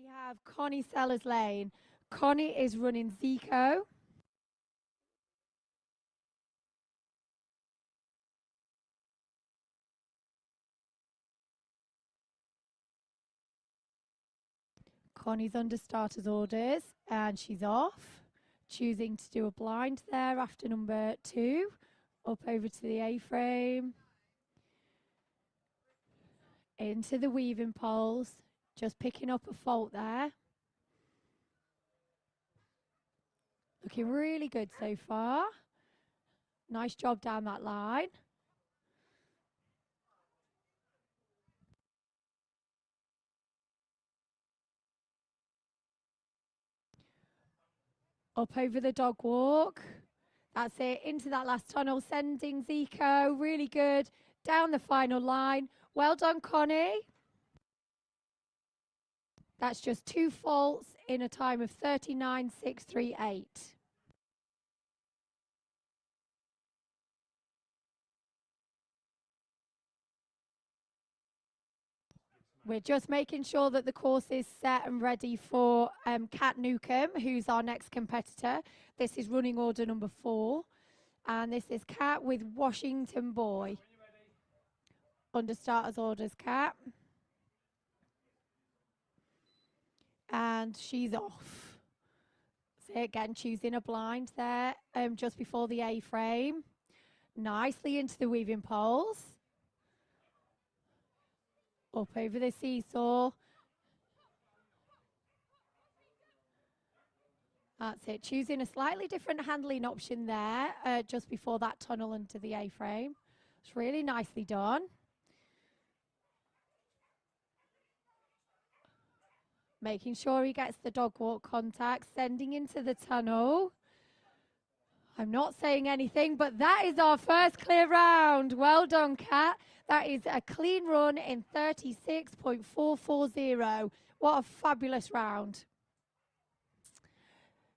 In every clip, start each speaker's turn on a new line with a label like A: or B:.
A: have Connie Sellers Lane. Connie is running Zico. Connie's under starters orders and she's off. Choosing to do a blind there after number 2. Up over to the A-frame. Into the weaving poles. Just picking up a fault there. Looking really good so far. Nice job down that line. Up over the dog walk. That's it. Into that last tunnel, sending Zico. Really good. Down the final line. Well done, Connie. That's just 2 faults in a time of 39.638. We're just making sure that the course is set and ready for Kat Newcomb, who's our next competitor. This is running order number 4. And this is Kat with Washington Boy. Under starters orders, Kat. And she's off. So again, choosing a blind there just before the A-frame. Nicely into the weaving poles. Up over the seesaw. That's it. Choosing a slightly different handling option there just before that tunnel into the A-frame. It's really nicely done. Making sure he gets the dog walk contact, sending into the tunnel. I'm not saying anything, but that is our first clear round. Well done, Kat. That is a clean run in 36.440. What a fabulous round.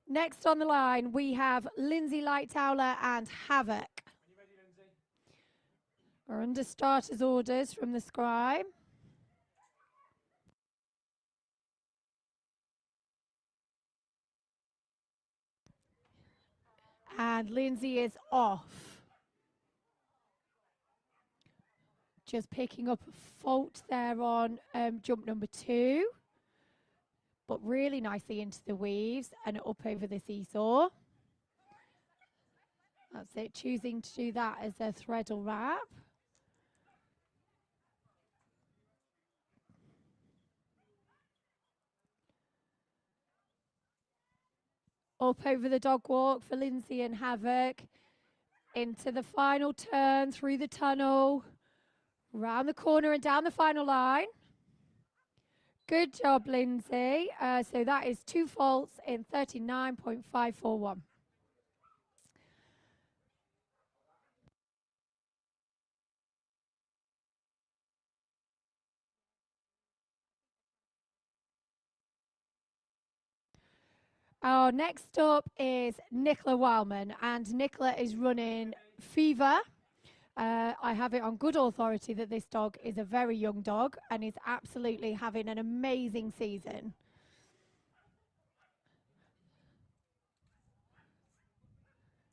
A: Next on the line, we have Lindsay Lightower and Havoc. Are you ready, Lindsay? We're under starters orders from the scribe. And Lindsay is off. Just picking up a fault there on jump number 2. But really nicely into the weaves and up over the seesaw. That's it, choosing to do that as a threadle wrap. Up over the dog walk for Lindsay and Havoc. Into the final turn, through the tunnel. Round the corner and down the final line. Good job, Lindsay. So that is 2 faults in 39.541. Our next up is Nicola Wildman, and Nicola is running Fever. I have it on good authority that this dog is a very young dog and is absolutely having an amazing season.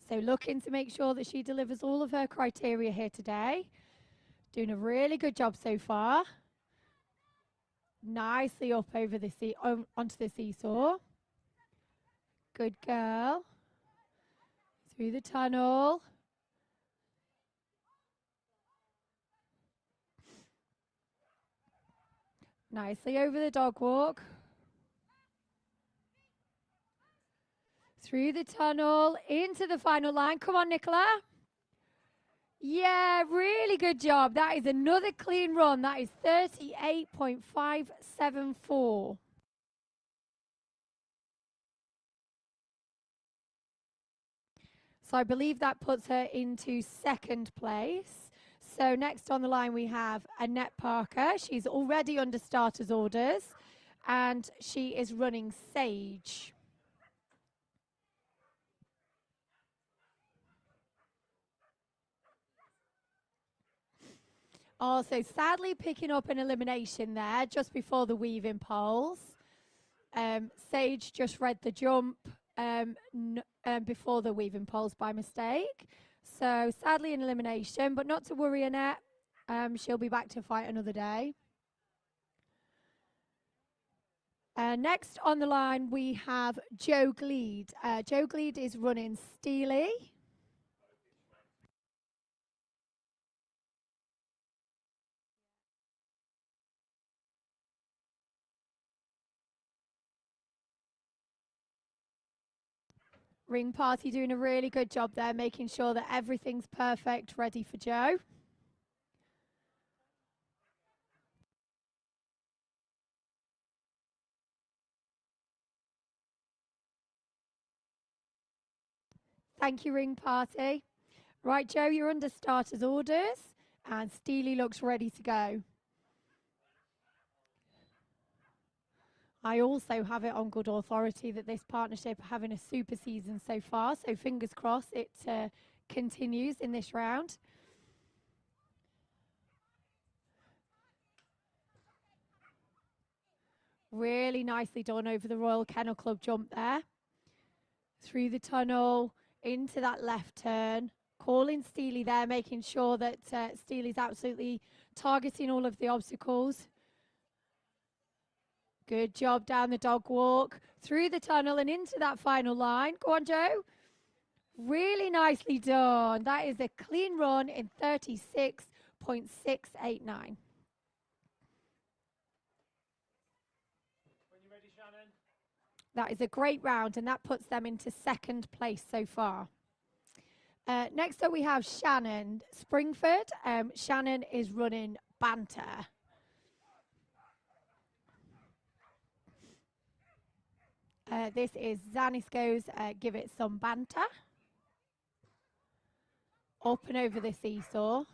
A: So looking to make sure that she delivers all of her criteria here today. Doing a really good job so far. Nicely up over the onto the seesaw. Good girl. Through the tunnel. Nicely over the dog walk. Through the tunnel, into the final line. Come on, Nicola. Yeah, really good job. That is another clean run. That is 38.574. So I believe that puts her into 2nd place. So next on the line we have Annette Parker. She's already under starters orders and she is running Sage. Also sadly picking up an elimination there just before the weaving poles. Sage just read the jump before the weaving poles by mistake. So sadly an elimination, but not to worry, Annette. She'll be back to fight another day. Next on the line, we have Joe Gleed. Joe Gleed is running Steely. Ring Party doing a really good job there, making sure that everything's perfect, ready for Joe. Thank you, Ring Party. Right, Joe, you're under starters orders, and Steely looks ready to go. I also have it on good authority that this partnership are having a super season so far, so fingers crossed it continues in this round. Really nicely done over the Royal Kennel Club jump there. Through the tunnel, into that left turn. Calling Steely there, making sure that Steely's absolutely targeting all of the obstacles. Good job down the dog walk, through the tunnel and into that final line. Go on, Joe. Really nicely done. That is a clean run in 36.689. That is a great round, and that puts them into second place so far. Next up, we have Shannon Springford. Shannon is running Banter. This is Zanisco's Give It Some Banter. Up and over the seesaw.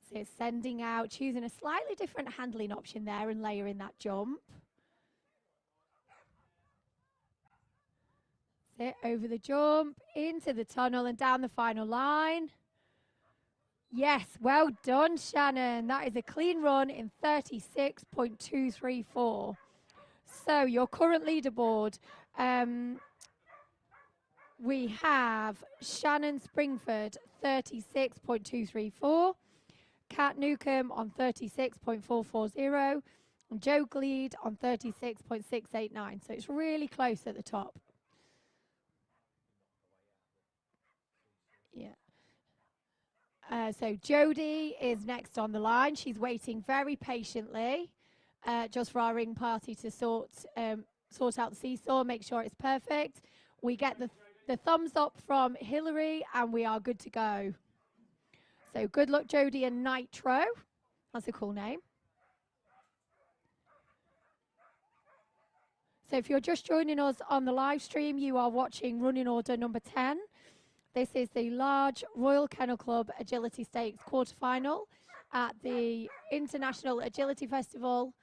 A: So it's sending out, choosing a slightly different handling option there and layering that jump. Sit over the jump, into the tunnel and down the final line. Yes, well done, Shannon. That is a clean run in 36.234. So your current leaderboard, we have Shannon Springford 36.234, Kat Newcomb on 36.440, and Joe Gleed on 36.689. So it's really close at the top. Yeah. So Jodie is next on the line. She's waiting very patiently just for our ring party to sort out the seesaw, make sure it's perfect. We get the thumbs up from Hillary and we are good to go. So good luck, Jodie and Nitro. That's a cool name. So if you're just joining us on the live stream, you are watching running order number 10. This is the large Royal Kennel Club Agility Stakes quarterfinal at the International Agility Festival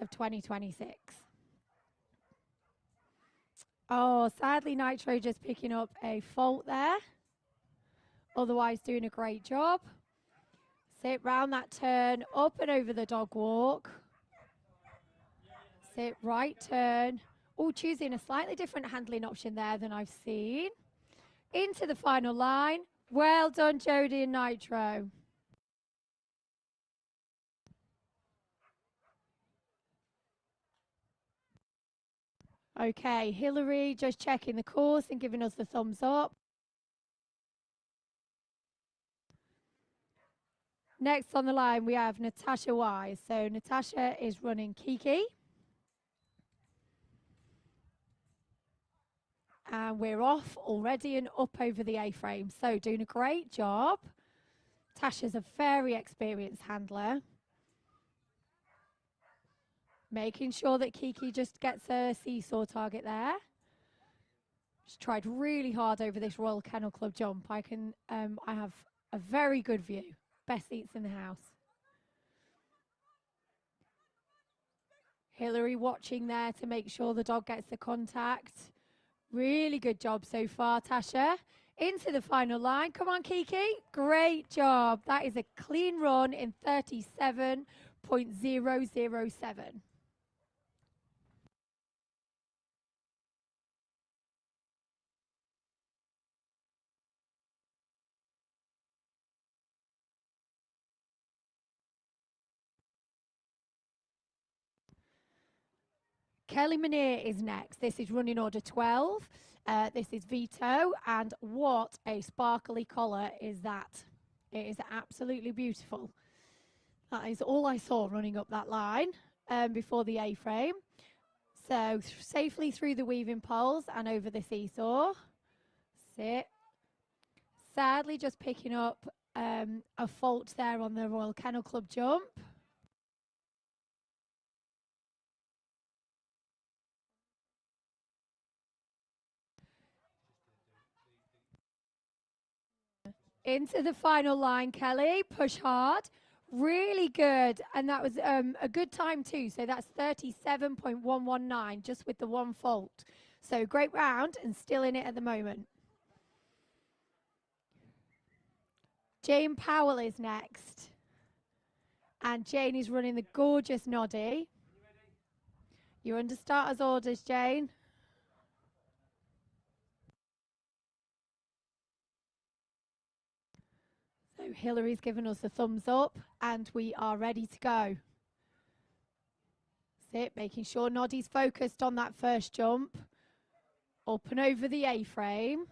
A: of 2026. Oh, sadly, Nitro just picking up a fault there. Otherwise, doing a great job. Sit round that turn, up and over the dog walk. Sit right turn. Oh, choosing a slightly different handling option there than I've seen. Into the final line. Well done, Jodie and Nitro. Okay, Hillary just checking the course and giving us the thumbs up. Next on the line, we have Natasha Wise. So Natasha is running Kiki. And we're off already and up over the A-frame. So doing a great job. Tasha's a very experienced handler. Making sure that Kiki just gets a seesaw target there. She's tried really hard over this Royal Kennel Club jump. I have a very good view. Best seats in the house. Hillary watching there to make sure the dog gets the contact. Really good job so far, Tasha. Into the final line. Come on, Kiki. Great job. That is a clean run in 37.007. Kelly Manier is next. This is running order 12. This is Vito, and what a sparkly collar is that. It is absolutely beautiful. That is all I saw running up that line before the A-frame. So safely through the weaving poles and over the seesaw. Sit. Sadly just picking up a fault there on the Royal Kennel Club jump. Into the final line, Kelly. Push hard. Really good. And that was a good time too. So that's 37.119 just with the one fault. So great round and still in it at the moment. Jane Powell is next. And Jane is running the gorgeous Noddy. You're under starter's orders, Jane. So Hillary's given us a thumbs up and we are ready to go. Sit, making sure Noddy's focused on that first jump. Up and over the A-frame.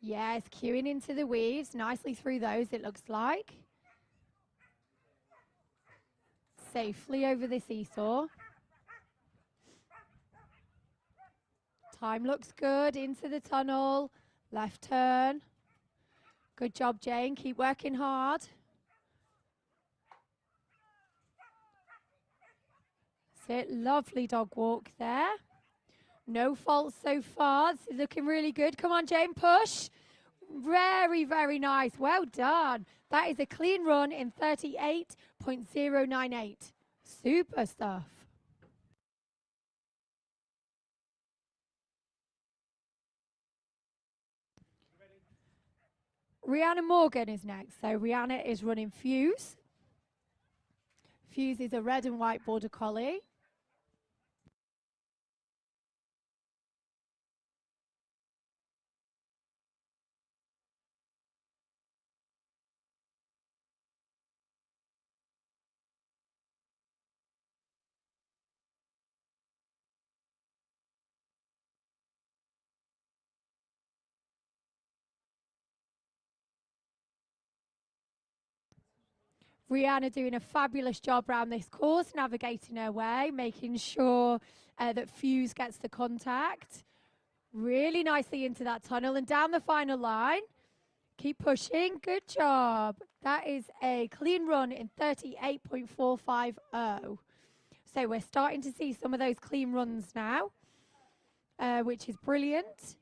A: Yes, queuing into the weaves, nicely through those it looks like. Safely over the seesaw. Time looks good, into the tunnel, left turn. Good job, Jane, keep working hard. Sit, lovely dog walk there. No faults so far, this is looking really good. Come on, Jane, push. Very, very nice, well done. That is a clean run in 38.098. Super stuff. Rihanna Morgan is next. So Rihanna is running Fuse. Fuse is a red and white border collie. Rihanna doing a fabulous job around this course, navigating her way, making sure that Fuse gets the contact. Really nicely into that tunnel and down the final line. Keep pushing. Good job. That is a clean run in 38.450. So we're starting to see some of those clean runs now, which is brilliant.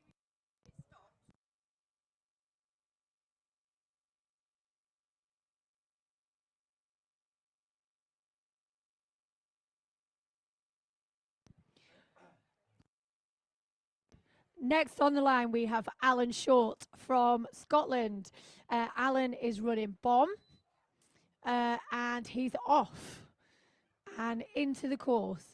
A: Next on the line, we have Alan Short from Scotland. Alan is running Bomb, and he's off and into the course.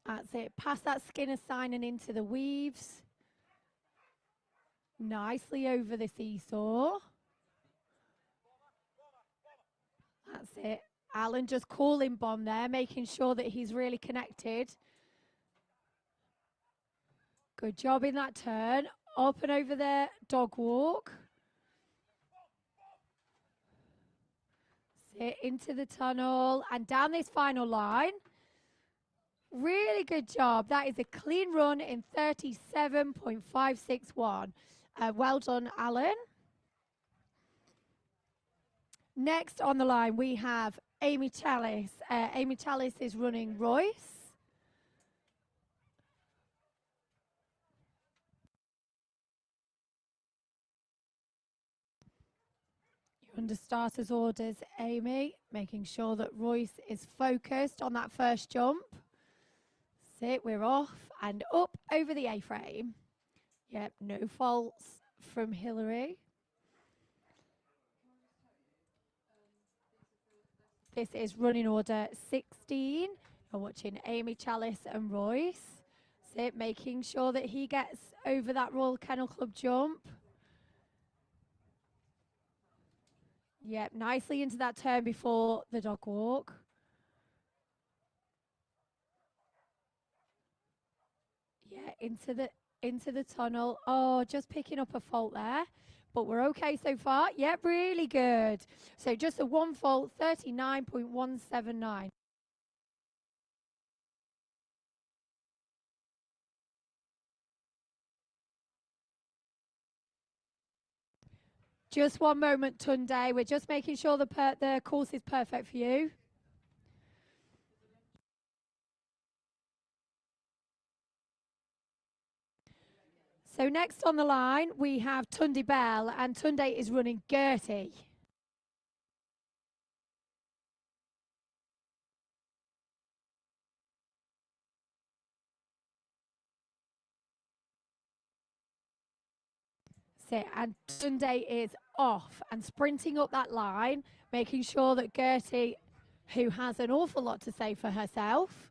A: That's it. Past that Skinner sign and into the weaves. Nicely over the seesaw. That's it. Alan just calling Bomb there, making sure that he's really connected. Good job in that turn. Up and over the dog walk. Sit into the tunnel and down this final line. Really good job. That is a clean run in 37.561. Well done, Alan. Next on the line, we have Amy Chalice. Amy Chalice is running Royce. You're under starter's orders, Amy, making sure that Royce is focused on that first jump. Sit, we're off and up over the A-frame. Yep, no faults from Hillary. This is running order 16. You're watching Amy Chalice and Royce. Sit, making sure that he gets over that Royal Kennel Club jump. Yep, nicely into that turn before the dog walk. Yeah, into the tunnel. Oh, just picking up a fault there. But we're okay so far. Yep, really good. So just a one fault, 39.179. Just one moment, Tunde. We're just making sure the course is perfect for you. So next on the line, we have Tunde Bell, and Tunde is running Gertie. And Tunde is off and sprinting up that line, making sure that Gertie, who has an awful lot to say for herself,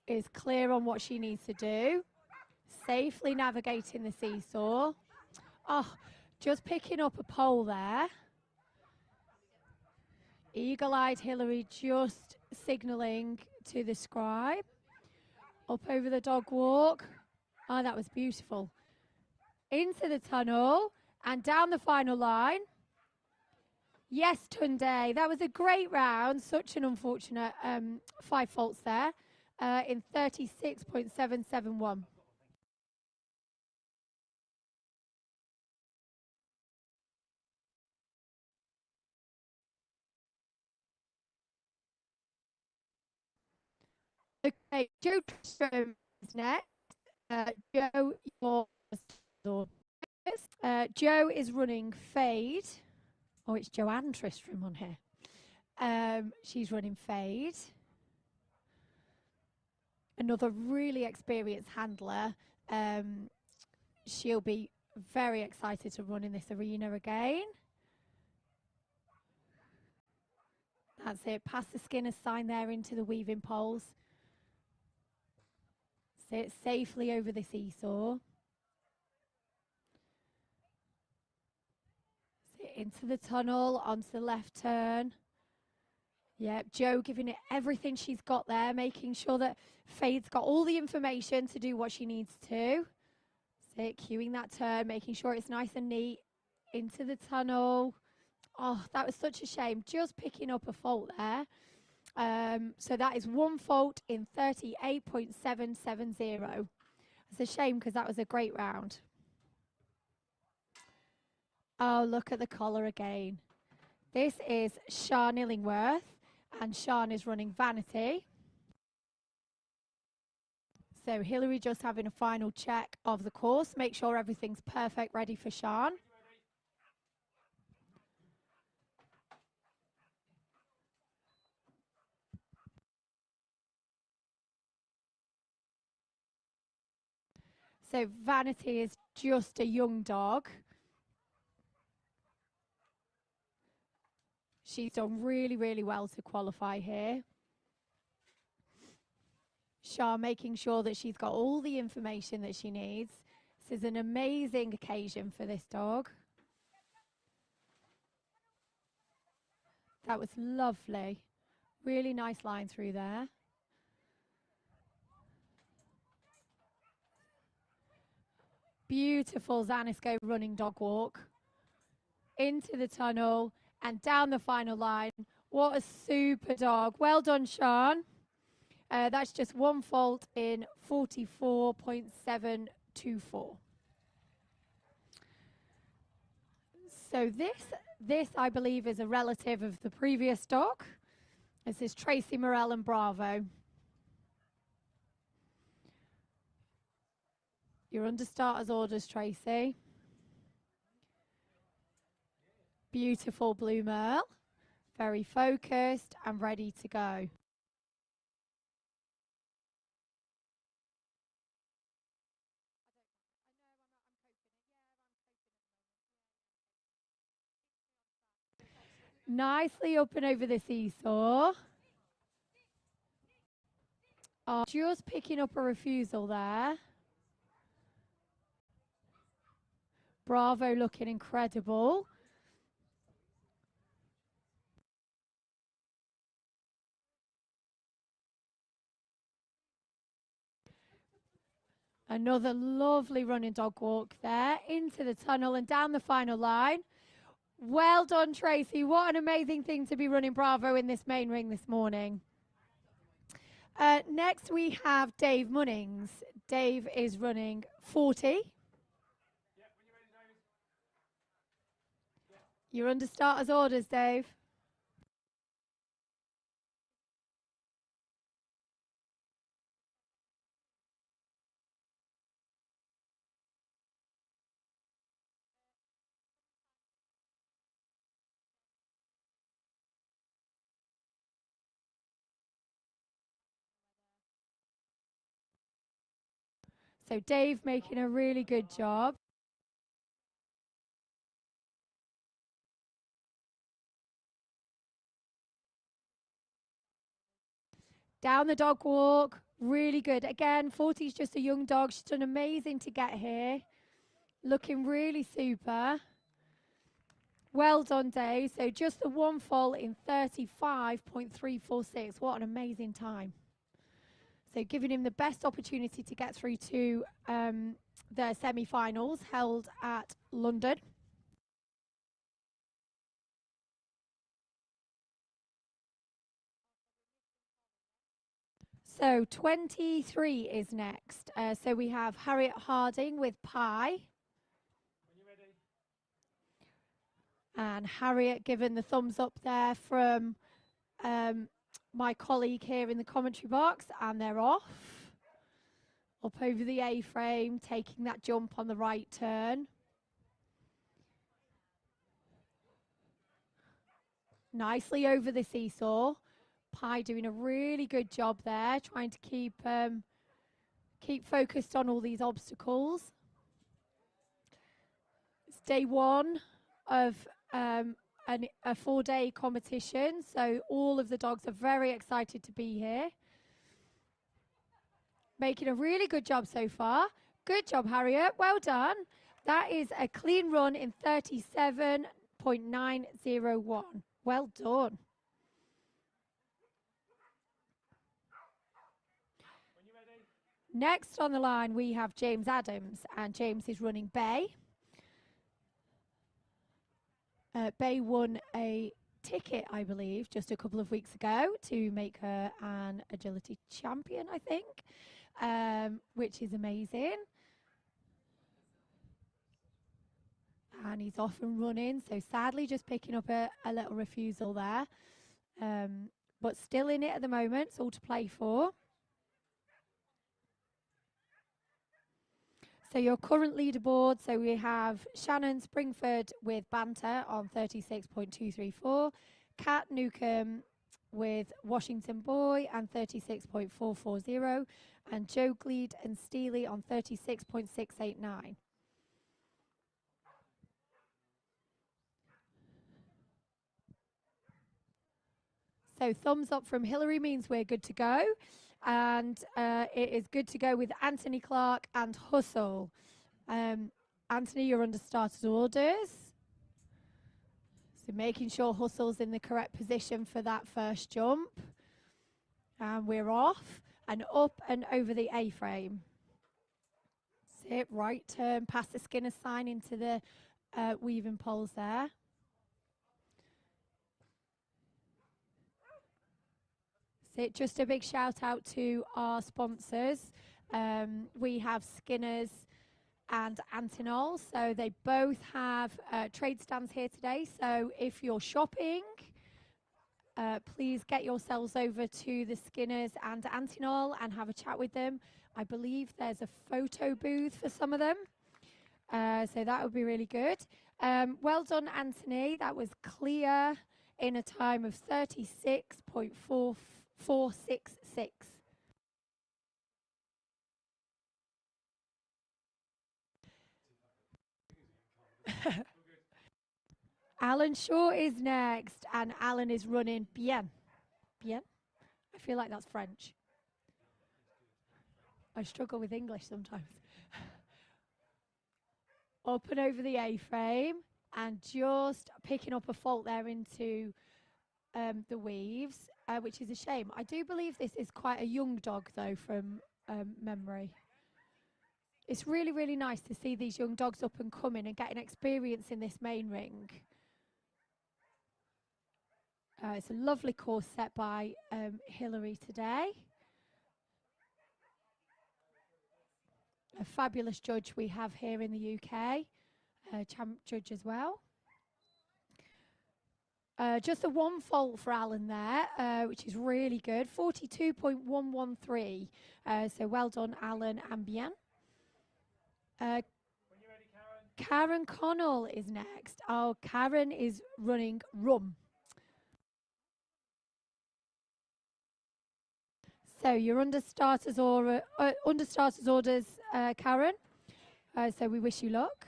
A: is clear on what she needs to do. Safely navigating the seesaw. Oh, just picking up a pole there. Eagle-eyed Hillary just signalling to the scribe. Up over the dog walk. Oh, that was beautiful. Into the tunnel and down the final line. Yes, Tunde, that was a great round. Such an unfortunate 5 faults there in 36.771. Okay, Joe Tristram is next. Joe, Joe is running Fade. Oh, it's Joanne Tristram on here. She's running Fade. Another really experienced handler. She'll be very excited to run in this arena again. That's it. Pass the Skinner's sign there into the weaving poles. Sit safely over the seesaw. Sit into the tunnel, onto the left turn. Yep, Joe giving it everything she's got there, making sure that Fade's got all the information to do what she needs to. Sit, cueing that turn, making sure it's nice and neat. Into the tunnel. Oh, that was such a shame. Just picking up a fault there. So that is 1 fault in 38.770. It's a shame because that was a great round. Oh, look at the collar again. This is Sian Illingworth, and Sian is running Vanity. So Hillary just having a final check of the course, make sure everything's perfect, ready for Sian. So Vanity is just a young dog. She's done really, really well to qualify here. Sian making sure that she's got all the information that she needs. This is an amazing occasion for this dog. That was lovely. Really nice line through there. Beautiful Zanisco running dog walk. Into the tunnel and down the final line. What a super dog. Well done, Sian. That's just 1 fault in 44.724. So this I believe is a relative of the previous dog. This is Tracy Morell and Bravo. You're under starter's orders, Tracy. Beautiful Blue Merle. Very focused and ready to go. Nicely up and over the seesaw. Oh, just picking up a refusal there. Bravo looking incredible. Another lovely running dog walk there into the tunnel and down the final line. Well done, Tracy. What an amazing thing to be running Bravo in this main ring this morning. Next, we have Dave Munnings. Dave is running 40. You're under starter's orders, Dave. So Dave making a really good job. Down the dog walk, really good. Again, 40 is just a young dog. She's done amazing to get here. Looking really super. Well done, Dave. So just the one fall in 35.346. What an amazing time. So giving him the best opportunity to get through to the semi-finals held at London. So 23 is next. So we have Harriet Harding with Pie. And Harriet given the thumbs up there from my colleague here in the commentary box, and they're off. Up over the A-frame, taking that jump on the right turn. Nicely over the seesaw. Pie doing a really good job there, trying to keep focused on all these obstacles. It's day one of a 4-day competition, so all of the dogs are very excited to be here. Making a really good job so far. Good job, Harriet. Well done. That is a clean run in 37.901. Well done. Next on the line, we have James Adams, and James is running Bay. Bay won a ticket, I believe, just a couple of weeks ago to make her an agility champion, I think, which is amazing. And he's off and running, so sadly just picking up a little refusal there. But still in it at the moment, it's all to play for. So your current leaderboard, so we have Shannon Springford with Banter on 36.234, Kat Newcomb with Washington Boy and 36.440, and Joe Gleed and Steely on 36.689. So thumbs up from Hillary means we're good to go. And it is good to go with Anthony Clark and Hustle. Anthony, you're under starter's orders. So making sure Hustle's in the correct position for that first jump. And we're off and up and over the A-frame. Sit, right turn, past the Skinner sign into the weaving poles there. Just a big shout out to our sponsors. We have Skinner's and Antinol, so they both have trade stands here today. So if you're shopping, please get yourselves over to the Skinner's and Antinol and have a chat with them. I believe there's a photo booth for some of them, so that would be really good. Well done, Anthony. That was clear in a time of 36.4. 466. Alan Shaw is next, and Alan is running bien. Bien? I feel like that's French. I struggle with English sometimes. Up and over the A-frame, and just picking up a fault there into the weaves, which is a shame. I do believe this is quite a young dog, though, from memory. It's really, really nice to see these young dogs up and coming and getting experience in this main ring. It's a lovely course set by Hilary today. A fabulous judge we have here in the UK, champ judge as well. Just a one fault for Alan there, which is really good. 42.113. So well done, Alan and Bien. When you're ready, Karen Connell is next. Oh, Karen is running rum. So you're under starters orders, Karen. So we wish you luck.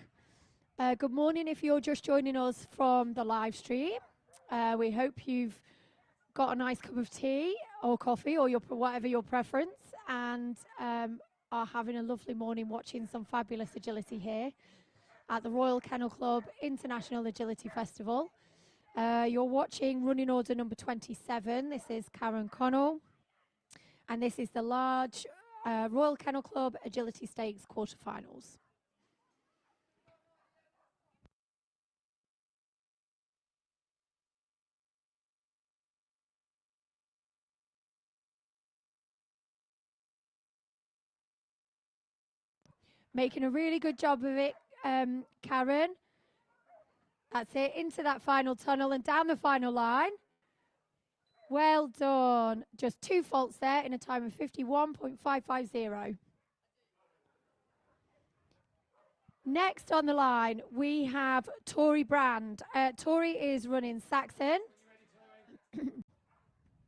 A: Good morning if you're just joining us from the live stream. We hope you've got a nice cup of tea or coffee or whatever your preference, and are having a lovely morning watching some fabulous agility here at the Royal Kennel Club International Agility Festival. You're watching running order number 27. This is Karen Connell, and this is the large Royal Kennel Club Agility Stakes quarterfinals. Making a really good job of it, Karen. That's it, into that final tunnel and down the final line. Well done. Just two faults there in a time of 51.550. Next on the line, we have Tori Brand. Tori is running Saxon.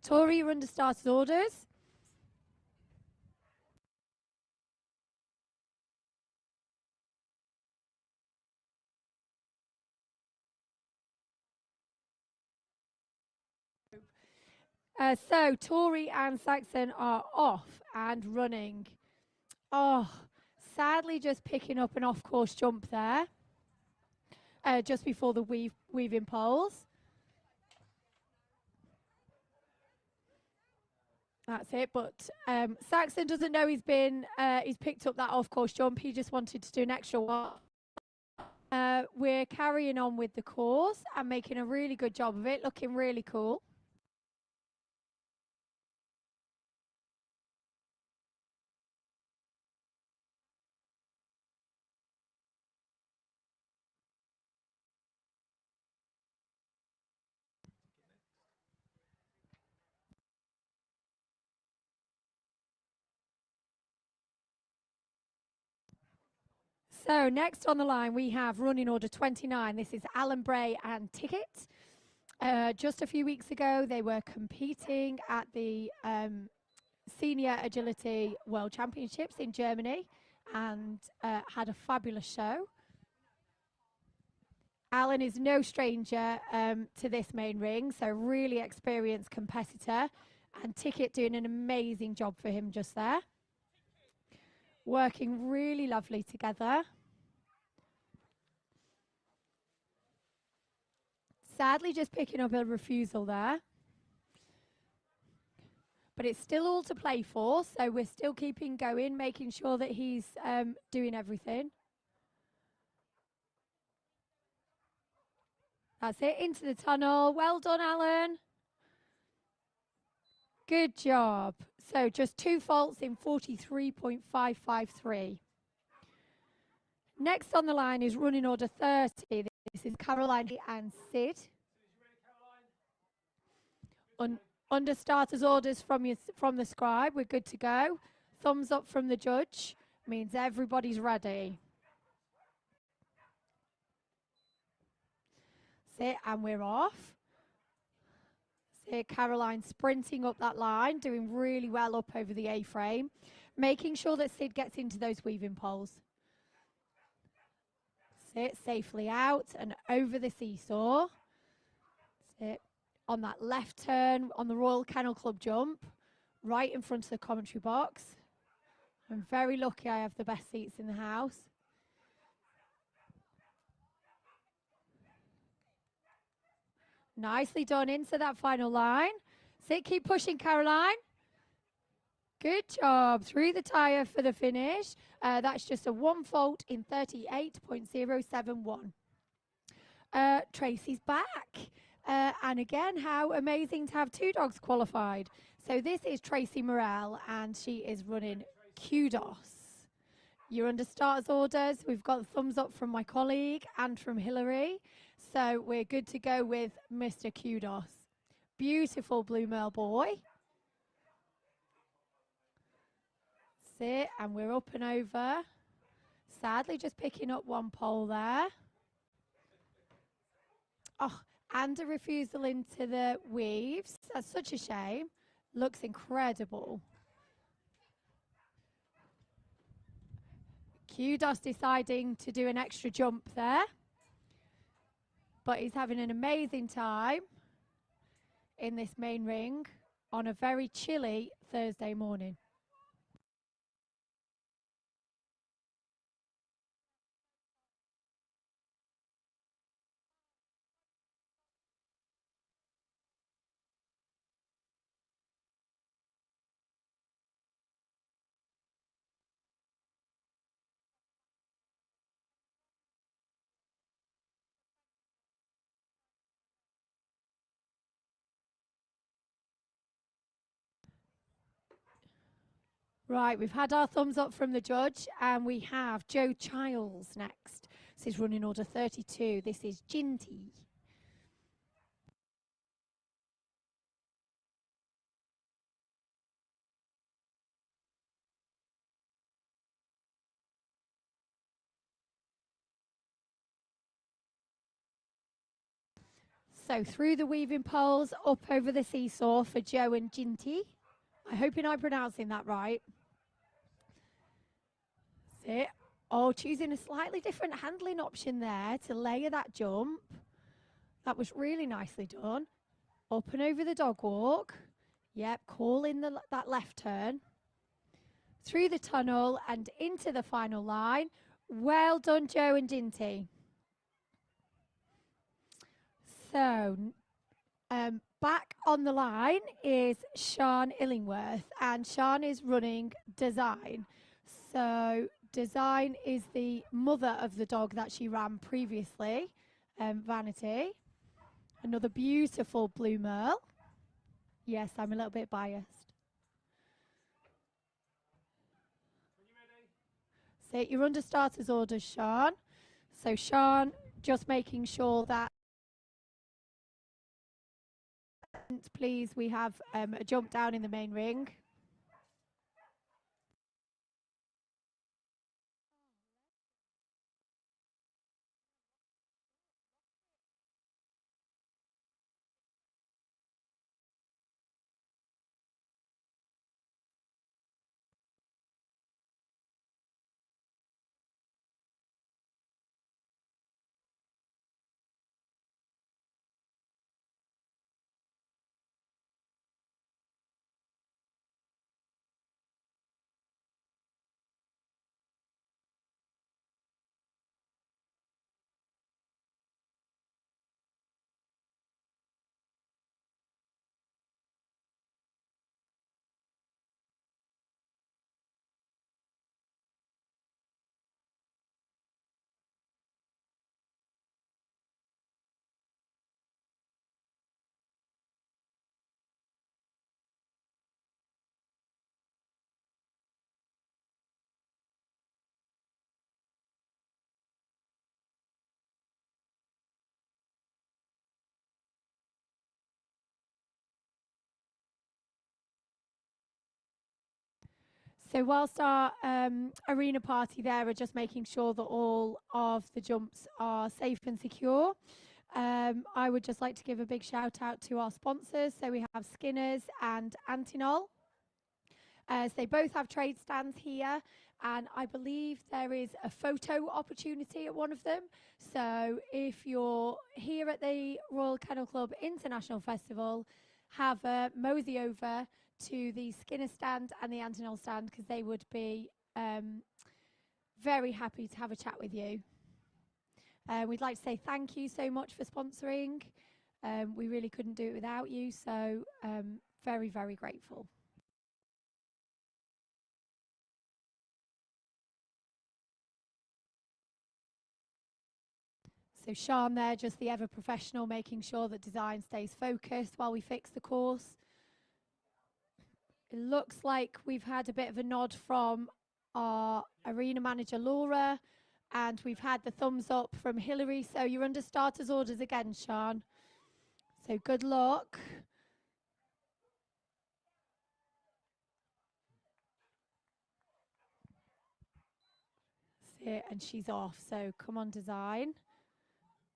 A: Tori, you're under starters orders. So Tori and Saxon are off and running. Oh, sadly just picking up an off-course jump there. Just before the weaving poles. That's it, but Saxon doesn't know he's picked up that off-course jump. He just wanted to do an extra one. We're carrying on with the course and making a really good job of it, looking really cool. So next on the line, we have running order 29. This is Alan Bray and Ticket. Just a few weeks ago, they were competing at the Senior Agility World Championships in Germany and had a fabulous show. Alan is no stranger to this main ring, so really experienced competitor, and Ticket doing an amazing job for him just there. Working really lovely together. Sadly, just picking up a refusal there. But it's still all to play for, so we're still keeping going, making sure that he's doing everything. That's it, into the tunnel. Well done, Alan. Good job. So just two faults in 43.553. Next on the line is running order 30. This is Caroline and Sid. Under starters orders from the scribe, we're good to go. Thumbs up from the judge means everybody's ready. Sit, and we're off. See Caroline sprinting up that line, doing really well up over the A-frame, making sure that Sid gets into those weaving poles. Sit safely out and over the seesaw. Sit on that left turn on the Royal Kennel Club jump, right in front of the commentary box. I'm very lucky I have the best seats in the house. Nicely done into that final line. Sit, keep pushing, Caroline. Good job. Through the tyre for the finish. That's just a 1 fault in 38.071. Tracy's back. And again, how amazing to have 2 dogs qualified. So this is Tracy Morell, and she is running Kudos. You're under starters orders. We've got a thumbs up from my colleague and from Hillary. So we're good to go with Mr. Kudos. Beautiful blue merle boy. Sit, and we're up and over. Sadly, just picking up 1 pole there. Oh, and a refusal into the weaves. That's such a shame. Looks incredible. Kudos deciding to do an extra jump there. But he's having an amazing time in this main ring on a very chilly Thursday morning. Right, we've had our thumbs up from the judge, and we have Joe Childs next. This is running order 32. This is Ginty. So through the weaving poles, up over the seesaw for Joe and Ginty. I hope I'm pronouncing that right. Sit. Oh, choosing a slightly different handling option there to layer that jump. That was really nicely done. Up and over the dog walk. Yep, call in that left turn. Through the tunnel and into the final line. Well done, Joe and Ginty. So, back on the line is Sian Illingworth, and Sian is running Design. So, Design is the mother of the dog that she ran previously, Vanity. Another beautiful blue merle. Yes, I'm a little bit biased. So, you're under starters orders, Sian. So, Sian, just making sure that please, we have a jump down in the main ring. So whilst our arena party there are just making sure that all of the jumps are safe and secure, I would just like to give a big shout out to our sponsors. So we have Skinners and Antinol. So they both have trade stands here, and I believe there is a photo opportunity at one of them. So if you're here at the Royal Kennel Club International Festival, have a mosey over to the Skinner stand and the Antinol stand, because they would be very happy to have a chat with you. We'd like to say thank you so much for sponsoring. We really couldn't do it without you, so very, very grateful. So Sean there, just the ever professional, making sure that design stays focused while we fix the course. It looks like we've had a bit of a nod from our arena manager, Laura, and we've had the thumbs up from Hillary. So you're under starters orders again, Sean. So good luck. That's it, and she's off. So come on, design.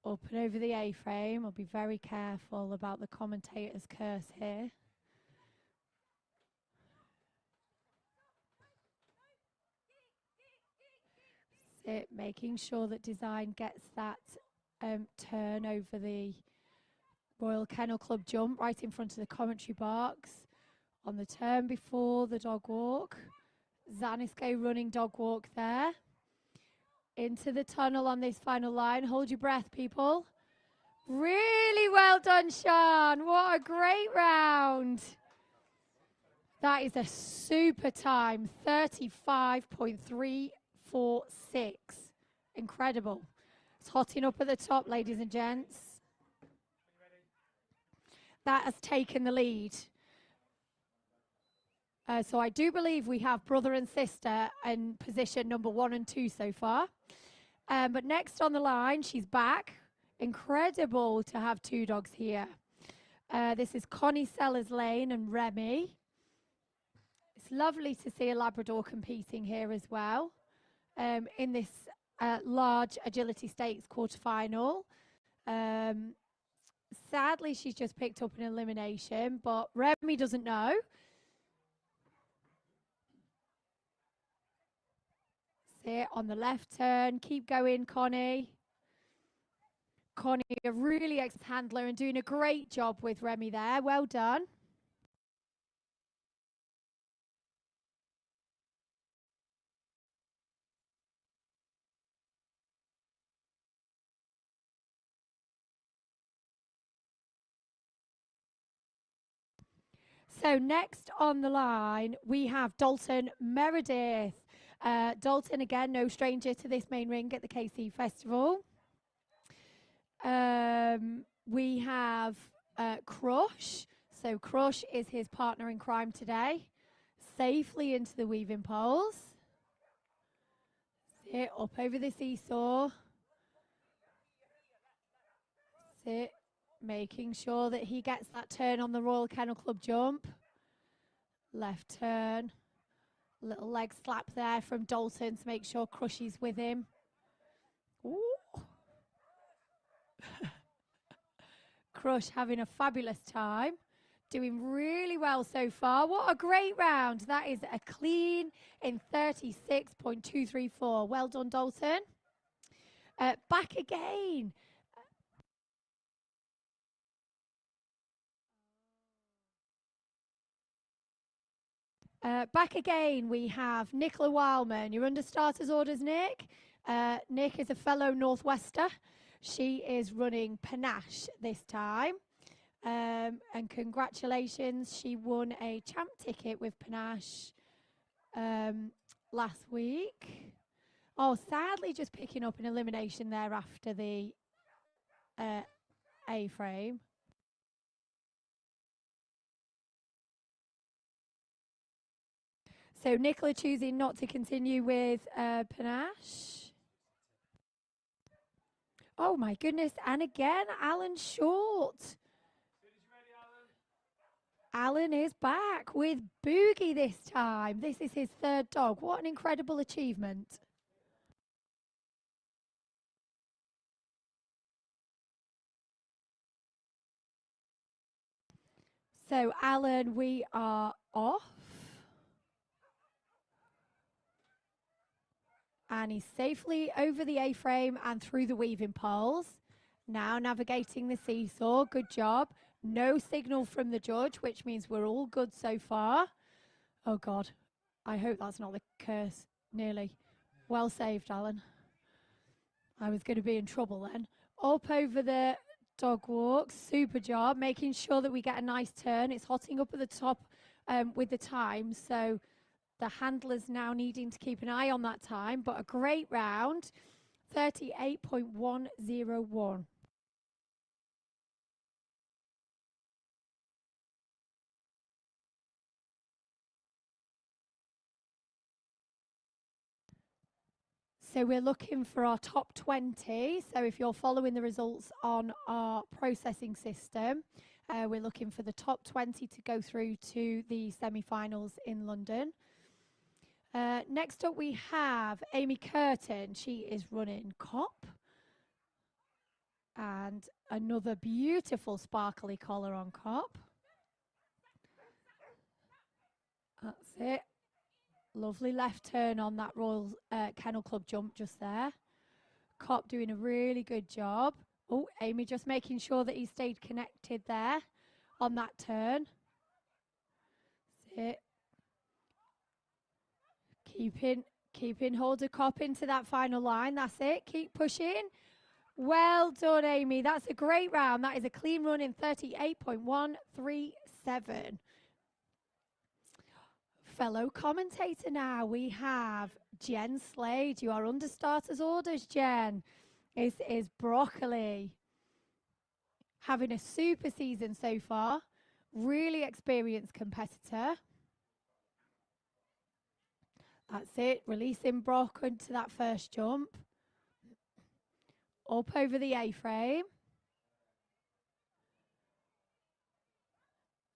A: Up and over the A-frame. I'll be very careful about the commentator's curse here. That's it, making sure that design gets that turn over the Royal Kennel Club jump right in front of the commentary box. On the turn before the dog walk. Zanisko running dog walk there. Into the tunnel on this final line. Hold your breath, people. Really well done, Sean. What a great round. That is a super time, 35.346. Incredible. It's hotting up at the top, ladies and gents. That has taken the lead. So I do believe we have brother and sister in position number 1 and 2 so far. But next on the line, she's back. Incredible to have 2 dogs here. This is Connie Sellers-Lane and Remy. It's lovely to see a Labrador competing here as well in this large agility stakes quarterfinal. Sadly, she's just picked up an elimination, but Remy doesn't know. Sit on the left turn. Keep going, Connie. Connie, a really excellent handler and doing a great job with Remy there. Well done. So next on the line, we have Dalton Meredith. Dalton, again, no stranger to this main ring at the KC Festival. We have Crush. So Crush is his partner in crime today. Safely into the weaving poles. Sit up over the seesaw. Sit, making sure that he gets that turn on the Royal Kennel Club jump. Left turn. Little leg slap there from Dalton to make sure Crush is with him. Ooh. Crush having a fabulous time. Doing really well so far. What a great round. That is a clean in 36.234. Well done, Dalton. Back again. Back again, we have Nicola Wildman. You're under starters orders, Nick. Nick is a fellow Northwester. She is running Panache this time. And congratulations, she won a champ ticket with Panache last week. Oh, sadly, just picking up an elimination there after the A-frame. So Nicola choosing not to continue with Panache. Oh my goodness, and again, Alan Short. Alan is back with Boogie this time. This is his 3rd dog. What an incredible achievement. So Alan, we are off. And he's safely over the A-frame and through the weaving poles. Now navigating the seesaw. Good job. No signal from the judge, which means we're all good so far. Oh, God. I hope that's not the curse. Nearly. Well saved, Alan. I was going to be in trouble then. Up over the dog walk. Super job. Making sure that we get a nice turn. It's hotting up at the top with the time. So the handler's now needing to keep an eye on that time. But a great round. 38.101. So we're looking for our top 20. So if you're following the results on our processing system, we're looking for the top 20 to go through to the semi-finals in London. Next up we have Amy Curtin. She is running Cop. And another beautiful sparkly collar on Cop. That's it. Lovely left turn on that Royal Kennel Club jump just there. Cop doing a really good job. Oh, Amy just making sure that he stayed connected there on that turn. That's it. Keeping hold of Cop into that final line. That's it. Keep pushing. Well done, Amy. That's a great round. That is a clean run in 38.137. Fellow commentator now, we have Jen Slade. You are under starters orders, Jen. This is Broccoli. Having a super season so far. Really experienced competitor. That's it. Releasing Brock into that first jump. Up over the A-frame.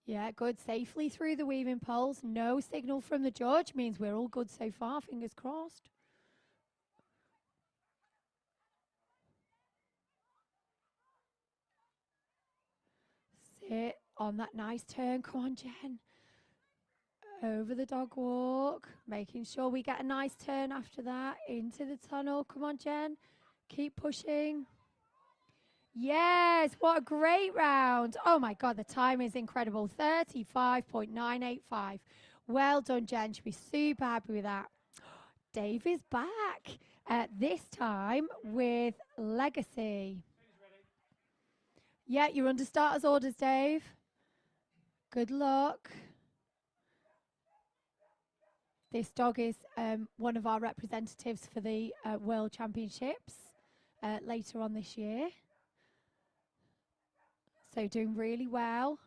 A: Yeah, good. Safely through the weaving poles. No signal from the judge. Means we're all good so far. Fingers crossed. Sit on that nice turn. Come on, Jen. Over the dog walk. Making sure we get a nice turn after that. Into the tunnel. Come on, Jen. Keep pushing. Yes, what a great round. Oh my God, the time is incredible. 35.985. Well done, Jen. Should be super happy with that. Dave is back, this time with Legacy. Yeah, you're under starters orders, Dave. Good luck. This dog is one of our representatives for the World Championships later on this year. So doing really well.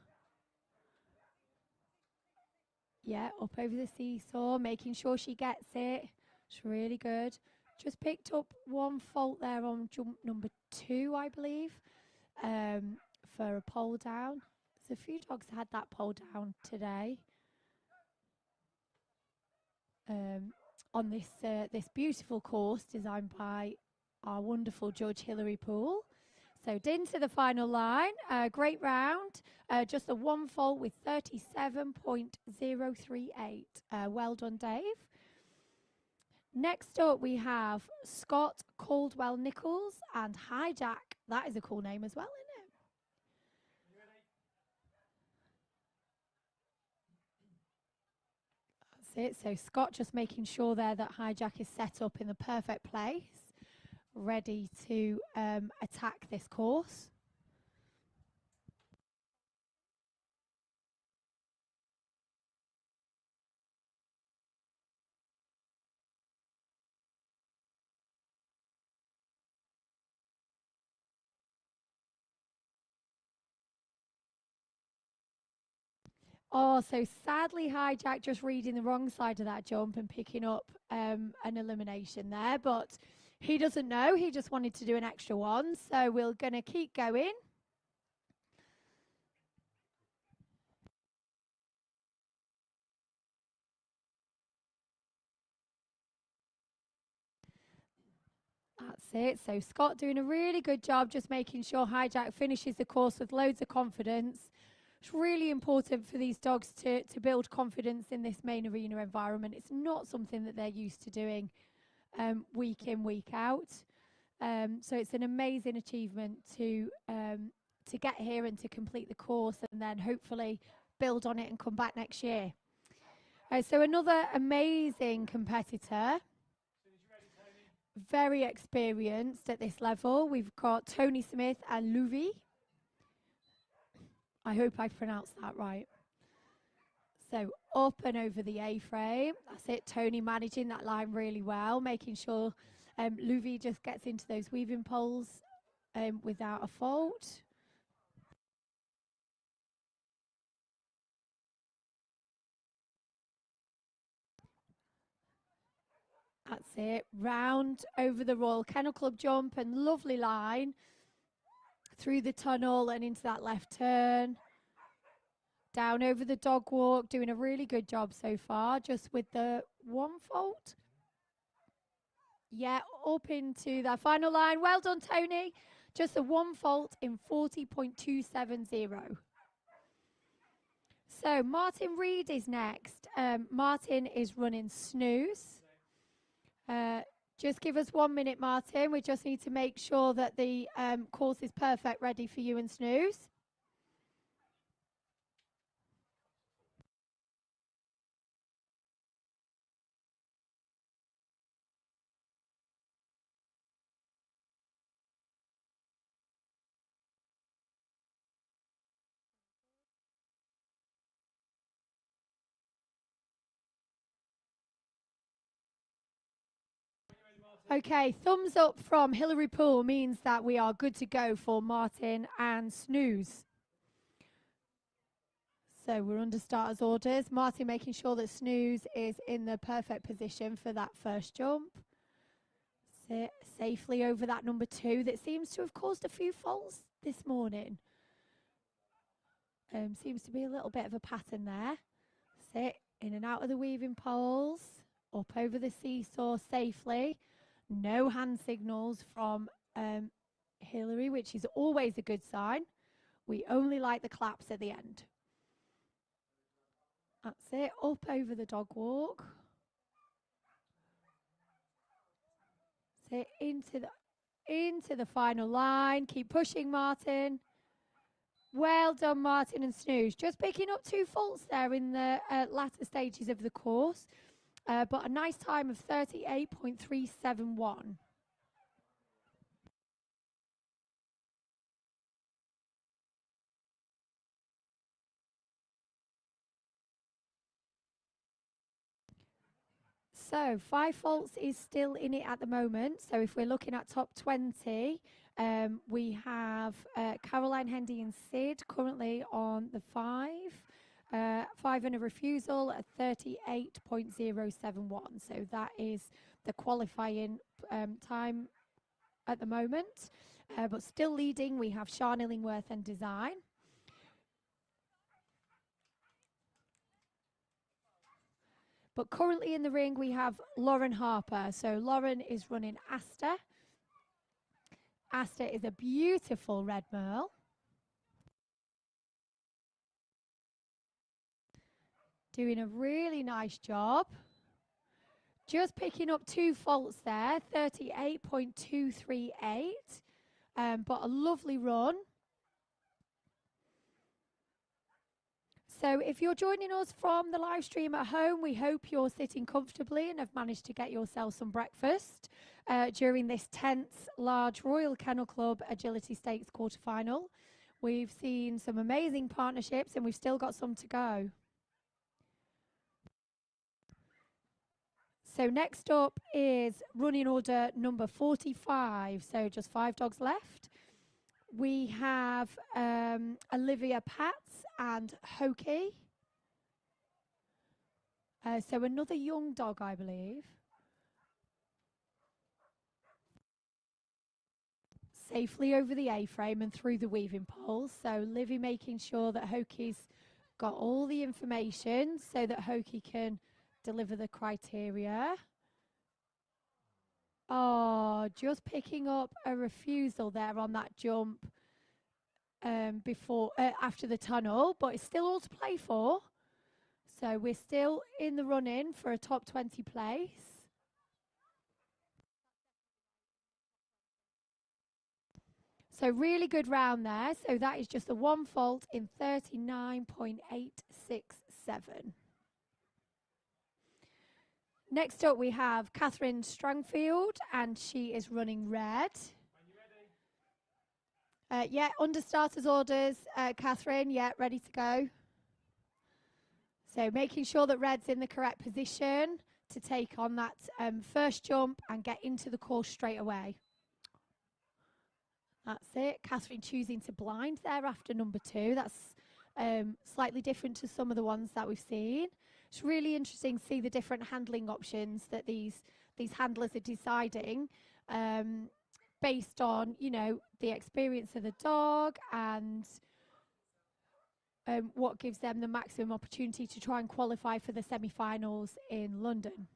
A: Yeah, up over the seesaw, making sure she gets it. It's really good. Just picked up one fault there on jump number 2, I believe, for a pole down. There's a few dogs had that pole down today. On this beautiful course designed by our wonderful judge Hilary Poole. So into the final line, great round, just a one fault with 37.038. Well done, Dave. Next up, we have Scott Caldwell Nichols and Hijack. That is a cool name as well, isn't it? That's it. So Scott just making sure there that Hijack is set up in the perfect place, ready to attack this course. Oh, so sadly, Hijack just reading the wrong side of that jump and picking up an elimination there. But he doesn't know. He just wanted to do an extra one. So we're going to keep going. That's it. So Scott doing a really good job just making sure Hijack finishes the course with loads of confidence. It's really important for these dogs to build confidence in this main arena environment. It's not something that they're used to doing week in, week out. So it's an amazing achievement to get here and to complete the course, and then hopefully build on it and come back next year. So another amazing competitor, very experienced at this level. We've got Tony Smith and Louis. I hope I pronounced that right. So up and over the A-frame. That's it. Tony managing that line really well, making sure Louis just gets into those weaving poles without a fault. That's it. Round over the Royal Kennel Club jump and lovely line through the tunnel and into that left turn. Down over the dog walk, doing a really good job so far, just with the one fault. Yeah, up into that final line. Well done, Tony. Just the one fault in 40.270. So Martin Reed is next. Martin is running snooze. Just give us 1 minute, Martin. We just need to make sure that the course is perfect, ready for you and snooze. Okay, thumbs up from Hilary Poole means that we are good to go for Martin and snooze. So we're under starters orders. Martin making sure that snooze is in the perfect position for that first jump. Sit safely over that number 2 that seems to have caused a few falls this morning. Seems to be a little bit of a pattern there. Sit in and out of the weaving poles, up over the seesaw safely. No hand signals from Hilary, which is always a good sign. We only like the claps at the end. That's it. Up over the dog walk. Sit into the final line. Keep pushing, Martin. Well done, Martin and snooze. Just picking up 2 faults there in the latter stages of the course. But a nice time of 38.371. So 5 faults is still in it at the moment. So if we're looking at top 20, we have Caroline, Hendy and Sid currently on the 5. 5 and a refusal at 38.071. So that is the qualifying time at the moment. But still leading, we have Sean Illingworth and Design. But currently in the ring, we have Lauren Harper. So Lauren is running Asta. Asta is a beautiful red merle. Doing a really nice job. Just picking up 2 faults there, 38.238. But a lovely run. So if you're joining us from the live stream at home, we hope you're sitting comfortably and have managed to get yourself some breakfast during this tense large Royal Kennel Club Agility Stakes quarterfinal. We've seen some amazing partnerships and we've still got some to go. So next up is running order number 45. So just 5 dogs left. We have Olivia Pats and Hokey. So another young dog, I believe. Safely over the A-frame and through the weaving poles. So Livy making sure that Hokey's got all the information so that Hokey can deliver the criteria. Oh, just picking up a refusal there on that jump after the tunnel, but it's still all to play for. So we're still in the running for a top 20 place. So really good round there. So that is just a 1 fault in 39.867. Next up we have Catherine Strangfield, and she is running red. Yeah, under starters orders, Catherine, yeah, ready to go. So making sure that red's in the correct position to take on that first jump and get into the course straight away. That's it. Catherine choosing to blind there after number 2. That's slightly different to some of the ones that we've seen. It's really interesting to see the different handling options that these handlers are deciding based on, you know, the experience of the dog and what gives them the maximum opportunity to try and qualify for the semi-finals in London.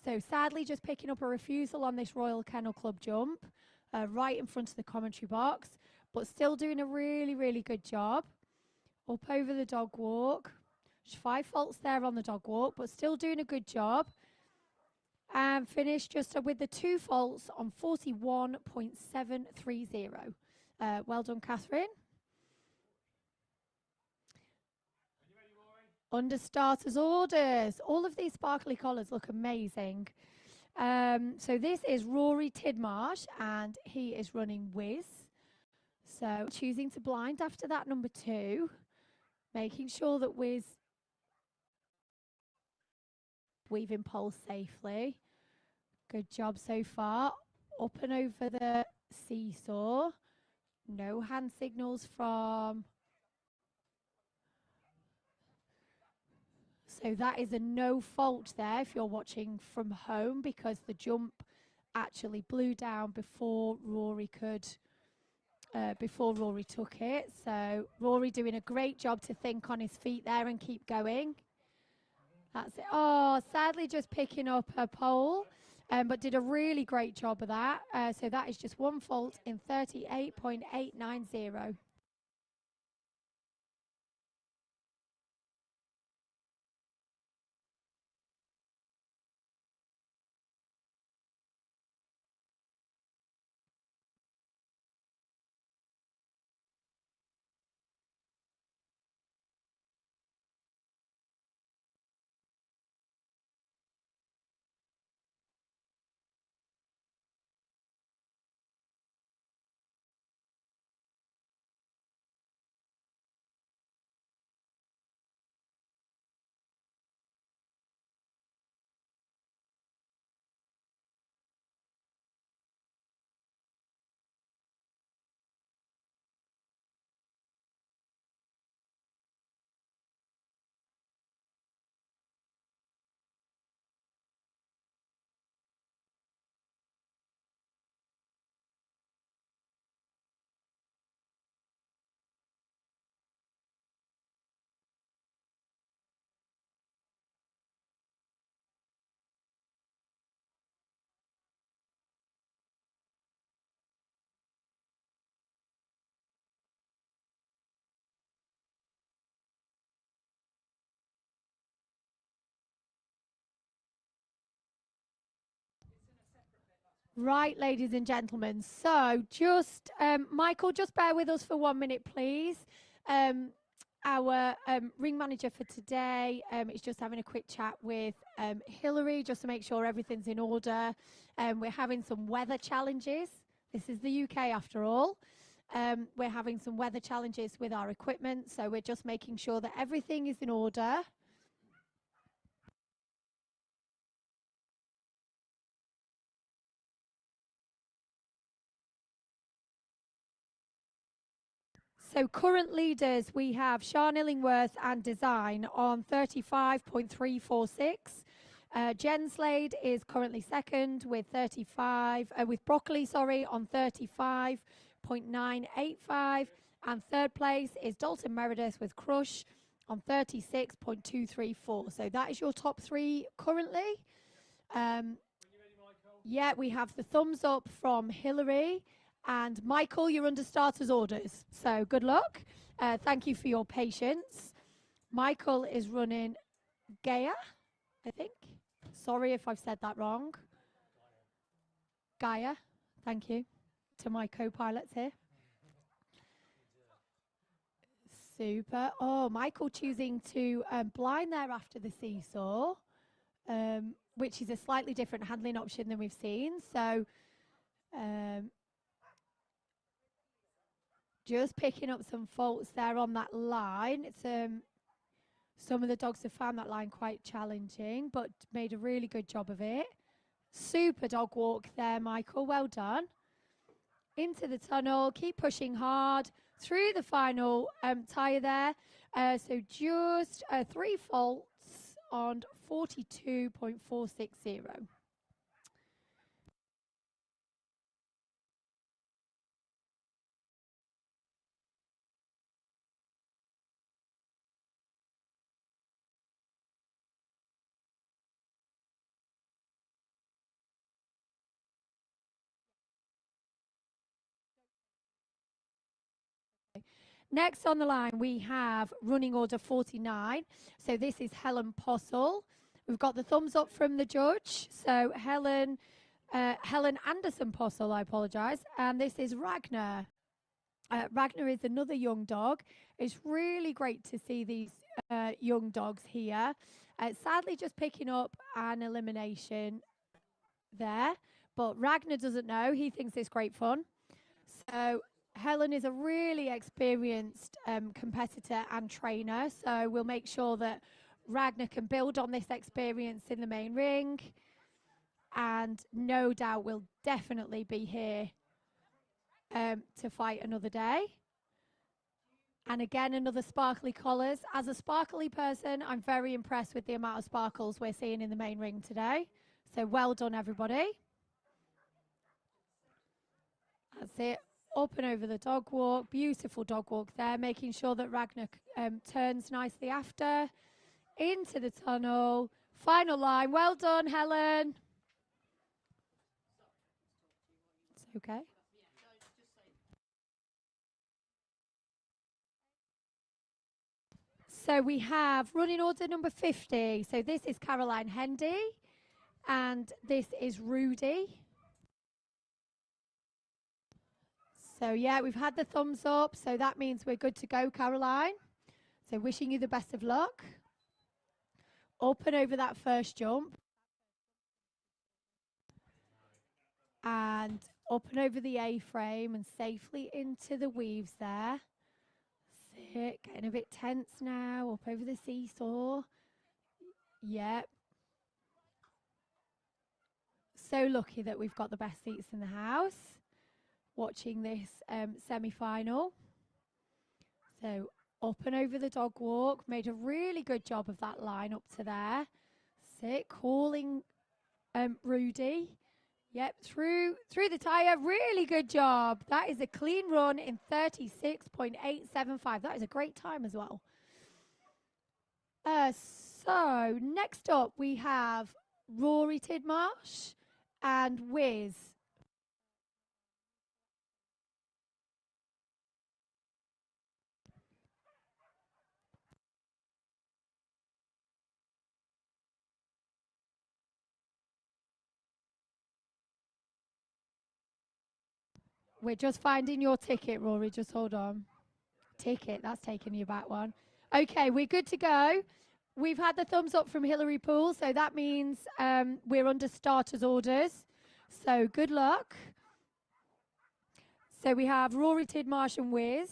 A: So sadly, just picking up a refusal on this Royal Kennel Club jump, right in front of the commentary box, but still doing a really, really good job. Up over the dog walk. There's 5 faults there on the dog walk, but still doing a good job. And finished just with the 2 faults on 41.730. Well done, Catherine. Under starters orders. All of these sparkly collars look amazing. So this is Rory Tidmarsh, and he is running Whiz. So choosing to blind after that number 2, making sure that Whiz weaving pole safely. Good job so far. Up and over the seesaw. No hand signals from... So that is a no fault there if you're watching from home, because the jump actually blew down before Rory could, before Rory took it. So Rory doing a great job to think on his feet there and keep going. That's it. Oh, sadly just picking up her pole, but did a really great job of that. So that is just 1 fault in 38.890. Right, ladies and gentlemen. So just, Michael, just bear with us for 1 minute, please. Our ring manager for today is just having a quick chat with Hillary, just to make sure everything's in order. We're having some weather challenges. This is the UK after all. We're having some weather challenges with our equipment, so we're just making sure that everything is in order. So current leaders, we have Sean Illingworth and Design on 35.346. Jen Slade is currently second with with Broccoli, sorry, on 35.985. And third place is Dalton Meredith with Crush on 36.234. So that is your top 3 currently. Yeah, we have the thumbs up from Hillary. And Michael, you're under starters orders. So good luck. Thank you for your patience. Michael is running Gaia, I think. Sorry if I've said that wrong. Gaia, thank you. to my co-pilots here. Super. Oh, Michael choosing to blind there after the seesaw, which is a slightly different handling option than we've seen. So just picking up some faults there on that line. It's some of the dogs have found that line quite challenging, but made a really good job of it. Super dog walk there, Michael. Well done. Into the tunnel. Keep pushing hard through the final tyre there. So just 3 faults on 42.460. Next on the line, we have running order 49. So this is Helen Postle. We've got the thumbs up from the judge. So Helen Anderson Postle, I apologise. And this is Ragnar. Ragnar is another young dog. It's really great to see these young dogs here. Sadly, just picking up an elimination there. But Ragnar doesn't know. He thinks it's great fun. So Helen is a really experienced competitor and trainer, so we'll make sure that Ragnar can build on this experience in the main ring, and no doubt will definitely be here to fight another day. And again, another sparkly collars. As a sparkly person, I'm very impressed with the amount of sparkles we're seeing in the main ring today. So well done, everybody. That's it. Up and over the dog walk. Beautiful dog walk there, making sure that Ragnar turns nicely after. Into the tunnel. Final line. Well done, Helen. It's okay. So we have running order number 50. So this is Caroline Hendy. And this is Rudy. So, yeah, we've had the thumbs up, so that means we're good to go, Caroline. So, wishing you the best of luck. Up and over that first jump. And up and over the A-frame and safely into the weaves there. Sit, getting a bit tense now. Up over the seesaw. Yep. So lucky that we've got the best seats in the house. Watching this semi-final. So up and over the dog walk. Made a really good job of that line up to there. Sit, calling Rudy. Yep, through the tyre. Really good job. That is a clean run in 36.875. That is a great time as well. So next up we have Rory Tidmarsh and Wiz. We're just finding your ticket, Rory. Just hold on. Ticket, that's taking you back one. Okay, we're good to go. We've had the thumbs up from Hilary Poole, so that means we're under starters orders. So good luck. So we have Rory Tidmarsh and Wiz.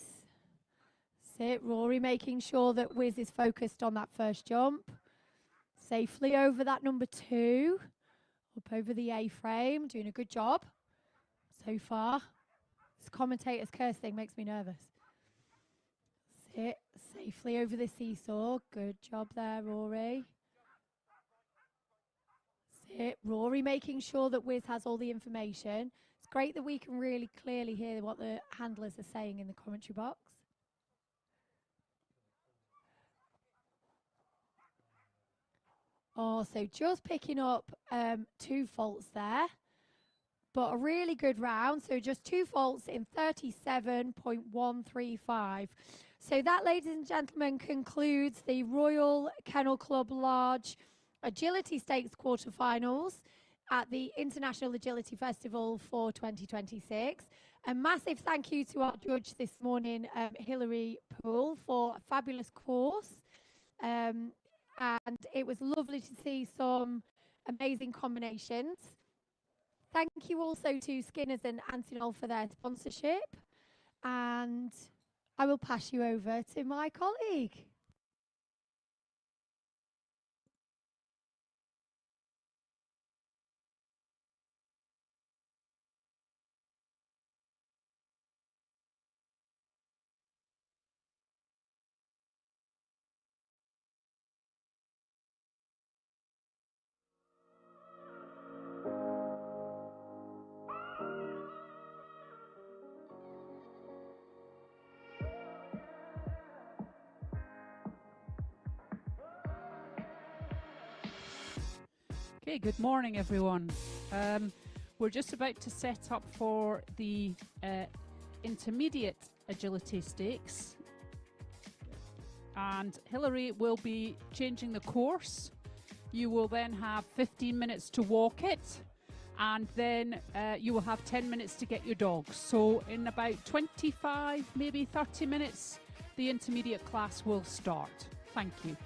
A: Sit, Rory making sure that Wiz is focused on that first jump. Safely over that number 2. Up over the A-frame, doing a good job so far. This commentator's cursing makes me nervous. Sit safely over the seesaw. Good job there, Rory. Sit. Rory making sure that Wiz has all the information. It's great that we can really clearly hear what the handlers are saying in the commentary box. Oh, so just picking up 2 faults there. But a really good round. So just 2 faults in 37.135. So that, ladies and gentlemen, concludes the Royal Kennel Club Large Agility Stakes quarterfinals at the International Agility Festival for 2026. A massive thank you to our judge this morning, Hilary Poole, for a fabulous course. And it was lovely to see some amazing combinations. Thank you also to Skinners and Antinol for their sponsorship. And I will pass you over to my colleague.
B: Okay, good morning everyone. We're just about to set up for the intermediate agility stakes, and Hilary will be changing the course. You will then have 15 minutes to walk it, and then you will have 10 minutes to get your dogs. So in about 25, maybe 30 minutes, the intermediate class will start. Thank you.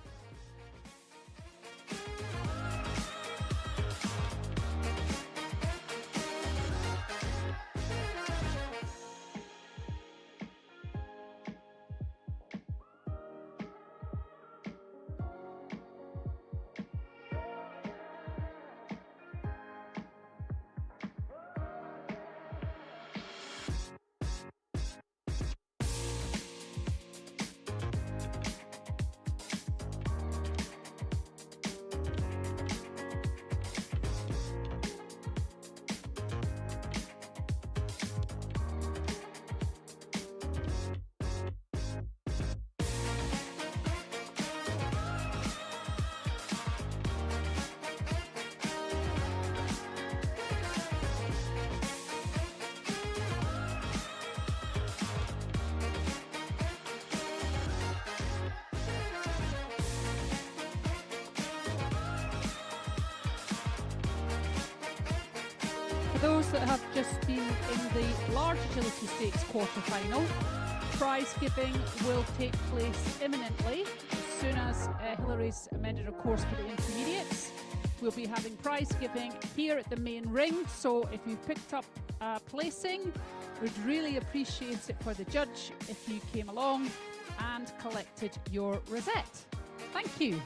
B: For those that have just been in the large agility stakes quarter-final, prize giving will take place imminently as soon as Hilary's amended her course for the intermediates. We'll be having prize giving here at the main ring, so if you've picked up placing, we'd really appreciate it for the judge if you came along and collected your rosette. Thank you.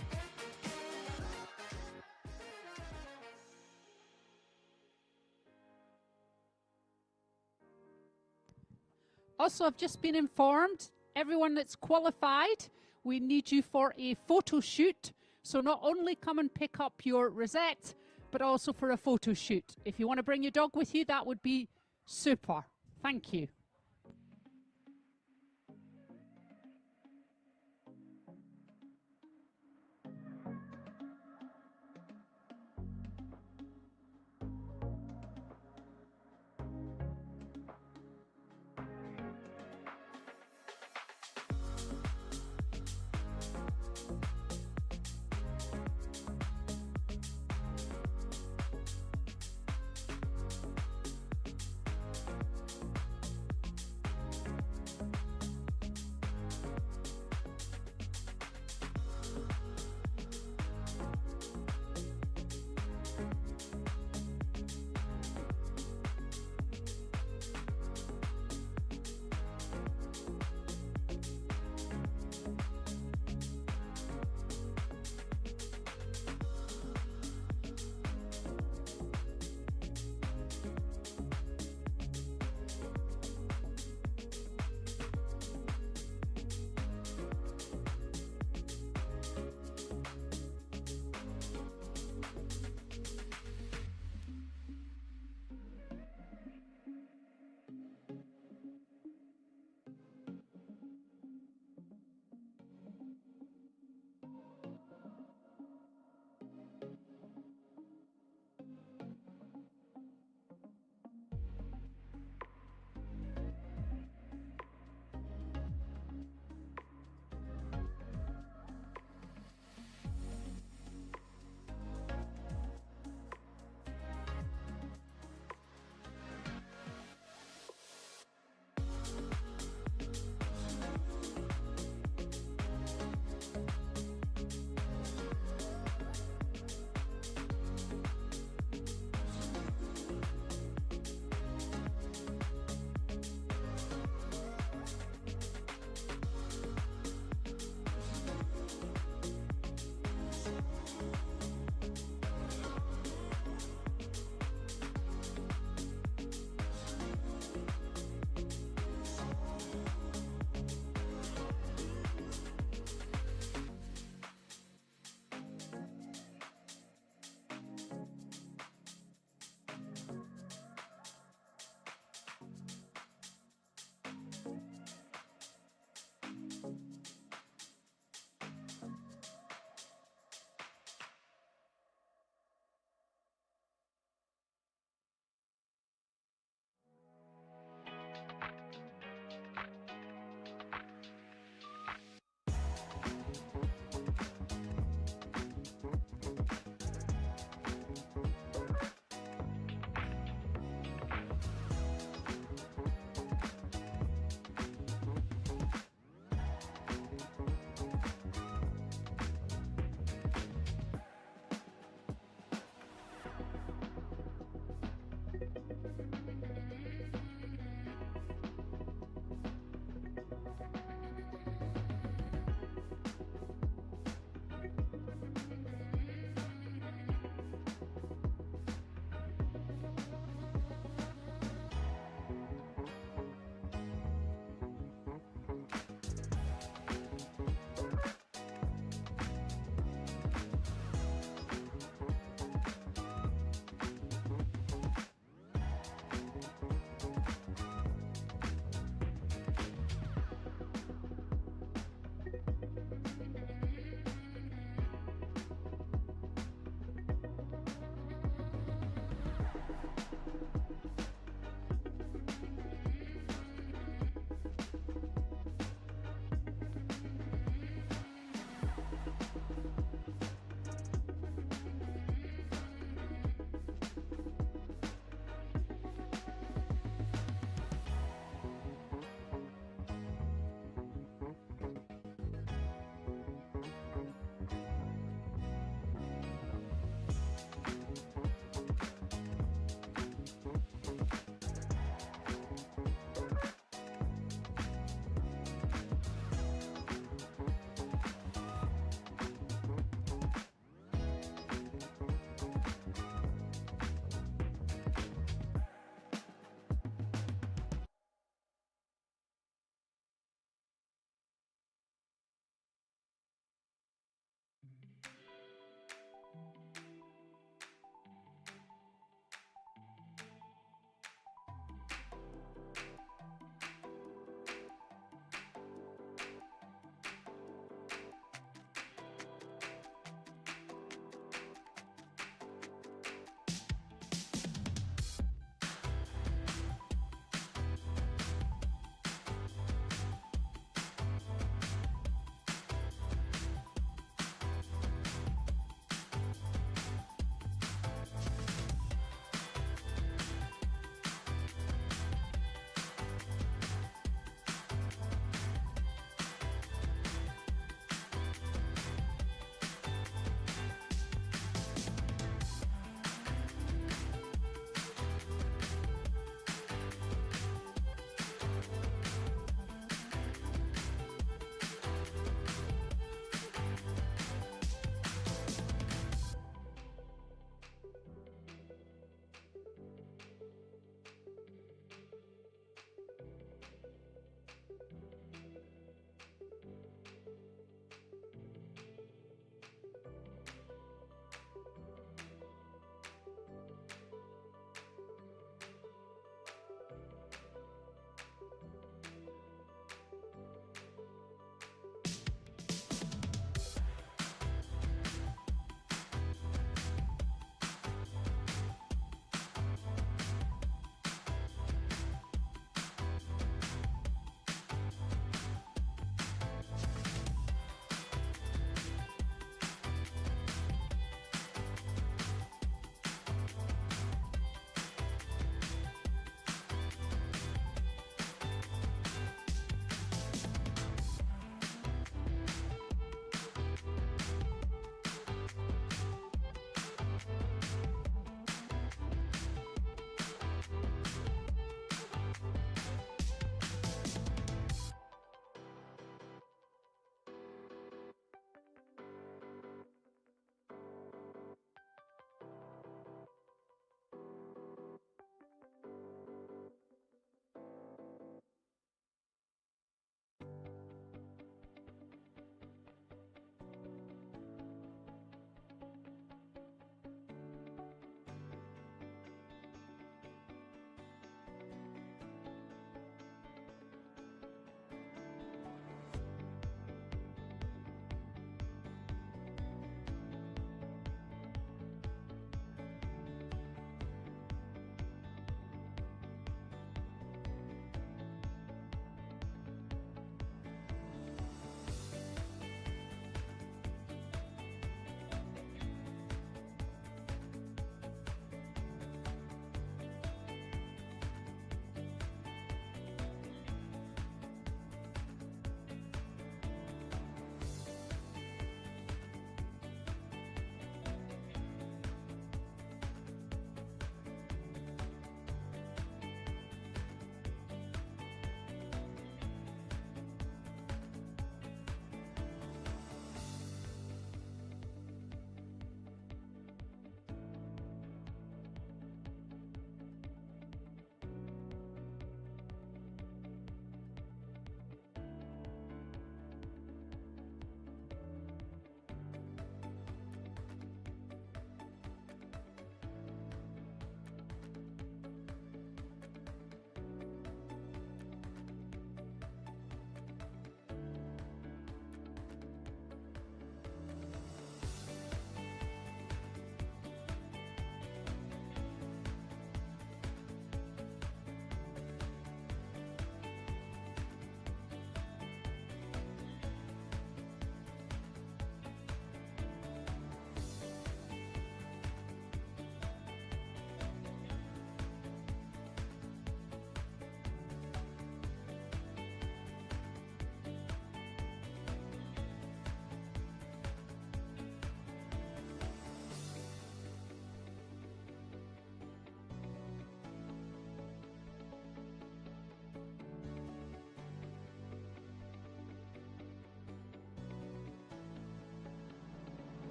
B: Also, I've just been informed, everyone that's qualified, we need you for a photo shoot. So not only come and pick up your rosette, but also for a photo shoot. If you want to bring your dog with you, that would be super. Thank you.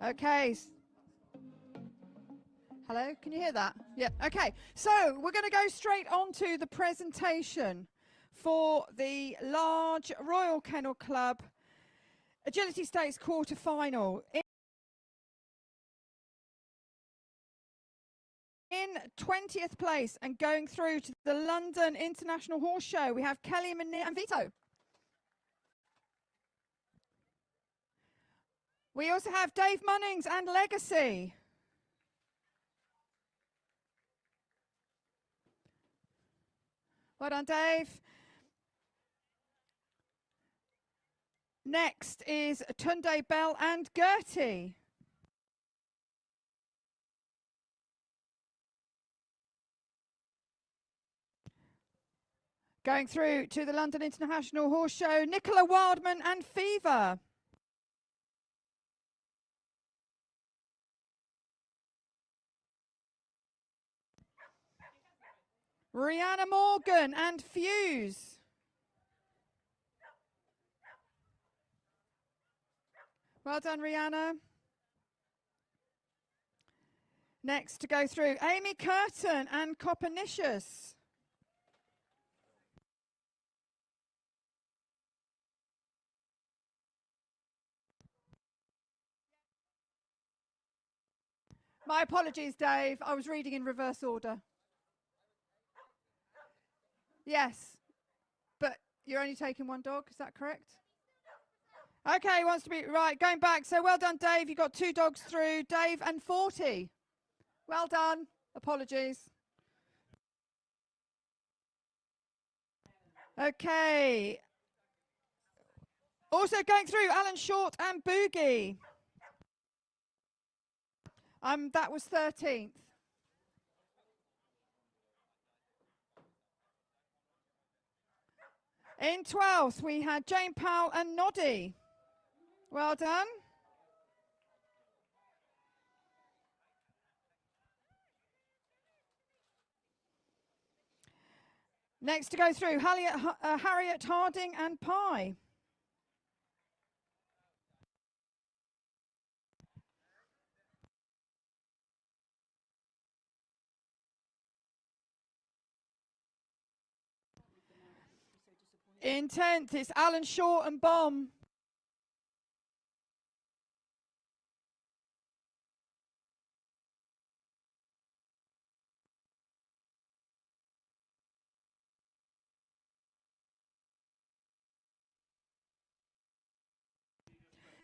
C: Okay. Hello, can you hear that? Yeah, okay. So we're going to go straight on to the presentation for the large Royal Kennel Club Agility Stakes quarter-final. In 20th place and going through to the London International Horse Show, we have Kelly, Munir and Vito. We also have Dave Munnings and Legacy. Well done, Dave. Next is Tunde Bell and Gertie. Going through to the London International Horse Show, Nicola Wildman and Fever. Rihanna Morgan and Fuse. Well done, Rihanna. Next to go through, Amy Curtin and Copernicious. My apologies, Dave. I was reading in reverse order. Yes, but you're only taking one dog, is that correct? Okay, wants to be, right, going back. So well done, Dave. You got 2 dogs through. Dave and 40. Well done. Apologies. Okay. Also going through, Alan Short and Boogie. That was 13th. In 12th, we had Jane Powell and Noddy. Well done. Next to go through, Harriet Harding and Pie. In 10th, it's Alan Short and Bomb.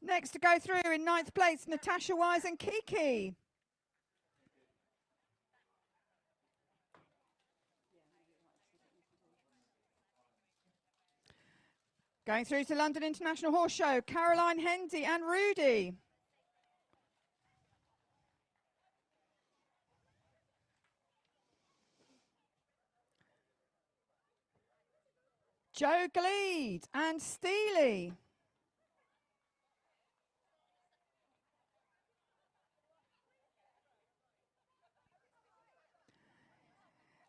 C: Next to go through in 9th place, Natasha Wise and Kiki. Going through to London International Horse Show, Caroline Hendy and Rudy. Joe Gleed and Steely.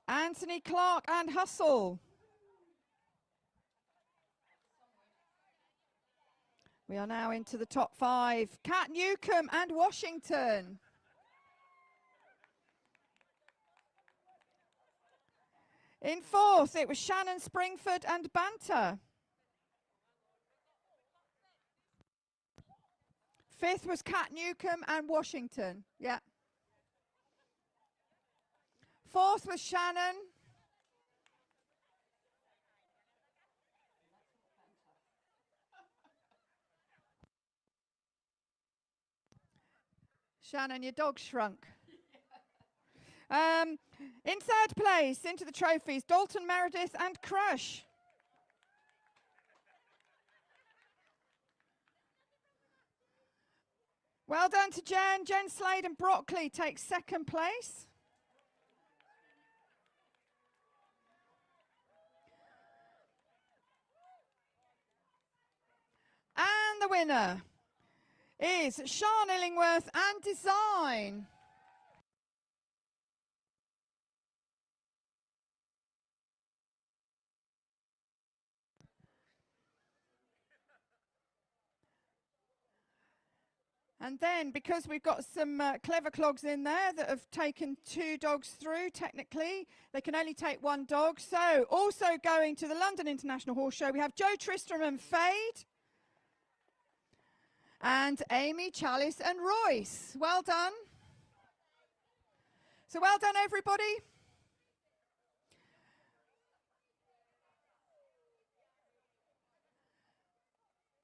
C: Anthony Clark and Hustle. We are now into the top 5. Kat Newcomb and Washington. In 4th, it was Shannon Springford and Banter. 5th was Kat Newcomb and Washington. Yeah. 4th was Shannon. Shannon, your dog shrunk. In 3rd place, into the trophies, Dalton Meredith and Crush. Well done to Jen. Jen Slade and Broccoli takes 2nd place. And the winner is Sean Illingworth and Design. And then, because we've got some clever clogs in there that have taken 2 dogs through, technically, they can only take 1 dog. So, also going to the London International Horse Show, we have Joe Tristram and Fade, and Amy, Chalice, and Royce. Well done. So, well done, everybody.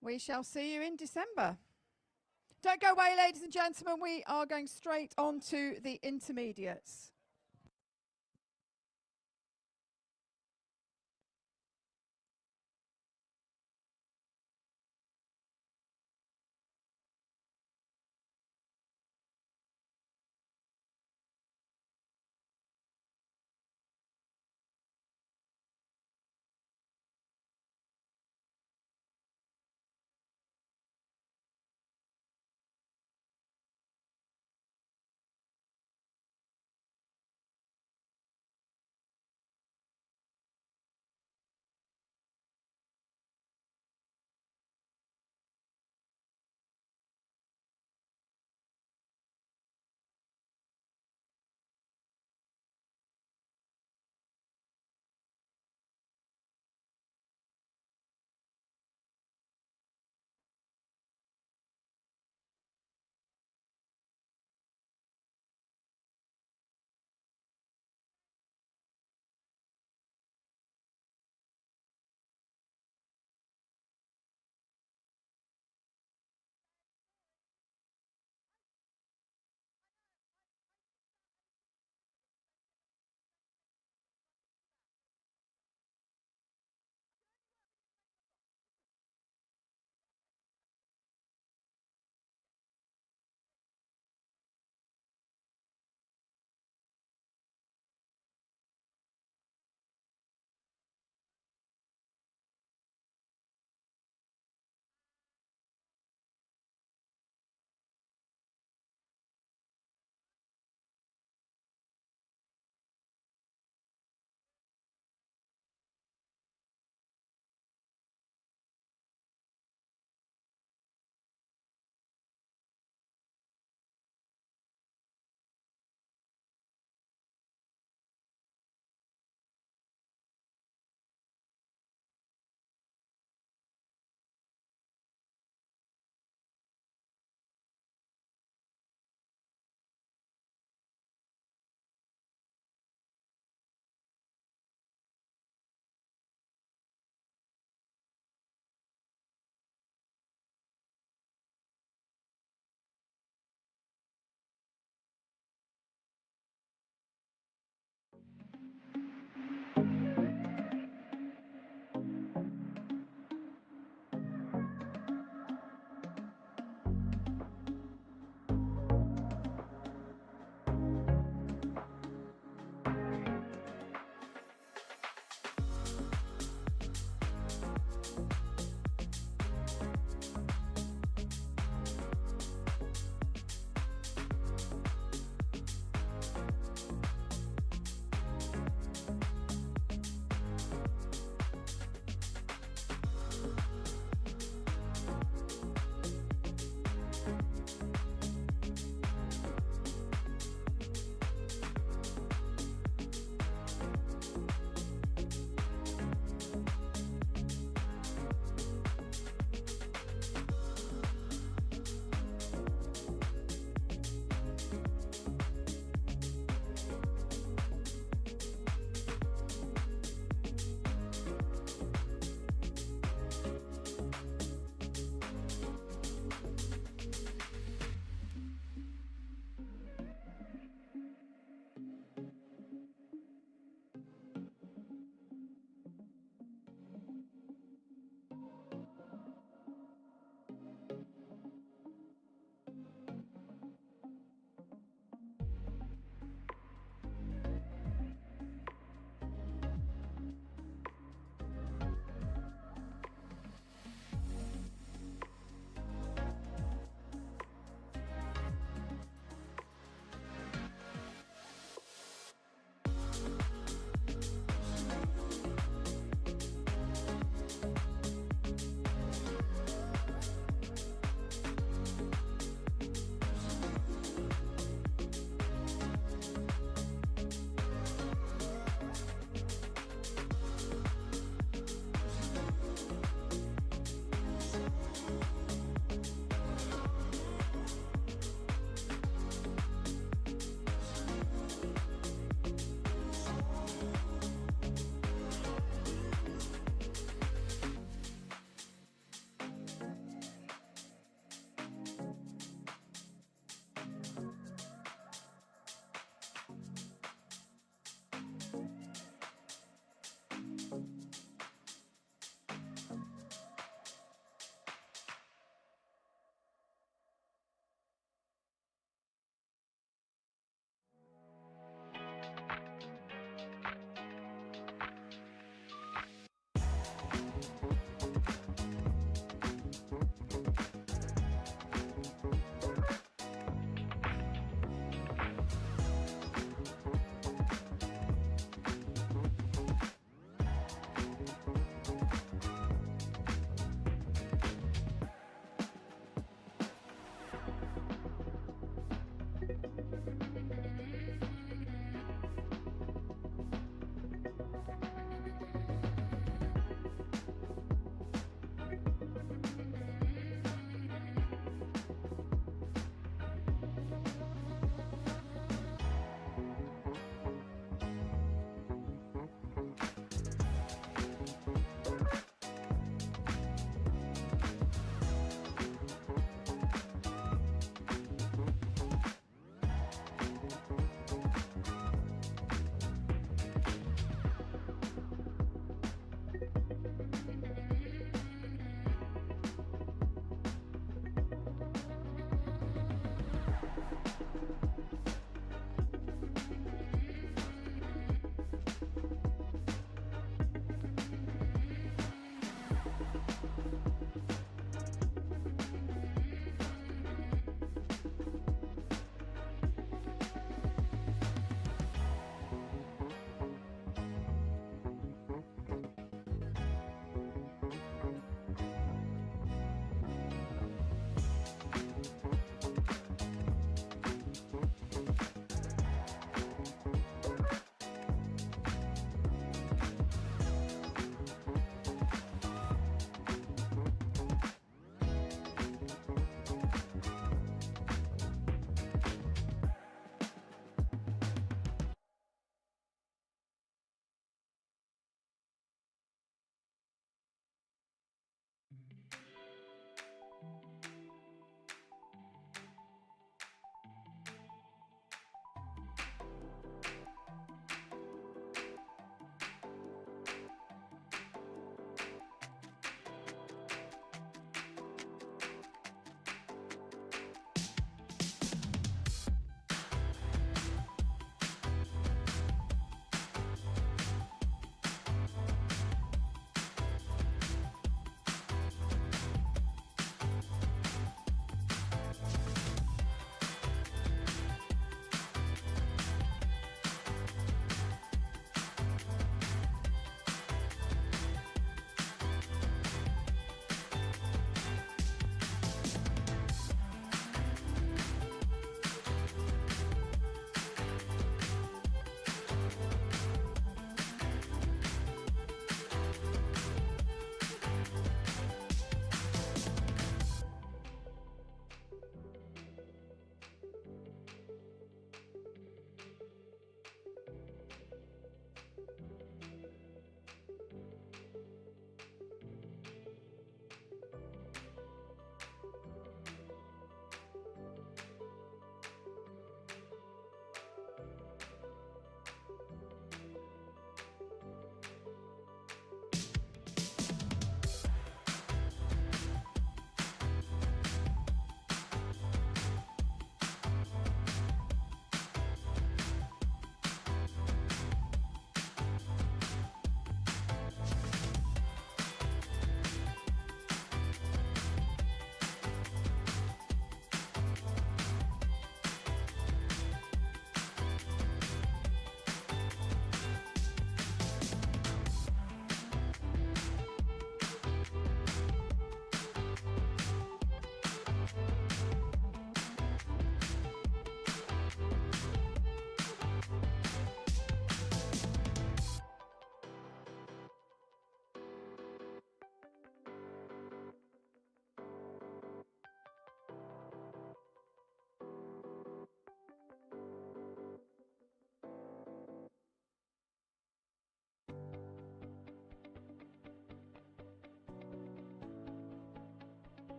C: We shall see you in December. Don't go away, ladies and gentlemen. We are going straight on to the intermediates.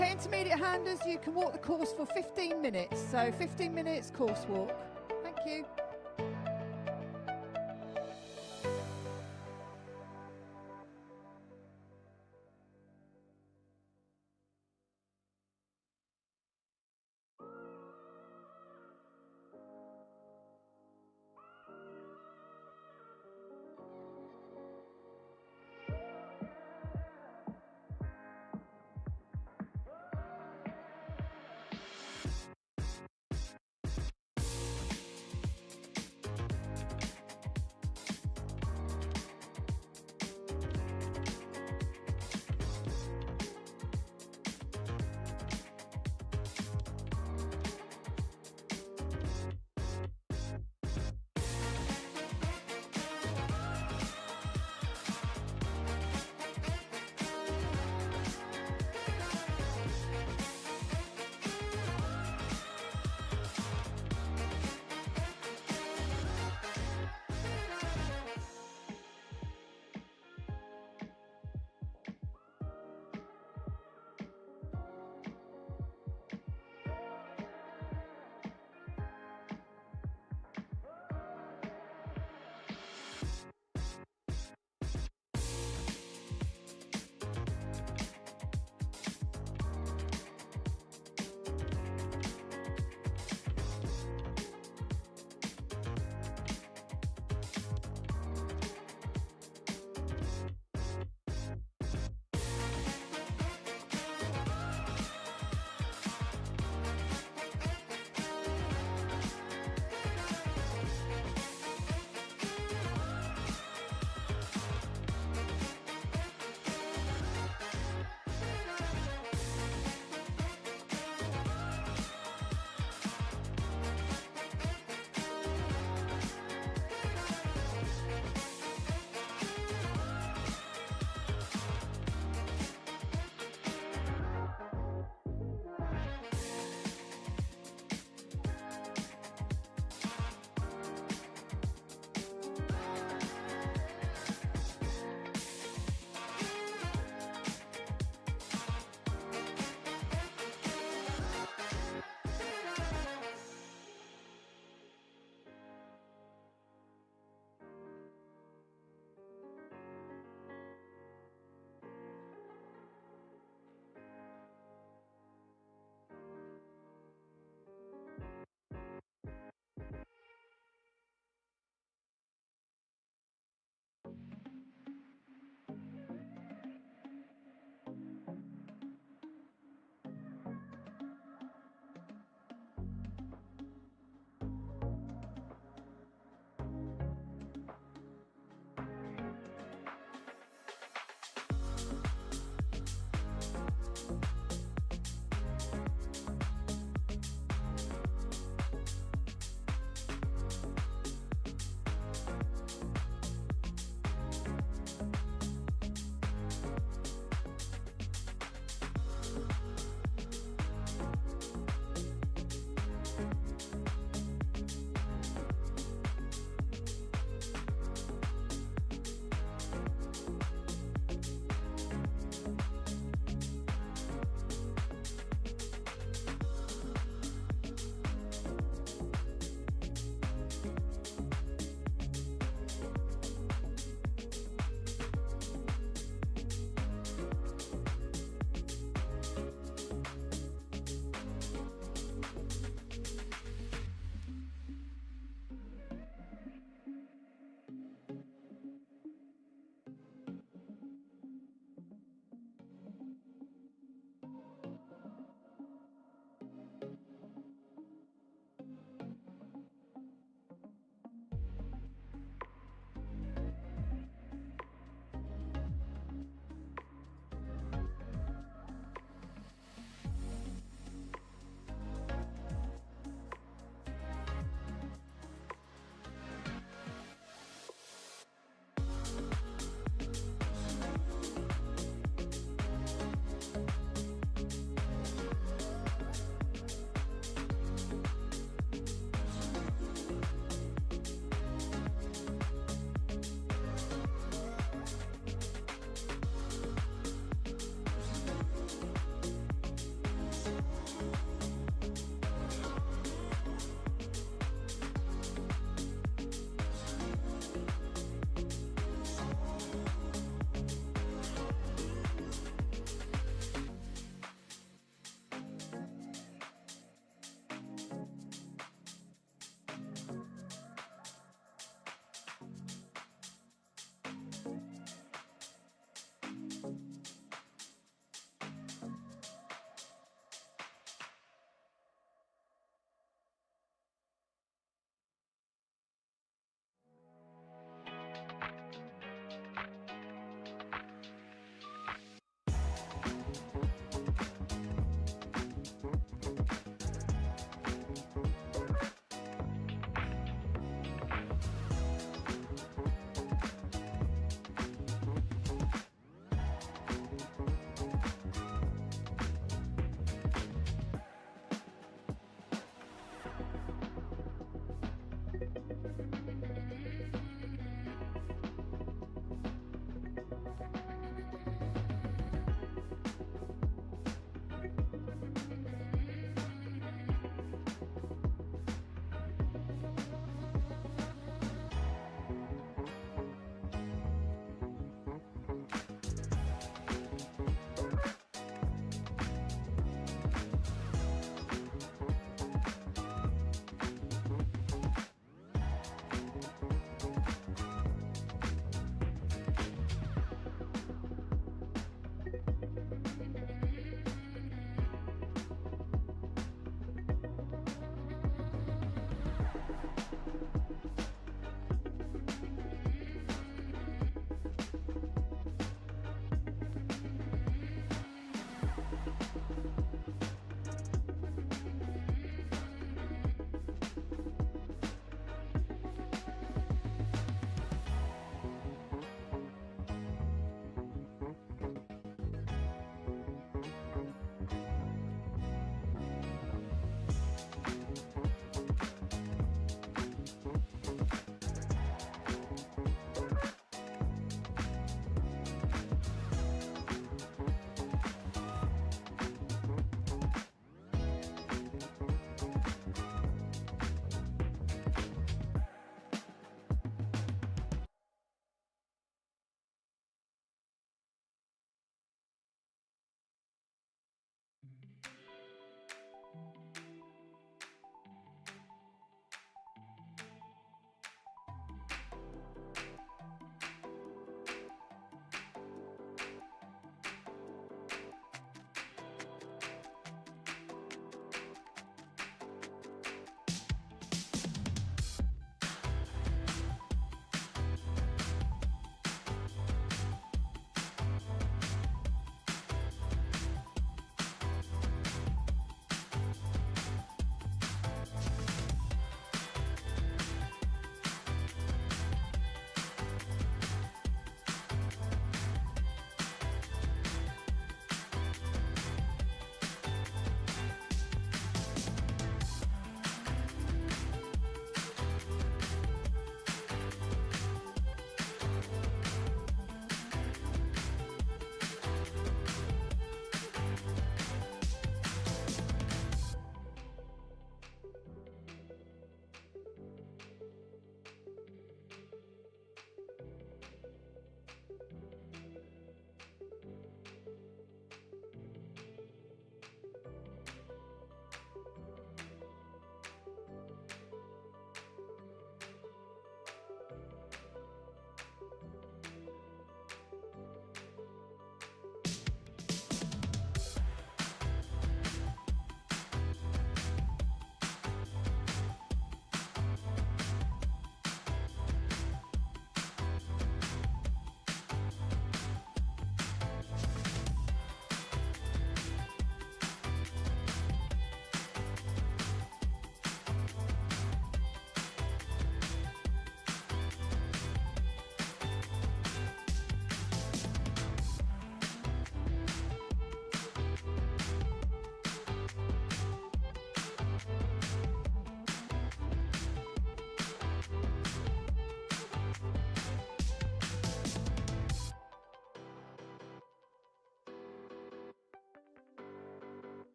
C: Okay, intermediate handers, you can walk the course for 15 minutes. So 15 minutes course walk. Thank you.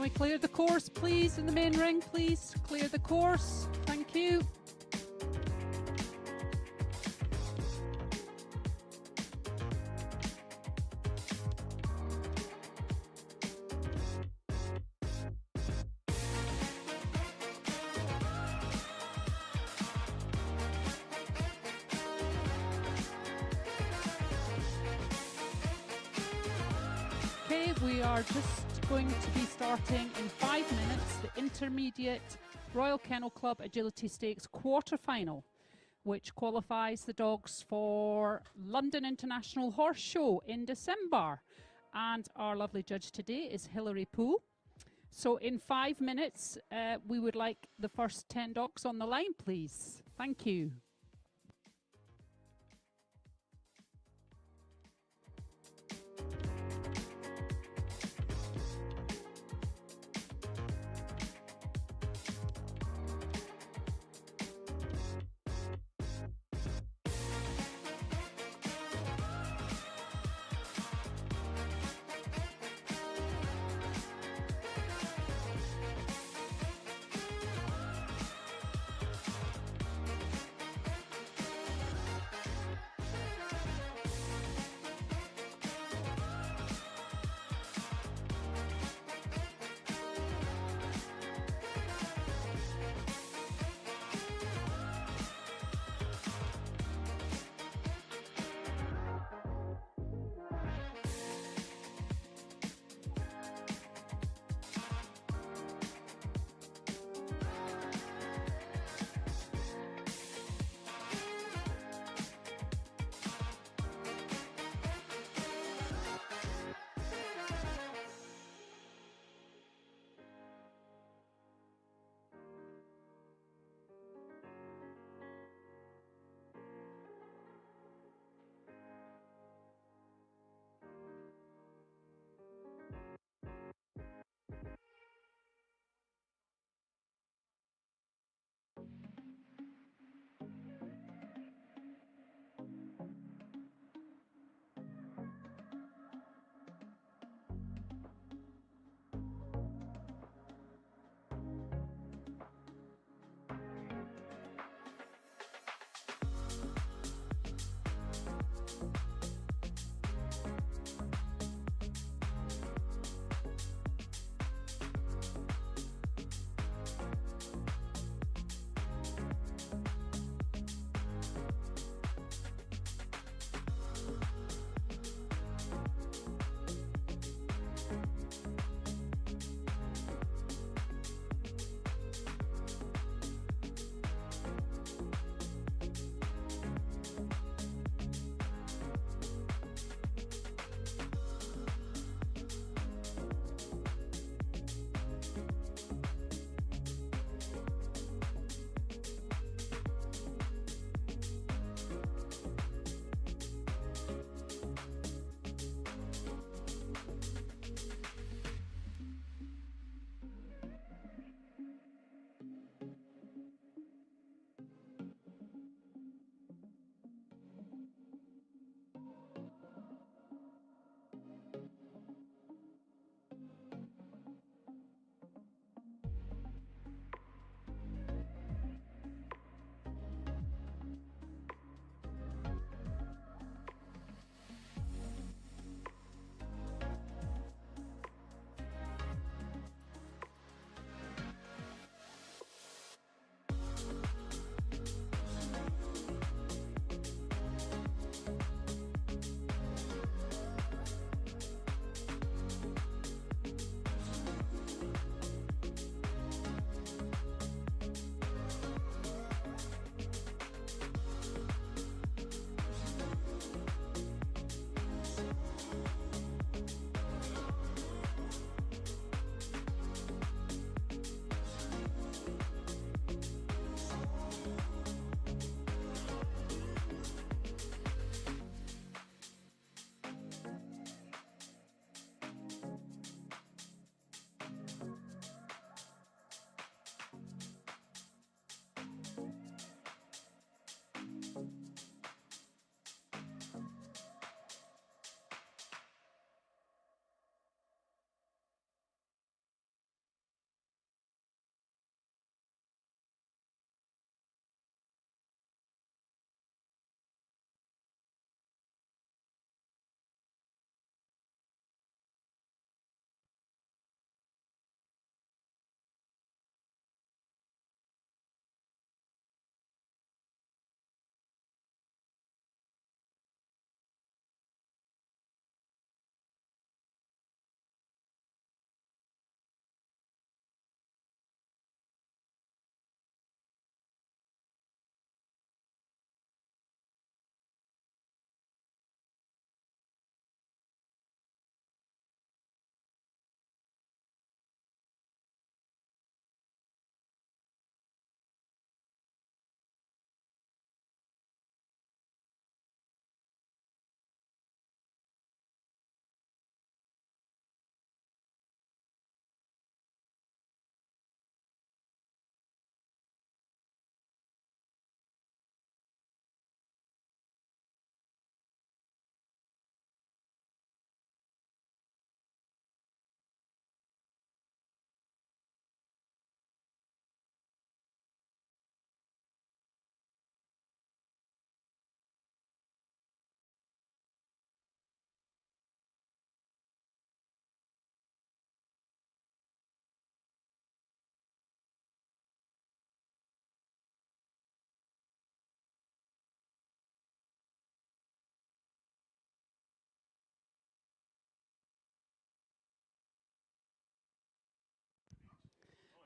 B: Can we clear the course, please, in the main ring? Please clear the course. Thank you. Okay, we are just going to be starting in 5 minutes the intermediate Royal Kennel Club Agility Stakes quarter-final, which qualifies the dogs for London International Horse Show in December. And our lovely judge today is Hilary Poole. So in 5 minutes, we would like the first 10 dogs on the line, please. Thank you.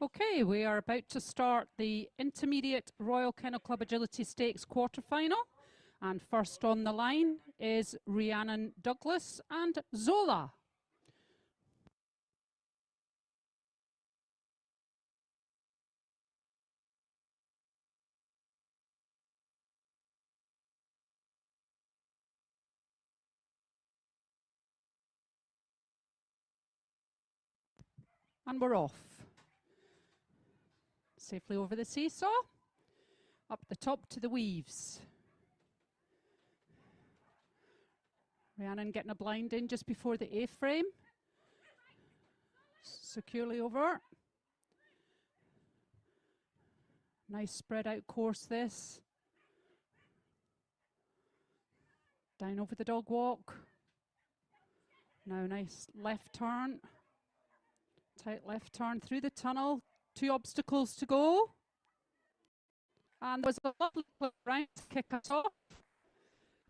B: Okay, we are about to start the Intermediate Royal Kennel Club Agility Stakes quarter-final. And first on the line is Rhiannon Douglas and Zola. And we're off. Safely over the seesaw, up the top to the weaves. Rhiannon getting a blind in just before the A-frame. Securely over. Nice spread out course this. Down over the dog walk. Now nice left turn. Tight left turn through the tunnel. 2 obstacles to go. And there was a lovely round to kick us off.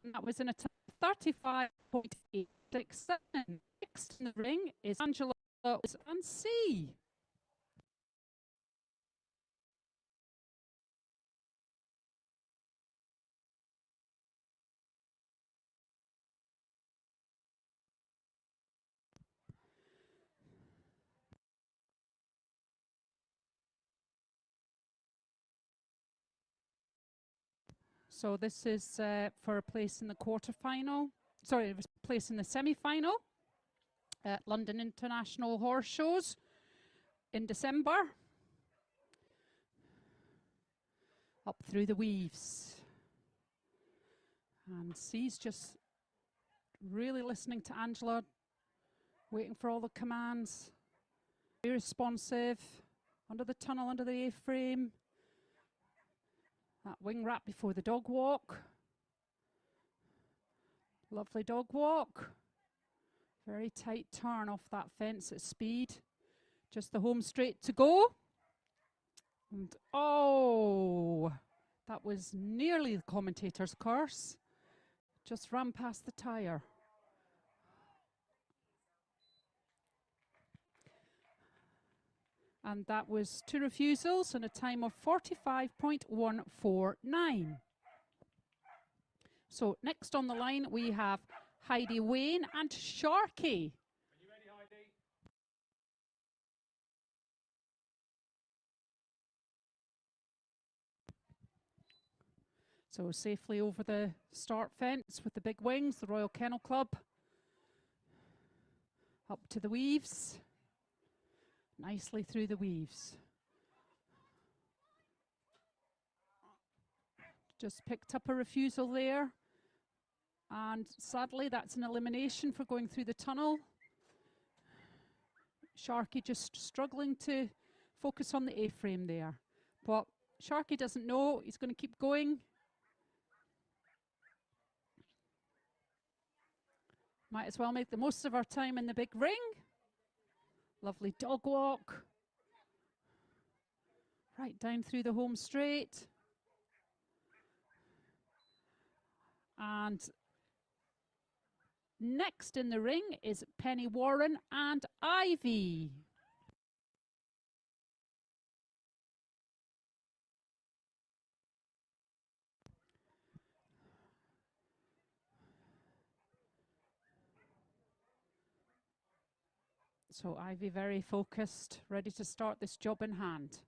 B: And that was in a time of 35.867. Next in the ring is Angela and C. So this is for a place in the quarterfinal. Sorry, it was a place in the semi-final at London International Horse Shows in December. Up through the weaves. And C's just really listening to Angela, waiting for all the commands. Very responsive. Under the tunnel, under the A-frame. That wing wrap before the dog walk. Lovely dog walk. Very tight turn off that fence at speed. Just the home straight to go. And oh, that was nearly the commentator's curse. Just ran past the tyre. And that was 2 refusals and a time of 45.149. So next on the line we have Heidi Wayne and Sharky.
D: Are you ready, Heidi?
B: So safely over the start fence with the big wings, the Royal Kennel Club. Up to the weaves. Nicely through the weaves. Just picked up a refusal there. And sadly, that's an elimination for going through the tunnel. Sharky just struggling to focus on the A-frame there. But Sharky doesn't know. He's going to keep going. Might as well make the most of our time in the big ring. Lovely dog walk. Right down through the home straight. And next in the ring is Penny Warren and Ivy. So Ivy very focused, ready to start this job in hand.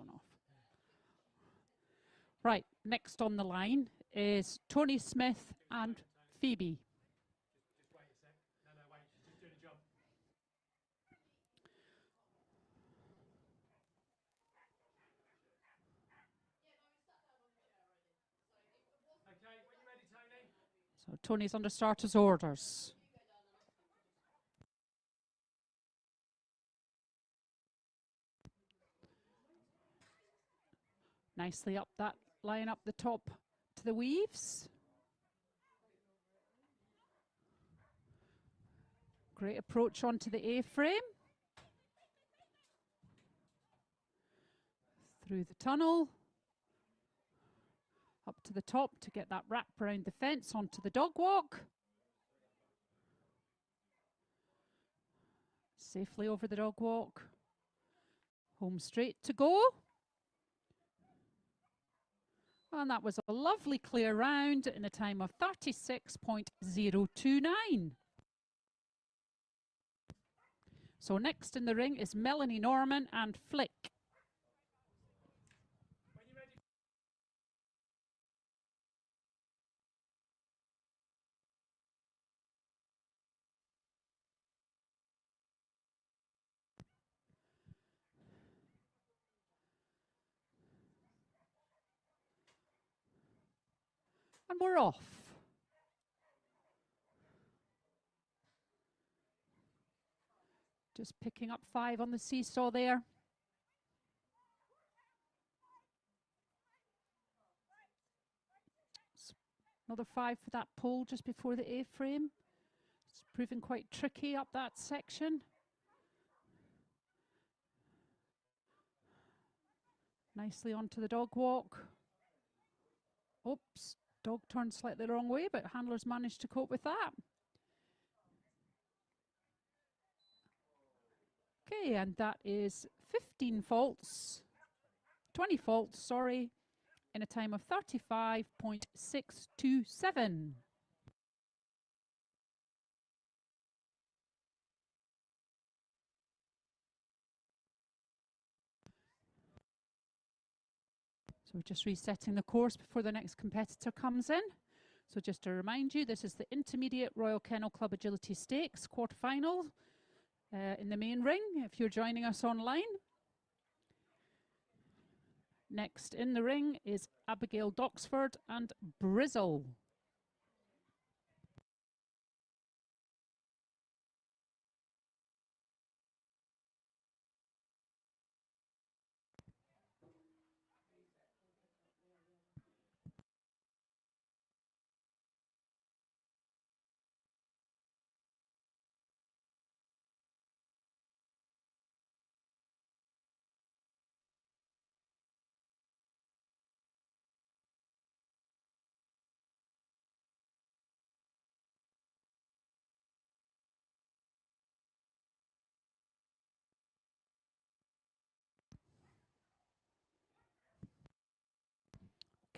B: microphone off. Right, next on the line is Tony Smith and Phoebe.
D: Just wait a sec. No, wait. She's just doing a jump. Okay, when you're ready, Tony.
B: So Tony's under starter's orders. Nicely up that line up the top to the weaves. Great approach onto the A-frame. Through the tunnel. Up to the top to get that wrap around the fence onto the dog walk. Safely over the dog walk. Home straight to go. And that was a lovely clear round in a time of 36.029. So next in the ring is Melanie Norman and Flick.
D: When you're ready.
B: And we're off. Just picking up 5 on the seesaw there. Another 5 for that pole just before the A-frame. It's proving quite tricky up that section. Nicely onto the dog walk. Oops, dog turned slightly the wrong way, but handlers managed to cope with that. Okay, and that is 20 faults, sorry, in a time of 35.627. So we're just resetting the course before the next competitor comes in. So just to remind you, this is the Intermediate Royal Kennel Club Agility Stakes quarterfinal in the main ring, if you're joining us online. Next in the ring is Abigail Doxford and Brizzle.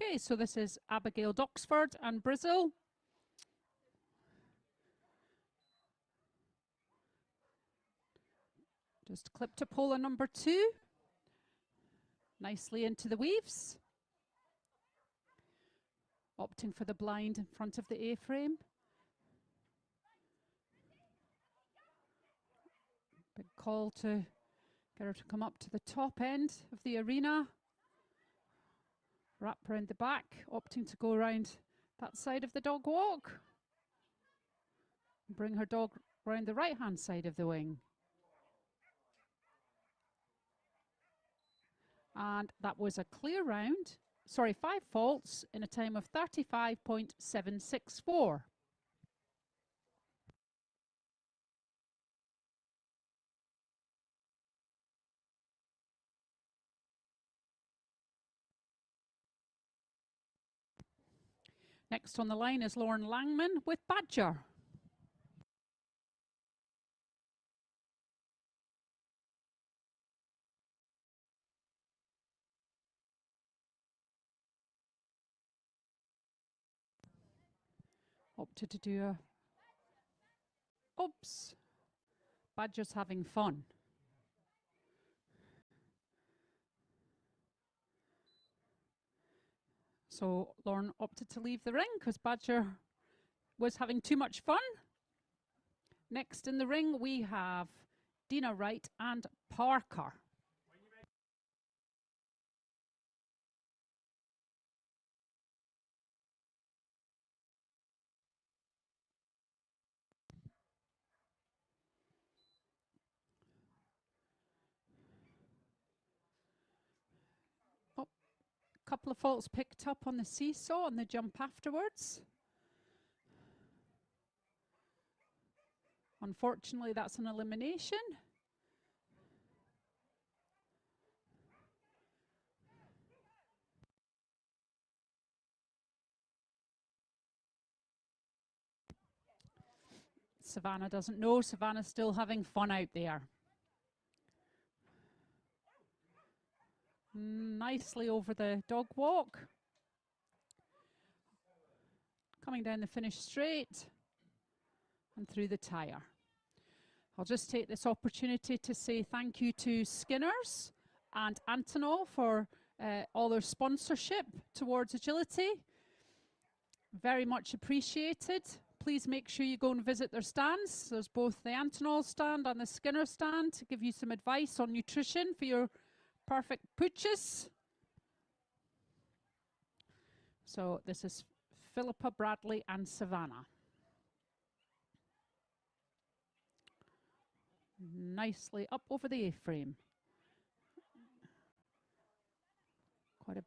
B: Okay, so this is Abigail Doxford and Brizzle. Just clip to polar number 2. Nicely into the weaves. Opting for the blind in front of the A-frame. Big call to get her to come up to the top end of the arena. Wrap around the back, opting to go around that side of the dog walk. Bring her dog around the right-hand side of the wing. And that was a clear round. Sorry, 5 faults in a time of 35.764. Next on the line is Lauren Langman with Badger. Opted to do a... Oops. Badger's having fun. So Lauren opted to leave the ring because Badger was having too much fun. Next in the ring we have Dina Wright and Parker. Oh, couple of faults picked up on the seesaw on the jump afterwards. Unfortunately, that's an elimination. Savannah doesn't know. Savannah's still having fun out there. Nicely over the dog walk. Coming down the finish straight and through the tyre. I'll just take this opportunity to say thank you to Skinners and Antonov for all their sponsorship towards agility. Very much appreciated. Please make sure you go and visit their stands. There's both the Antonov stand and the Skinner stand to give you some advice on nutrition for your perfect pooches. So this is Philippa, Bradley and Savannah. Nicely up over the A-frame. Quite a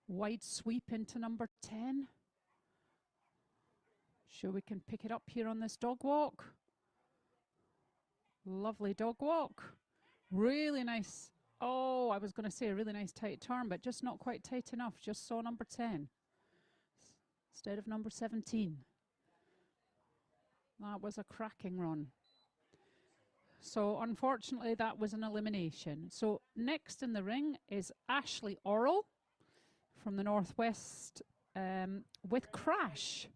B: wide sweep into number 10. Sure we can pick it up here on this dog walk. Lovely dog walk. Really nice. Oh, I was going to say a really nice tight turn, but just not quite tight enough. Just saw number 10 instead of number 17. That was a cracking run. So unfortunately that was an elimination. So next in the ring is Ashley Orrell from the Northwest with Crash.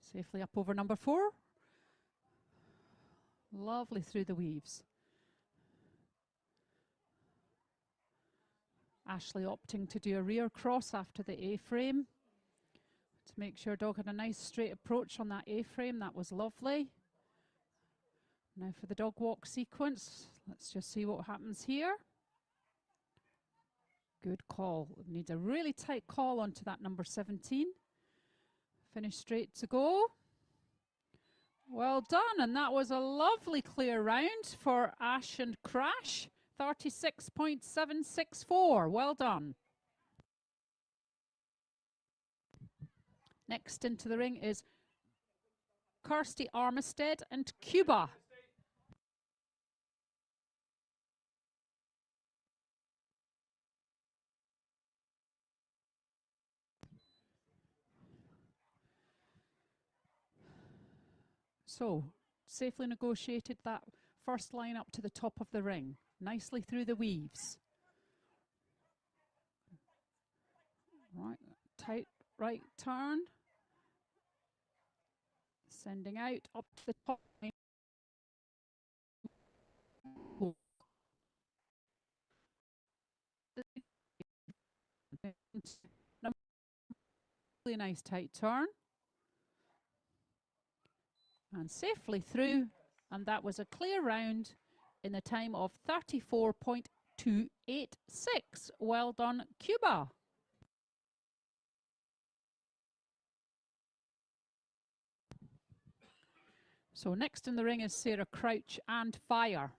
B: Safely up over number 4. Lovely through the weaves. Ashley opting to do a rear cross after the A-frame to make sure dog had a nice straight approach on that A-frame. That was lovely. Now for the dog walk sequence. Let's just see what happens here. Good call. Needs a really tight call onto that number 17. Finish straight to go. Well done, and that was a lovely clear round for Ash and Crash. 36.764. Well done. Next into the ring is Kirsty Armistead and Cuba. So, safely negotiated that first line up to the top of the ring. Nicely through the weaves. Right, tight right turn. Sending out up to the top line. Really nice tight turn. And safely through, and that was a clear round in the time of 34.286. Well done, Cuba. So next in the ring is Sarah Crouch and Fire.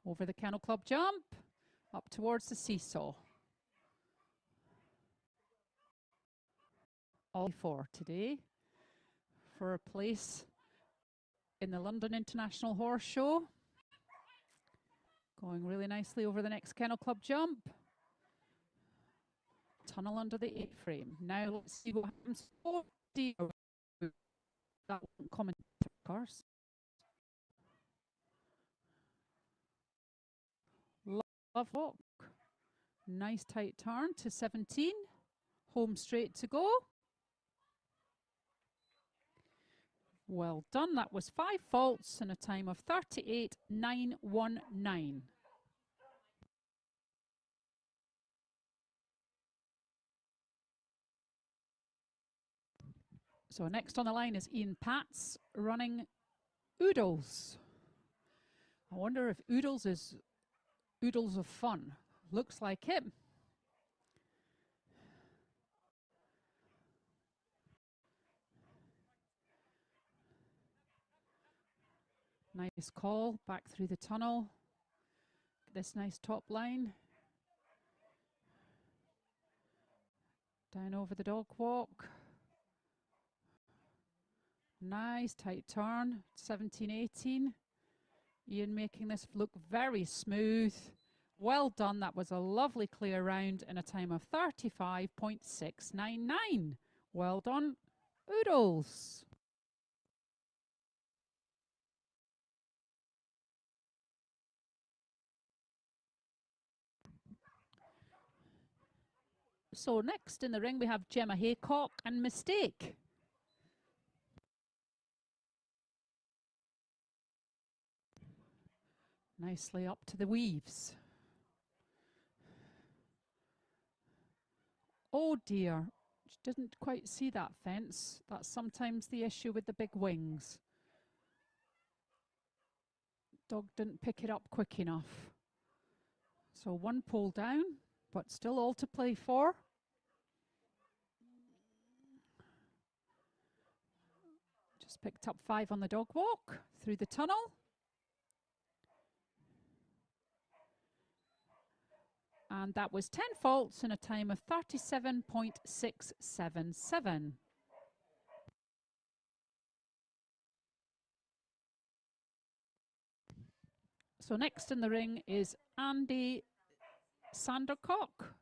B: Over the Kennel Club jump, up towards the seesaw. All for today for a place in the London International Horse Show. Going really nicely over the next Kennel Club jump. Tunnel under the A-frame. Now let's see what happens. Oh dear. That won't comment, of course. Love walk. Nice tight turn to 17. Home straight to go. Well done. That was 5 faults in a time of 38.919. So next on the line is Ian Patz running Oodles. I wonder if Oodles is Oodles of Fun. Looks like it. Nice call back through the tunnel. This nice top line. Down over the dog walk. Nice tight turn. 17-18. Ian making this look very smooth. Well done. That was a lovely clear round in a time of 35.699. Well done, Oodles. So next in the ring we have Gemma Haycock and Mistake. Nicely up to the weaves. Oh dear, she didn't quite see that fence. That's sometimes the issue with the big wings. Dog didn't pick it up quick enough. So one pole down, but still all to play for. Just picked up 5 on the dog walk through the tunnel. And that was 10 faults in a time of 37.677. So next in the ring is Andy Sandercock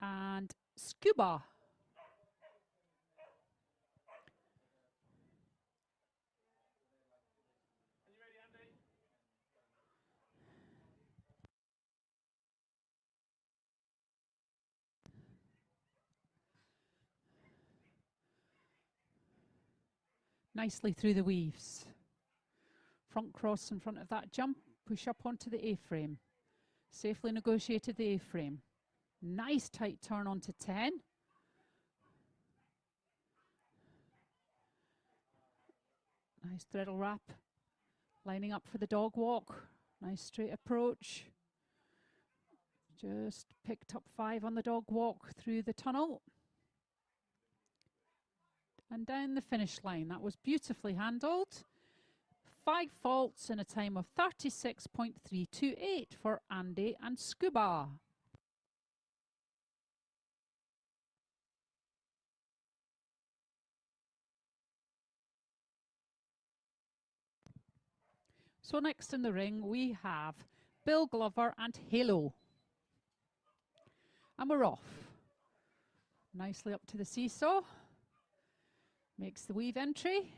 B: and Scuba. Nicely through the weaves. Front cross in front of that jump, push up onto the A-frame. Safely negotiated the A-frame. Nice tight turn onto 10. Nice threadle wrap. Lining up for the dog walk. Nice straight approach. Just picked up 5 on the dog walk through the tunnel. And down the finish line. That was beautifully handled. 5 faults in a time of 36.328 for Andy and Scuba. So next in the ring we have Bill Glover and Halo. And we're off. Nicely up to the seesaw. Makes the weave entry.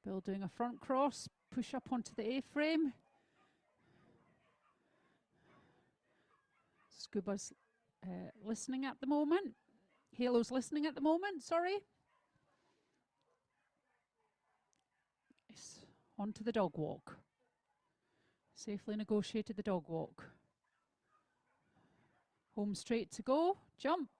B: Bill doing a front cross, push up onto the A-frame. Scuba's listening at the moment. Halo's listening at the moment, sorry. Yes. Onto the dog walk. Safely negotiated the dog walk. Home straight to go, jump.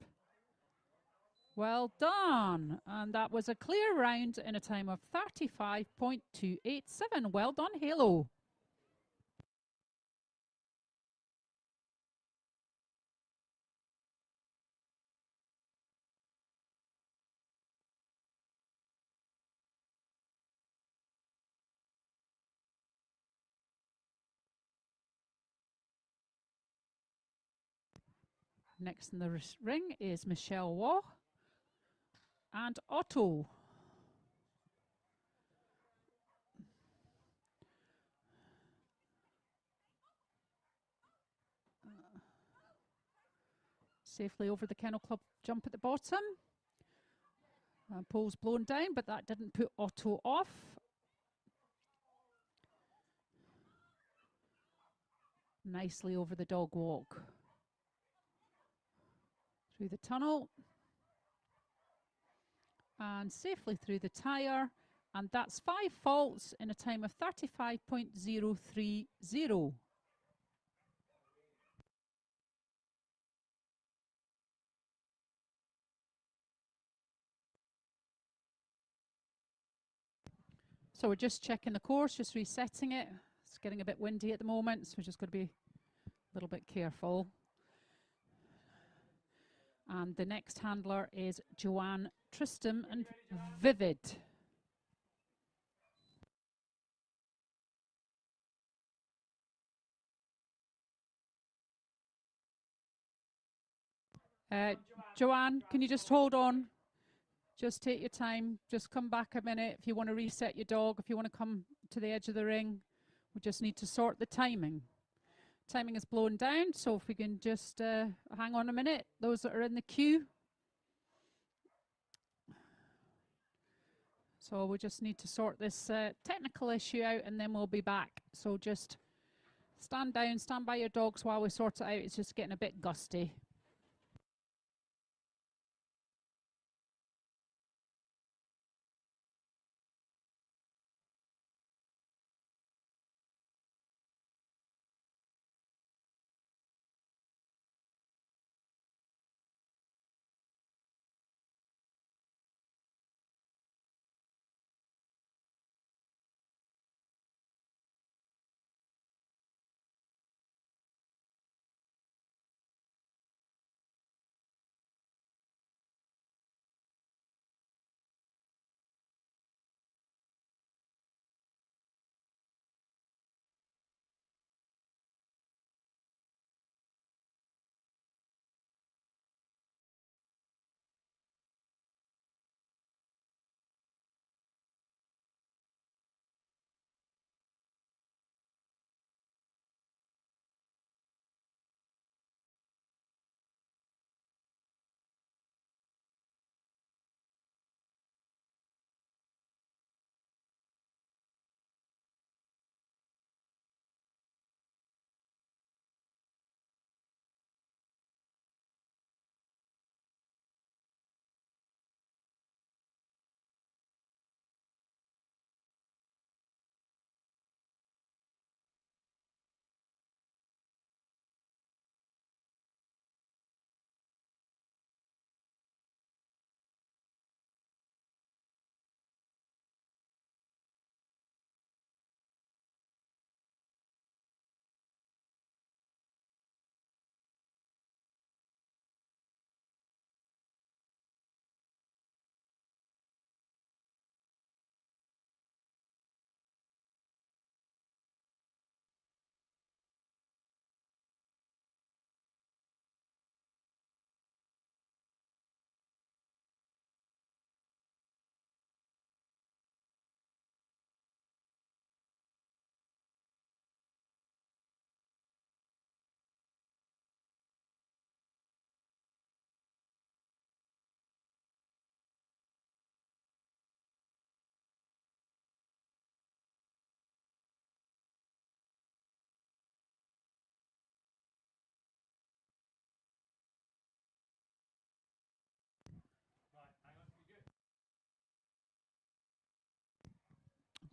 B: Well done. And that was a clear round in a time of 35.287. Well done, Halo. Next in the ring is Michelle Waugh and Otto. Safely over the Kennel Club jump at the bottom. Pole's blown down, but that didn't put Otto off. Nicely over the dog walk. Through the tunnel. and safely through the tyre. And that's 5 faults in a time of 35.030. So we're just checking the course, just resetting it. It's getting a bit windy at the moment, so we're just going to be a little bit careful. And the next handler is Joanne, Tristram and Vivid. Joanne, can you just hold on? Just take your time. Just come back a minute if you want to reset your dog, if you want to come to the edge of the ring. We just need to sort the timing. Timing is blown down, so if we can just hang on a minute, those that are in the queue. So we just need to sort this technical issue out and then we'll be back. So just stand down, stand by your dogs while we sort it out. It's just getting a bit gusty.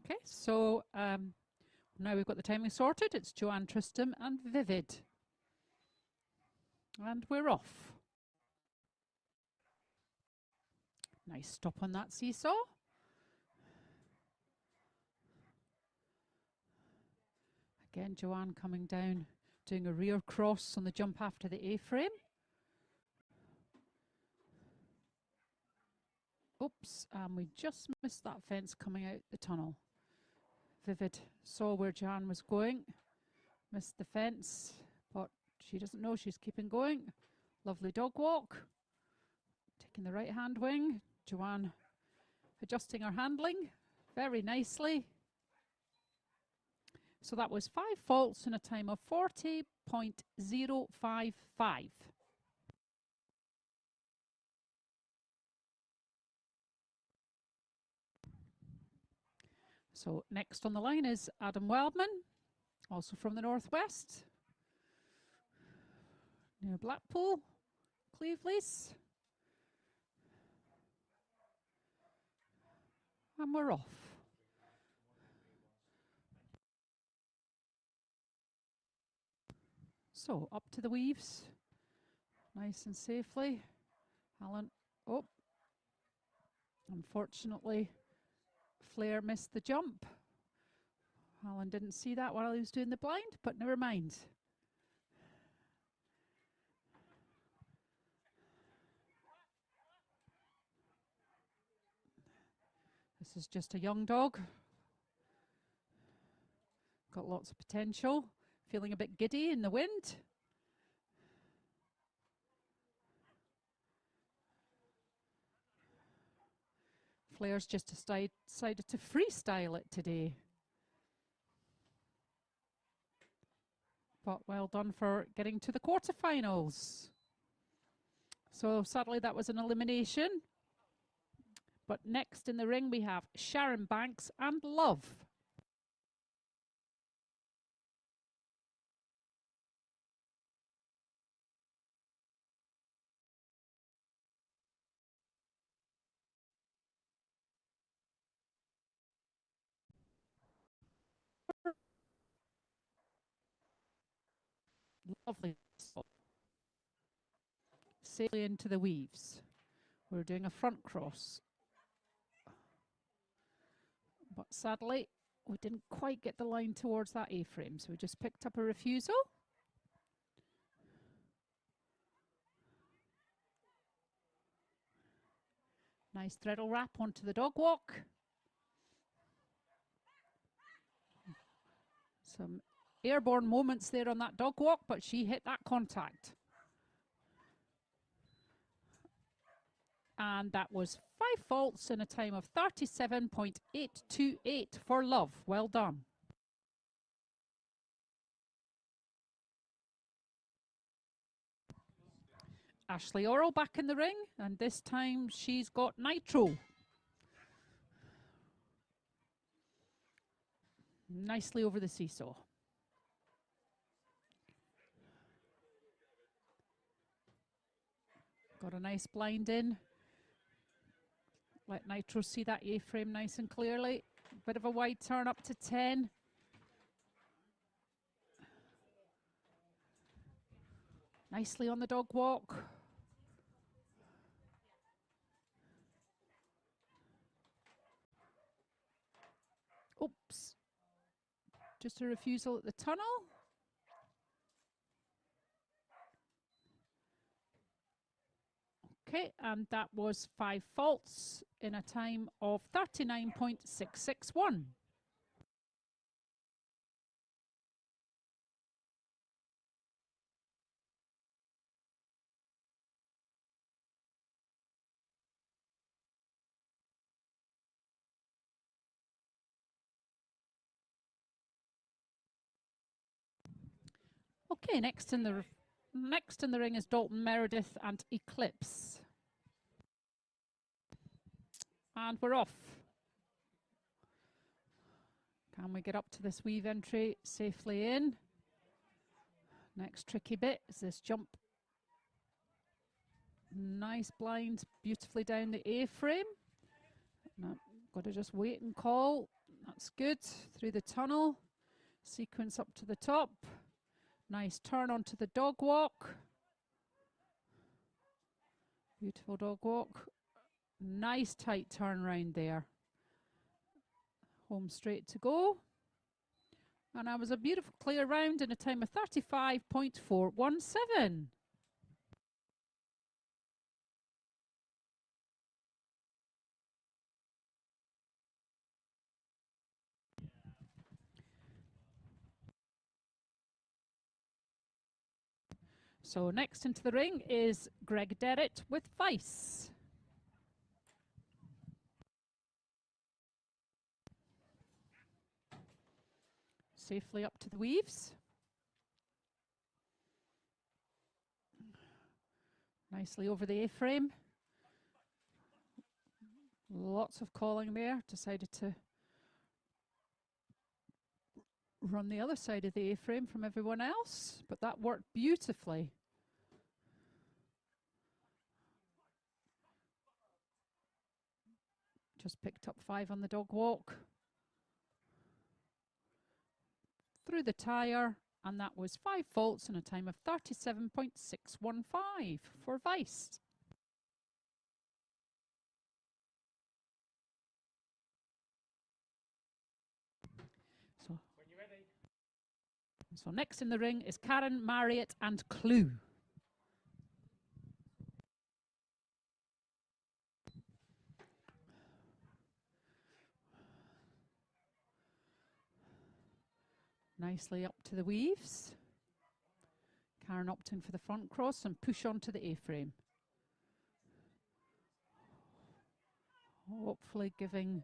B: Okay, so now we've got the timing sorted. It's Joanne, Tristram and Vivid. And we're off. Nice stop on that seesaw. Again, Joanne coming down, doing a rear cross on the jump after the A-frame. Oops, we just missed that fence coming out the tunnel. Vivid saw where Joanne was going, missed the fence, but she doesn't know she's keeping going. Lovely dog walk. Taking the right hand wing. Joanne adjusting her handling very nicely. So that was 5 faults in a time of 40.055. So next on the line is Adam Wildman, also from the Northwest, near Blackpool, Cleveleys. And we're off. So up to the weaves, nice and safely. Alan, oh, unfortunately, Flair missed the jump. Alan didn't see that while he was doing the blind, but never mind. This is just a young dog. Got lots of potential. Feeling a bit giddy in the wind. Flair's just decided to freestyle it today. But well done for getting to the quarterfinals. So sadly that was an elimination. But next in the ring we have Sharon Banks and Love. Lovely. Safely into the weaves. We're doing a front cross. But sadly, we didn't quite get the line towards that A-frame, so we just picked up a refusal. Nice threadle wrap onto the dog walk. Some airborne moments there on that dog walk, but she hit that contact. And that was 5 faults in a time of 37.828 for Love. Well done. Ashley Orrell back in the ring, and this time she's got Nitro. Nicely over the seesaw. Got a nice blind in. Let Nitro see that A-frame nice and clearly. Bit of a wide turn up to 10. Nicely on the dog walk. Oops. Just a refusal at the tunnel. Okay, and that was 5 faults in a time of 39.661. Okay, next in the ring is Dalton Meredith and Eclipse. And we're off. Can we get up to this weave entry safely in? Next tricky bit is this jump. Nice blind, beautifully down the A-frame. Now, got to just wait and call. That's good. Through the tunnel. Sequence up to the top. Nice turn onto the dog walk. Beautiful dog walk. Nice tight turn round there. Home straight to go. And that was a beautiful clear round in a time of 35.417. So next into the ring is Greg Derritt with Vice. Safely up to the weaves. Nicely over the A-frame. Lots of calling there. Decided to run the other side of the A-frame from everyone else, but that worked beautifully. Just picked up 5 on the dog walk. Through the tyre, and that was 5 faults in a time of 37.615 for Vice.
D: When you're ready.
B: So next in the ring is Karen, Marriott and Clue. Nicely up to the weaves. Karen opting for the front cross and push onto the A-frame. Hopefully giving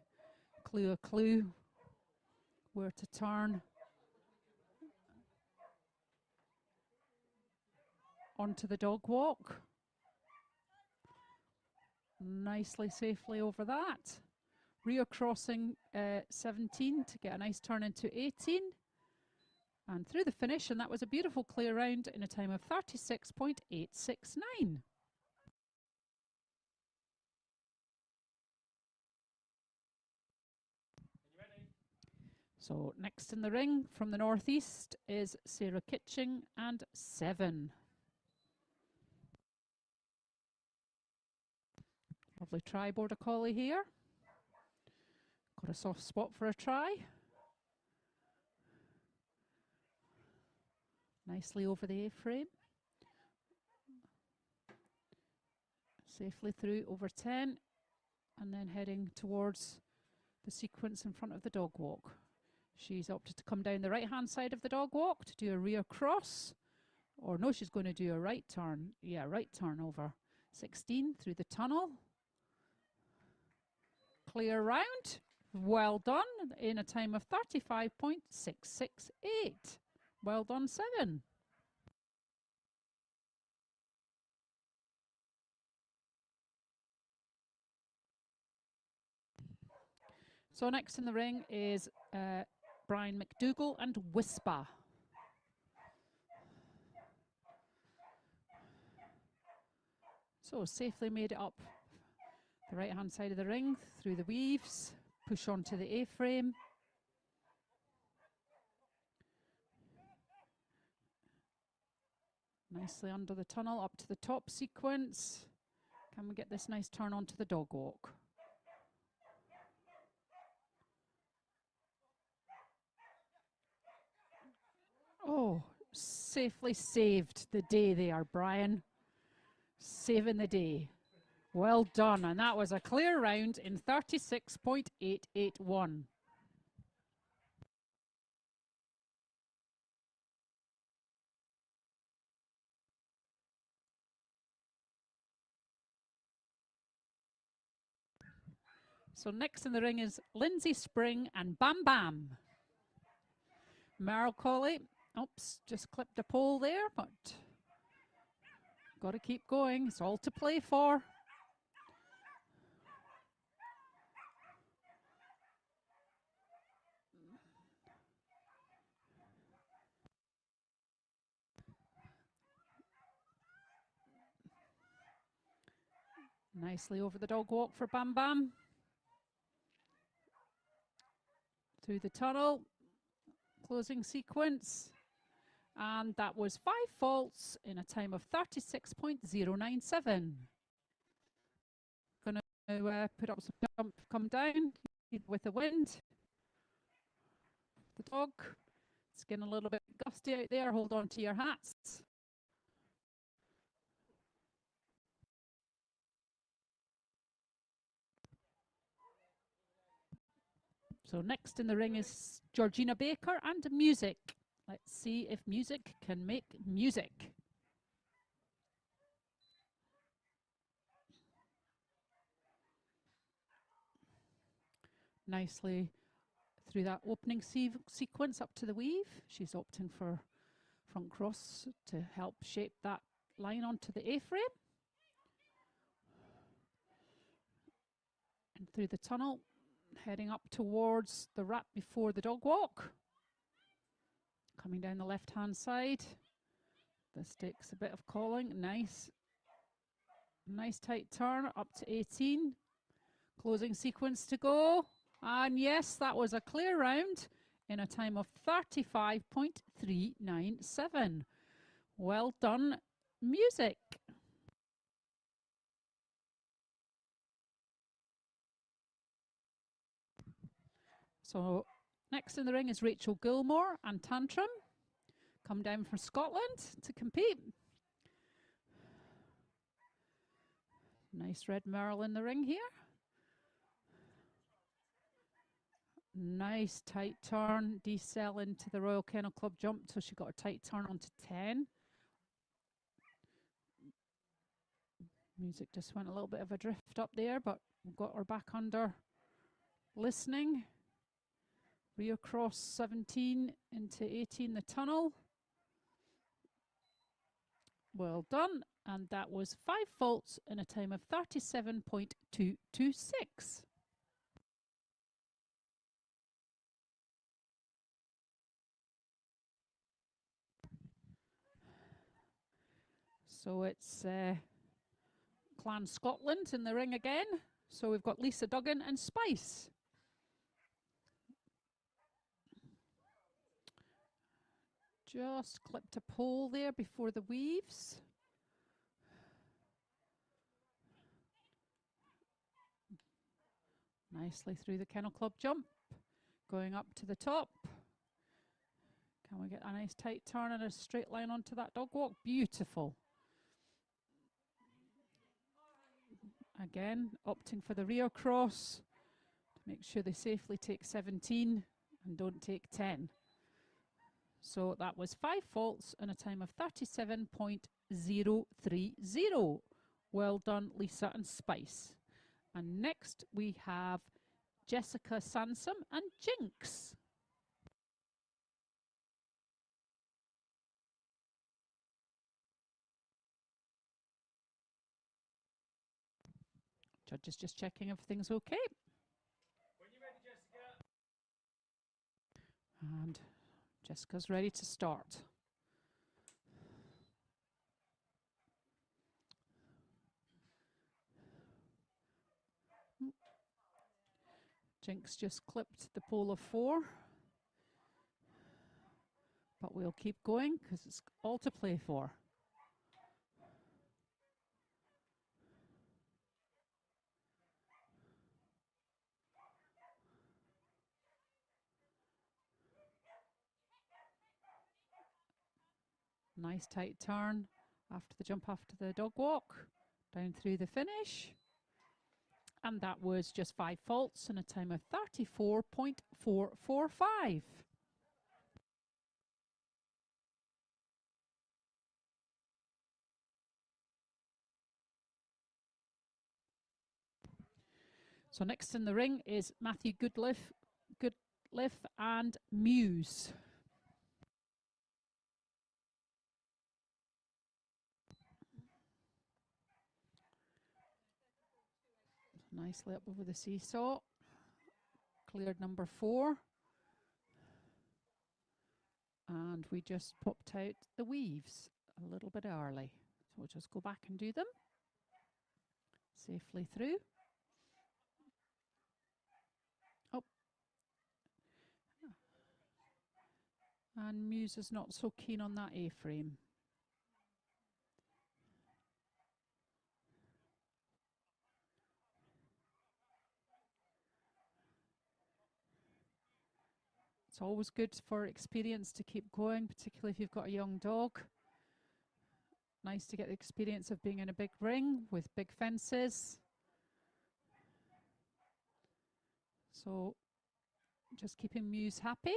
B: Clue a clue where to turn. Onto the dog walk. Nicely, safely over that. Rear crossing 17 to get a nice turn into 18. And through the finish, and that was a beautiful clear round in a time of 36.869. So next in the ring from the northeast is Sarah Kitching and 7. Lovely try border collie here. Got a soft spot for a try. Nicely over the A-frame. Safely through over 10 and then heading towards the sequence in front of the dog walk. She's opted to come down the right hand side of the dog walk to do a rear cross. Or no, she's going to do a right turn. Yeah, right turn over 16 through the tunnel. Clear round. Well done in a time of 35.668. Well done, 7. So next in the ring is Brian McDougall and Whisper. So safely made it up the right hand side of the ring through the weaves, push onto the A-frame. Nicely under the tunnel up to the top sequence. Can we get this nice turn onto the dog walk? Oh, safely saved the day there, Brian. Saving the day. Well done, and that was a clear round in 36.881. So next in the ring is Lindsay Spring and Bam Bam. Merrill Collie, oops, just clipped a pole there, but got to keep going. It's all to play for. Nicely over the dog walk for Bam Bam. Through the tunnel, closing sequence. And that was 5 faults in a time of 36.097. Gonna put up some jump, come down with the wind. The dog, it's getting a little bit gusty out there. Hold on to your hats. So next in the ring is Georgina Baker and Music. Let's see if Music can make music. Nicely through that opening sequence up to the weave. She's opting for front cross to help shape that line onto the A-frame. And through the tunnel, heading up towards the wrap before the dog walk. Coming down the left-hand side. This takes a bit of calling. Nice tight turn up to 18. Closing sequence to go. And yes, that was a clear round in a time of 35.397. Well done, music. So next in the ring is Rachel Gilmore and Tantrum. Come down from Scotland to compete. Nice red merle in the ring here. Nice tight turn, decel into the Royal Kennel Club jump, so she got a tight turn onto 10. Music just went a little bit of a drift up there, but we've got her back under listening. Rear cross 17 into 18 the tunnel. Well done, and that was 5 faults in a time of 37.226. So it's Clan Scotland in the ring again. So we've got Lisa Duggan and Spice. Just clipped a pole there before the weaves. Nicely through the Kennel Club jump. Going up to the top. Can we get a nice tight turn and a straight line onto that dog walk? Beautiful. Again, opting for the rear cross to make sure they safely take 17 and don't take 10. So that was 5 faults in a time of 37.030. Well done, Lisa and Spice. And next we have Jessica Sansom and Jinx. Judges just checking everything's okay.
D: When you're ready, Jessica.
B: And Jessica's ready to start. Jinx just clipped the pole of 4. But we'll keep going because it's all to play for. Nice tight turn after the jump after the dog walk, down through the finish. And that was just 5 faults in a time of 34.445. So next in the ring is Matthew Goodliff and Muse. Nicely up over the seesaw. Cleared number 4. And we just popped out the weaves a little bit early. So we'll just go back and do them safely through. Oh. And Muse is not so keen on that A-frame. It's always good for experience to keep going, particularly if you've got a young dog. Nice to get the experience of being in a big ring with big fences. So just keeping Muse happy.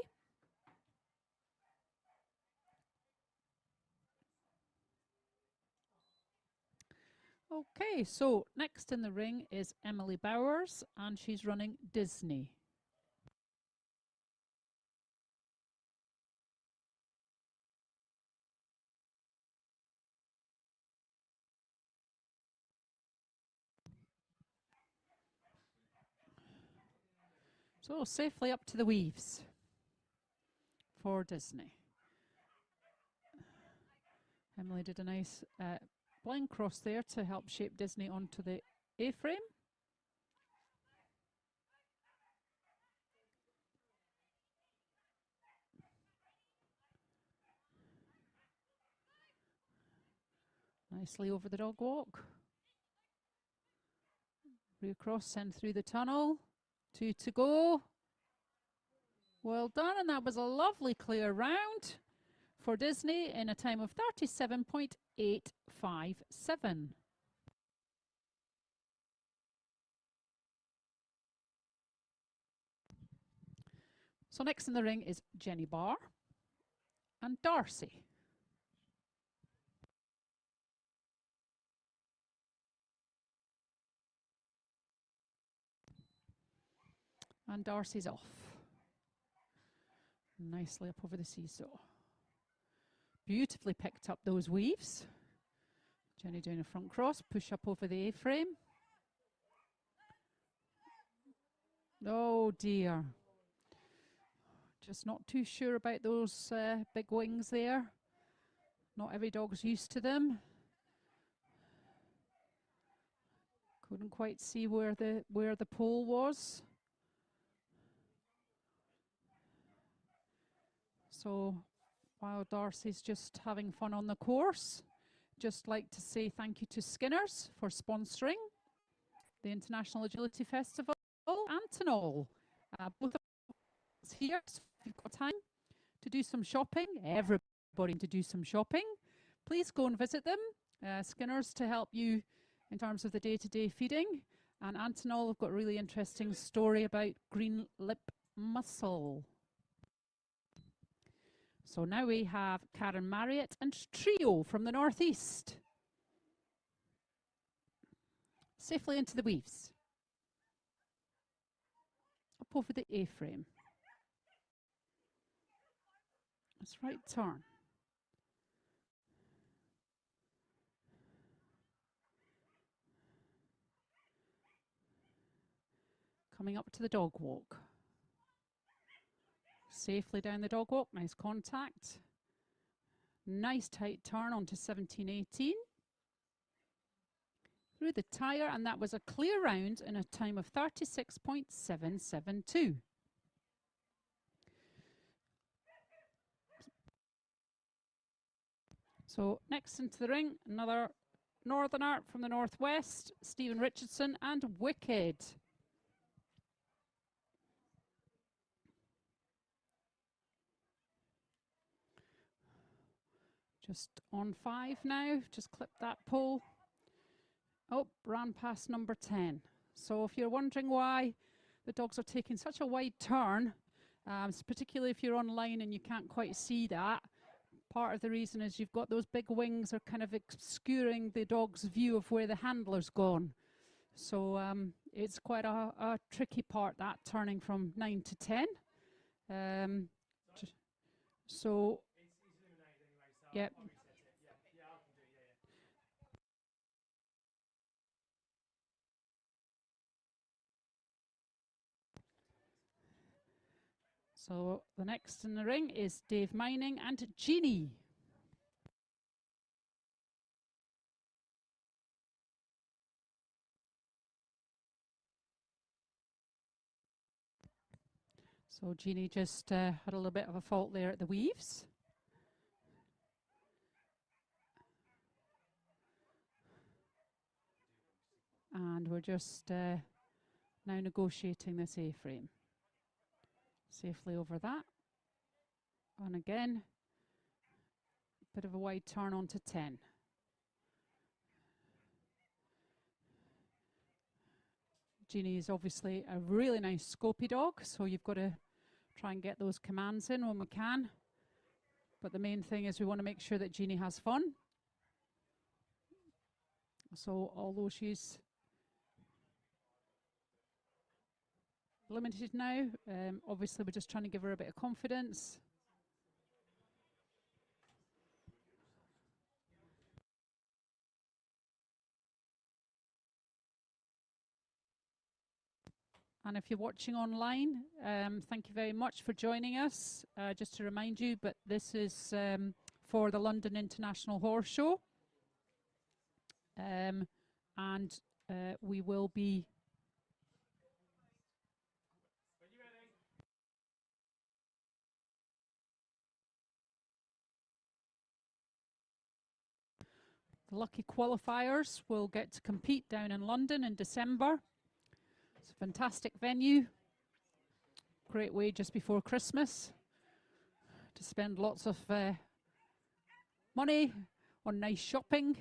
B: Okay, so next in the ring is Emily Bowers, and she's running Disney. So safely up to the weaves for Disney. Emily did a nice blind cross there to help shape Disney onto the A-frame. Nicely over the dog walk. Reacross, send through the tunnel. 2 to go. Well done, and that was a lovely clear round for Disney in a time of 37.857. So next in the ring is Jenny Barr and Darcy. And Darcy's off. Nicely up over the seesaw. Beautifully picked up those weaves. Jenny doing a front cross, push up over the A-frame. Oh dear. Just not too sure about those big wings there. Not every dog's used to them. Couldn't quite see where the pole was. So while Darcy's just having fun on the course, just like to say thank you to Skinners for sponsoring the International Agility Festival. Antonol, both of us here, so if you've got time to do some shopping, everybody to do some shopping, please go and visit them. Skinners to help you in terms of the day-to-day feeding. And Antonol have got a really interesting story about green lip mussel. So now we have Karen Marriott and Trio from the northeast. Safely into the weaves. Up over the A-frame. That's right turn. Coming up to the dog walk. Safely down the dog walk, nice contact. Nice tight turn onto 17-18. Through the tyre, and that was a clear round in a time of 36.772. So next into the ring, another northerner from the northwest, Stephen Richardson and Wicked. Just on 5 now, just clip that pole. Oh, ran past number 10. So if you're wondering why the dogs are taking such a wide turn, particularly if you're online and you can't quite see that, part of the reason is you've got those big wings are kind of obscuring the dog's view of where the handler's gone. So it's quite a tricky part, that turning from 9 to 10. So yeah. So the next in the ring is Dave Mining and Jeannie. So Jeannie just had a little bit of a fault there at the weaves. And we're just now negotiating this A-frame. Safely over that. And again, bit of a wide turn onto 10. Jeannie is obviously a really nice scopy dog, so you've got to try and get those commands in when we can. But the main thing is we want to make sure that Jeannie has fun. So although she's limited now, obviously we're just trying to give her a bit of confidence. And if you're watching online, thank you very much for joining us. Just to remind you, but this is for the London International Horse Show. And we will be The lucky qualifiers will get to compete down in London in December. It's a fantastic venue. Great way just before Christmas to spend lots of money on nice shopping.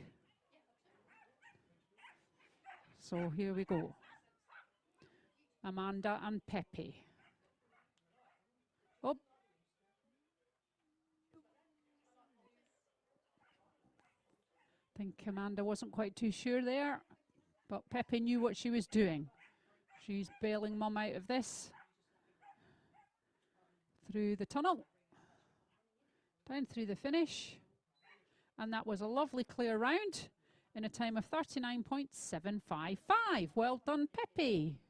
B: So here we go. Amanda and Pepe. Oh. I think Amanda wasn't quite too sure there, but Pepe knew what she was doing. She's bailing Mum out of this. Through the tunnel. Down through the finish. And that was a lovely clear round in a time of 39.755. Well done, Pepe.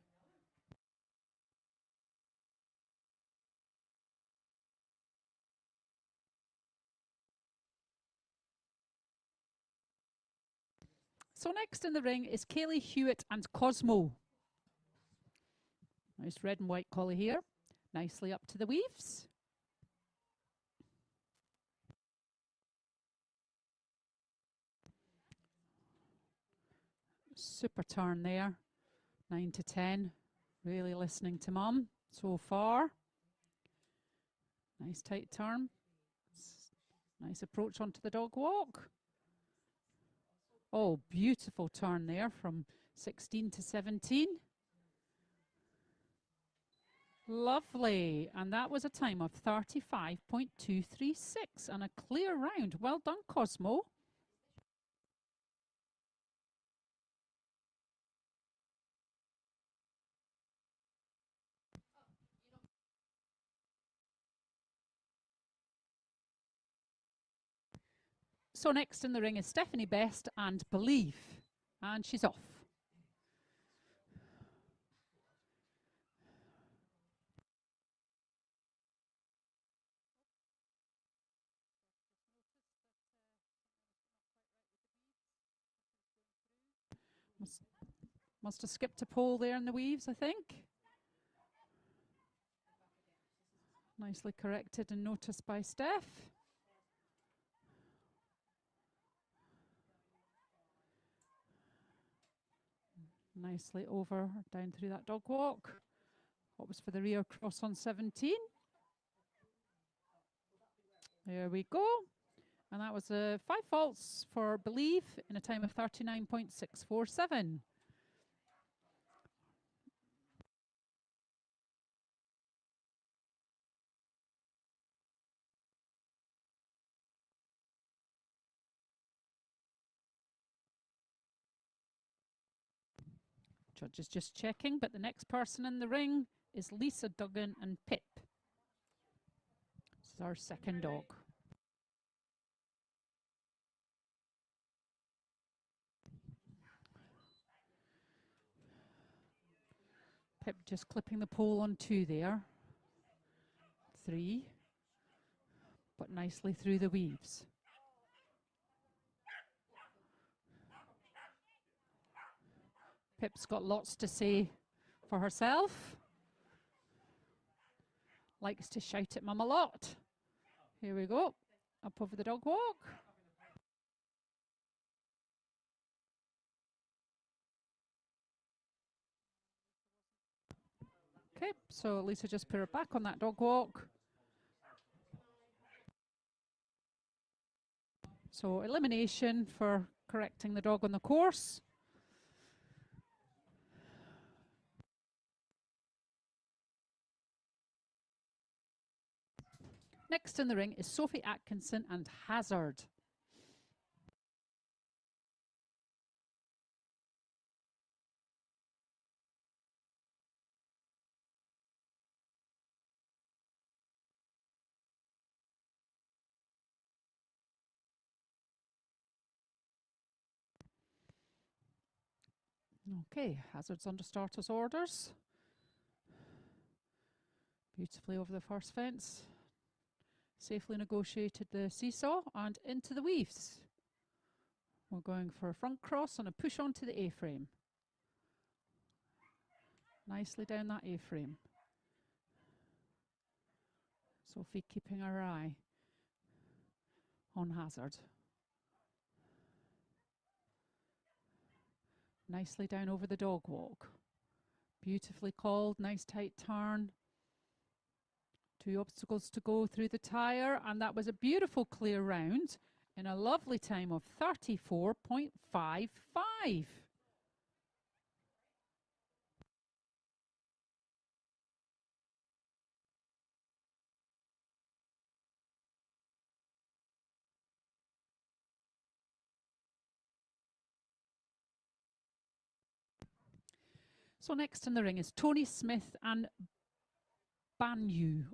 B: So next in the ring is Kaylee Hewitt and Cosmo. Nice red and white collie here. Nicely up to the weaves. Super turn there. 9 to 10. Really listening to Mum so far. Nice tight turn. Nice approach onto the dog walk. Oh, beautiful turn there from 16 to 17. Lovely. And that was a time of 35.236 and a clear round. Well done, Cosmo. So next in the ring is Stephanie Best and Believe. And she's off. Must have skipped a pole there in the weaves, I think. Nicely corrected and noticed by Steph. Nicely over, down through that dog walk. What was for the rear cross on 17. There we go. And that was 5 faults for Believe in a time of 39.647. Judge is just checking, but the next person in the ring is Lisa Duggan and Pip. This is our second dog. Pip just clipping the pole on 2 there. 3, but nicely through the weaves. Pip's got lots to say for herself. Likes to shout at Mum a lot. Here we go, up over the dog walk. Okay, so Lisa just put her back on that dog walk. So elimination for correcting the dog on the course. Next in the ring is Sophie Atkinson and Hazard. Okay, Hazard's under starters orders. Beautifully over the first fence. Safely negotiated the seesaw and into the weaves. We're going for a front cross and a push onto the A-frame. Nicely down that A-frame. Sophie keeping her eye on Hazard. Nicely down over the dog walk. Beautifully called, nice tight turn. 2 obstacles to go through the tyre, and that was a beautiful clear round in a lovely time of 34.55. So next in the ring is Tony Smith and Banu.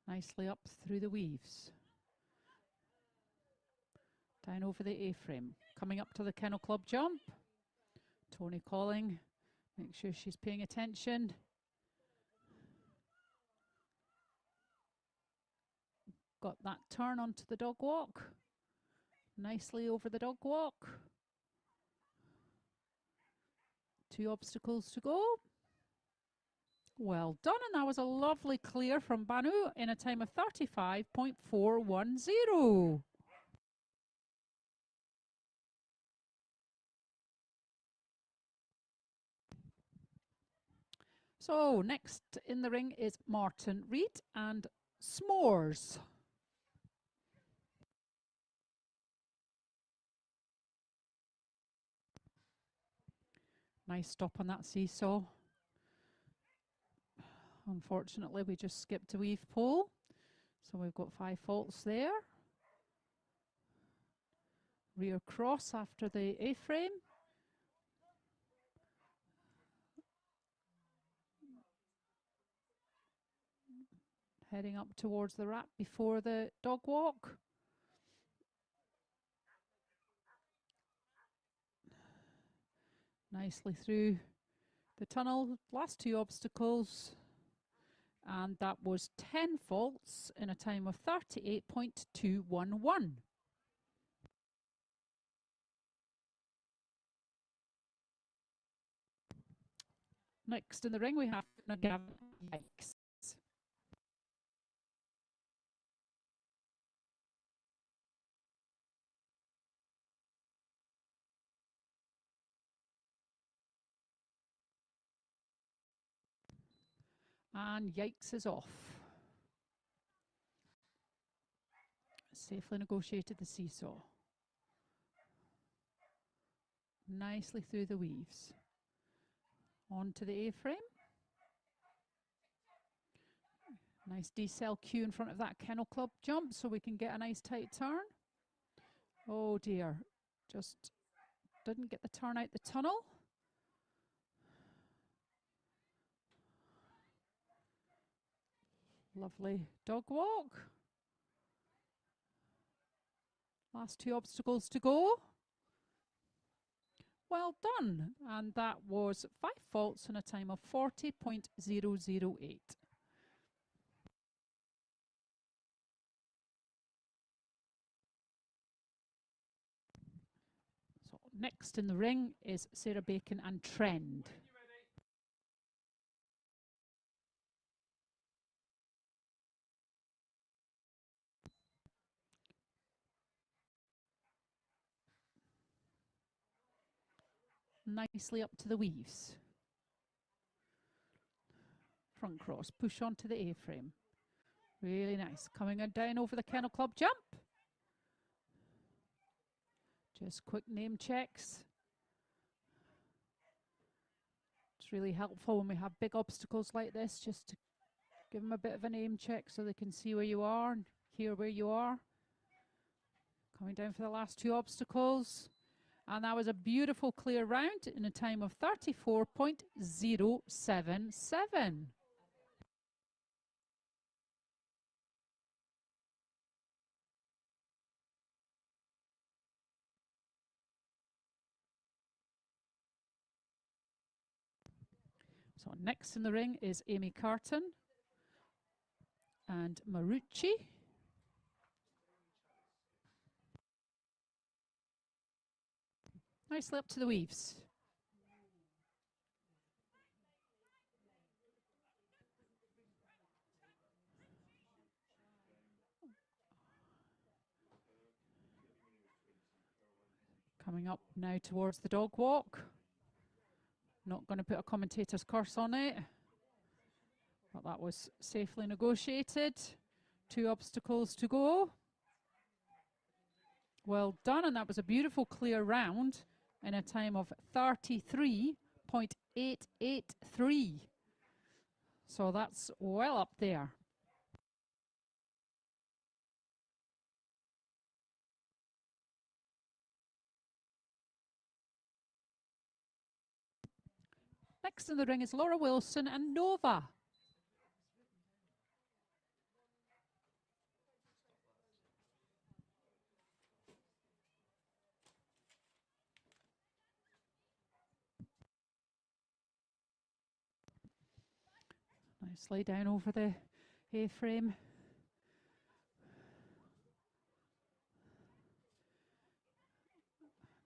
B: Nicely up through the weaves. Down over the A-frame. Coming up to the Kennel Club jump. Tony calling. Make sure she's paying attention. Got that turn onto the dog walk. Nicely over the dog walk. 2 obstacles to go. Well done, and that was a lovely clear from Banu in a time of 35.410. So next in the ring is Martin Reed and S'mores. Nice stop on that seesaw. Unfortunately, we just skipped a weave pole, so we've got 5 faults there. Rear cross after the A-frame. Heading up towards the wrap before the dog walk. Nicely through the tunnel. Last 2 obstacles. And that was 10 faults in a time of 38.211. Next in the ring we have Gavin. Yikes. And Yikes is off. Safely negotiated the seesaw. Nicely through the weaves. Onto the A-frame. Nice decel cue in front of that Kennel Club jump so we can get a nice tight turn. Oh dear, just didn't get the turn out the tunnel. Lovely dog walk. Last 2 obstacles to go. Well done. And that was 5 faults in a time of 40.008. So next in the ring is Sarah Bacon and Trend. Nicely up to the weaves. Front cross, push onto the A-frame. Really nice. Coming down over the Kennel Club jump. Just quick name checks. It's really helpful when we have big obstacles like this, just to give them a bit of a name check so they can see where you are and hear where you are. Coming down for the last 2 obstacles. And that was a beautiful clear round in a time of 34.077. So next in the ring is Amy Carton and Marucci. Nicely up to the weaves. Coming up now towards the dog walk. Not going to put a commentator's curse on it, but that was safely negotiated. 2 obstacles to go. Well done, and that was a beautiful clear round in a time of 33.883. So that's well up there. Next in the ring is Laura Wilson and Nova. Nicely down over the A-frame.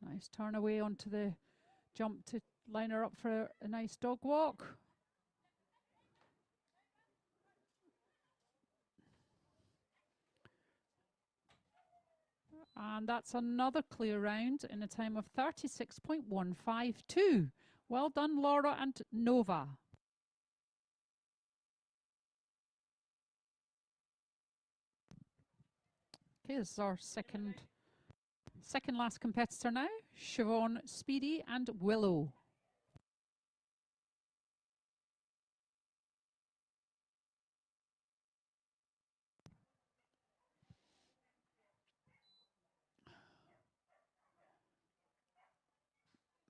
B: Nice turn away onto the jump to line her up for a nice dog walk. And that's another clear round in a time of 36.152. Well done, Laura and Nova. Okay, this is our second last competitor now. Siobhan, Speedy and Willow.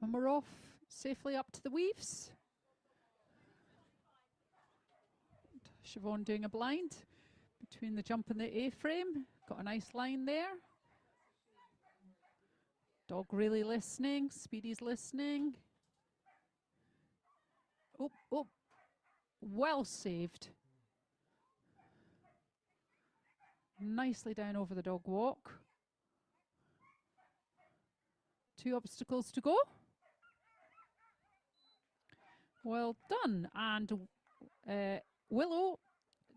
B: And we're off safely up to the weaves. Siobhan doing a blind between the jump and the A-frame. Got a nice line there. Dog really listening. Speedy's listening. Oh, oh. Well saved. Nicely down over the dog walk. 2 obstacles to go. Well done. And Willow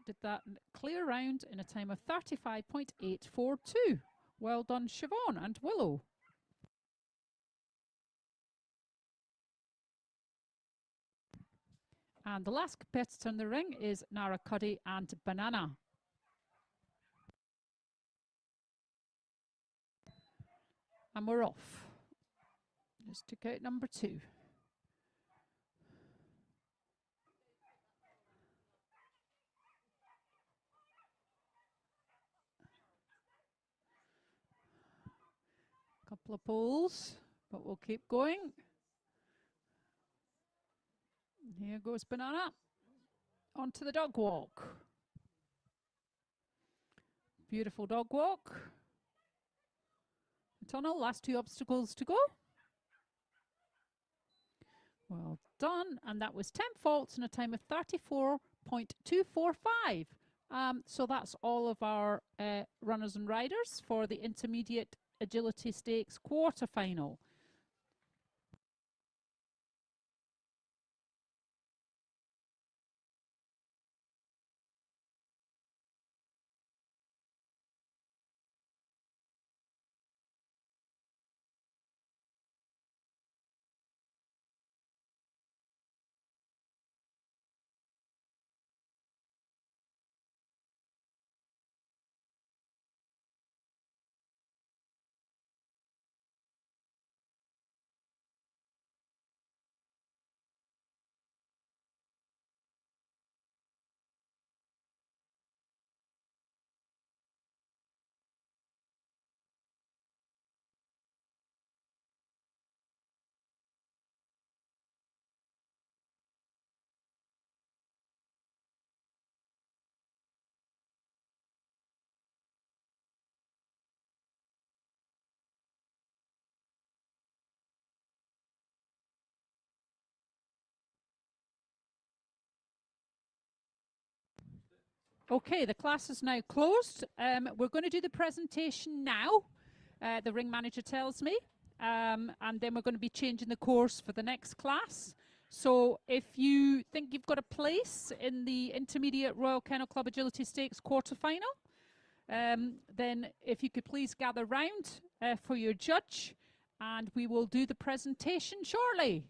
B: did that clear round in a time of 35.842. Well done, Siobhan and Willow. And the last competitor in the ring is Nara Cuddy and Banana. And we're off. Just took out number 2. Couple of poles, but we'll keep going. Here goes Banana. Onto the dog walk. Beautiful dog walk. The tunnel, last 2 obstacles to go. Well done, and that was 10 faults in a time of 34.245. So that's all of our runners and riders for the Intermediate Agility Stakes quarter-final. Okay, the class is now closed. We're going to do the presentation now, the ring manager tells me, and then we're going to be changing the course for the next class. So if you think you've got a place in the Intermediate Royal Kennel Club Agility Stakes quarter-final, then if you could please gather round for your judge, and we will do the presentation shortly.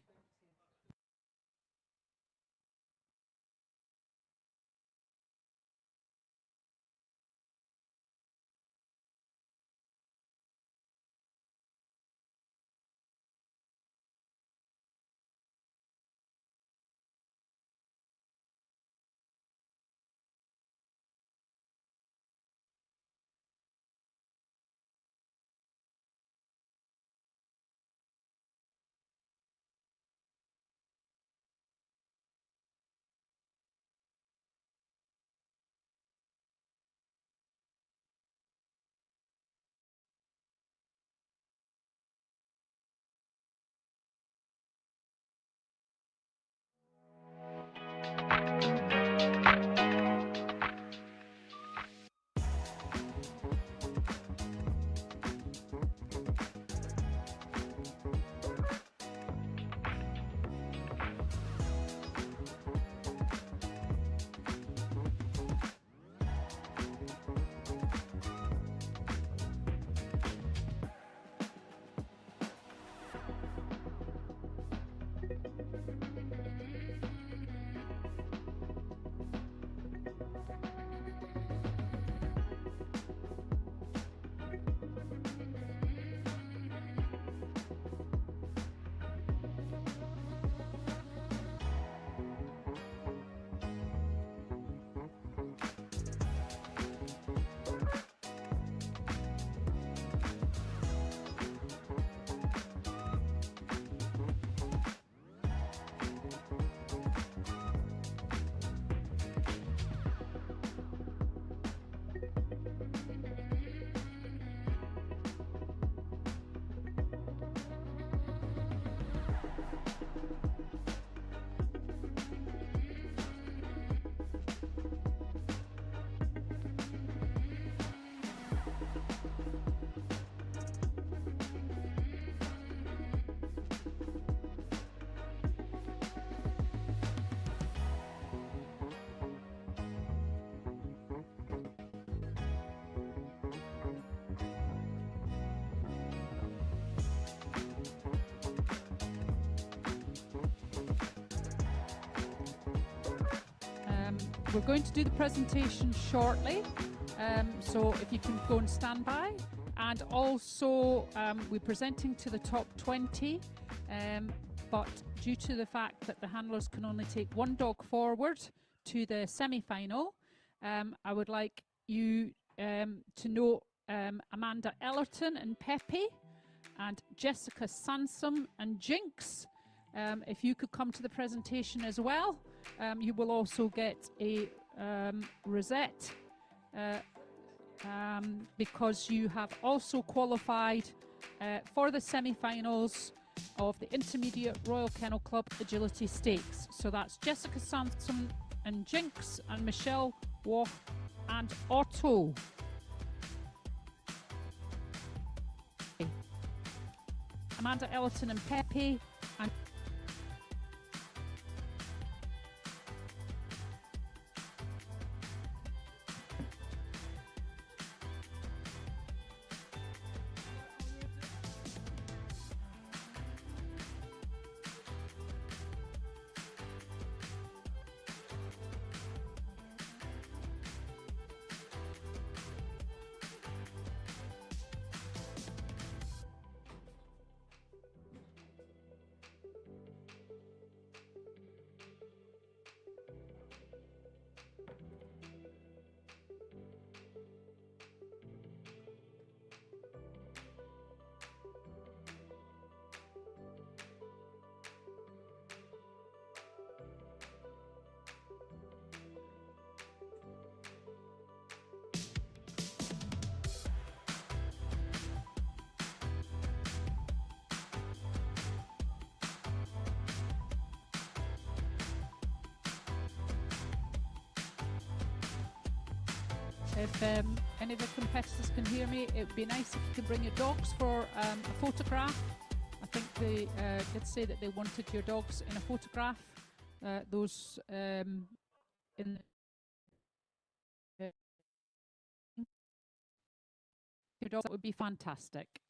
B: We're going to do the presentation shortly, so if you can go and stand by. And also, we're presenting to the top 20, but due to the fact that the handlers can only take one dog forward to the semi-final, I would like you to know Amanda Ellerton and Pepe, and Jessica Sansom and Jinx. If you could come to the presentation as well. You will also get a rosette because you have also qualified for the semi-finals of the Intermediate Royal Kennel Club Agility Stakes. So that's Jessica Sansom and Jinx and Michelle Waugh and Otto. Amanda Ellerton and Pepe and if any of the competitors can hear me, it would be nice if you could bring your dogs for a photograph. I think they did say that they wanted your dogs in a photograph. Those in your dogs, that would be fantastic.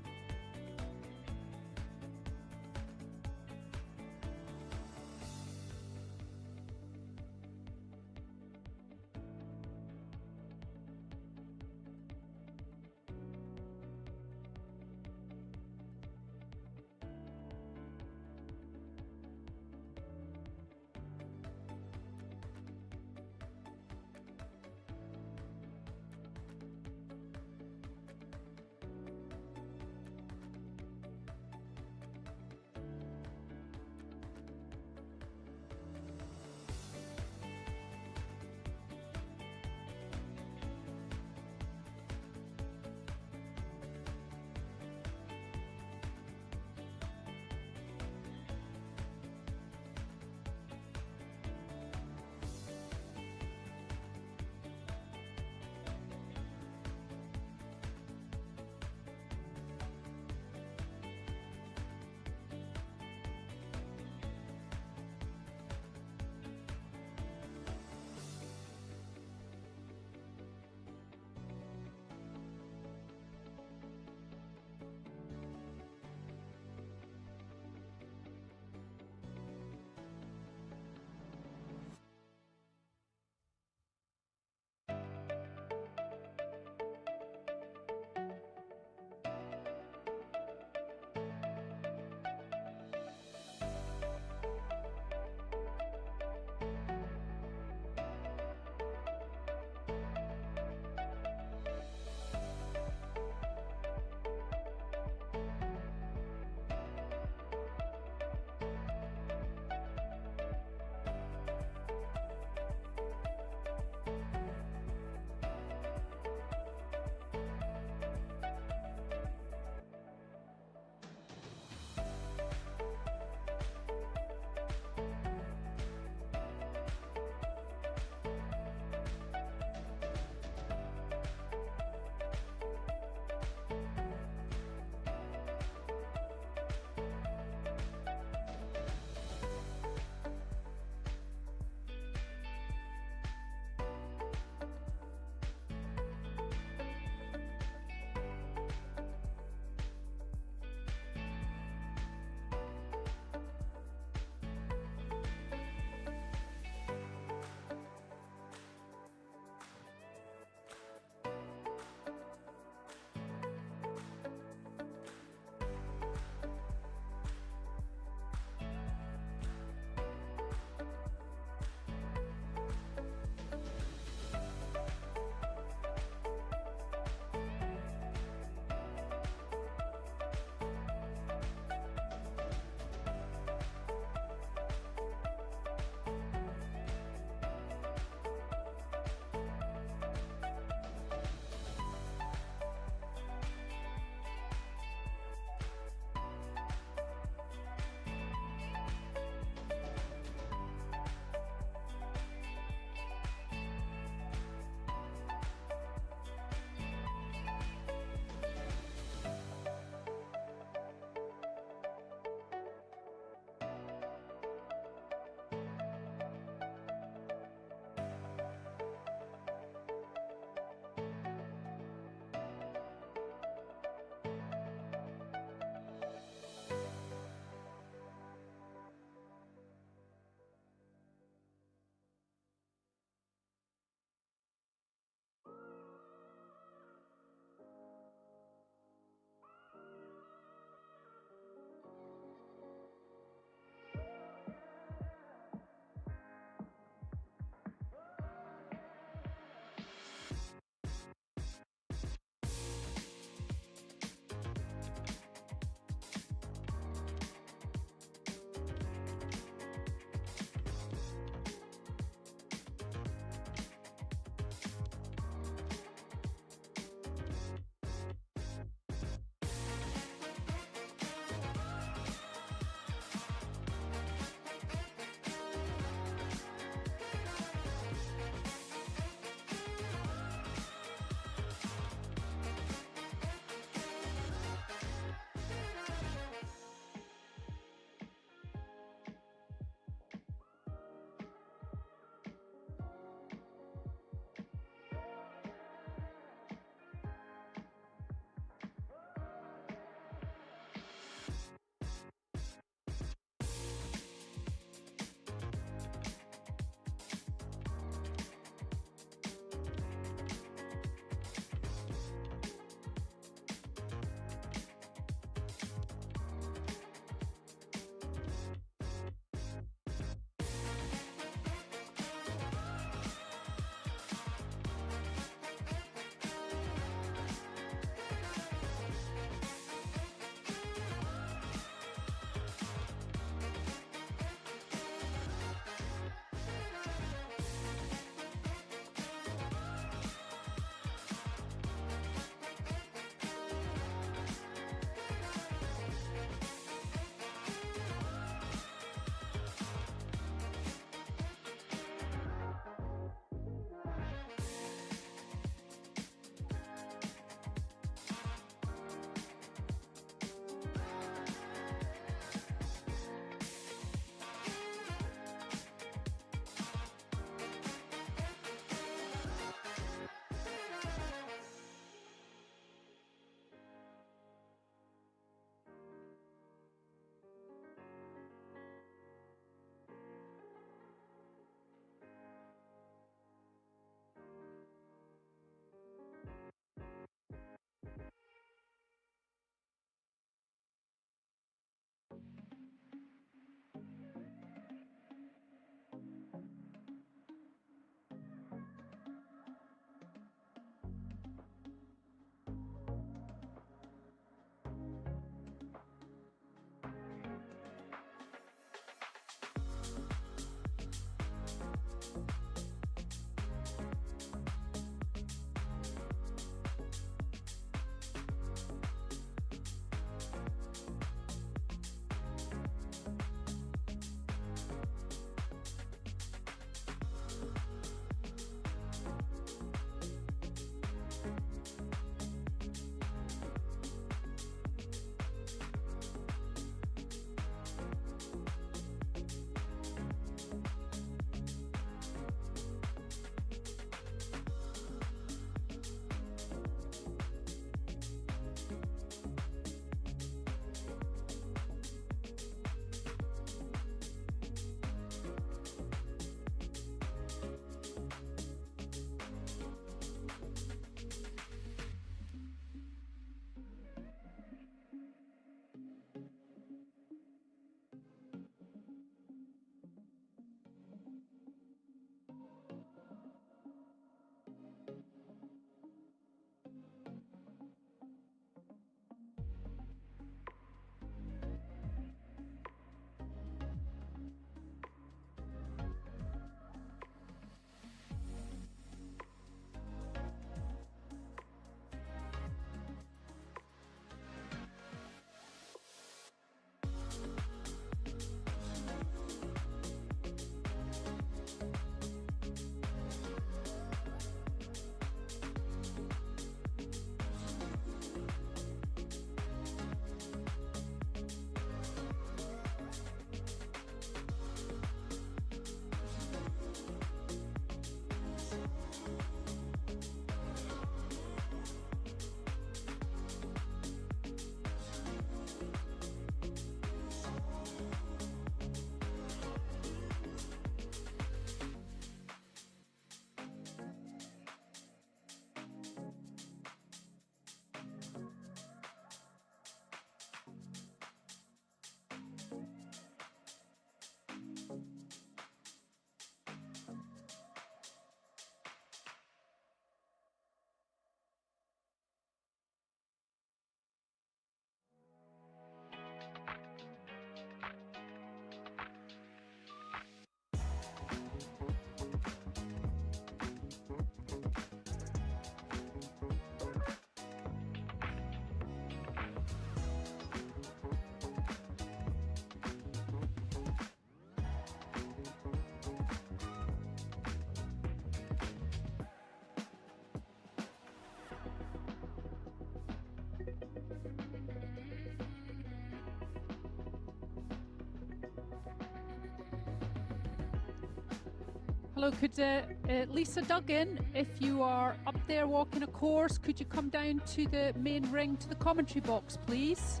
B: Hello, could Lisa Duggan, if you are up there walking a course, could you come down to the main ring to the commentary box, please?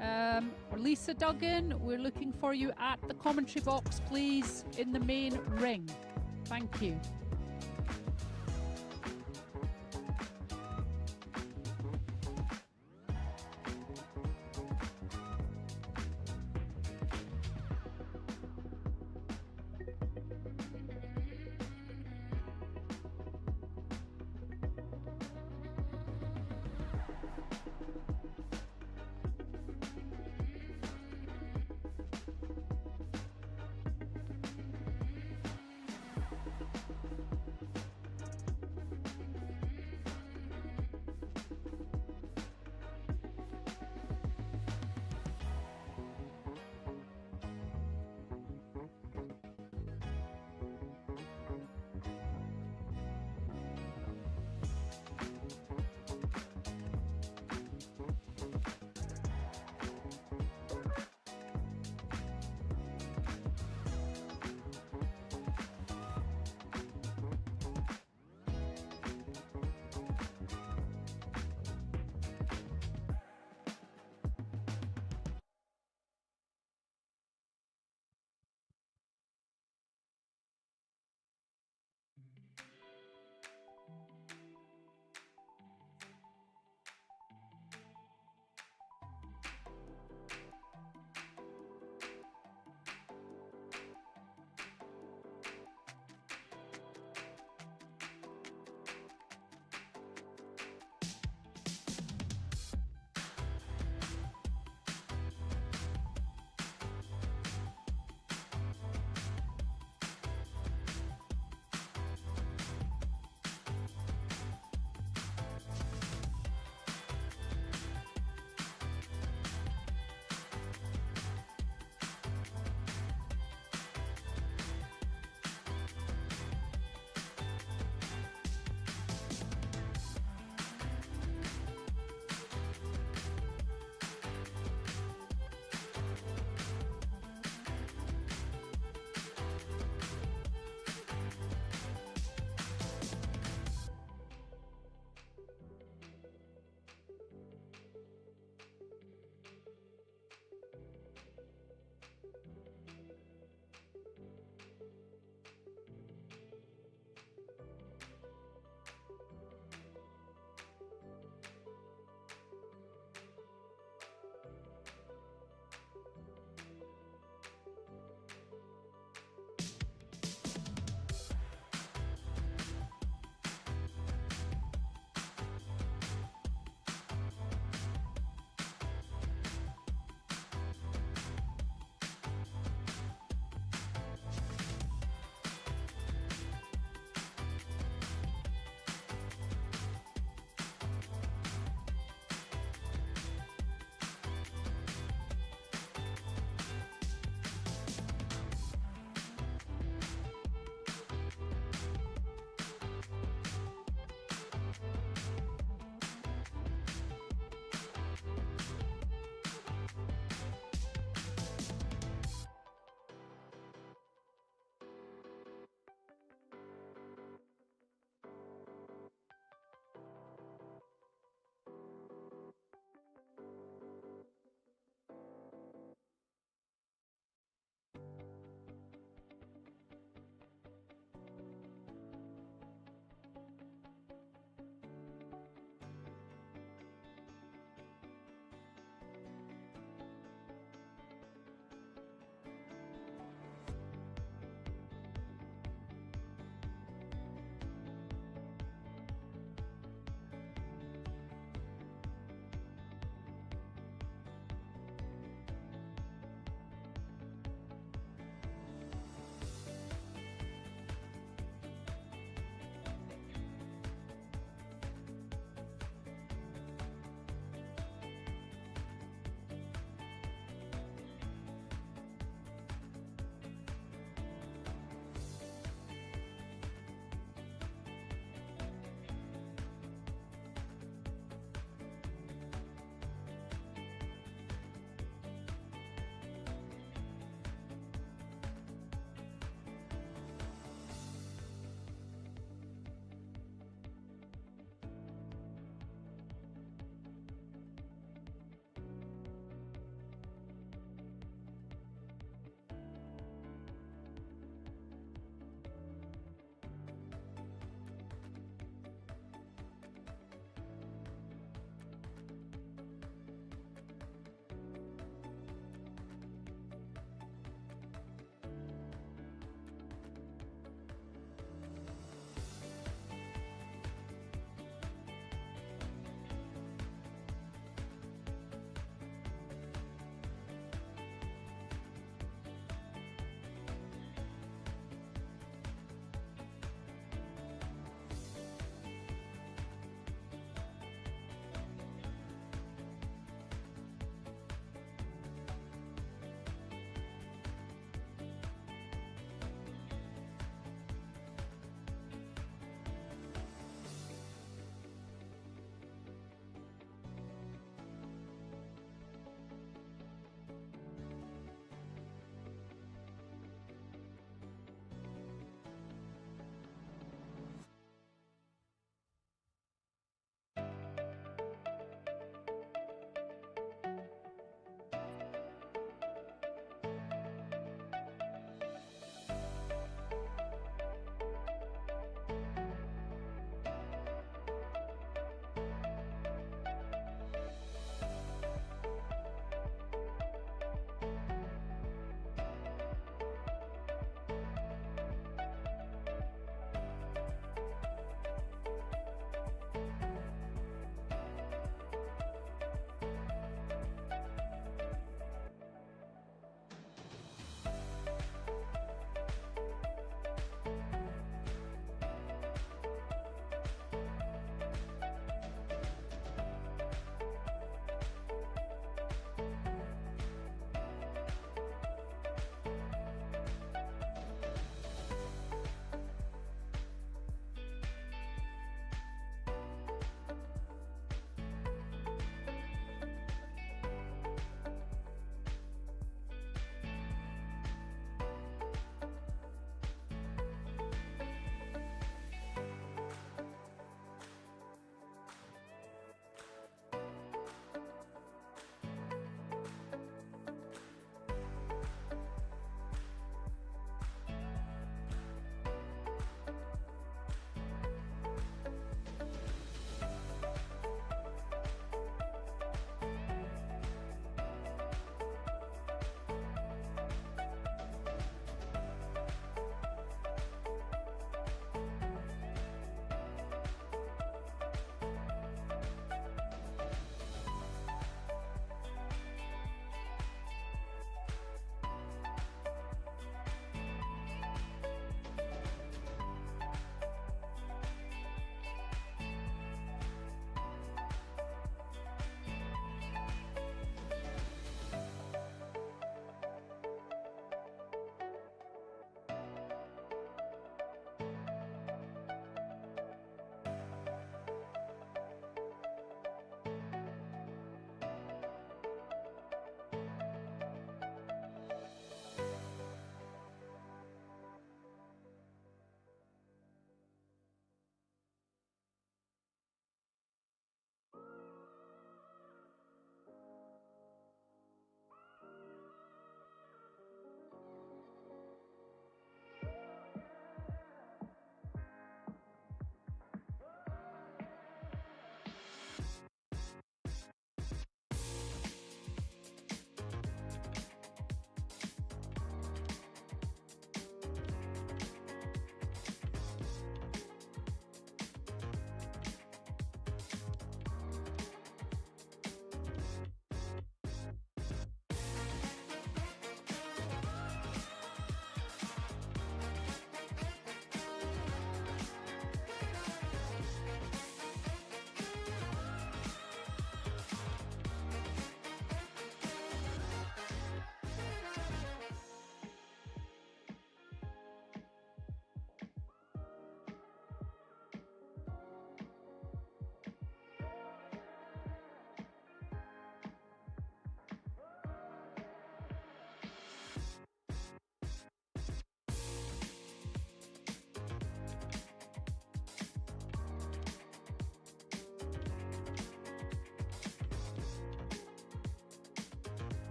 B: Or Lisa Duggan, we're looking for you at the commentary box, please, in the main ring. Thank you.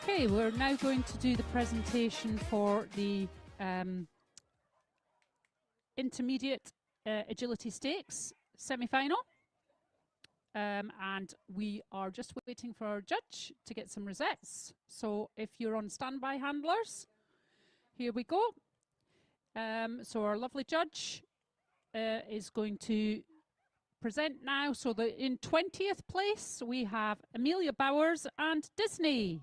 B: Okay, we're now going to do the presentation for the intermediate agility stakes semi-final. And we are just waiting for our judge to get some results. So if you're on standby, handlers, here we go. So our lovely judge is going to present now. So in 20th place, we have Amelia Bowers and Disney.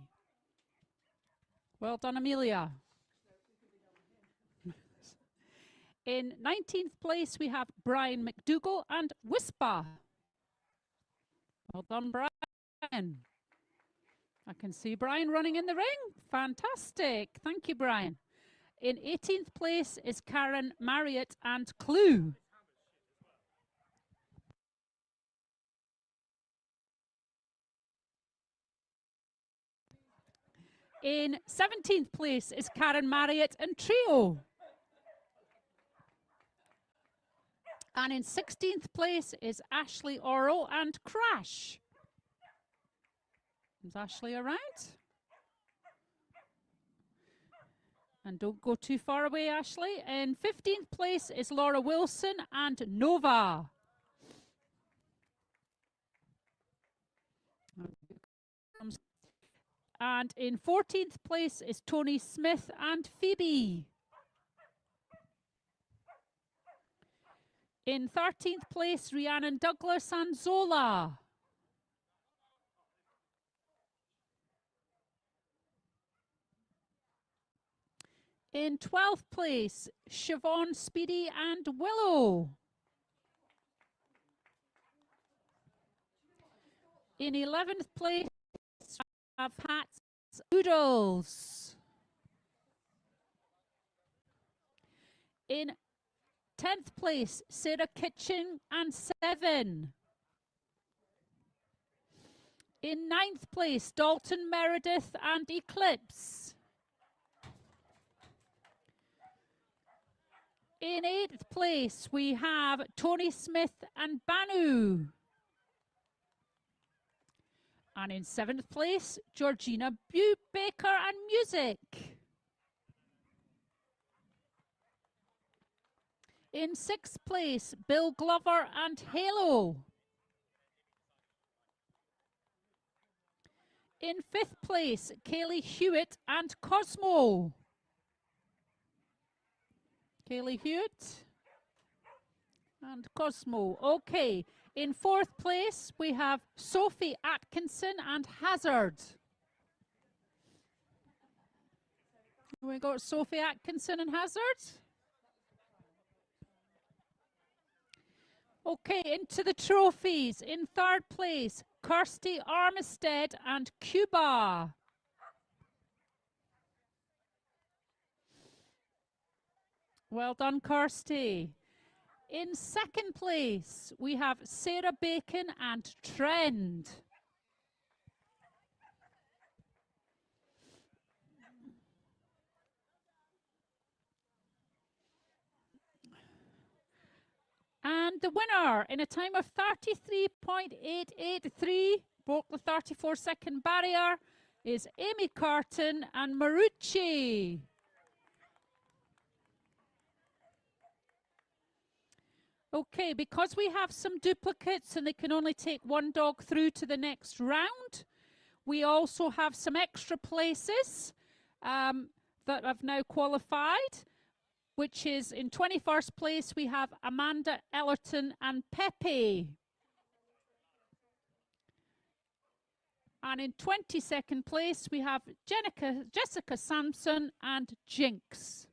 B: Well done, Amelia. In 19th place, we have Brian McDougall and Whisper. Well done, Brian. I can see Brian running in the ring. Fantastic. Thank you, Brian. In 18th place is Karen Marriott and Clue. In 17th place is Karen Marriott and Trio. And in 16th place is Ashley Oro and Crash. Is Ashley around? And don't go too far away, Ashley. In 15th place is Laura Wilson and Nova. And in 14th place is Tony Smith and Phoebe. In 13th place, Rhiannon Douglas and Zola. In 12th place, Siobhan Speedy and Willow. In 11th place, we have Pat's Oodles. In 10th place, Sarah Kitchen and Seven. In 9th place, Dalton Meredith and Eclipse. In 8th place, we have Tony Smith and Banu. And in 7th place, Georgina Baker and Music. In 6th place, Bill Glover and Halo. In 5th place, Kaylee Hewitt and Cosmo. Kaylee Hewitt and Cosmo. Okay. In 4th place, we have Sophie Atkinson and Hazard. We got Sophie Atkinson and Hazard. Okay, into the trophies. In 3rd place, Kirsty Armistead and Cuba. Well done, Kirsty. In 2nd place, we have Sarah Bacon and Trend. And the winner, in a time of 33.883, broke the 34-second barrier, is Amy Carton and Marucci. Okay, because we have some duplicates and they can only take one dog through to the next round, we also have some extra places that have now qualified, which is in 21st place, we have Amanda Ellerton and Pepe. And in 22nd place, we have Jessica Sampson and Jinx.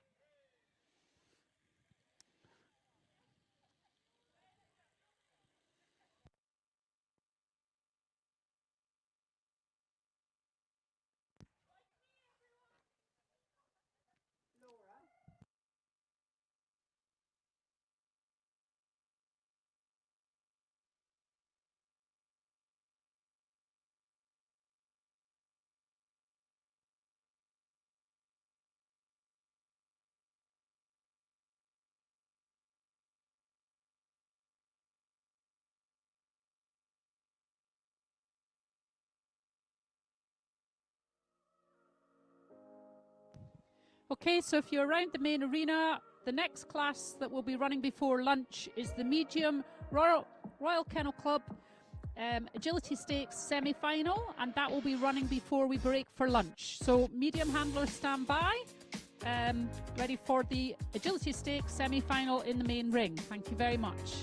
B: Okay, so if you're around the main arena, the next class that will be running before lunch is the medium Royal Kennel Club Agility Stakes semi-final, and that will be running before we break for lunch. So medium handlers stand by, ready for the Agility Stakes semi-final in the main ring. Thank you very much.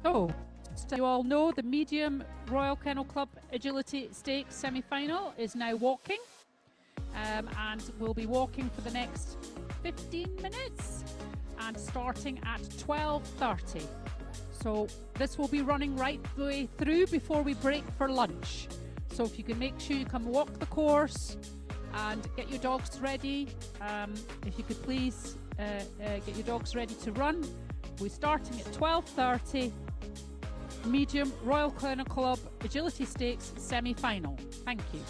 B: So you all know the medium Royal Kennel Club Agility Stakes semi-final is now walking, and we'll be walking for the next 15 minutes and starting at 12:30. So this will be running right the way through before we break for lunch. So if you can make sure you come walk the course and get your dogs ready. If you could please get your dogs ready to run. We're starting at 12:30. Medium Royal Kennel Club Agility Stakes semi-final. Thank you.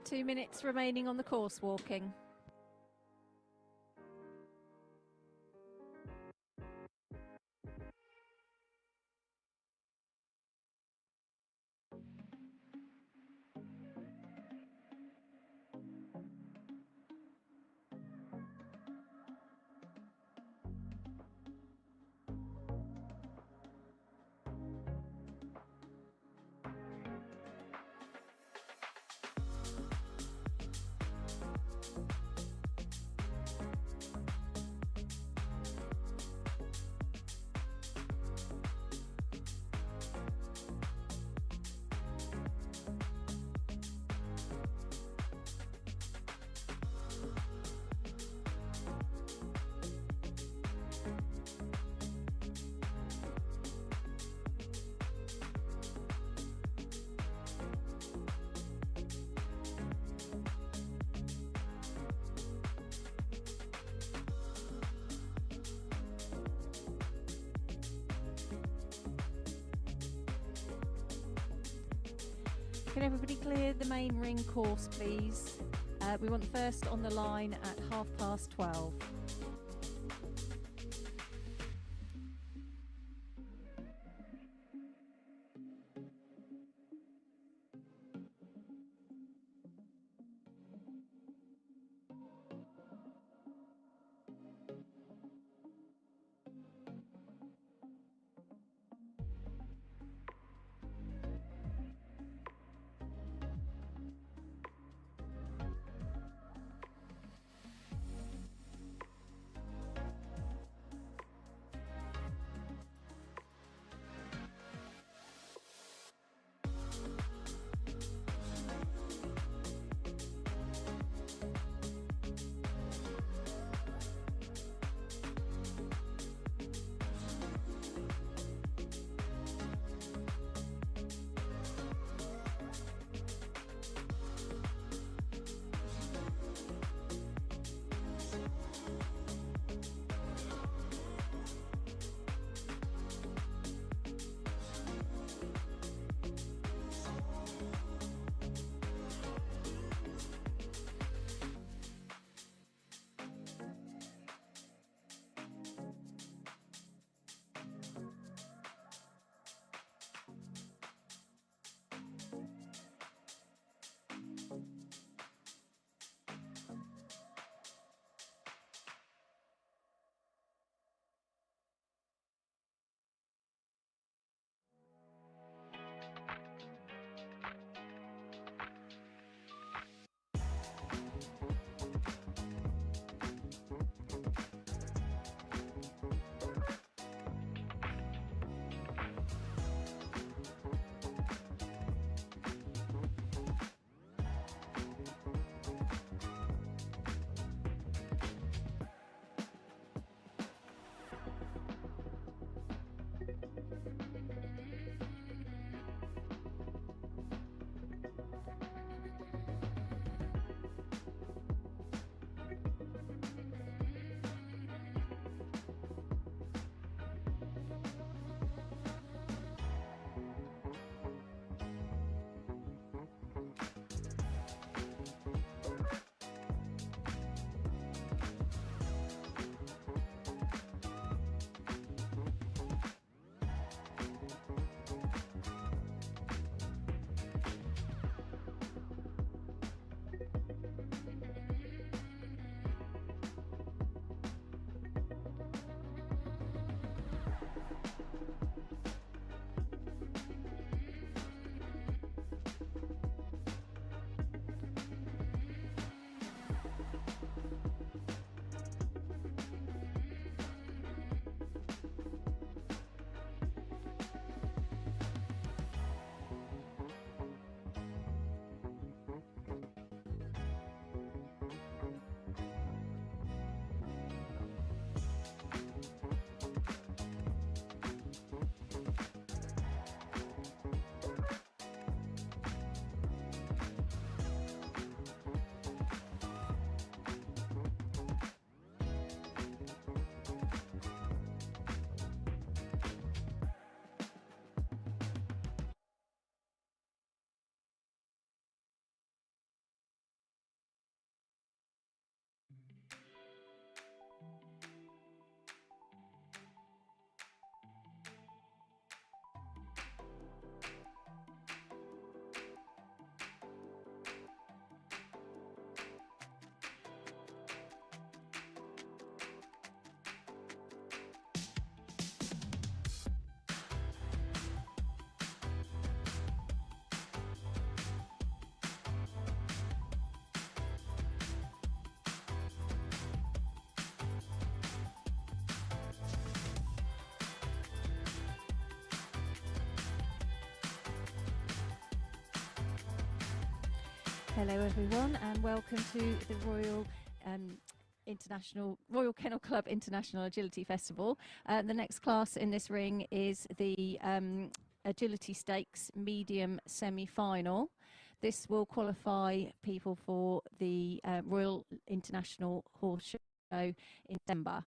E: 2 minutes remaining on the course walking. Can everybody clear the main ring course, please? We want the first on the line at 12:30. Hello everyone and welcome to the Royal Kennel Club International Agility Festival. The next class in this ring is the Agility Stakes Medium Semi-Final. This will qualify people for the Royal International Horse Show in December.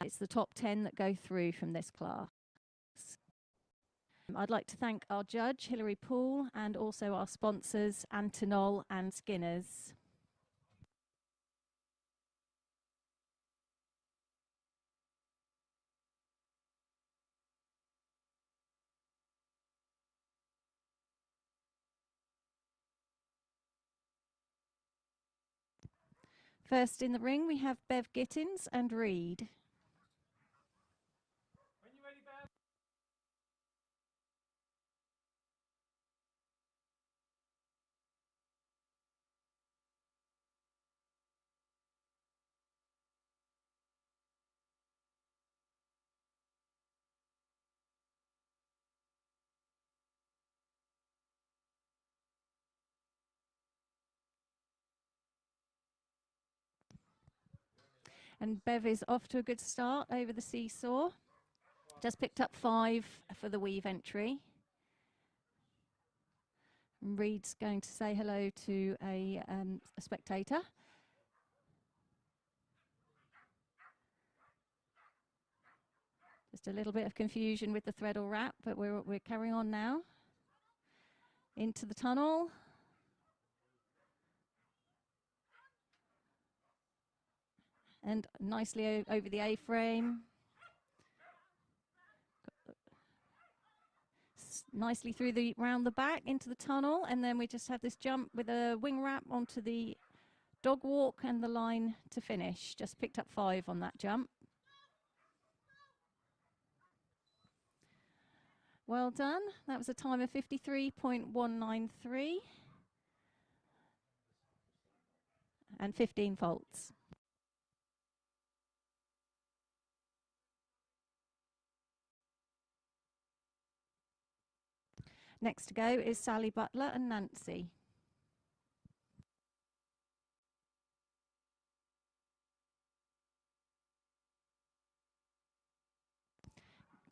E: It's the top 10 that go through from this class. I'd like to thank our judge, Hilary Poole, and also our sponsors, Antonol and Skinners. First in the ring, we have Bev Gittins and Reed.
D: When you're ready, Bev.
E: And Bev is off to a good start over the seesaw. Just picked up 5 for the weave entry. And Reed's going to say hello to a spectator. Just a little bit of confusion with the thread or wrap, but we're carrying on now. Into the tunnel. And nicely over the A-frame. Nicely through round the back into the tunnel, and then we just have this jump with a wing wrap onto the dog walk and the line to finish. Just picked up 5 on that jump. Well done. That was a time of 53.193 and 15 faults. Next to go is Sally Butler and Nancy.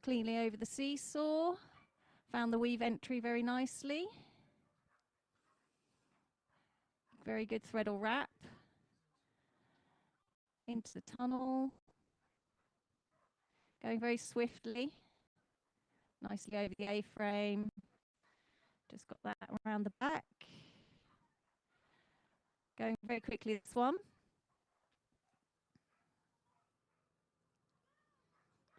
E: Cleanly over the seesaw. Found the weave entry very nicely. Very good thread or wrap. Into the tunnel. Going very swiftly. Nicely over the A-frame. Just got that around the back. Going very quickly this one.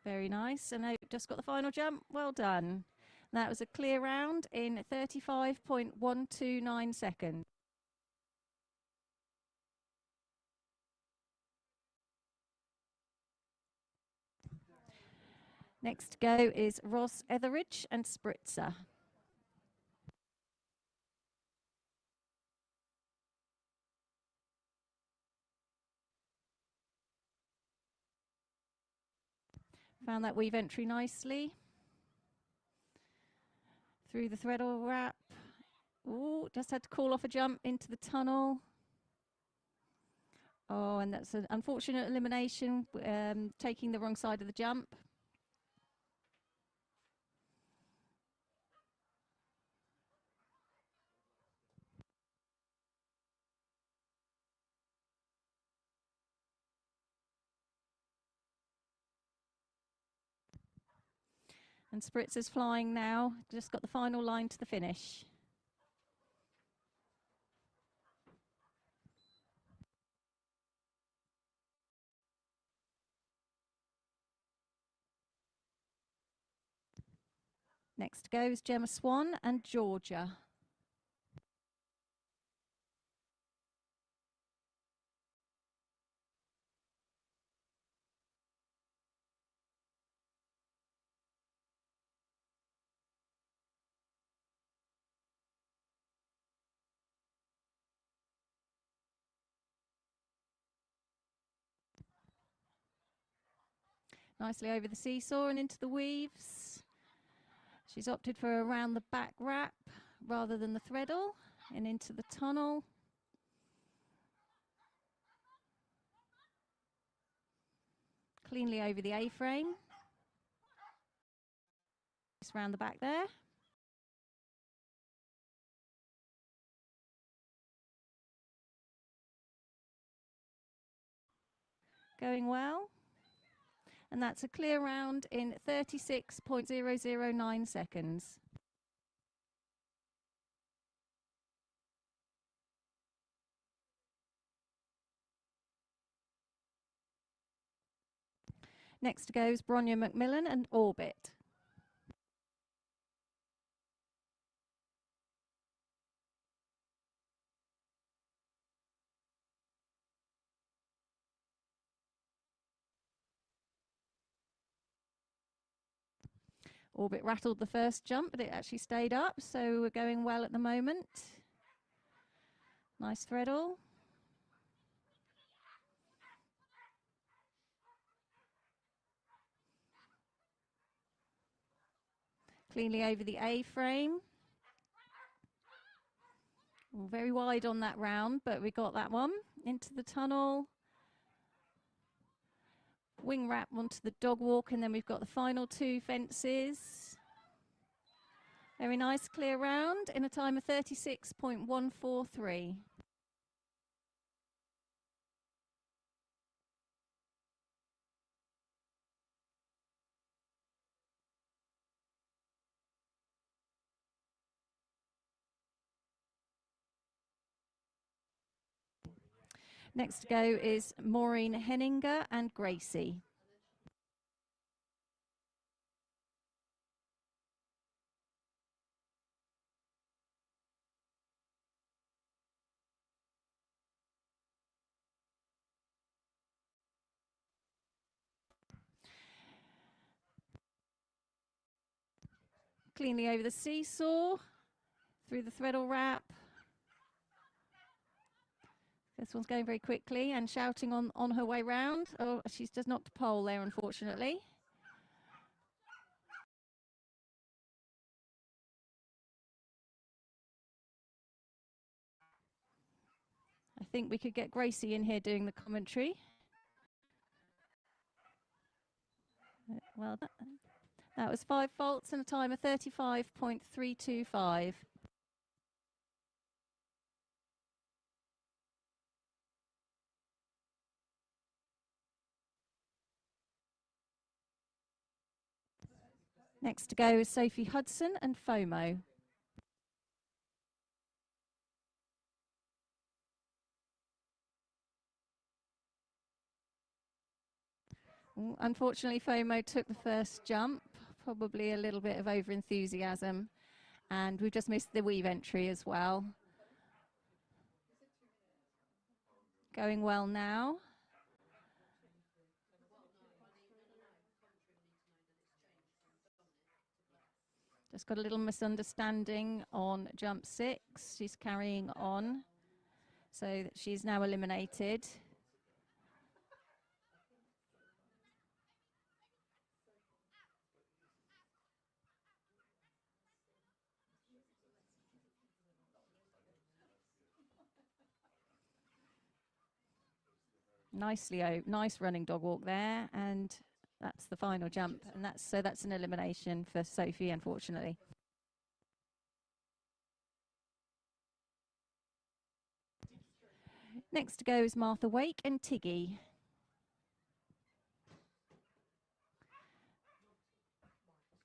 E: Very nice. And I just got the final jump. Well done. That was a clear round in 35.129 seconds. Next to go is Ross Etheridge and Spritzer. Found that weave entry nicely. Through the thread or wrap. Ooh, just had to call off a jump into the tunnel. Oh, and that's an unfortunate elimination, taking the wrong side of the jump. And Spritzer's flying now, just got the final line to the finish. Next to go is Gemma Swan and Georgia. Nicely over the seesaw and into the weaves. She's opted for around the back wrap rather than the threadle and into the tunnel. cleanly over the A-frame. Just round the back there. Going well. And that's a clear round in 36.009 seconds. Next goes Bronya Macmillan and Orbit. Orbit rattled the first jump, but it actually stayed up, so we're going well at the moment. Nice threadle. Cleanly over the A-frame. Very wide on that round, but we got that one. Into the tunnel. Wing wrap onto the dog walk, and then we've got the final two fences. Very nice clear round in a time of 36.143. Next to go is Maureen Henninger and Gracie. Cleanly over the seesaw, through the threadle wrap. This one's going very quickly and shouting on her way round. Oh, she's just knocked a pole there, unfortunately. I think we could get Gracie in here doing the commentary. Well, that was 5 faults and a time of 35.325. Next to go is Sophie Hudson and FOMO. Unfortunately, FOMO took the first jump, probably a little bit of over-enthusiasm, and we've just missed the weave entry as well. Going well now. Just got a little misunderstanding on jump 6. She's carrying on, so that she's now eliminated. Nice running dog walk there, and that's the final jump, and that's an elimination for Sophie, unfortunately. Next to go is Martha Wake and Tiggy.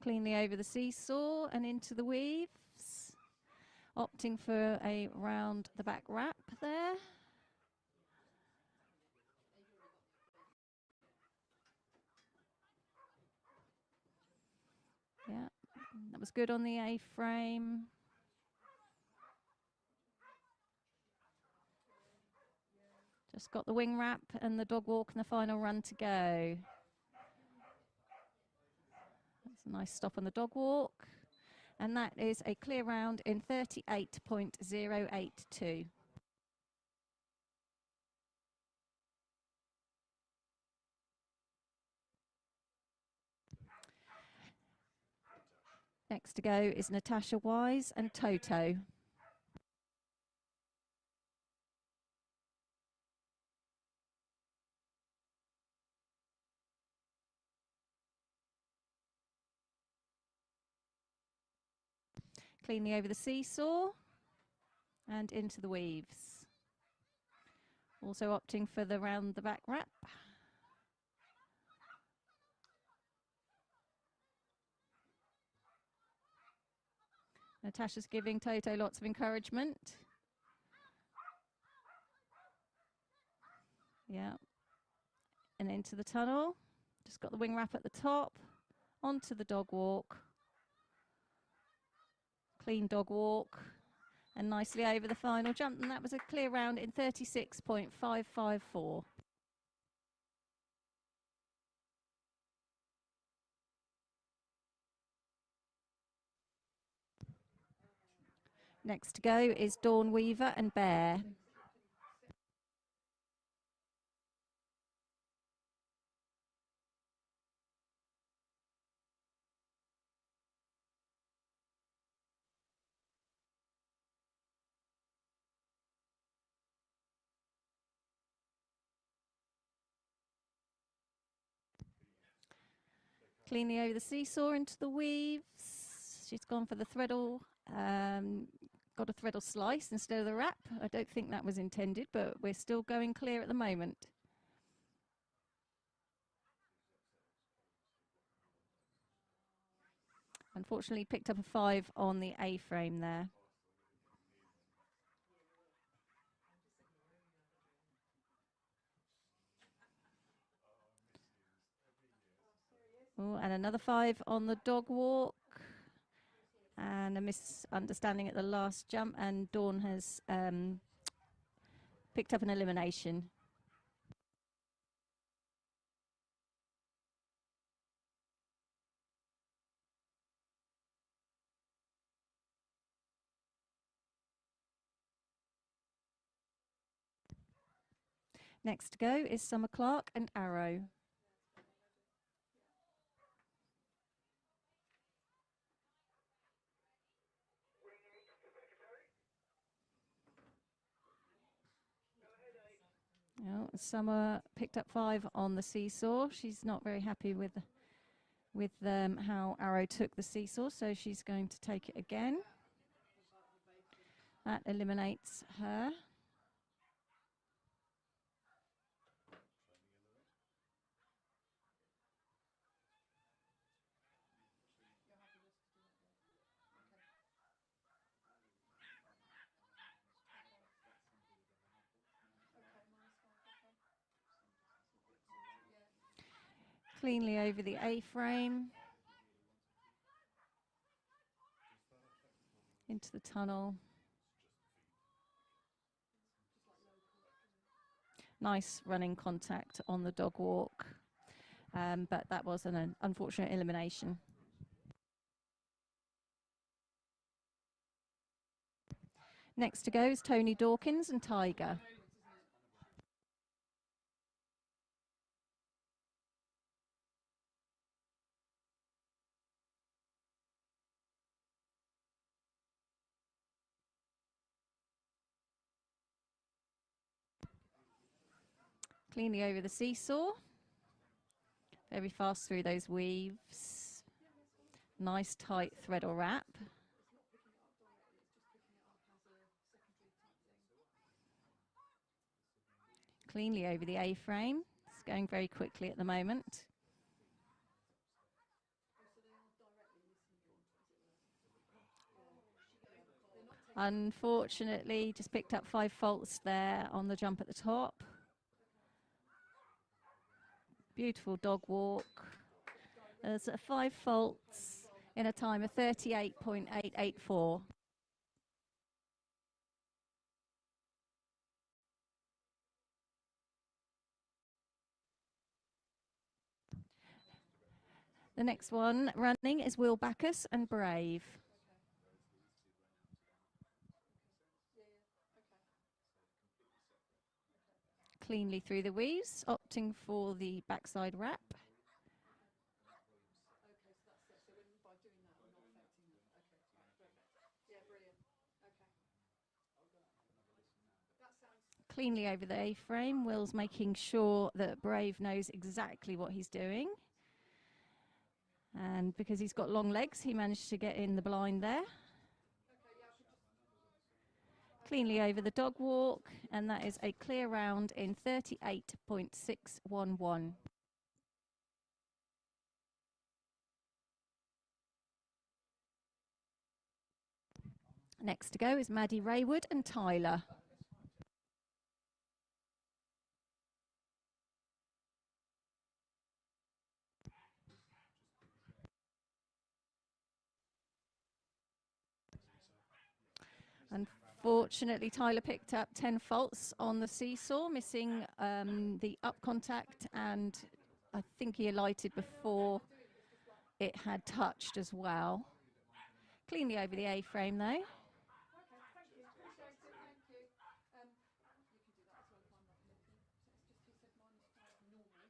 E: Cleanly over the seesaw and into the weaves, opting for a round the back wrap there. Yeah, that was good on the A-frame. Just got the wing wrap and the dog walk and the final run to go. That's a nice stop on the dog walk. And that is a clear round in 38.082. Next to go is Natasha Wise and Toto. Cleanly over the seesaw and into the weaves. Also opting for the round the back wrap. Natasha's giving Toto lots of encouragement. Yeah. And into the tunnel. Just got the wing wrap at the top. Onto the dog walk. Clean dog walk. And nicely over the final jump. And that was a clear round in 36.554. Next to go is Dawn Weaver and Bear. Cleanly over the seesaw into the weaves. She's gone for the threadle, got a threadle slice instead of the wrap. I don't think that was intended, but we're still going clear at the moment. Unfortunately, picked up a 5 on the A-frame there. Oh, and another 5 on the dog walk. And a misunderstanding at the last jump, and Dawn has picked up an elimination. Next to go is Summer Clark and Arrow. Oh, Summer picked up 5 on the seesaw. She's not very happy with how Arrow took the seesaw, so she's going to take it again. That eliminates her. Cleanly over the A-frame. Into the tunnel. Nice running contact on the dog walk, but that was an unfortunate elimination. Next to go is Tony Dawkins and Tiger. Cleanly over the seesaw. Very fast through those weaves. Nice tight thread or wrap. Cleanly over the A-frame. It's going very quickly at the moment. Unfortunately, just picked up 5 faults there on the jump at the top. Beautiful dog walk. There's 5 faults in a time of 38.884. The next one running is Will Backus and Brave. Cleanly through the weaves, opting for the backside wrap. Cleanly over the A-frame. Will's making sure that Brave knows exactly what he's doing. And because he's got long legs, he managed to get in the blind there. Cleanly over the dog walk, and that is a clear round in 38.611. Next to go is Maddie Raywood and Tyler. Unfortunately, Tyler picked up 10 faults on the seesaw, missing the up contact, and I think he alighted before it had touched as well. Cleanly over the A-frame though.
C: Okay, thank you. Appreciate it. Thank you. You can do that as well if I'm not looking. So it's just he said -5 normally.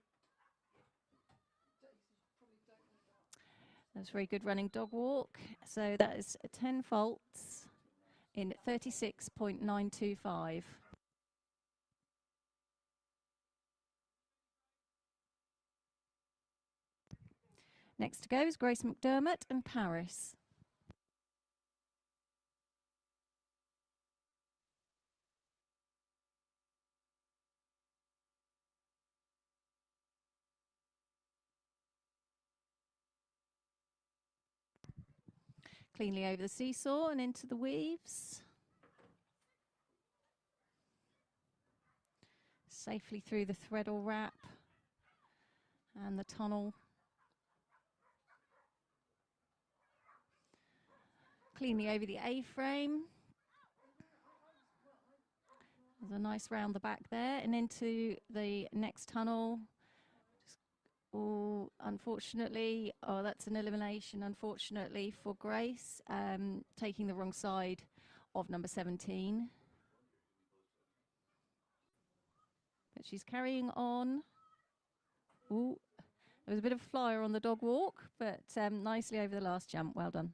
C: Probably don't want to go up.
E: That's very good running dog walk. So that is 10 faults in 36.925. Next to go is Grace McDermott and Paris. Cleanly over the seesaw and into the weaves. Safely through the threadle wrap and the tunnel. Cleanly over the A-frame. There's a nice round the back there and into the next tunnel. Oh, unfortunately, that's an elimination, unfortunately, for Grace, taking the wrong side of number 17. But she's carrying on. Ooh, there was a bit of flyer on the dog walk, but nicely over the last jump. Well done.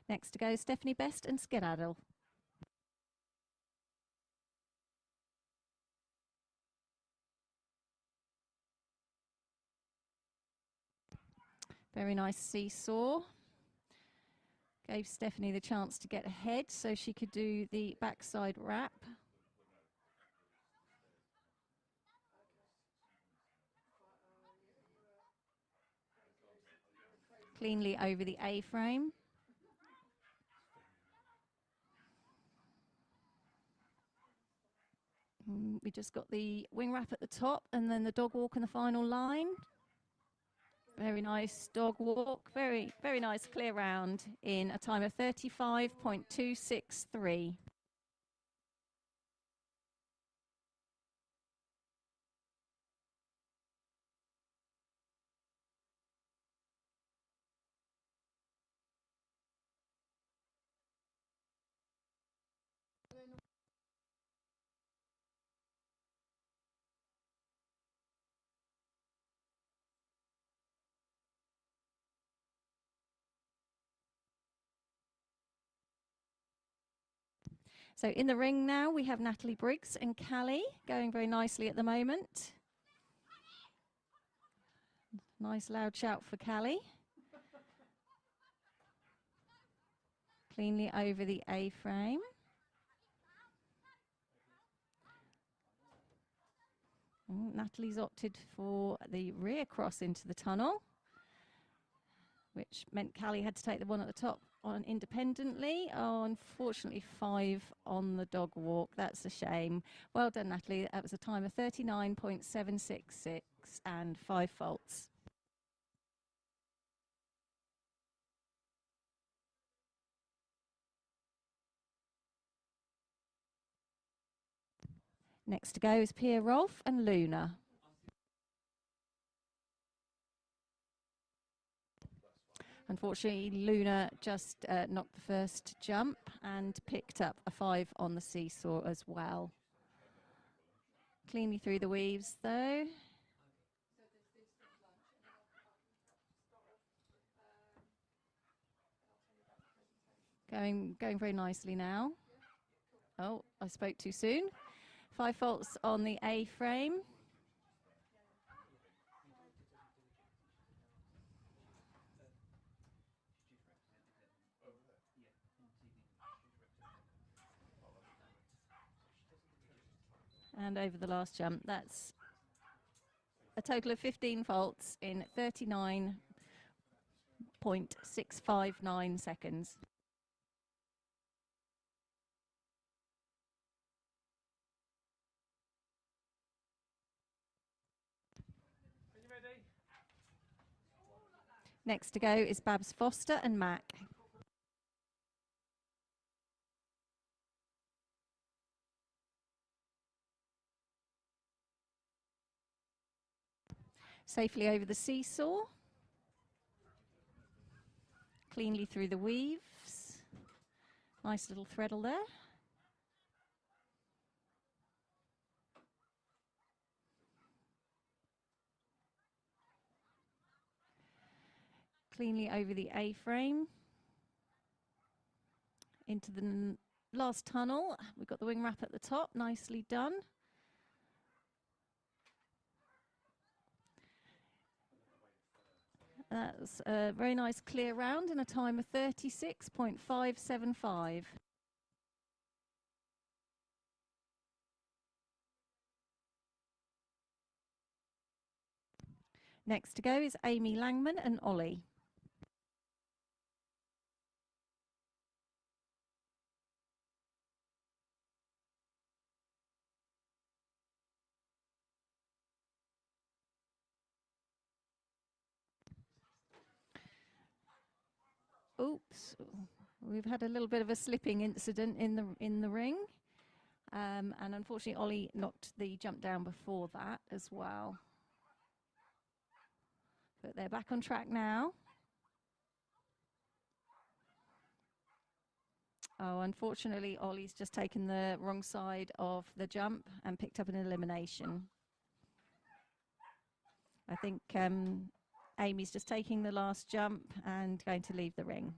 E: Next to go, Stephanie Best and Skedaddle. Very nice seesaw. Gave Stephanie the chance to get ahead so she could do the backside wrap. Cleanly over the A-frame. We just got the wing wrap at the top and then the dog walk in the final line. Very nice dog walk, very, very nice clear round in a time of 35.263. So in the ring now, we have Natalie Briggs and Callie going very nicely at the moment. Nice loud shout for Callie. Cleanly over the A-frame. Natalie's opted for the rear cross into the tunnel, which meant Callie had to take the one at the top on independently. Oh, unfortunately 5 on the dog walk. That's a shame. Well done, Natalie. That was a time of 39.766 and 5 faults. Next to go is Pia Rolfe and Luna. Unfortunately, Luna just knocked the first jump and picked up a 5 on the seesaw as well. Cleanly through the weaves though. Going very nicely now. Oh, I spoke too soon. 5 faults on the A-frame. and over the last jump. That's a total of 15 faults in 39.659 seconds.
D: Are you ready?
E: Next to go is Babs Foster and Mac. Safely over the seesaw. Cleanly through the weaves. Nice little threadle there. Cleanly over the A-frame. Into the last tunnel. We've got the wing wrap at the top. Nicely done. That's a very nice clear round in a time of 36.575. Next to go is Amy Langman and Ollie. Oops, we've had a little bit of a slipping incident in the ring, and unfortunately Ollie knocked the jump down before that as well. But they're back on track now. Oh, unfortunately Ollie's just taken the wrong side of the jump and picked up an elimination. I think Amy's just taking the last jump and going to leave the ring.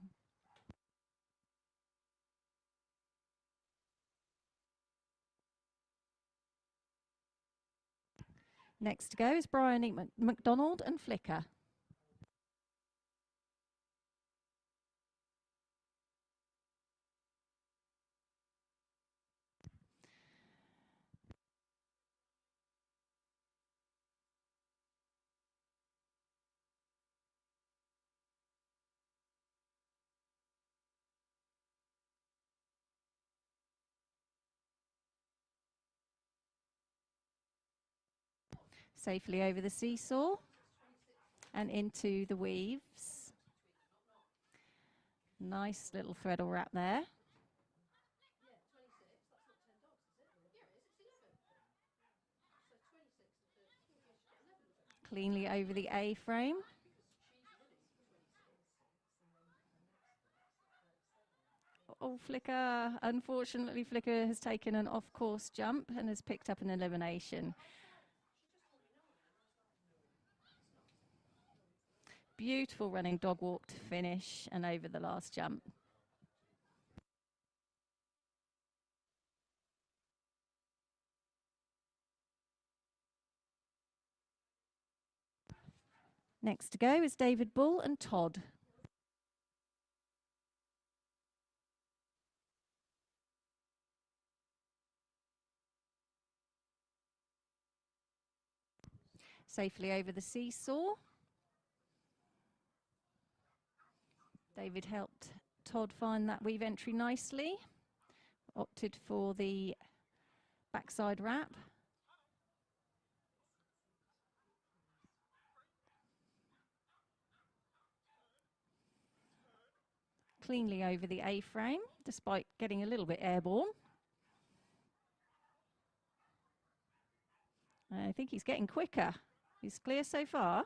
E: Next to go is Brian McDonald and Flicker. Safely over the seesaw and into the weaves. Nice little threadle wrap there. Cleanly over the A-frame. Oh, Flicker. Unfortunately, Flicker has taken an off-course jump and has picked up an elimination. Beautiful running dog walk to finish and over the last jump. Next to go is David Bull and Todd. Safely over the seesaw. David helped Todd find that weave entry nicely. Opted for the backside wrap. Cleanly over the A-frame, despite getting a little bit airborne. I think he's getting quicker. He's clear so far.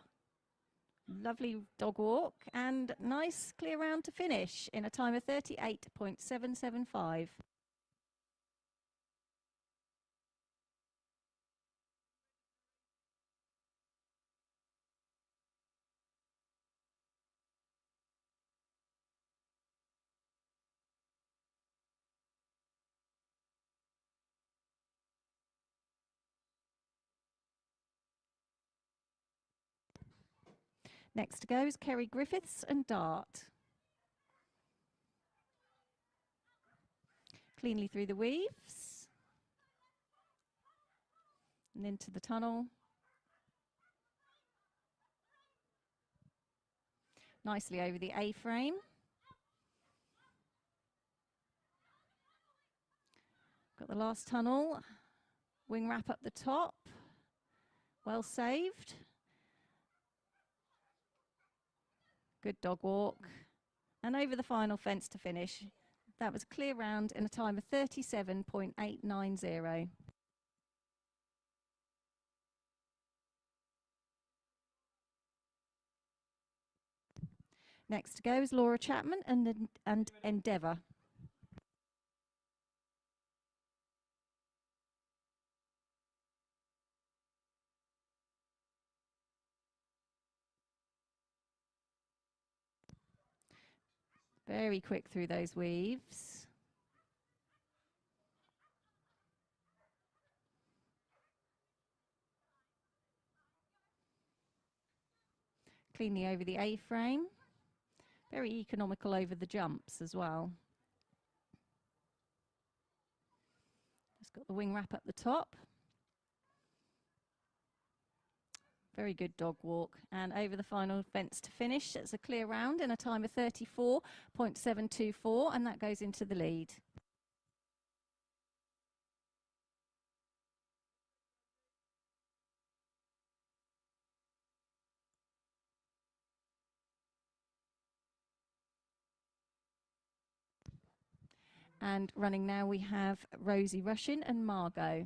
E: Lovely dog walk and nice clear round to finish in a time of 38.775. Next to go is Kerry Griffiths and Dart. Cleanly through the weaves. and into the tunnel. Nicely over the A-frame. Got the last tunnel. Wing wrap up the top. Well saved. Good dog walk. And over the final fence to finish. That was a clear round in a time of 37.890. Next to go is Laura Chapman and Endeavour. Very quick through those weaves. Cleanly over the A-frame. Very economical over the jumps as well. Just got the wing wrap up the top. Very good dog walk. And over the final fence to finish. It's a clear round in a time of 34.724, and that goes into the lead. And running now we have Rosie Rushin and Margot.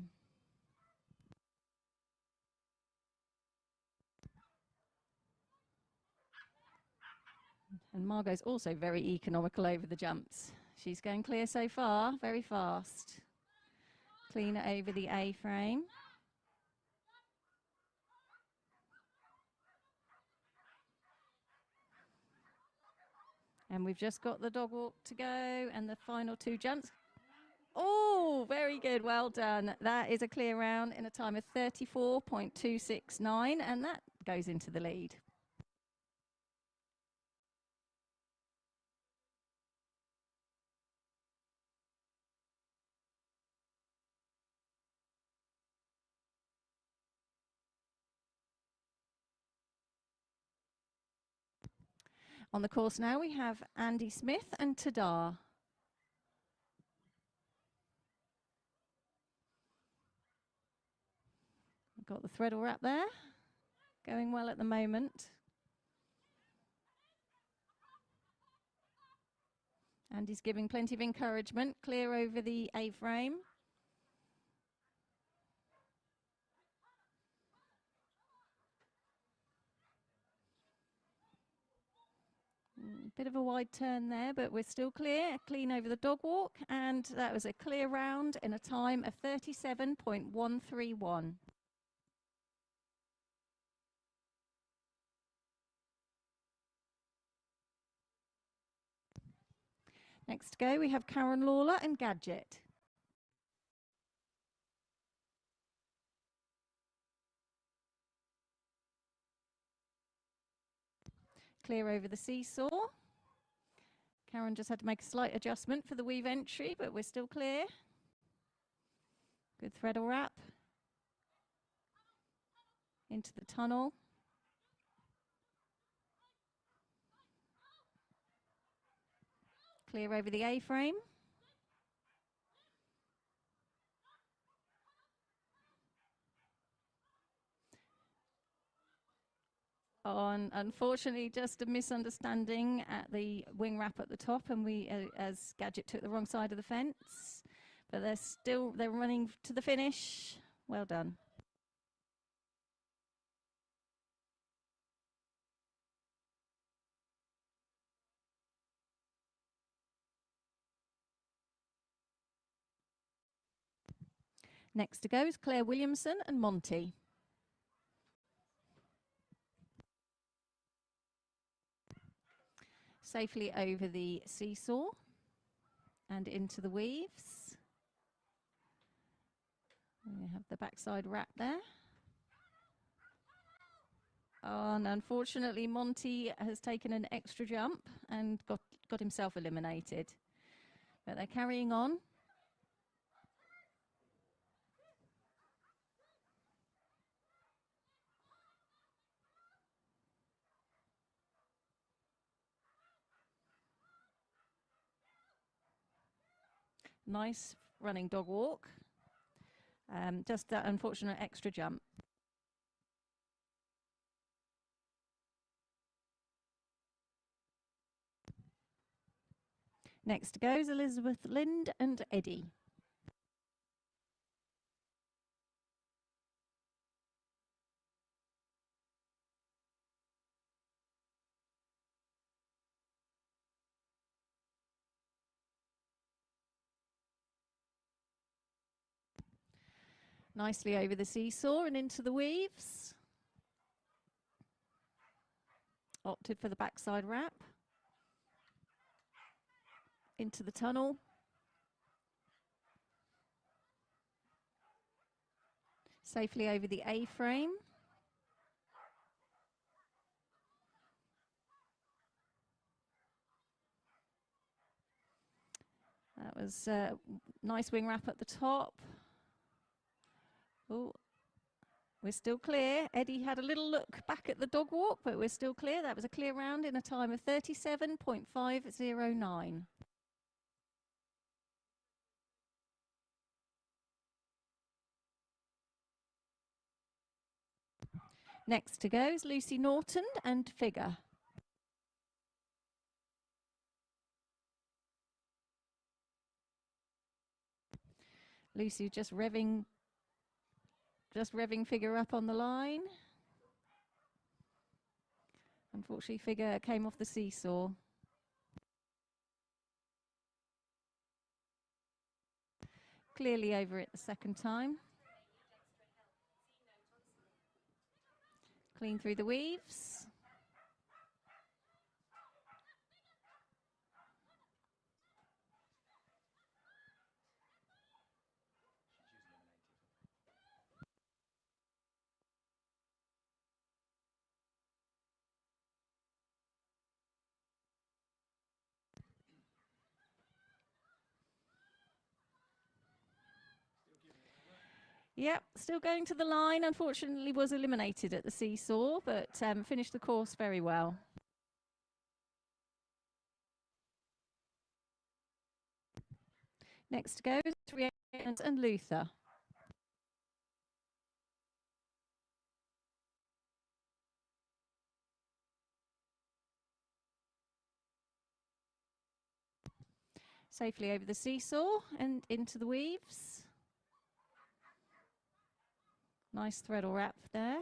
E: And Margot's also very economical over the jumps. She's going clear so far, very fast. Cleaner over the A-frame. And we've just got the dog walk to go and the final two jumps. Oh, very good. Well done. That is a clear round in a time of 34.269, and that goes into the lead. On the course now we have Andy Smith and Tadar. Got the threadle wrap there, going well at the moment. Andy's giving plenty of encouragement, clear over the A-frame. Bit of a wide turn there, but we're still clear, clean over the dog walk, and that was a clear round in a time of 37.131. Next to go, we have Karen Lawler and Gadget. Clear over the seesaw. Karen just had to make a slight adjustment for the weave entry, but we're still clear. Good threadle wrap. Into the tunnel. Clear over the A-frame. Unfortunately, just a misunderstanding at the wing wrap at the top, and we, as Gadget took the wrong side of the fence, but they're running to the finish. Well done. Next to go is Claire Williamson and Monty. Safely over the seesaw and into the weaves. We have the backside wrap there. Oh, and unfortunately, Monty has taken an extra jump and got himself eliminated. But they're carrying on. Nice running dog walk. Just that unfortunate extra jump. Next goes Elizabeth Lind and Eddie. Nicely over the seesaw and into the weaves. Opted for the backside wrap. Into the tunnel. Safely over the A-frame. That was a nice wing wrap at the top. Oh, we're still clear. Eddie had a little look back at the dog walk, but we're still clear. That was a clear round in a time of 37.509. Next to go is Lucy Norton and Figure. Lucy just revving Figure up on the line. Unfortunately, Figure came off the seesaw. Clearly over it the second time. Clean through the weaves. Yep, still going to the line. Unfortunately, was eliminated at the seesaw, but finished the course very well. Next goes Rhiannon and Luther. Safely over the seesaw and into the weaves. Nice threadle wrap there.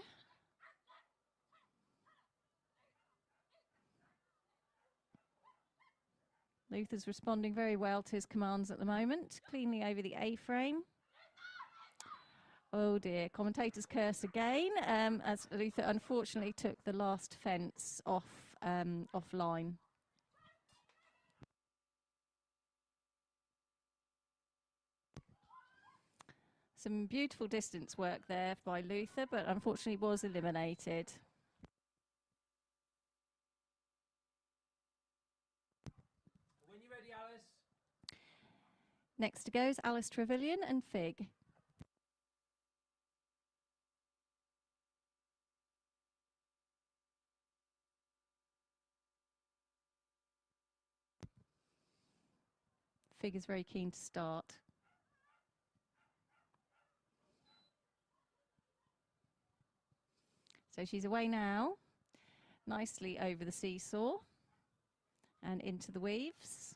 E: Luther's responding very well to his commands at the moment. Cleanly over the A-frame. Oh dear, commentator's curse again, as Luther unfortunately took the last fence offline. Some beautiful distance work there by Luther, but unfortunately was eliminated.
D: When you're ready, Alice.
E: Next goes Alice Trevelyan and Fig. Fig is very keen to start. So she's away now, nicely over the seesaw and into the weaves.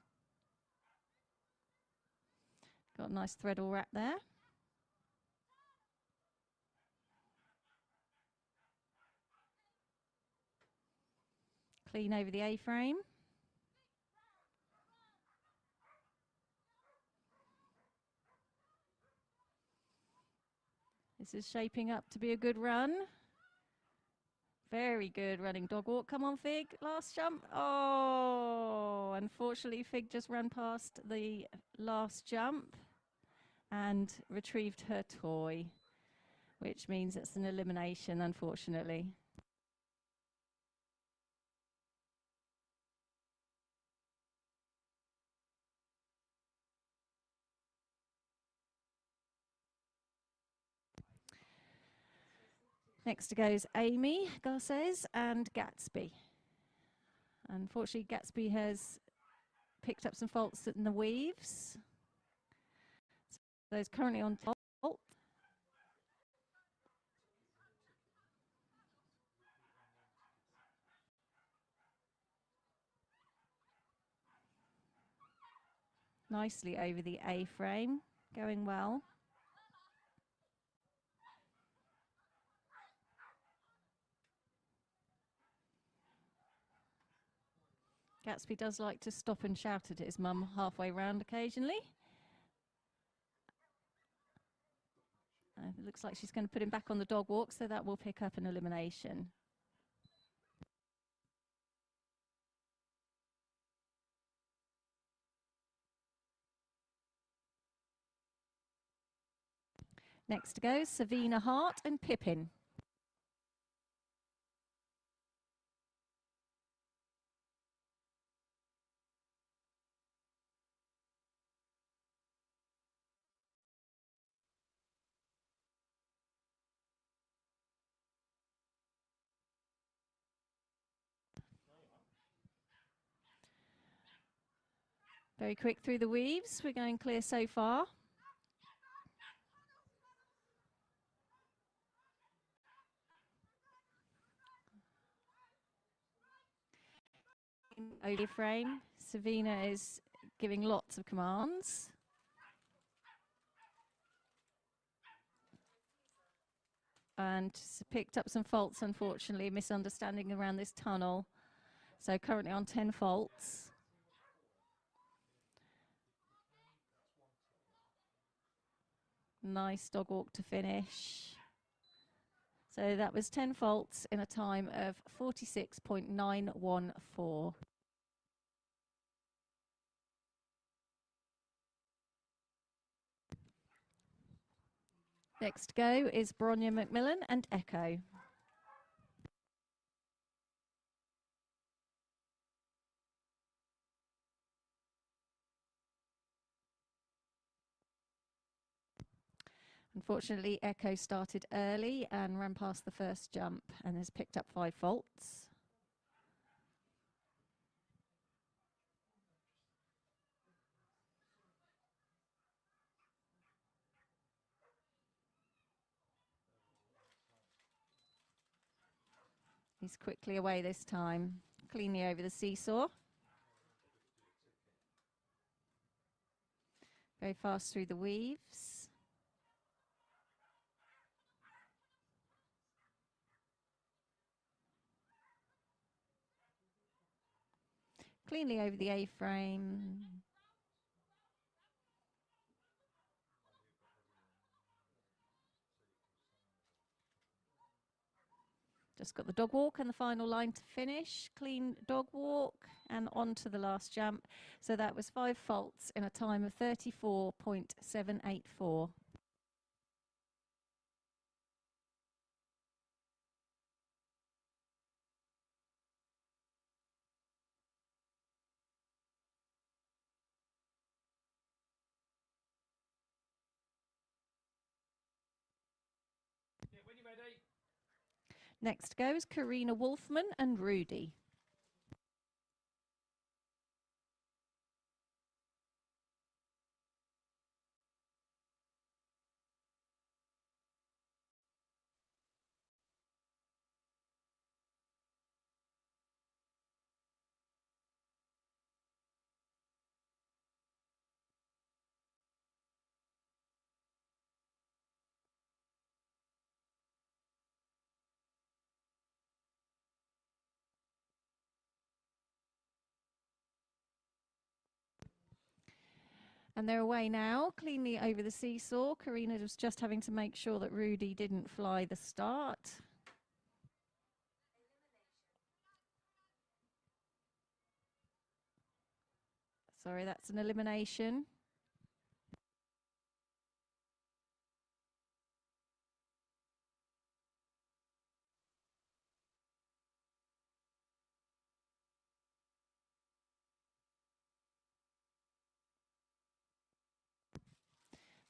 E: Got a nice threadle wrap there. Clean over the A-frame. This is shaping up to be a good run. Very good running dog walk. Come on, Fig. Last jump. Oh, unfortunately, Fig just ran past the last jump and retrieved her toy, which means it's an elimination, unfortunately. Next goes Amy Garces and Gatsby. Unfortunately, Gatsby has picked up some faults in the weaves. Those currently on top. Nicely over the A-frame, going well. Gatsby does like to stop and shout at his mum halfway round occasionally. It looks like she's going to put him back on the dog walk, so that will pick up an elimination. Next to go, Savina Hart and Pippin. Very quick through the weaves. We're going clear so far. Over frame, Savina is giving lots of commands. And picked up some faults, unfortunately, misunderstanding around this tunnel. So currently on 10 faults. Nice dog walk to finish. So that was 10 faults in a time of 46.914. Next to go is Bronya Macmillan and Echo. Unfortunately, Echo started early and ran past the first jump and has picked up 5 faults. He's quickly away this time, cleanly over the seesaw. Very fast through the weaves. Cleanly over the A-frame. Just got the dog walk and the final line to finish. Clean dog walk and on to the last jump. So that was 5 faults in a time of 34.784.
D: Yeah, when you're ready.
E: Next goes Karina Wolfman and Rudy. And they're away now, cleanly over the seesaw. Karina was just having to make sure that Rudy didn't fly the start. Sorry, that's an elimination.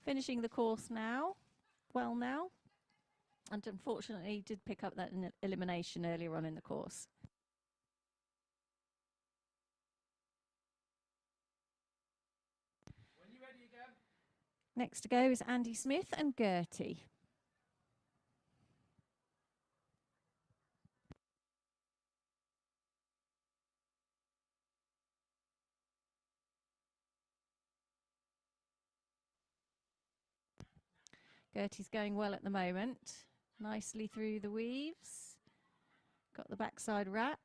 E: Finishing the course now, well now. And unfortunately did pick up that elimination earlier on in the course.
D: When you're ready again.
E: Next to go is Andy Smith and Gertie. Gertie's going well at the moment. Nicely through the weaves. Got the backside wrap.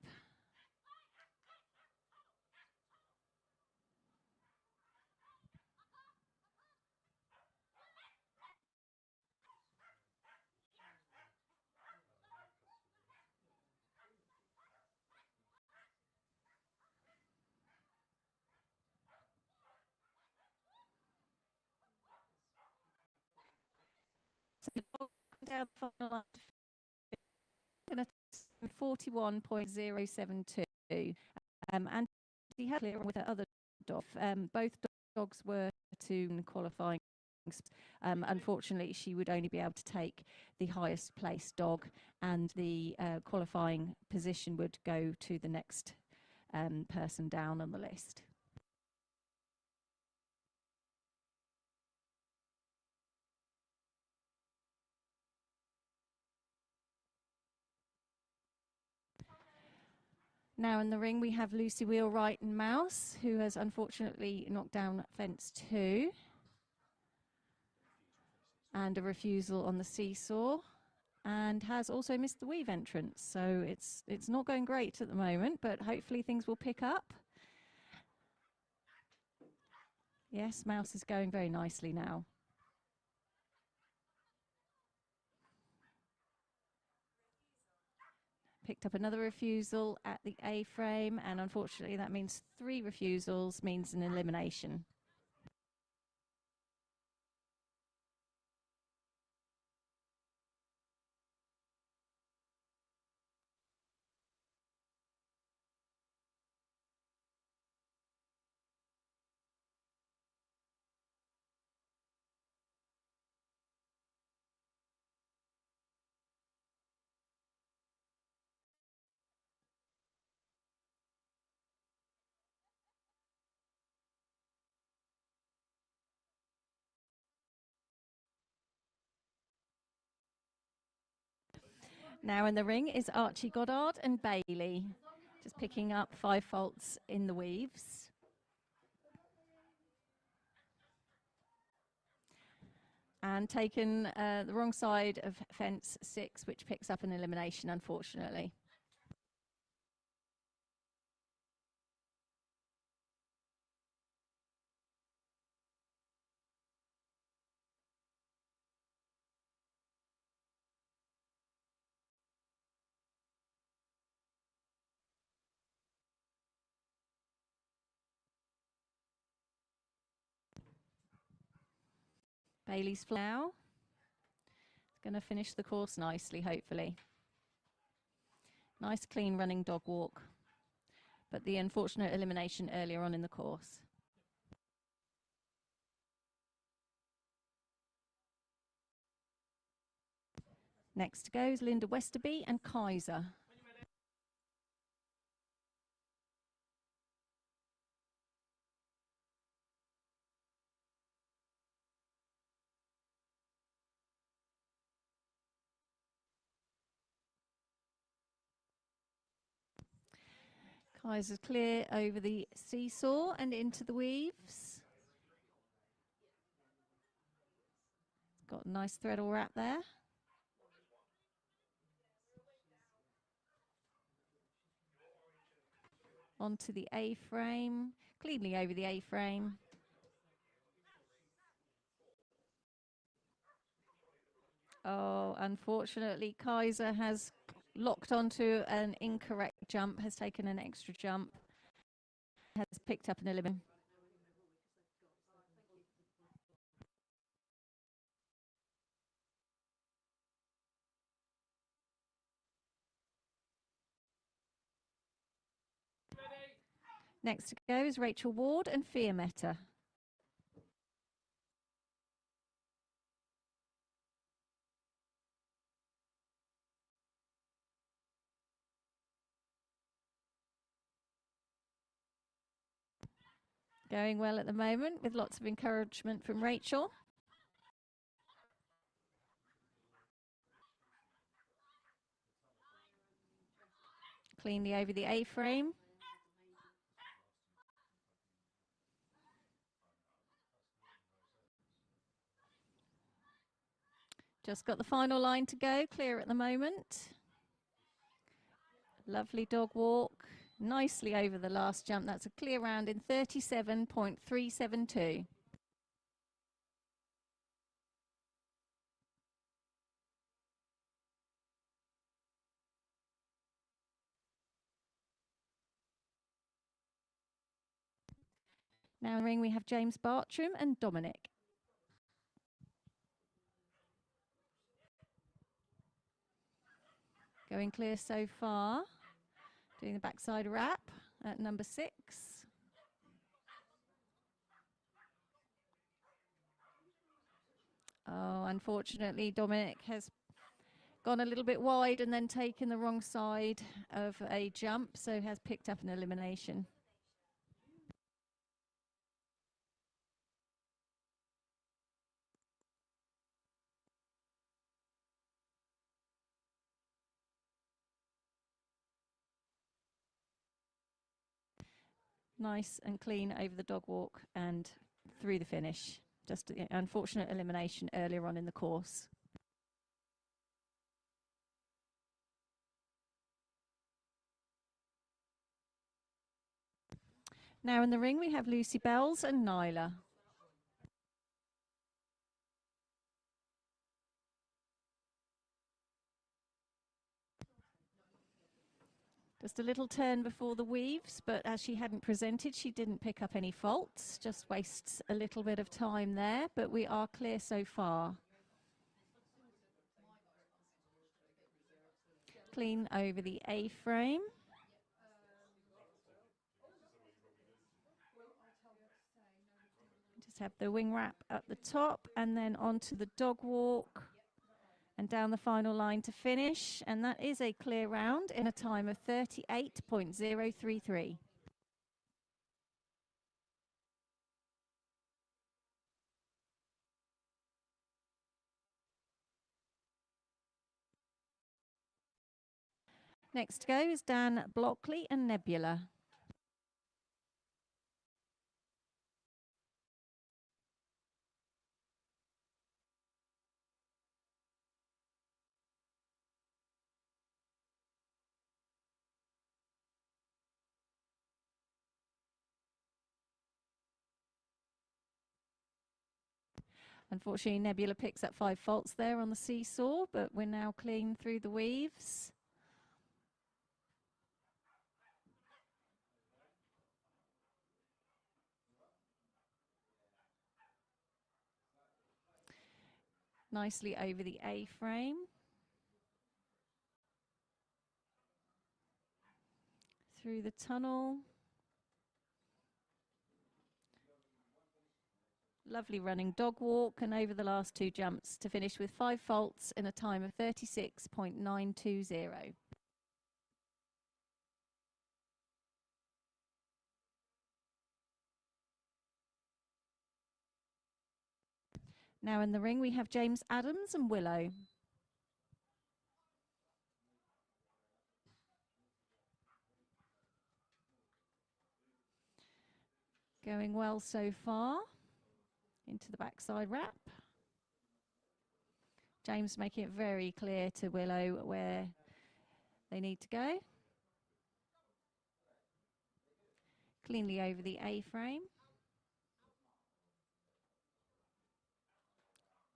E: Down the final line to 41.072. And he had clear with her other dog. Both dogs were to qualifying. Unfortunately, she would only be able to take the highest placed dog, and the qualifying position would go to the next person down on the list. Now in the ring we have Lucy Wheelwright and Mouse, who has unfortunately knocked down fence 2. And a refusal on the seesaw, and has also missed the weave entrance. So it's not going great at the moment, but hopefully things will pick up. Yes, Mouse is going very nicely now. Picked up another refusal at the A-frame, and unfortunately that means 3 refusals means an elimination. Now in the ring is Archie Goddard and Bailey, just picking up 5 faults in the weaves. And taken the wrong side of fence 6, which picks up an elimination, unfortunately. Bailey's Flower. It's going to finish the course nicely, hopefully. Nice, clean running dog walk. But the unfortunate elimination earlier on in the course. Next goes Linda Westerby and Kaiser. Kaiser's clear over the seesaw and into the weaves. Got a nice threadle wrap there. Onto the A-frame, cleanly over the A-frame. Oh, unfortunately, Kaiser has locked onto an incorrect jump, has taken an extra jump, has picked up an elimination. Next to go is Rachel Ward and Fiametta. Going well at the moment with lots of encouragement from Rachel. Cleanly over the A-frame. Just got the final line to go, clear at the moment. Lovely dog walk, nicely over the last jump. That's a clear round in 37.372. Now in the ring we have James Bartram and Dominic. Going clear so far. Doing the backside wrap at number 6. Oh, unfortunately, Dominic has gone a little bit wide and then taken the wrong side of a jump, so has picked up an elimination. Nice and clean over the dog walk and through the finish. Just an unfortunate elimination earlier on in the course. Now in the ring we have Lucy Bells and Nyla. Just a little turn before the weaves, but as she hadn't presented, she didn't pick up any faults. Just wastes a little bit of time there, but we are clear so far. Clean over the A-frame. Just have the wing wrap at the top and then onto the dog walk and down the final line to finish. And that is a clear round in a time of 38.033. Next to go is Dan Blockley and Nebula. Unfortunately, Nebula picks up 5 faults there on the seesaw, but we're now clean through the weaves. Nicely over the A-frame. Through the tunnel. Lovely running dog walk and over the last 2 jumps to finish with 5 faults in a time of 36.920. Now in the ring we have James Adams and Willow. Going well so far. Into the backside wrap. James making it very clear to Willow where they need to go. Cleanly over the A-frame.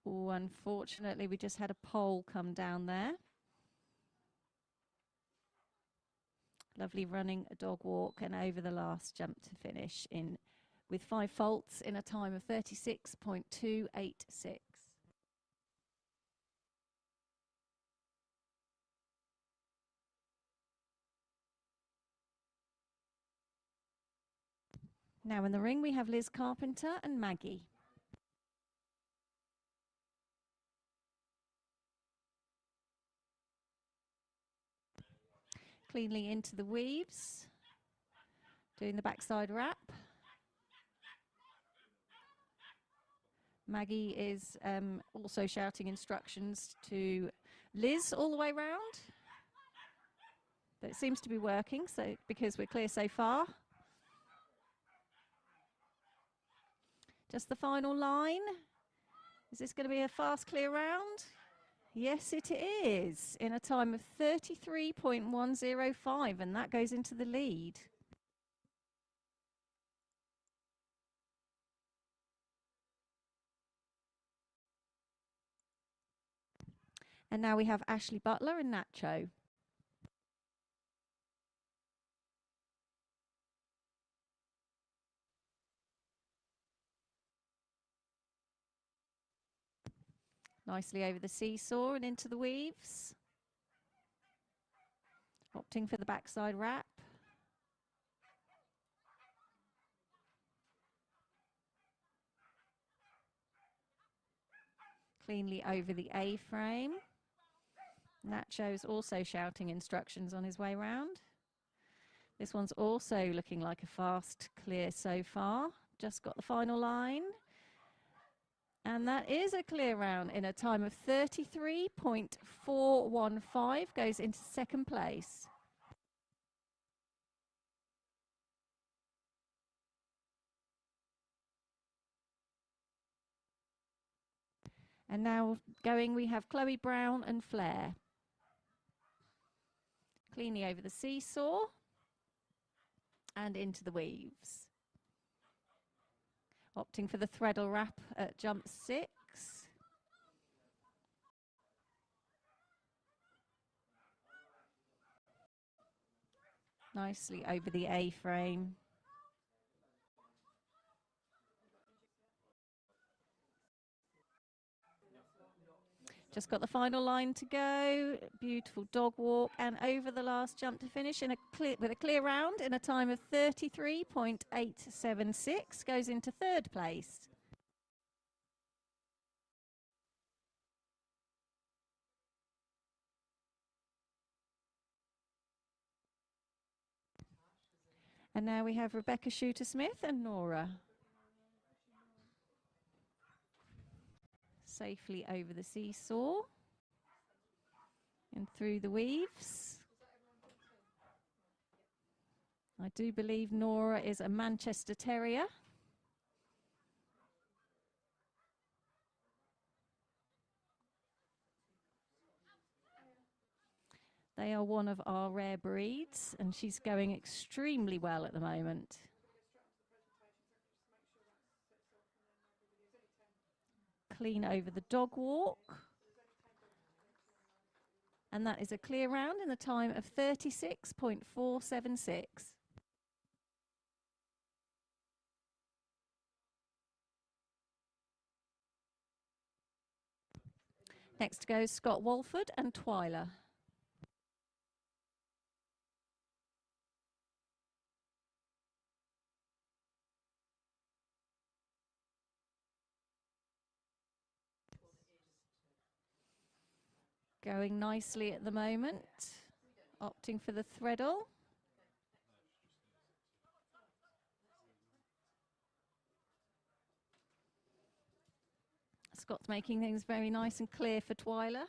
E: Oh, unfortunately, we just had a pole come down there. Lovely running a dog walk and over the last jump to finish in with 5 faults in a time of 36.286. Now in the ring we have Liz Carpenter and Maggie. Cleanly into the weaves, doing the backside wrap. Maggie is also shouting instructions to Liz all the way round. But it seems to be working, so because we're clear so far. Just the final line. Is this going to be a fast clear round? Yes, it is, in a time of 33.105, and that goes into the lead. And now we have Ashley Butler and Nacho. Nicely over the seesaw and into the weaves. Opting for the backside wrap. Cleanly over the A-frame. Nacho's also shouting instructions on his way round. This one's also looking like a fast clear so far. Just got the final line. And that is a clear round in a time of 33.415, goes into second place. And now going, we have Chloe Brown and Flair. Cleanly over the seesaw and into the weaves. Opting for the threadle wrap at jump 6. Nicely over the A-frame. Just got the final line to go. Beautiful dog walk and over the last jump to finish in with a clear round in a time of 33.876. Goes into third place. And now we have Rebecca Shooter-Smith and Nora. Safely over the seesaw and through the weaves. I do believe Nora is a Manchester Terrier. They are one of our rare breeds, and she's going extremely well at the moment. Clean over the dog walk. And that is a clear round in the time of 36.476. Next goes Scott Walford and Twyla. Going nicely at the moment, opting for the threadle. Scott's making things very nice and clear for Twyla.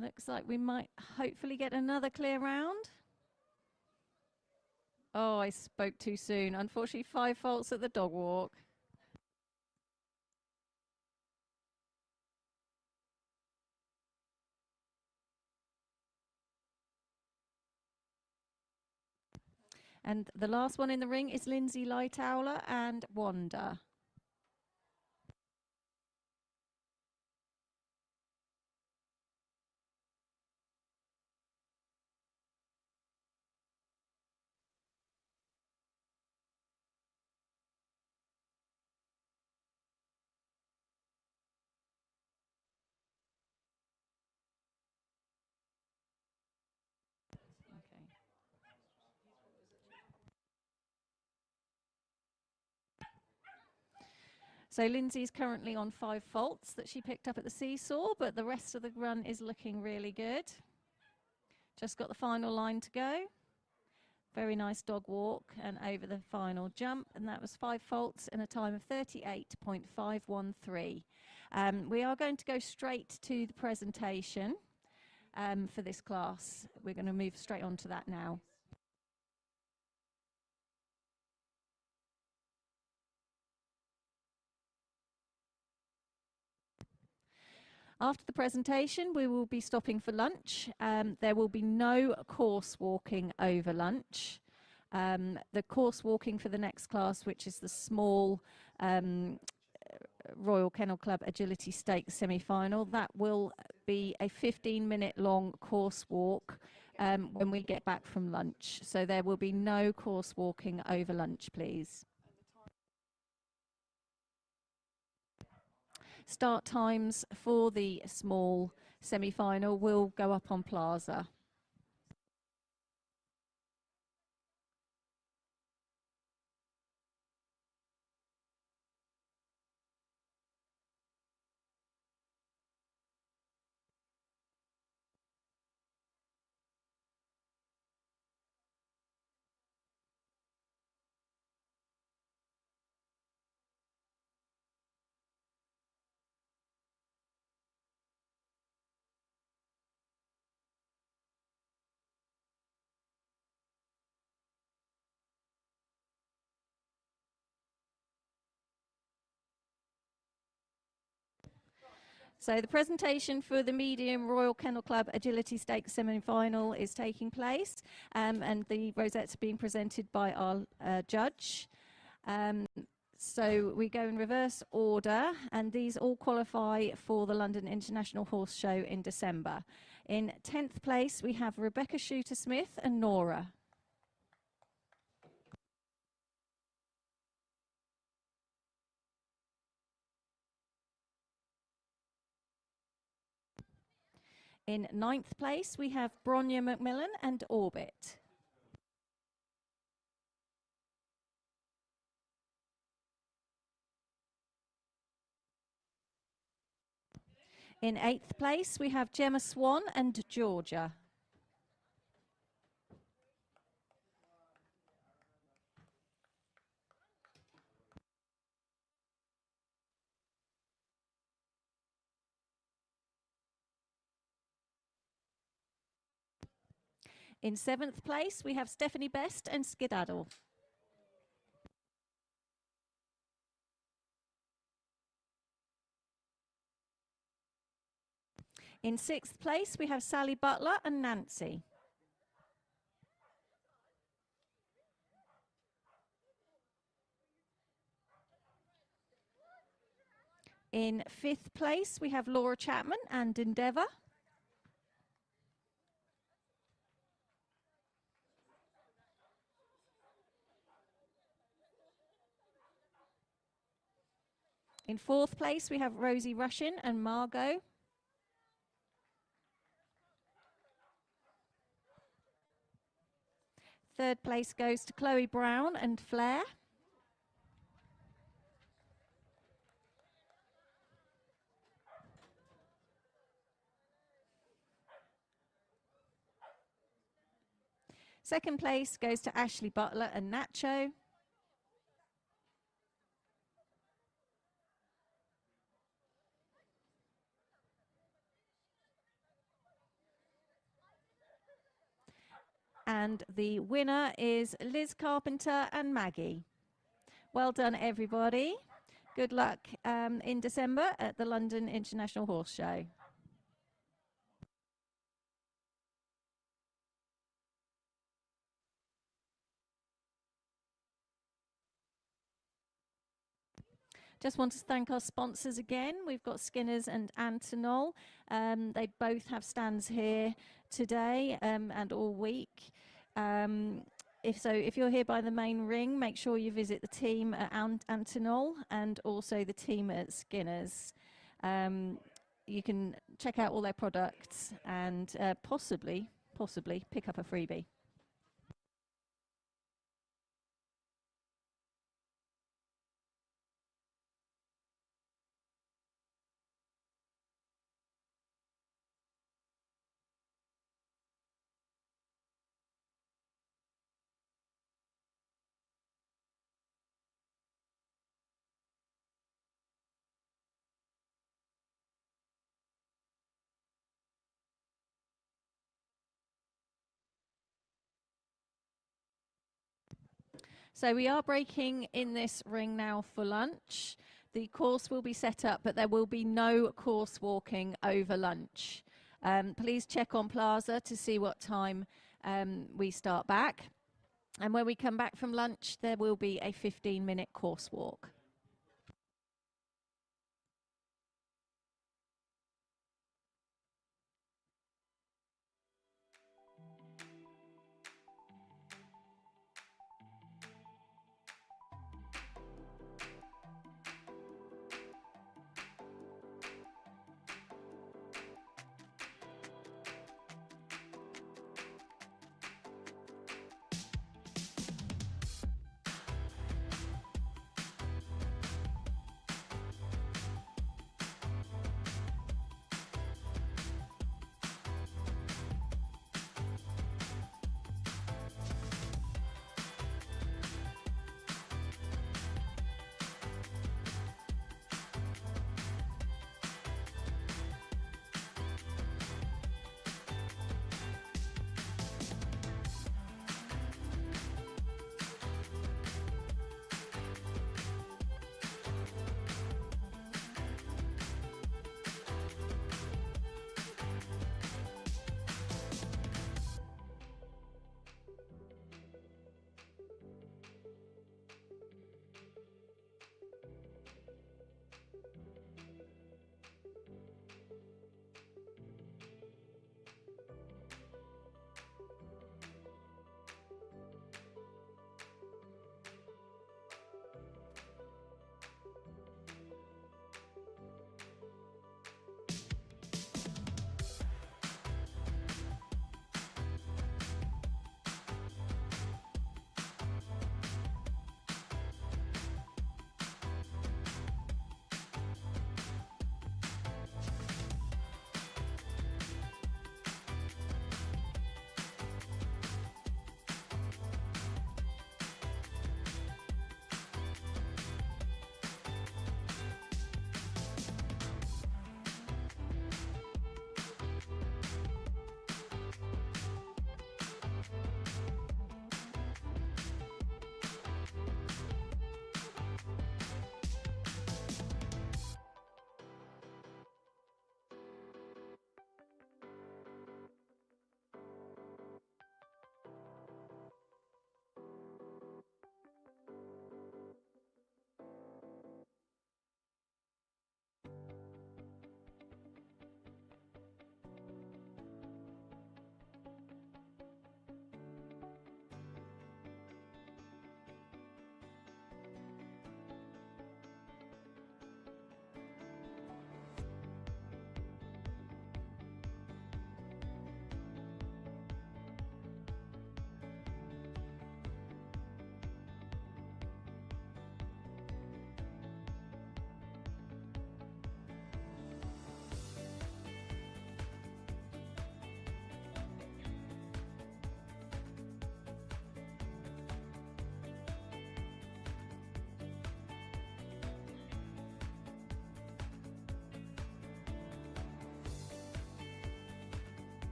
E: Looks like we might hopefully get another clear round. Oh, I spoke too soon. Unfortunately, 5 faults at the dog walk. And the last one in the ring is Lindsay Lightowler and Wanda. Okay. So Lindsay's currently on 5 faults that she picked up at the seesaw, but the rest of the run is looking really good. Just got the final line to go. Very nice dog walk and over the final jump, and that was 5 faults in a time of 38.513. We are going to go straight to the presentation for this class. We're going to move straight on to that now. After the presentation, we will be stopping for lunch. There will be no course walking over lunch. The course walking for the next class, which is the small Royal Kennel Club Agility Stakes semi-final, that will be a 15-minute long course walk when we get back from lunch. So there will be no course walking over lunch, please. Start times for the small semi-final will go up on Plaza. So the presentation for the medium Royal Kennel Club Agility Stakes semi-final is taking place, and the rosettes are being presented by our judge. So we go in reverse order, and these all qualify for the London International Horse Show in December. In 10th place, we have Rebecca Shooter-Smith and Nora. In 9th place, we have Bronya Macmillan and Orbit. In 8th place, we have Gemma Swan and Georgia. In 7th place, we have Stephanie Best and Skedaddle. In 6th place, we have Sally Butler and Nancy. In 5th place, we have Laura Chapman and Endeavour. In 4th place, we have Rosie Rushin and Margot. Third place goes to Chloe Brown and Flair. Second place goes to Ashley Butler and Nacho. And the winner is Liz Carpenter and Maggie. Well done, everybody. Good luck in December at the London International Horse Show. Just want to thank our sponsors again. We've got Skinners and Antonol. They both have stands here today and all week. If you're here by the main ring, make sure you visit the team at Antonol and also the team at Skinners. You can check out all their products and possibly pick up a freebie. So we are breaking in this ring now for lunch. The course will be set up, but there will be no course walking over lunch. Please check on Plaza to see what time we start back. And when we come back from lunch, there will be a 15-minute course walk.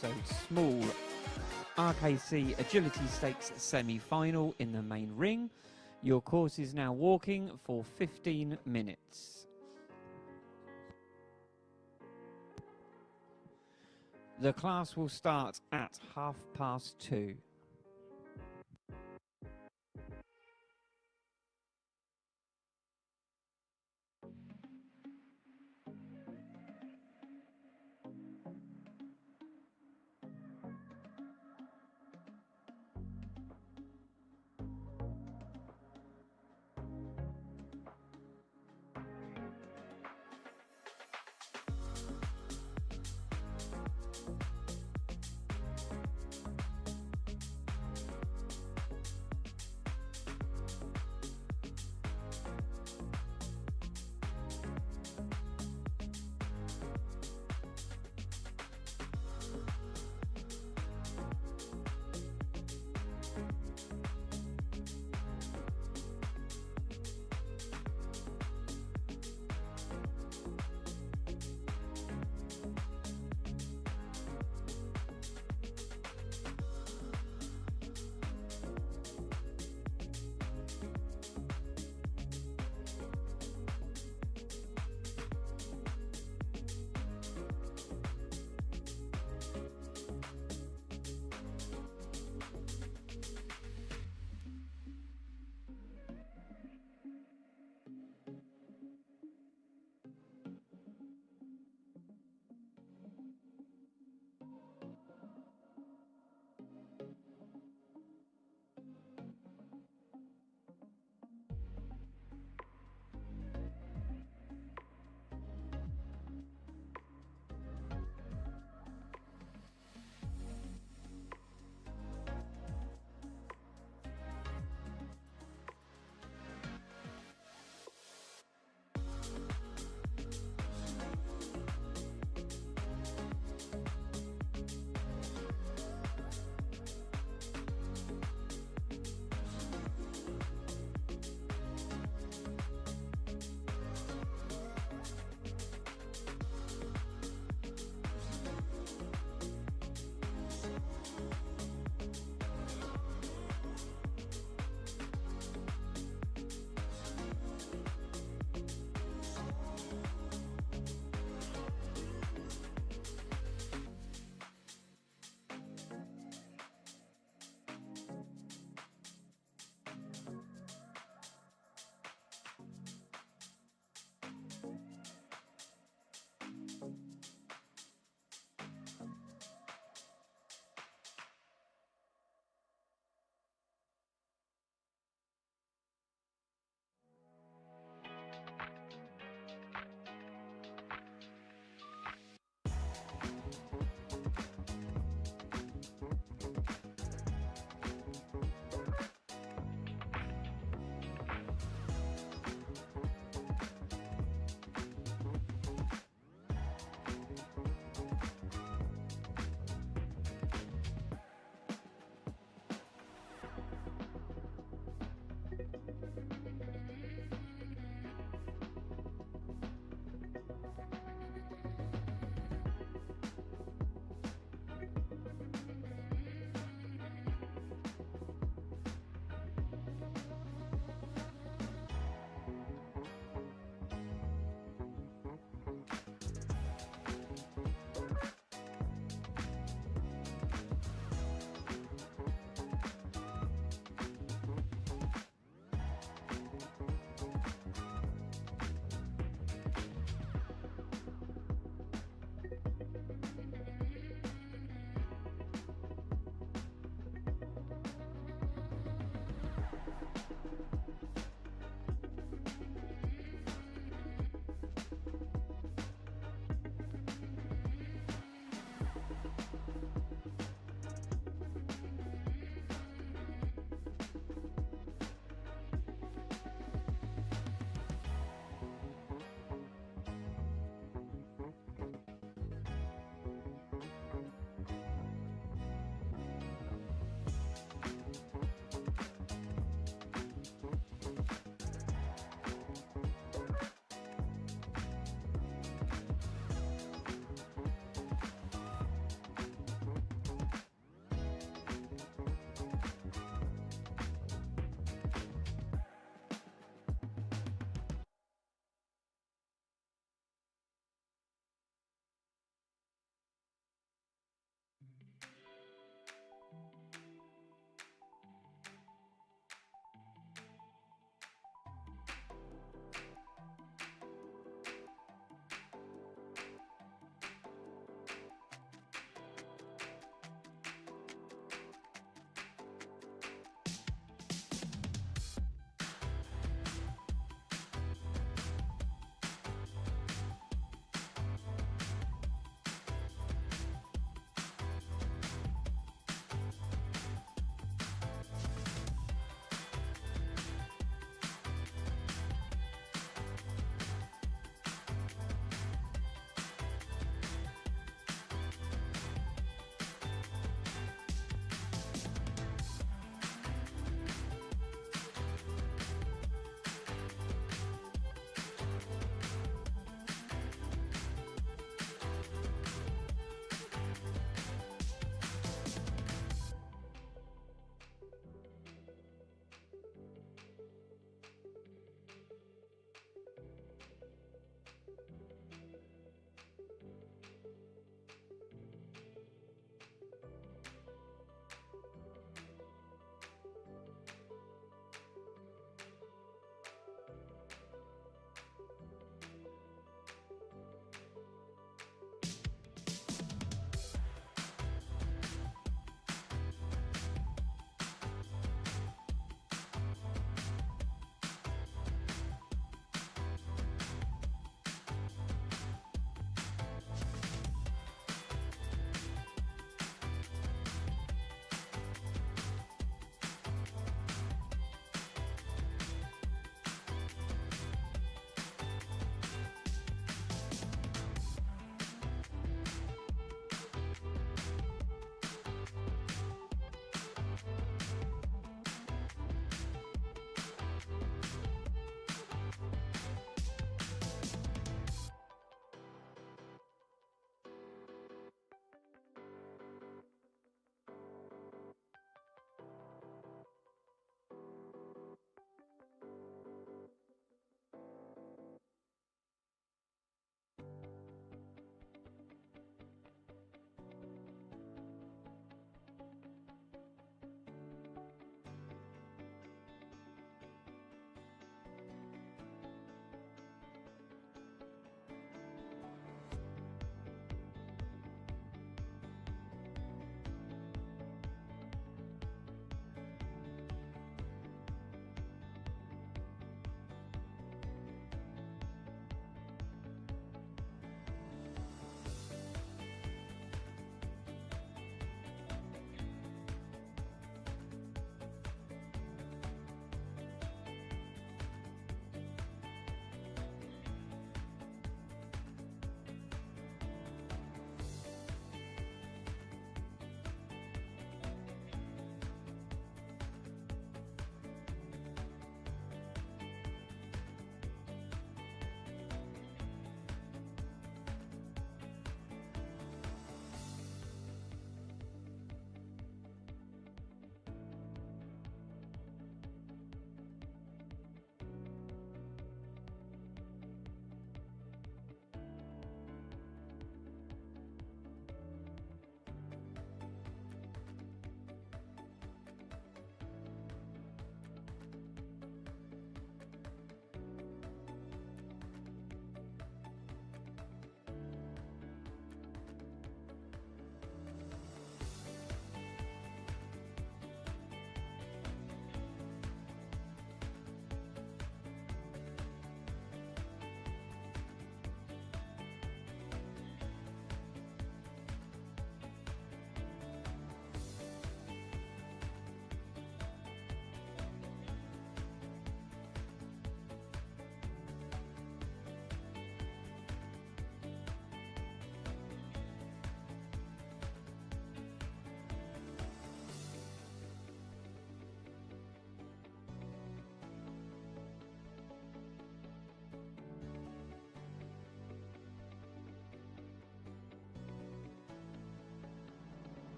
F: So small RKC Agility Stakes semi-final in the main ring. Your course is now walking for 15 minutes. The class will start at 2:30.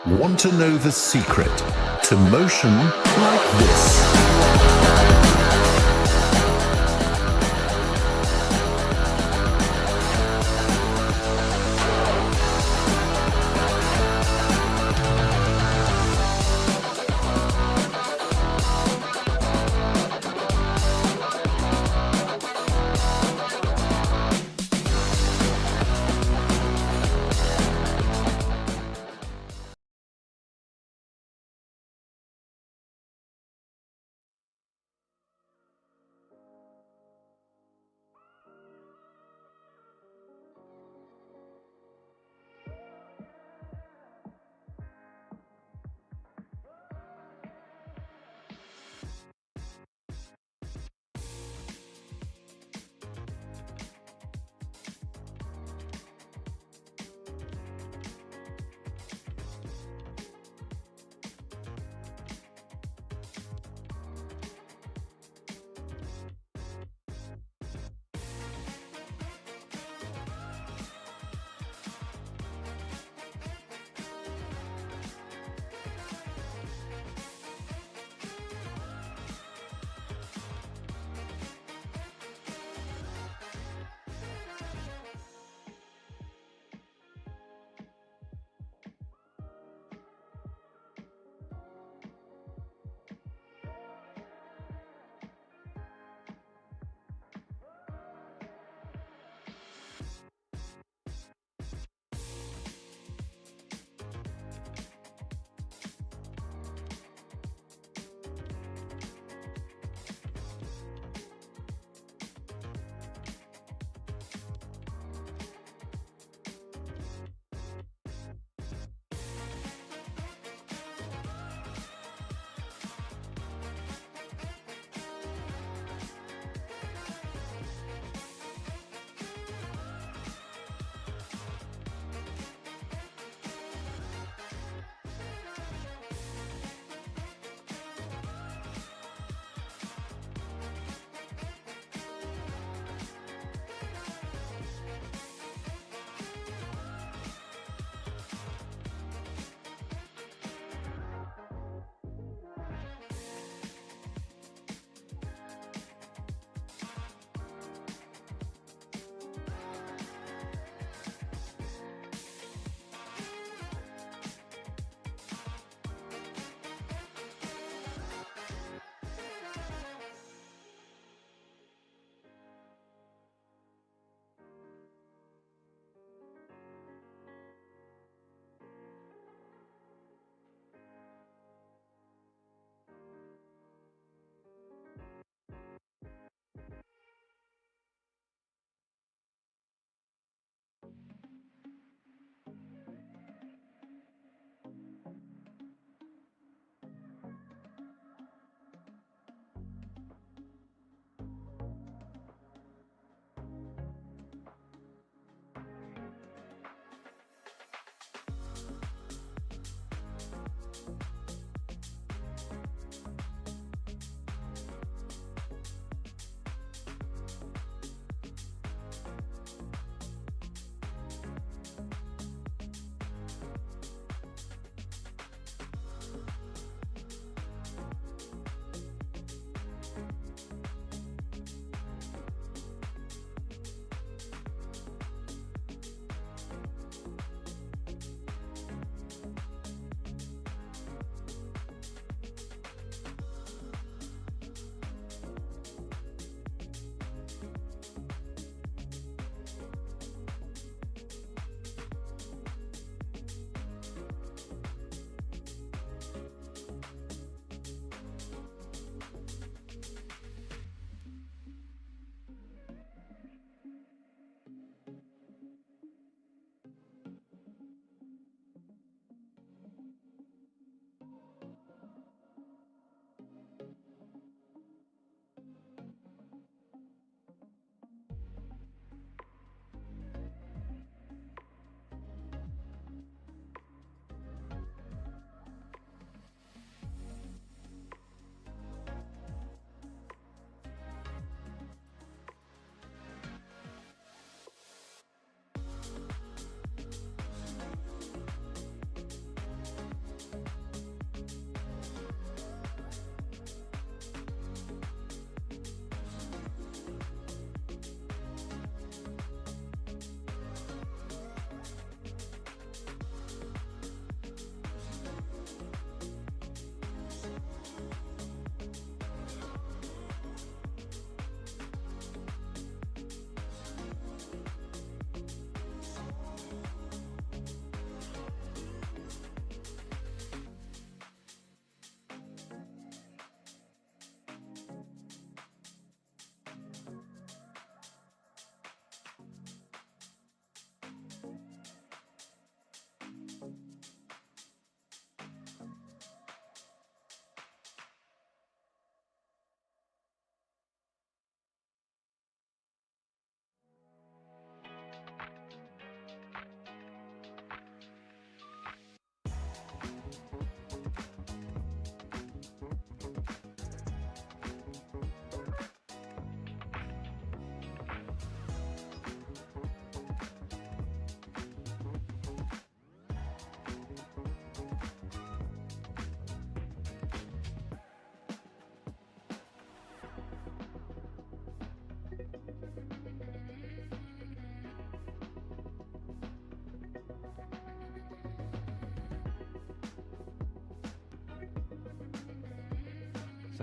G: Want to know the secret to motion like this?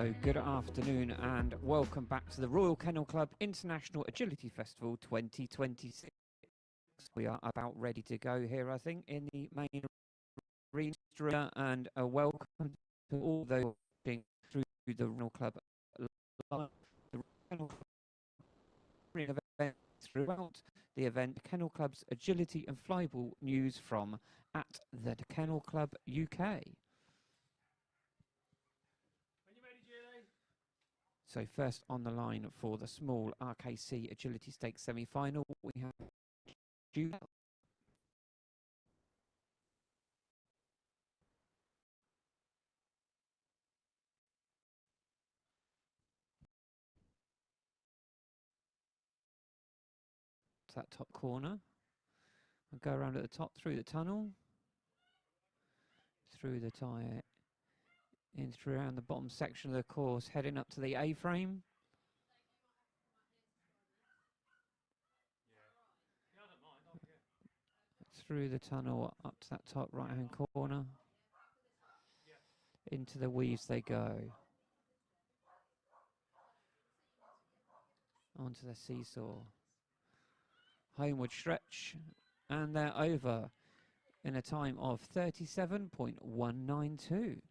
F: So good afternoon and welcome back to the Royal Kennel Club International Agility Festival 2026. We are about ready to go here, I think, in the main arena, and a welcome to all those watching through the Kennel Club live. The Kennel Club event throughout the event, Kennel Club's agility and flyball news from at the Kennel Club UK. So first on the line for the small RKC Agility Stakes semi-final, we have Julie. To that top corner. I'll go around at the top, through the tunnel, through the tyre, in through around the bottom section of the course, heading up to the A-frame. Through the tunnel up to that top right-hand corner. Into the weaves they go. Onto the seesaw. Homeward stretch, and they're over in a time of 37.192.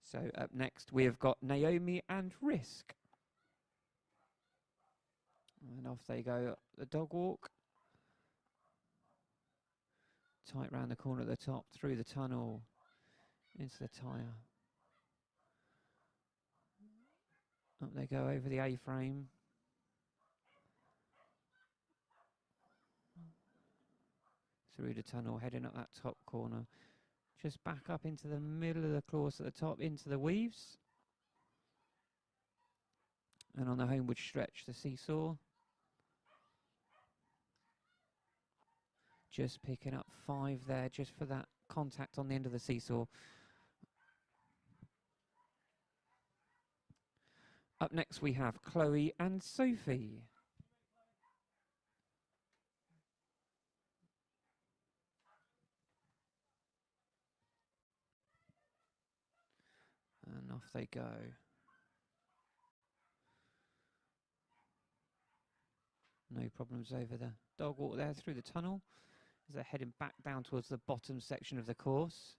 F: So up next we have got Naomi and Risk. And off they go, the dog walk. Tight round the corner at the top, through the tunnel, into the tyre. Up they go over the A-frame. Through the tunnel, heading up that top corner. Just back up into the middle of the course at the top, into the weaves. And on the homeward stretch, the seesaw. Just picking up 5 there, just for that contact on the end of the seesaw. Up next we have Chloe and Sophie. And off they go. No problems over the dog walk there through the tunnel as they're heading back down towards the bottom section of the course.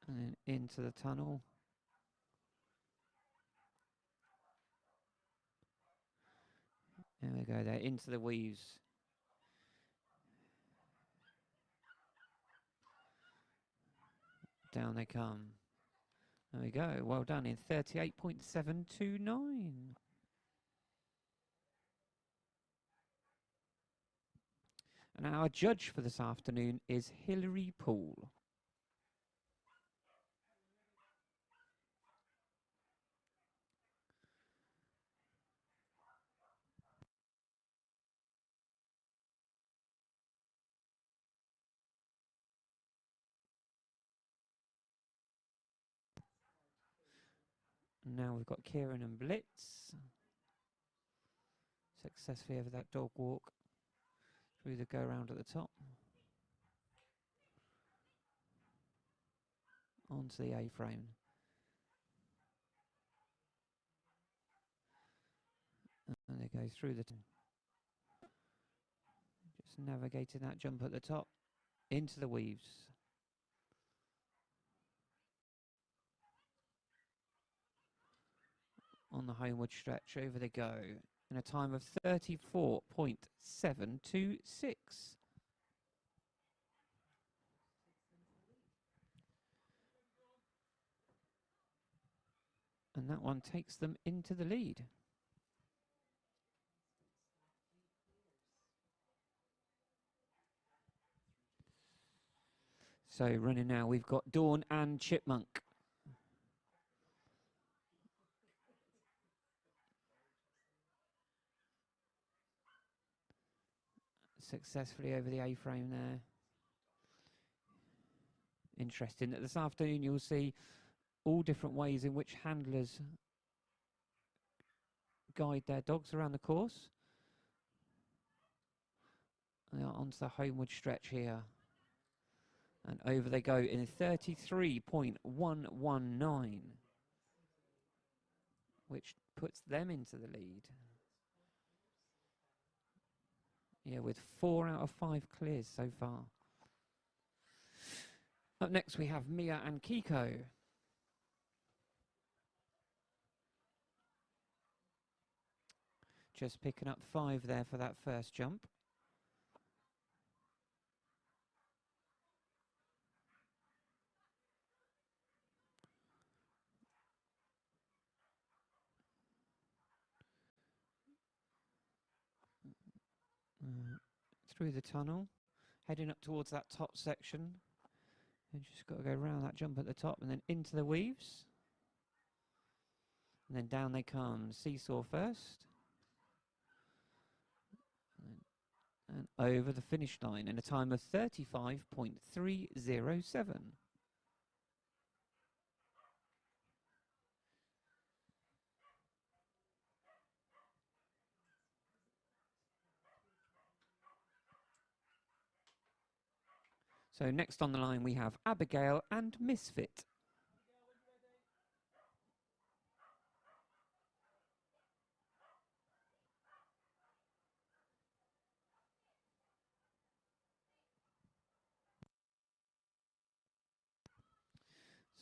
F: And then into the tunnel. There we go, there into the weaves. Down they come. There we go, well done in 38.729. And our judge for this afternoon is Hilary Poole. Now we've got Kieran and Blitz. Successfully over that dog walk. Through the go round at the top. Onto the A-frame. And they go through the... Just navigating that jump at the top. Into the weaves. on the homeward stretch. Over they go in a time of 34.726. And that one takes them into the lead. So running now, we've got Dawn and Chipmunk. Successfully over the A-frame there. Interesting that this afternoon you'll see all different ways in which handlers guide their dogs around the course. They are onto the homeward stretch here. And over they go in 33.119, which puts them into the lead. Yeah, with 4 out of 5 clears so far. Up next we have Mia and Kiko. Just picking up 5 there for that first jump. Through the tunnel, heading up towards that top section. And just got to go around that jump at the top and then into the weaves. And then down they come. Seesaw first. And over the finish line in a time of 35.307. So next on the line we have Abigail and Misfit.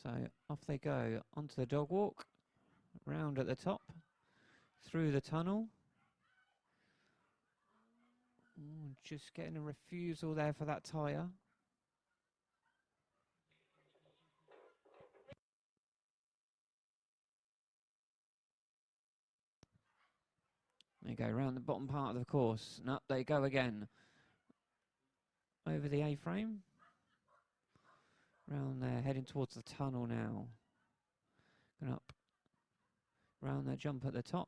F: So off they go onto the dog walk, round at the top, through the tunnel. Ooh, just getting a refusal there for that tyre. They go round the bottom part of the course, and up they go again. Over the A-frame. Round there, heading towards the tunnel now. Going up. Round that jump at the top.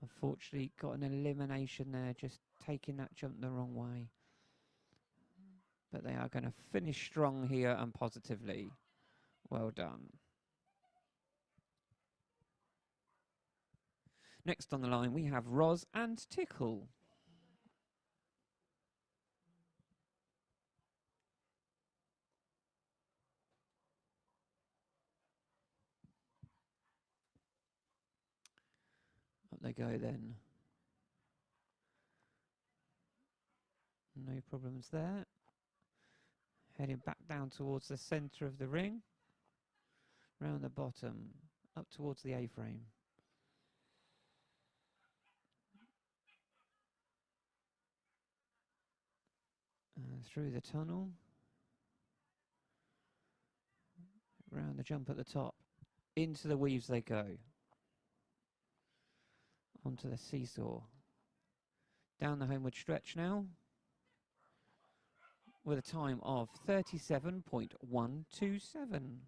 F: Unfortunately, got an elimination there, just taking that jump the wrong way. But they are going to finish strong here and positively. Well done. Next on the line, we have Roz and Tickle. Up they go then. No problems there. Heading back down towards the centre of the ring. Round the bottom, up towards the A-frame. Through the tunnel. Round the jump at the top. Into the weaves they go. Onto the seesaw. Down the homeward stretch now. With a time of 37.127.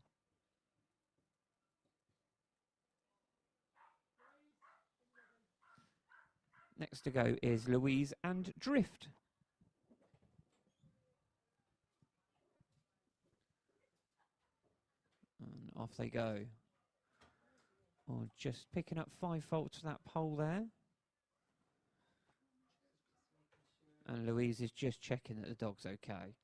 F: Next to go is Louise and Drift. And off they go. Oh, just picking up 5 faults for that pole there. And Louise is just checking that the dog's okay.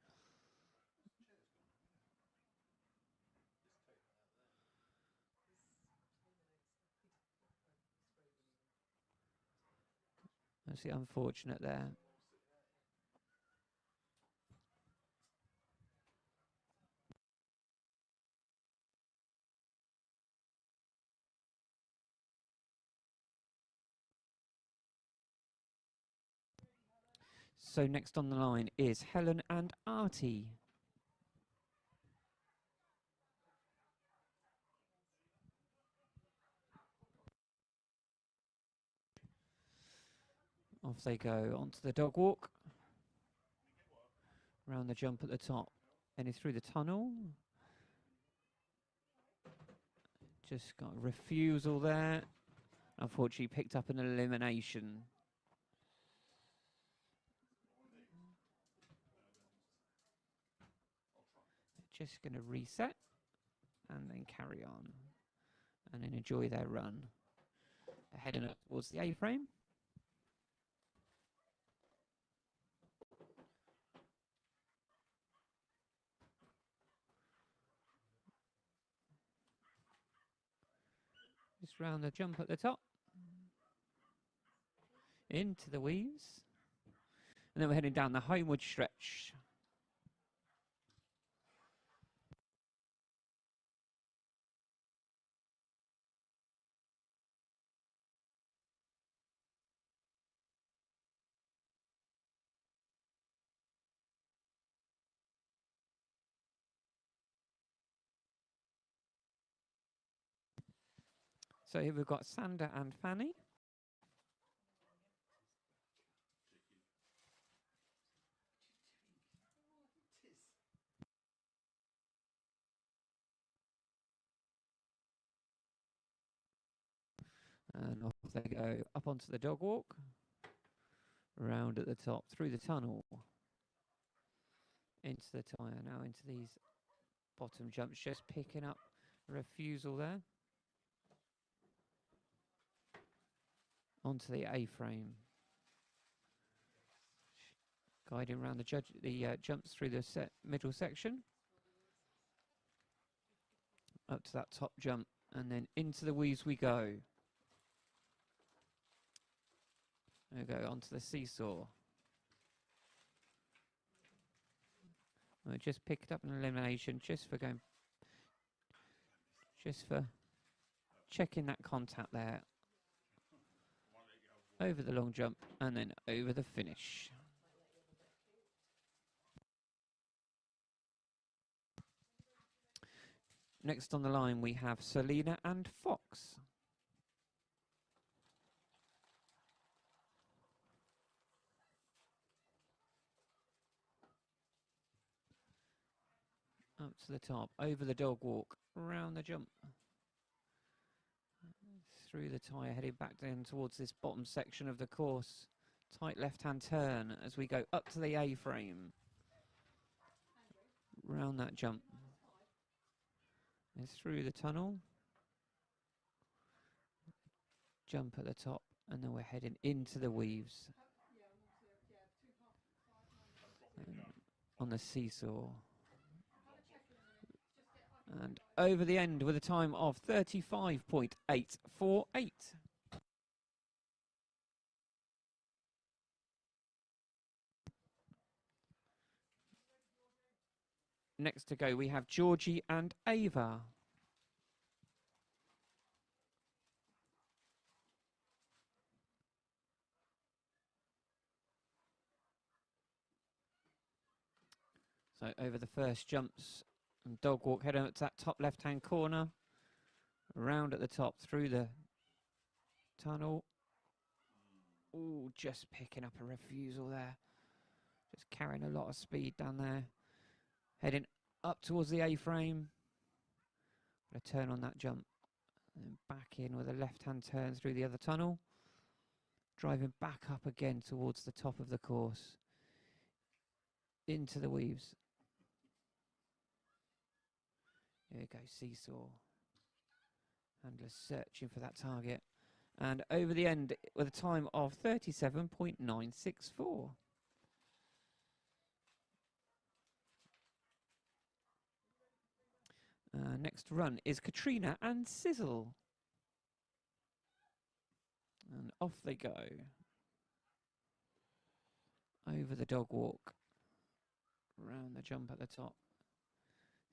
F: That's the unfortunate there. So next on the line is Helen and Artie. Off they go onto the dog walk. Round the jump at the top. Heading through the tunnel. Just got a refusal there. Unfortunately picked up an elimination. Just going to reset and then carry on and then enjoy their run. They're heading up towards the A-frame. Just round the jump at the top. Into the weaves. And then we're heading down the homeward stretch. So here we've got Sander and Fanny. And off they go up onto the dog walk. Round at the top, through the tunnel. Into the tyre, now into these bottom jumps, just picking up a refusal there. Onto the A-frame. Guiding around the jumps through the middle section. Up to that top jump, and then into the weaves we go. There we go, onto the seesaw. I just picked up an elimination just for checking that contact there. Over the long jump and then over the finish. Next on the line we have Selena and Fox. Up to the top, over the dog walk, round the jump. Through the tyre, heading back down towards this bottom section of the course. Tight left-hand turn as we go up to the A-frame. Round that jump. And through the tunnel. Jump at the top, and then we're heading into the weaves. On the seesaw. And over the end with a time of 35.848. Next to go, we have Georgie and Ava. So over the first jumps. And dog walk, head up to that top left-hand corner. Round at the top, through the tunnel. Ooh, just picking up a refusal there. Just carrying a lot of speed down there. Heading up towards the A-frame. Gonna turn on that jump. And then back in with a left-hand turn through the other tunnel. Driving back up again towards the top of the course. Into the weaves. Here we go, seesaw. Handler searching for that target. And over the end with a time of 37.964. Next run is Katrina and Sizzle. And off they go. Over the dog walk. Round the jump at the top.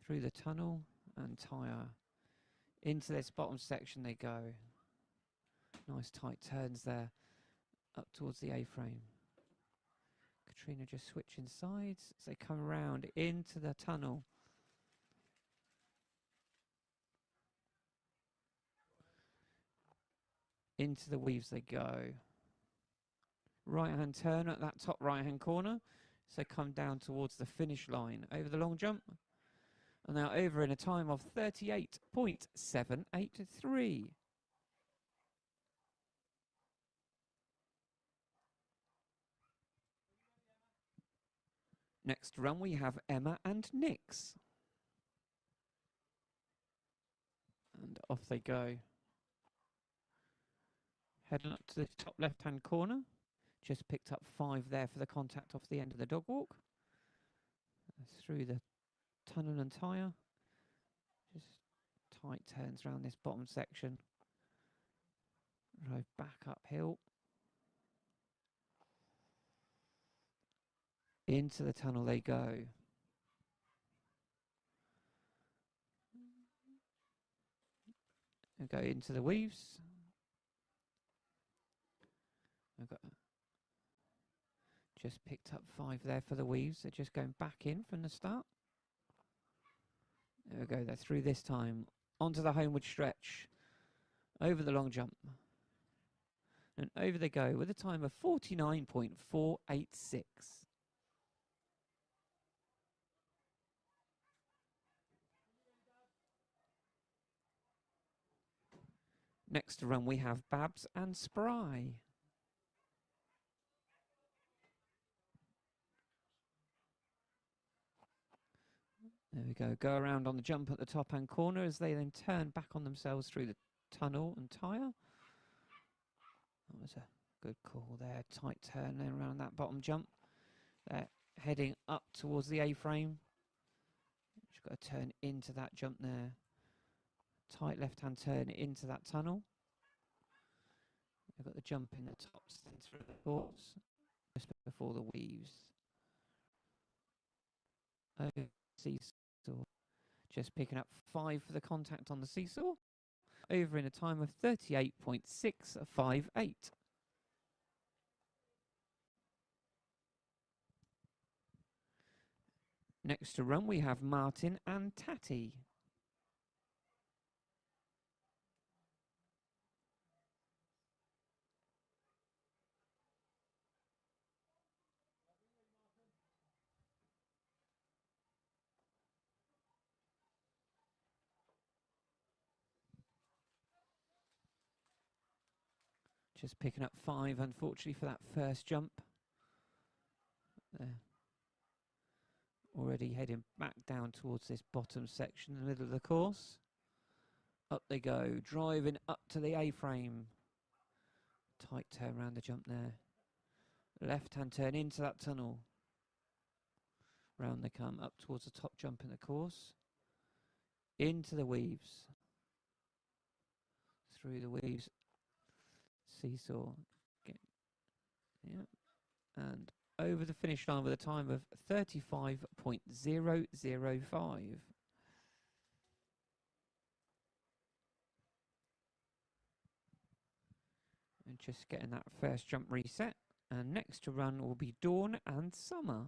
F: Through the tunnel and tyre. Into this bottom section they go. Nice tight turns there. Up towards the A-frame. Katrina just switching sides as they come around into the tunnel. Into the weaves they go. Right hand turn at that top right hand corner. So come down towards the finish line over the long jump. And now over in a time of 38.783. Next run we have Emma and Nix. And off they go. Heading up to the top left hand corner. Just picked up 5 there for the contact off the end of the dog walk. Through the tunnel and tyre. Just tight turns around this bottom section. Drive back uphill. Into the tunnel they go. And go into the weaves. I've got just picked up 5 there for the weaves. They're just going back in from the start. There we go. They're through this time. Onto the homeward stretch. Over the long jump. And over they go with a time of 49.486. Next to run we have Babs and Spry. There we go. Go around on the jump at the top hand corner as they then turn back on themselves through the tunnel and tyre. That was a good call there. Tight turn then around that bottom jump. They're heading up towards the A-frame. Just got to turn into that jump there. Tight left-hand turn into that tunnel. They've got the jump in the top centre of the course, just before the weaves. Oh, seesaw. Just picking up 5 for the contact on the seesaw. Over in a time of 38.658. Next to run we have Martin and Tatty. Just picking up 5, unfortunately, for that first jump. There. Already heading back down towards this bottom section in the middle of the course. Up they go, driving up to the A-frame. Tight turn around the jump there. Left-hand turn into that tunnel. Round they come, up towards the top jump in the course. Into the weaves. Through the weaves. Seesaw. Yeah. And over the finish line with a time of 35.005. And just getting that first jump reset. And next to run will be Dawn and Summer.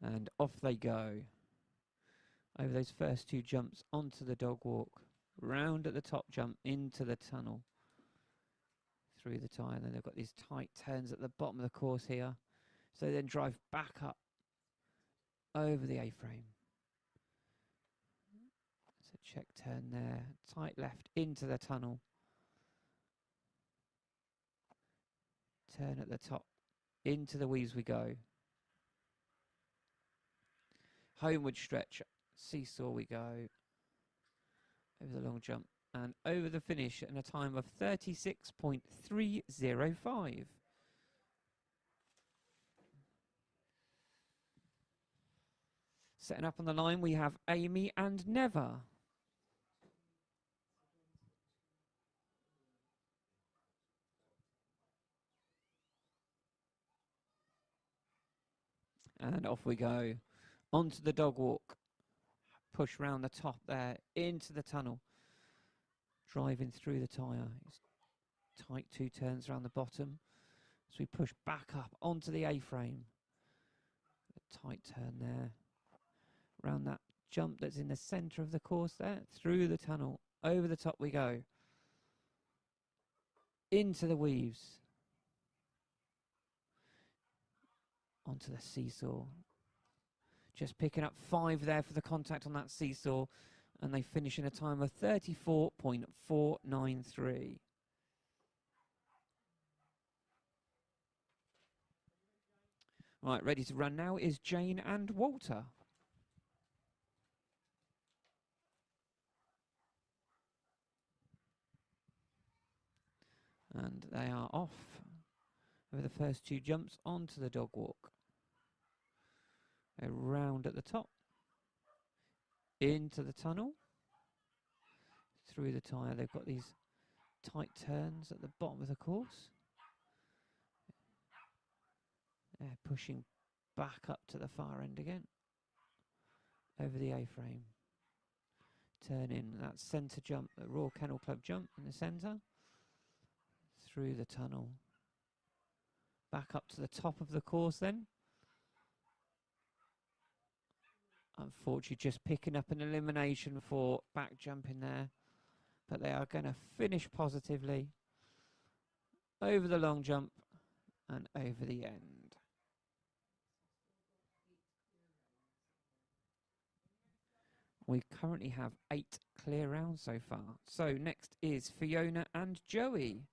F: And off they go. Over those first 2 jumps onto the dog walk. Round at the top jump into the tunnel. Through the tyre. And then they've got these tight turns at the bottom of the course here. So they then drive back up over the A-frame. So check turn there. Tight left into the tunnel. Turn at the top. Into the weaves we go. Homeward stretch. Seesaw we go. Over the long jump. And over the finish in a time of 36.305. Setting up on the line we have Amy and Never. And off we go. Onto the dog walk. Push round the top there, into the tunnel. Driving through the tyre. It's tight 2 turns around the bottom. So we push back up onto the A-frame. A tight turn there. Round that jump that's in the centre of the course there. Through the tunnel. Over the top we go. Into the weaves. Onto the seesaw. Just picking up 5 there for the contact on that seesaw. And they finish in a time of 34.493. Right, ready to run now is Jane and Walter. And they are off over the first 2 jumps onto the dog walk. Around at the top. Into the tunnel. Through the tyre. They've got these tight turns at the bottom of the course. They're pushing back up to the far end again. Over the A-frame. Turn in that centre jump, the Royal Kennel Club jump in the centre. Through the tunnel. Back up to the top of the course then. Unfortunately, just picking up an elimination for back jumping there. But they are going to finish positively. Over the long jump and over the end. We currently have 8 clear rounds so far. So next is Fiona and Joey.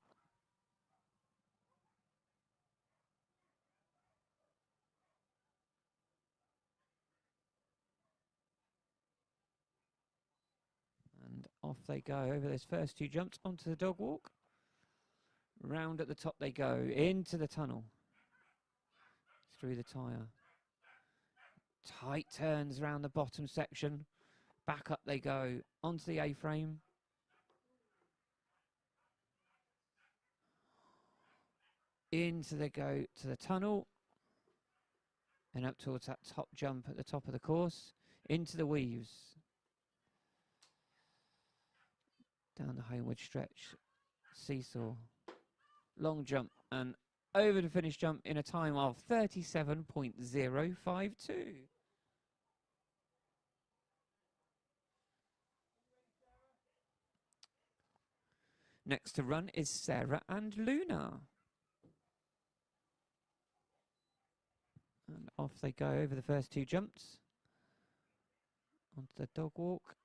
F: And off they go over those first 2 jumps onto the dog walk. Round at the top they go, into the tunnel. Through the tyre. Tight turns around the bottom section. Back up they go, onto the A-frame. Into the go to the tunnel. And up towards that top jump at the top of the course. Into the weaves. Down the homeward stretch. Seesaw. Long jump and over the finish jump in a time of 37.052. Next to run is Sarah and Luna. And off they go over the first 2 jumps. Onto the dog walk.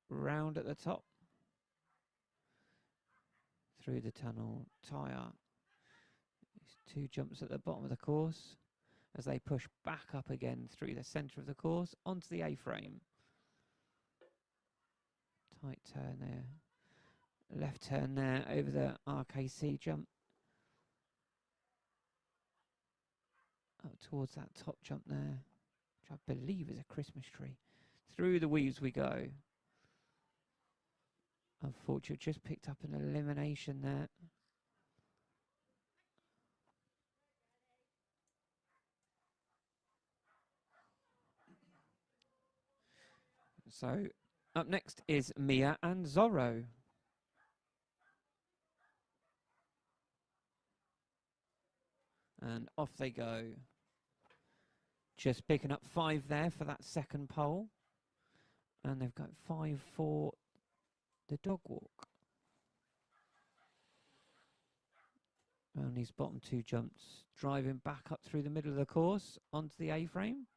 F: Round at the top. Through the tunnel. Tyre. 2 jumps at the bottom of the course. As they push back up again through the centre of the course. Onto the A-frame. Tight turn there. Left turn there over the RKC jump. Up towards that top jump there, which I believe is a Christmas tree. Through the weaves we go. Unfortunately, just picked up an elimination there. So, up next is Mia and Zorro. And off they go. Just picking up 5 there for that second pole. And they've got 5 for the dog walk. And these bottom 2 jumps. Driving back up through the middle of the course onto the A-frame.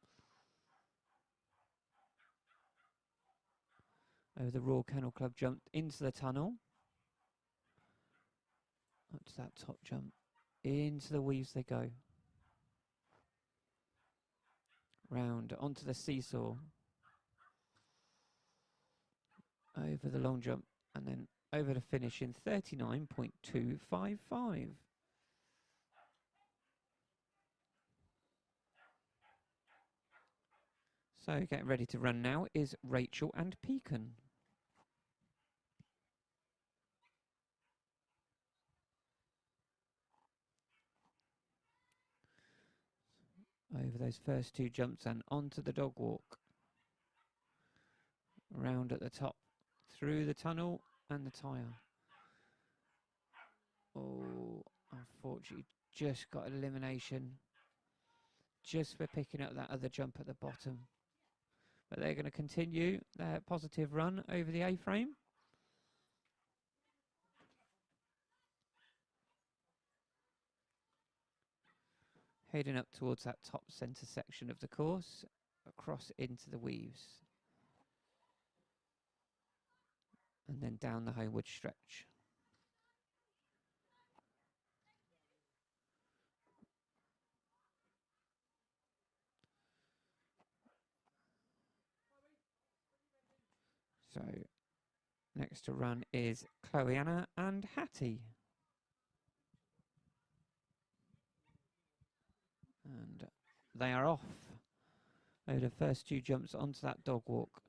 F: Over the Royal Kennel Club jump into the tunnel. Up to that top jump. Into the weaves they go. Round onto the seesaw. Over the long jump and then over the finish in 39.255. So getting ready to run now is Rachel and Pecan. over those first two jumps and onto the dog walk. Round at the top, through the tunnel and the tyre. Oh, unfortunately, just got elimination. Just for picking up that other jump at the bottom. But they're going to continue their positive run over the A-frame. Heading up towards that top centre section of the course, across into the weaves. And then down the homeward stretch. So, next to run is Chloe-Anna and Hattie. And they are off over the first two jumps onto that dog walk.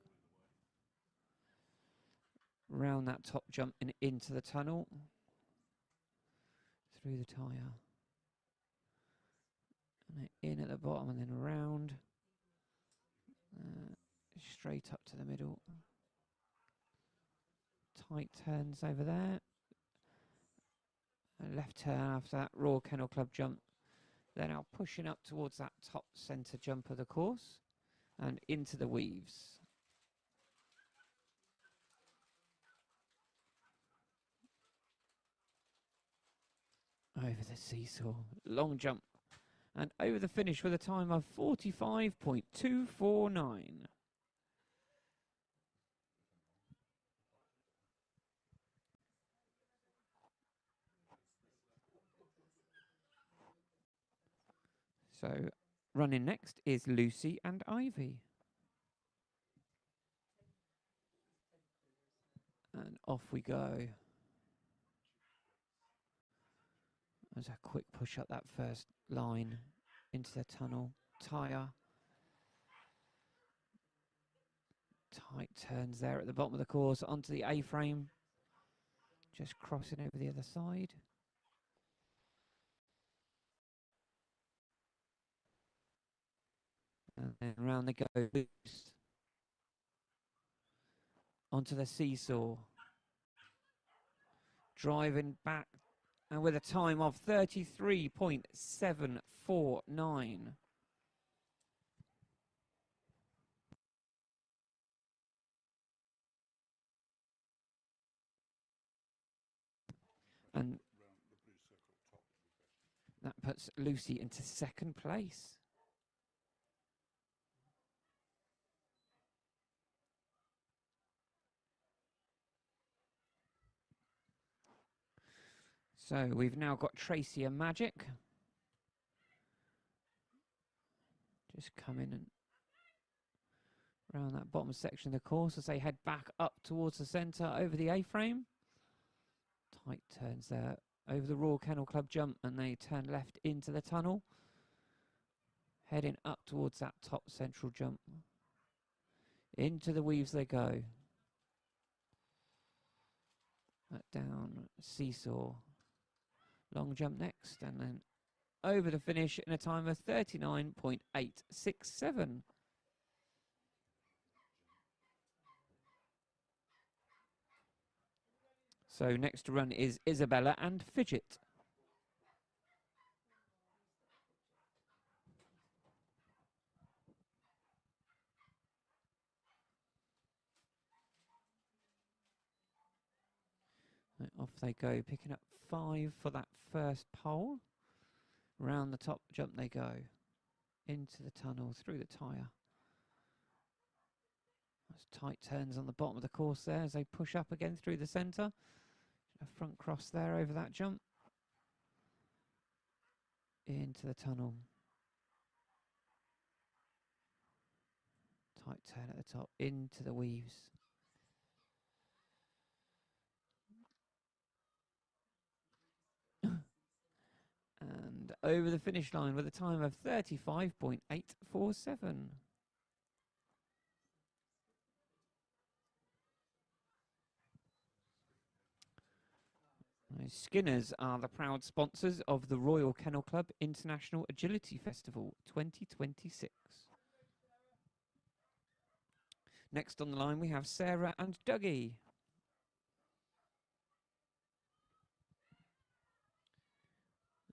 F: Round that top jump and into the tunnel. Through the tyre. And then in at the bottom and then around. Straight up to the middle. Tight turns over there. A left turn after that Royal Kennel Club jump. They're now pushing up towards that top centre jump of the course and into the weaves. Over the seesaw, long jump, and over the finish with a time of 45.249. So, running next is Lucy and Ivy. And off we go. As a quick push up that first line into the tunnel. Tyre. Tight turns there at the bottom of the course onto the A-frame. Just crossing over the other side. And then round they go. Loose. Onto the seesaw. Driving back and with a time of 33.749. And that puts Lucy into second place. So we've now got Tracy and Magic. Just coming and around that bottom section of the course as they head back up towards the centre over the A-frame. Tight turns there over the Royal Kennel Club jump and they turn left into the tunnel. Heading up towards that top central jump. Into the weaves they go. That down seesaw. Long jump next and then over the finish in a time of 39.867. So next to run is Isabella and Fidget. And off they go, picking up 5 for that first pole. Round the top jump they go. Into the tunnel, through the tyre. Those tight turns on the bottom of the course there as they push up again through the centre. A front cross there over that jump. Into the tunnel. Tight turn at the top, into the weaves. And over the finish line with a time of 35.847. Skinners are the proud sponsors of the Royal Kennel Club International Agility Festival 2026. Next on the line we have Sarah and Dougie.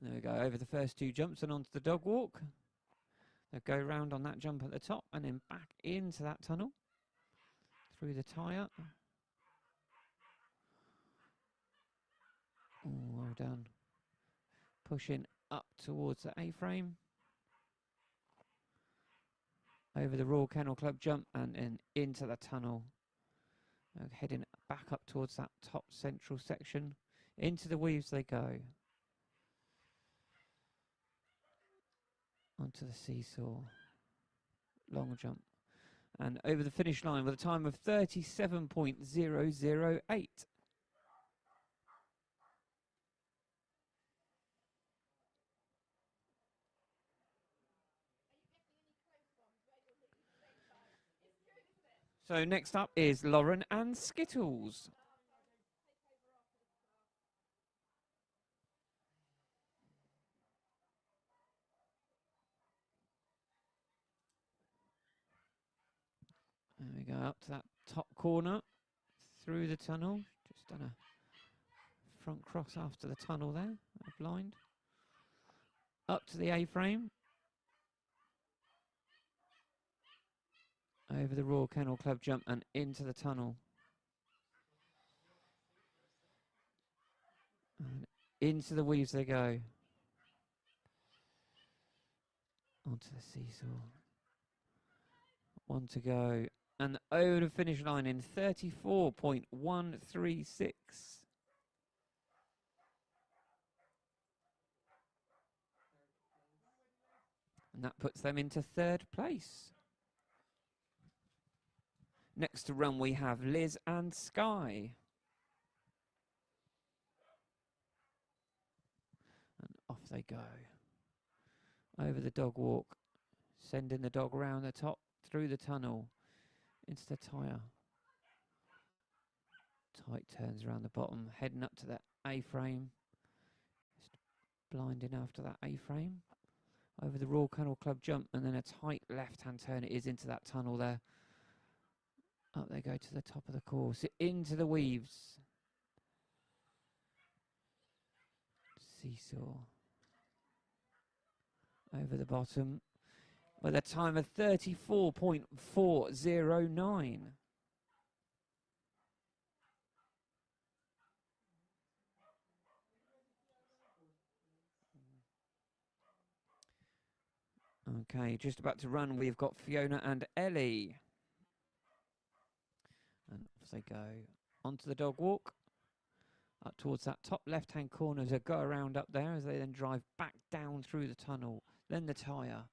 F: There we go, over the first two jumps and onto the dog walk. They'll go round on that jump at the top and then back into that tunnel through the tyre. Oh, well done. Pushing up towards the A-frame. Over the Royal Kennel Club jump and then into the tunnel. Heading back up towards that top central section. Into the weaves they go. Onto the seesaw. Long jump. And over the finish line with a time of 37.008. So next up is Lauren and Skittles. There we go, up to that top corner, through the tunnel. Just done a front cross after the tunnel there, a blind. Up to the A-frame. Over the Royal Kennel Club jump and into the tunnel. And into the weaves they go. Onto the seesaw. One to go. And over the finish line in 34.136. And that puts them into third place. Next to run we have Liz and Sky. And off they go. Over the dog walk. Sending the dog round the top, through the tunnel, into the tyre. Tight turns around the bottom, heading up to that A-frame. Just blinding after that A-frame. Over the Royal Kennel Club jump, and then a tight left-hand turn. It is into that tunnel there. Up they go to the top of the course, into the weaves. Seesaw. Over the bottom, with a time of 34.409. Okay, just about to run, we've got Fiona and Ellie. And off they go. Onto the dog walk. Up towards that top left-hand corner as they go around up there as they then drive back down through the tunnel. Then the tyre.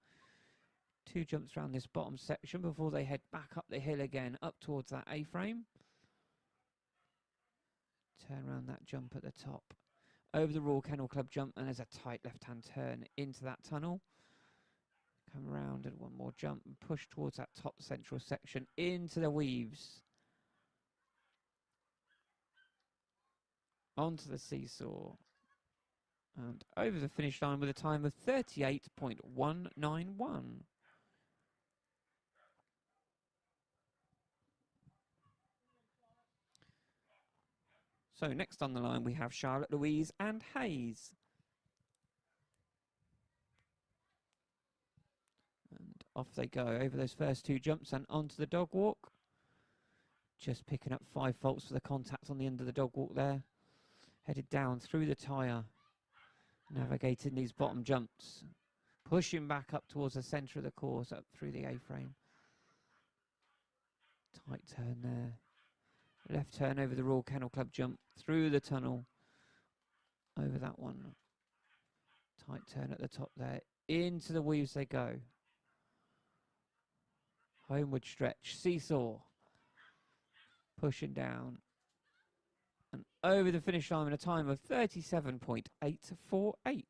F: Two jumps around this bottom section before they head back up the hill again, up towards that A-frame. Turn around that jump at the top. Over the Royal Kennel Club jump, and there's a tight left-hand turn into that tunnel. Come around and one more jump and push towards that top central section into the weaves. Onto the seesaw. And over the finish line with a time of 38.191. So next on the line we have Charlotte Louise and Hayes. And off they go over those first two jumps and onto the dog walk. Just picking up 5 faults for the contact on the end of the dog walk there. Headed down through the tyre. Navigating these bottom jumps. Pushing back up towards the centre of the course, up through the A-frame. Tight turn there. Left turn over the Royal Kennel Club jump, through the tunnel, over that one. Tight turn at the top there. Into the weaves they go. Homeward stretch, seesaw. Pushing down. And over the finish line in a time of 37.848.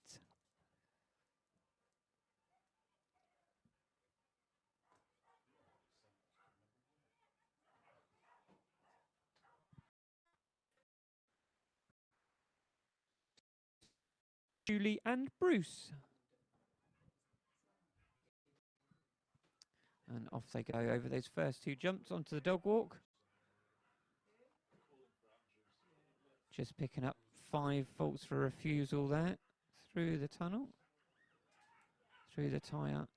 F: Julie and Bruce. And off they go over those first 2 jumps onto the dog walk. Just picking up 5 faults for refusal there. Through the tunnel. Through the tyre.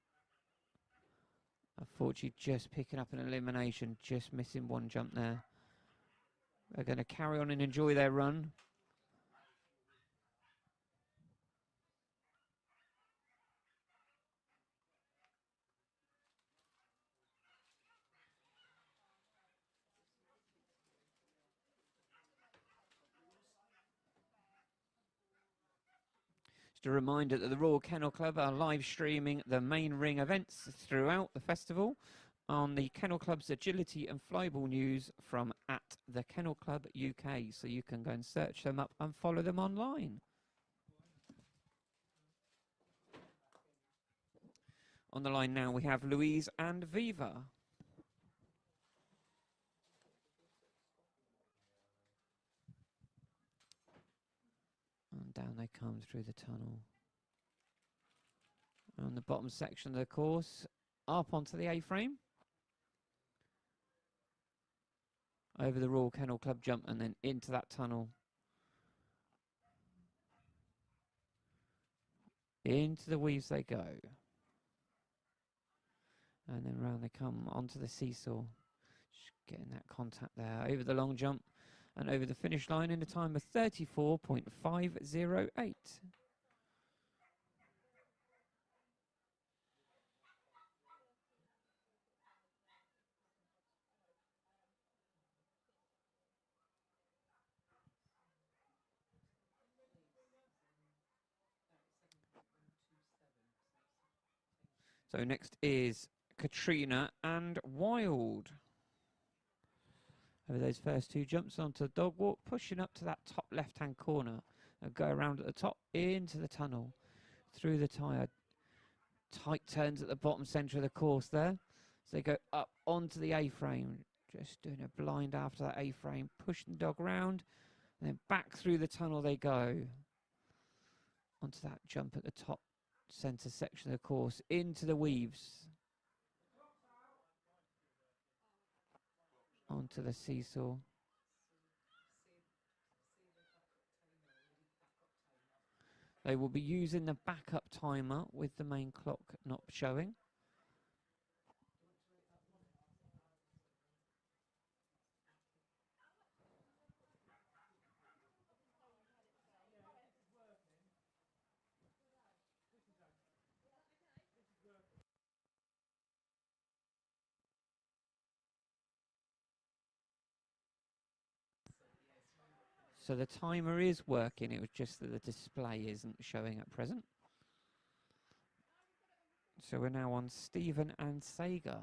F: Unfortunately, just picking up an elimination. Just missing 1 jump there. They're going to carry on and enjoy their run. Just a reminder that the Royal Kennel Club are live streaming the main ring events throughout the festival on the Kennel Club's Agility and Flyball News from @the Kennel Club UK. So you can go and search them up and follow them online. On the line now we have Louise and Viva. And down they come through the tunnel. On the bottom section of the course, up onto the A-frame. Over the Royal Kennel Club jump and then into that tunnel. Into the weaves they go. And then round they come onto the seesaw. Just getting that contact there. Over the long jump and over the finish line in a time of 34.508. So next is Katrina and Wild. Over those first 2 jumps onto the dog walk, pushing up to that top left-hand corner and go around at the top into the tunnel, through the tyre. Tight turns at the bottom centre of the course there. So they go up onto the A-frame, just doing a blind after that A-frame, pushing the dog round, and then back through the tunnel they go. Onto that jump at the top centre section of the course, into the weaves. Onto the seesaw. They will be using the backup timer with the main clock not showing. So the timer is working, it was just that the display isn't showing at present. So we're now on Stephen and Sager.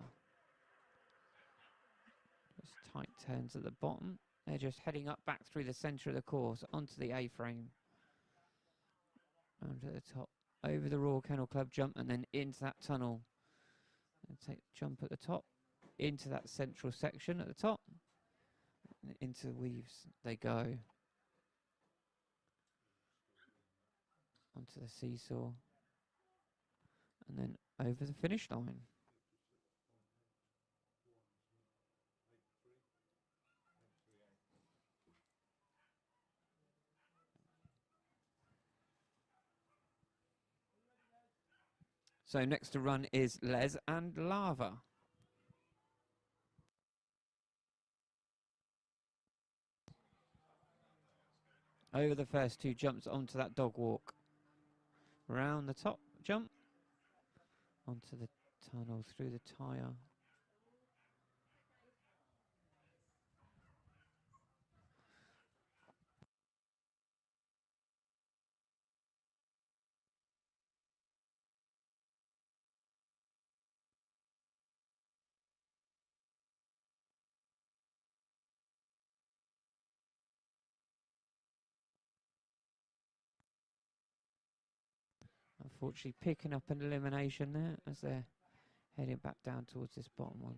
F: Just tight turns at the bottom. They're just heading up back through the centre of the course, onto the A-frame. Onto the top, over the Royal Kennel Club jump and then into that tunnel. And take jump at the top, into that central section at the top. And into the weaves they go. Onto the seesaw. And then over the finish line. So next to run is Les and Lava. Over the first 2 jumps onto that dog walk. Round the top jump. Onto the tunnel, through the tyre. Unfortunately picking up an elimination there as they're heading back down towards this bottom one.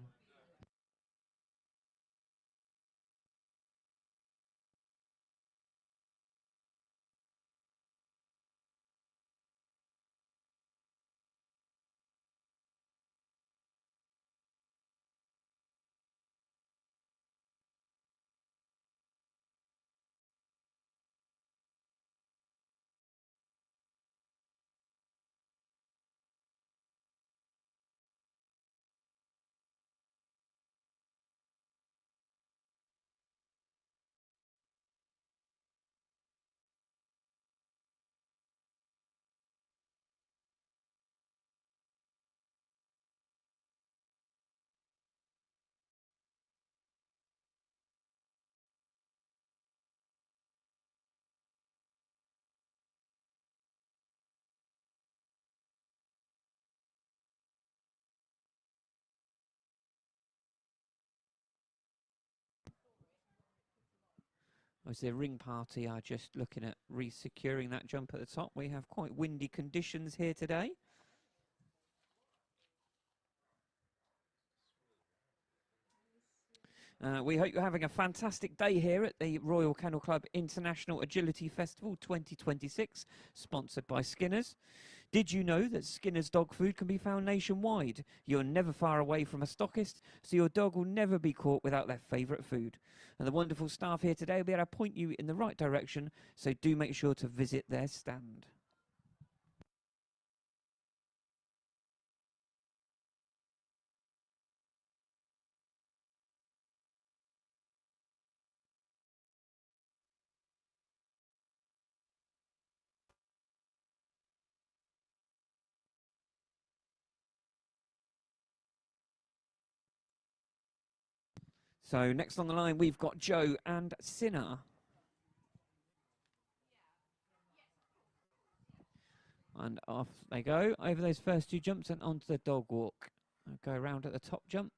F: As the ring party are just looking at re-securing that jump at the top. We have quite windy conditions here today. We hope you're having a fantastic day here at the Royal Kennel Club International Agility Festival 2026, sponsored by Skinner's. Did you know that Skinner's dog food can be found nationwide? You're never far away from a stockist, so your dog will never be caught without their favourite food. And the wonderful staff here today will be able to point you in the right direction, so do make sure to visit their stand. So next on the line, we've got Joe and Sinner. And off they go over those first two jumps and onto the dog walk. I'll go around at the top jump,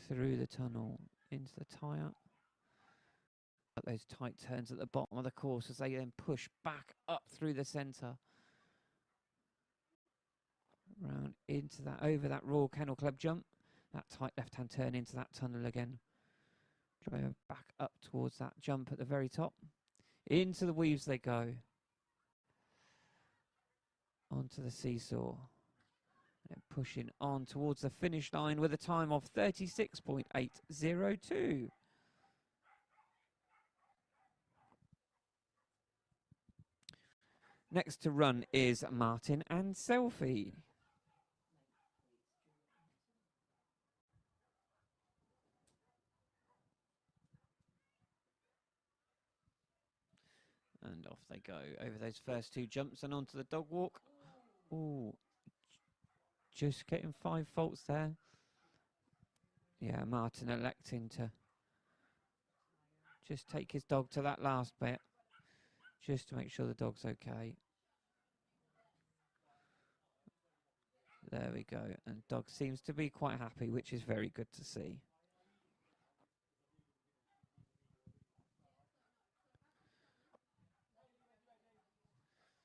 F: through the tunnel, into the tyre. At those tight turns at the bottom of the course as they then push back up through the centre. Round into that, over that Royal Kennel Club jump. That tight left-hand turn into that tunnel again. Drive back up towards that jump at the very top. Into the weaves they go. Onto the seesaw. And pushing on towards the finish line with a time of 36.802. Next to run is Martin and Selfie. And off they go over those first two jumps and onto the dog walk. Ooh, just getting 5 faults there. Yeah, Martin electing to just take his dog to that last bit, just to make sure the dog's okay. There we go. And dog seems to be quite happy, which is very good to see.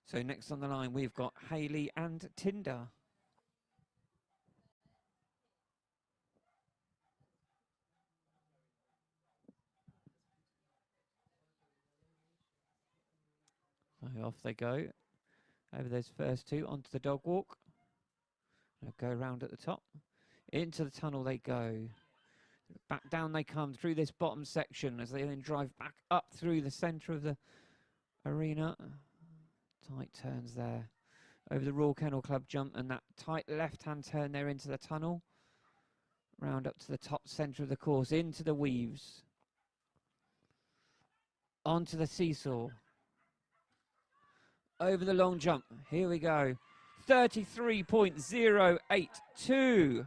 F: So next on the line, we've got Hayley and Tinder. So off they go. Over those first two, onto the dog walk. They'll go around at the top. Into the tunnel they go. Back down they come through this bottom section as they then drive back up through the centre of the arena. Tight turns there. Over the Royal Kennel Club jump and that tight left-hand turn there into the tunnel. Round up to the top centre of the course, into the weaves. Onto the seesaw. Over the long jump. Here we go. 33.082.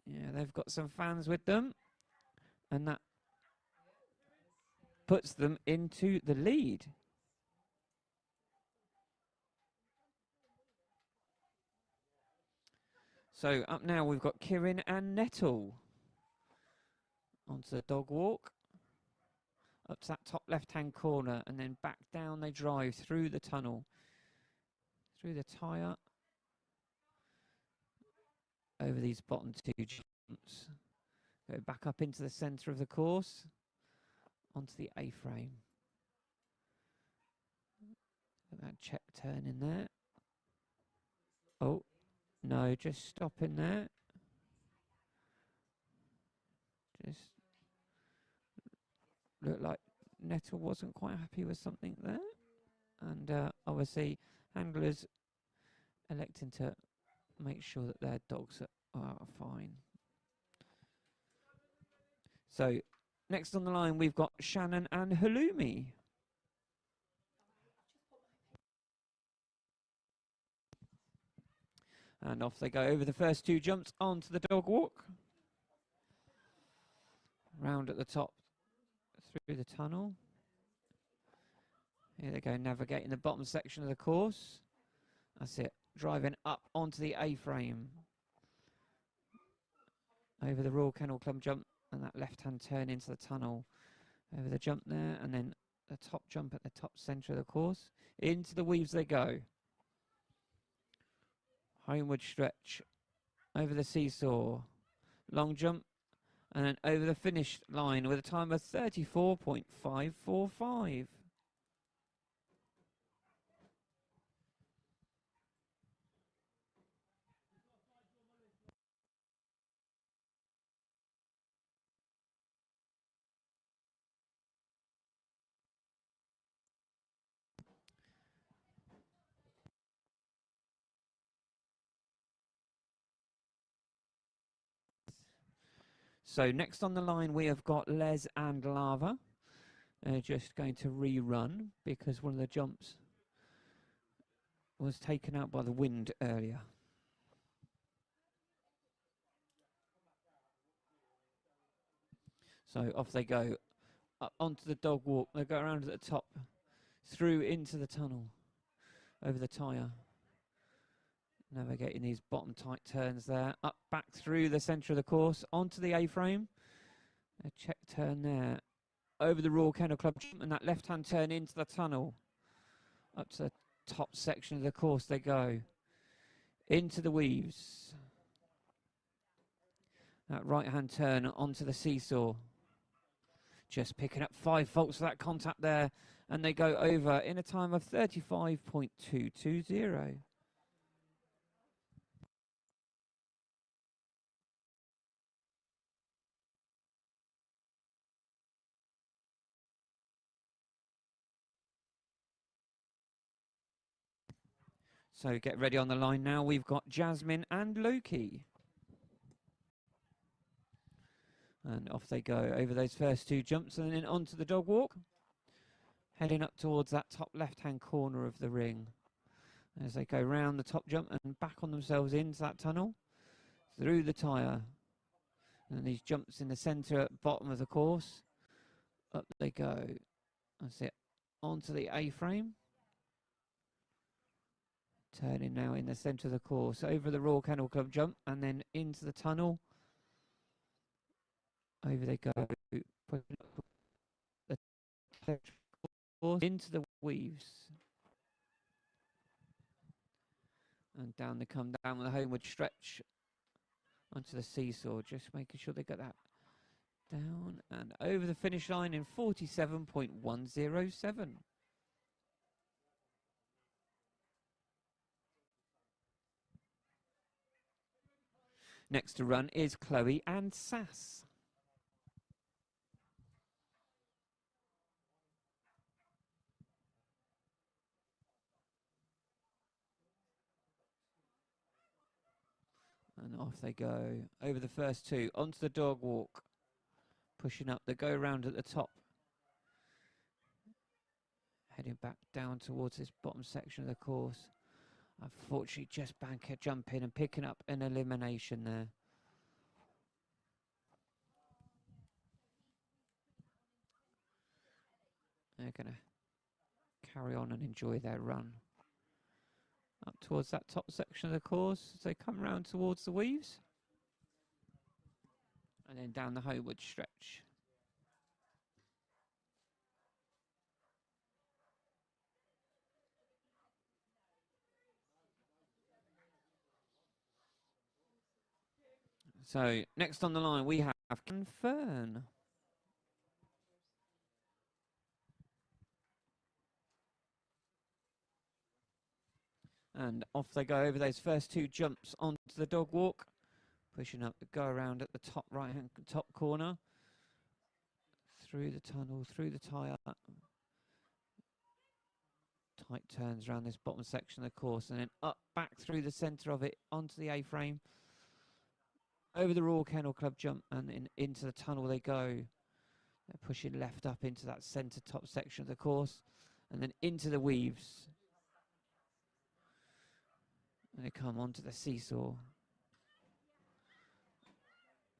F: Yeah, they've got some fans with them. And that puts them into the lead. So up now we've got Kieran and Nettle. Onto the dog walk. Up to that top left-hand corner and then back down they drive through the tunnel. Through the tyre. Over these bottom two jumps. Go back up into the centre of the course. Onto the A-frame. That check turn in there. Oh, no, just stop in there. Just looked like Nettle wasn't quite happy with something there. And obviously, handlers electing to make sure that their dogs are fine. So, next on the line, we've got Shannon and Halloumi. And off they go over the first two jumps onto the dog walk. Round at the top through the tunnel. Here they go, navigating the bottom section of the course. That's it, driving up onto the A-frame. over the Royal Kennel Club jump and that left-hand turn into the tunnel. Over the jump there, and then the top jump at the top centre of the course. Into the weaves they go. Homeward stretch. Over the seesaw. Long jump. And then over the finish line with a time of 34.545. So next on the line we have got Les and Lava. They're just going to rerun because one of the jumps was taken out by the wind earlier. So off they go, up onto the dog walk. They go around at the top, through into the tunnel, over the tyre. Navigating these bottom tight turns there, up back through the centre of the course, onto the A-frame. A check turn there, over the Royal Kennel Club jump, and that left-hand turn into the tunnel. Up to the top section of the course they go. Into the weaves. That right-hand turn onto the seesaw. Just picking up 5 faults for that contact there, and they go over in a time of 35.220. So get ready on the line now. We've got Jasmine and Loki. And off they go over those first 2 jumps and then onto the dog walk. Heading up towards that top left-hand corner of the ring. As they go round the top jump and back on themselves into that tunnel. Through the tyre. And these jumps in the centre, bottom of the course. Up they go. That's it. Onto the A-frame. Turning now in the centre of the course. Over the Royal Kennel Club jump and then into the tunnel. Over they go. The course into the weaves. And down they come down with a homeward stretch onto the seesaw. Just making sure they get that down and over the finish line in 47.107. Next to run is Chloe and Sass. And off they go. Over the first 2, onto the dog walk. Pushing up, they go around at the top. Heading back down towards this bottom section of the course. Unfortunately, just jumping and picking up an elimination there. They're going to carry on and enjoy their run. Up towards that top section of the course as they come round towards the weaves. And then down the homeward stretch. So next on the line we have Fern. And off they go over those first 2 jumps onto the dog walk. Pushing up, go around at the top right-hand top corner. Through the tunnel, through the tyre. Tight turns around this bottom section of the course and then up back through the centre of it onto the A-frame. Over the Royal Kennel Club jump and into the tunnel they go. They're pushing left up into that centre top section of the course and then into the weaves. And they come onto the seesaw.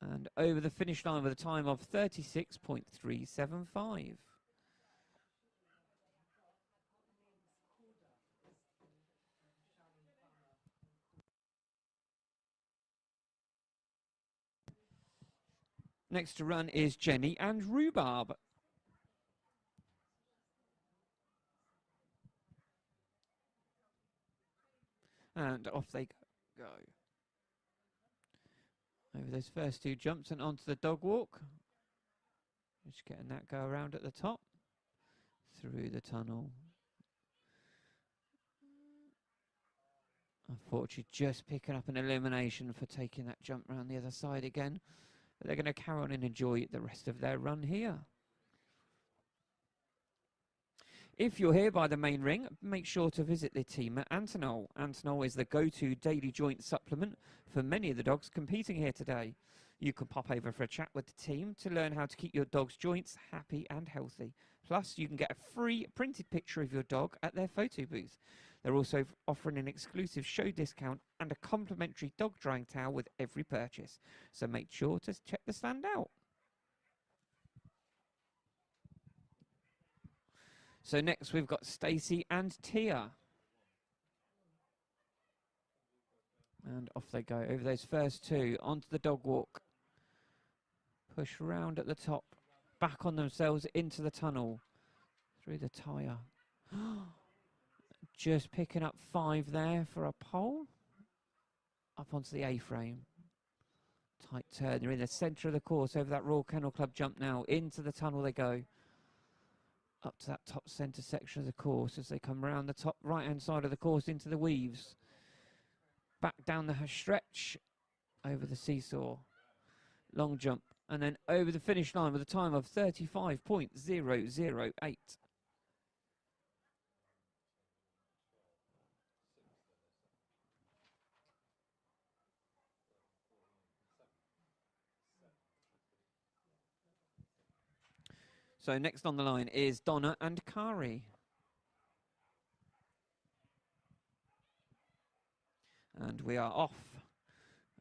F: And over the finish line with a time of 36.375. Next to run is Jenny and Rhubarb. And off they go. Over those first two jumps and onto the dog walk. Just getting that go around at the top. Through the tunnel. Unfortunately, just picking up an elimination for taking that jump round the other side again. But they're going to carry on and enjoy the rest of their run here. If you're here by the main ring, make sure to visit the team at Antonol. Antonol is the go-to daily joint supplement for many of the dogs competing here today. You can pop over for a chat with the team to learn how to keep your dog's joints happy and healthy. Plus, you can get a free printed picture of your dog at their photo booth. They're also offering an exclusive show discount and a complimentary dog drying towel with every purchase. So make sure to check the stand out. So next we've got Stacey and Tia. And off they go over those first two, onto the dog walk. Push round at the top, back on themselves into the tunnel, through the tyre. Just picking up 5 there for a pole. Up onto the A-frame. Tight turn, they're in the centre of the course over that Royal Kennel Club jump now. Into the tunnel they go. Up to that top centre section of the course as they come round the top right-hand side of the course into the weaves. Back down the stretch, over the seesaw. Long jump, and then over the finish line with a time of 35.008. So next on the line is Donna and Kari. And we are off.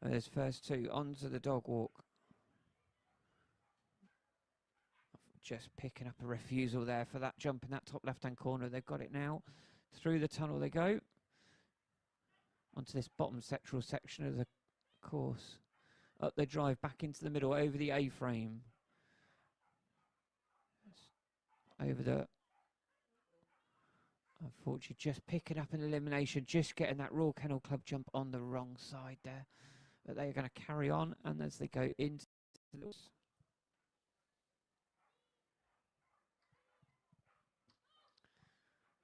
F: There's first two onto the dog walk. Just picking up a refusal there for that jump in that top left-hand corner. They've got it now. Through the tunnel they go. Onto this bottom sectoral section of the course. Up they drive back into the middle over the A-frame. Over the... Unfortunately, just picking up an elimination, just getting that Royal Kennel Club jump on the wrong side there. But they're going to carry on, and as they go into the...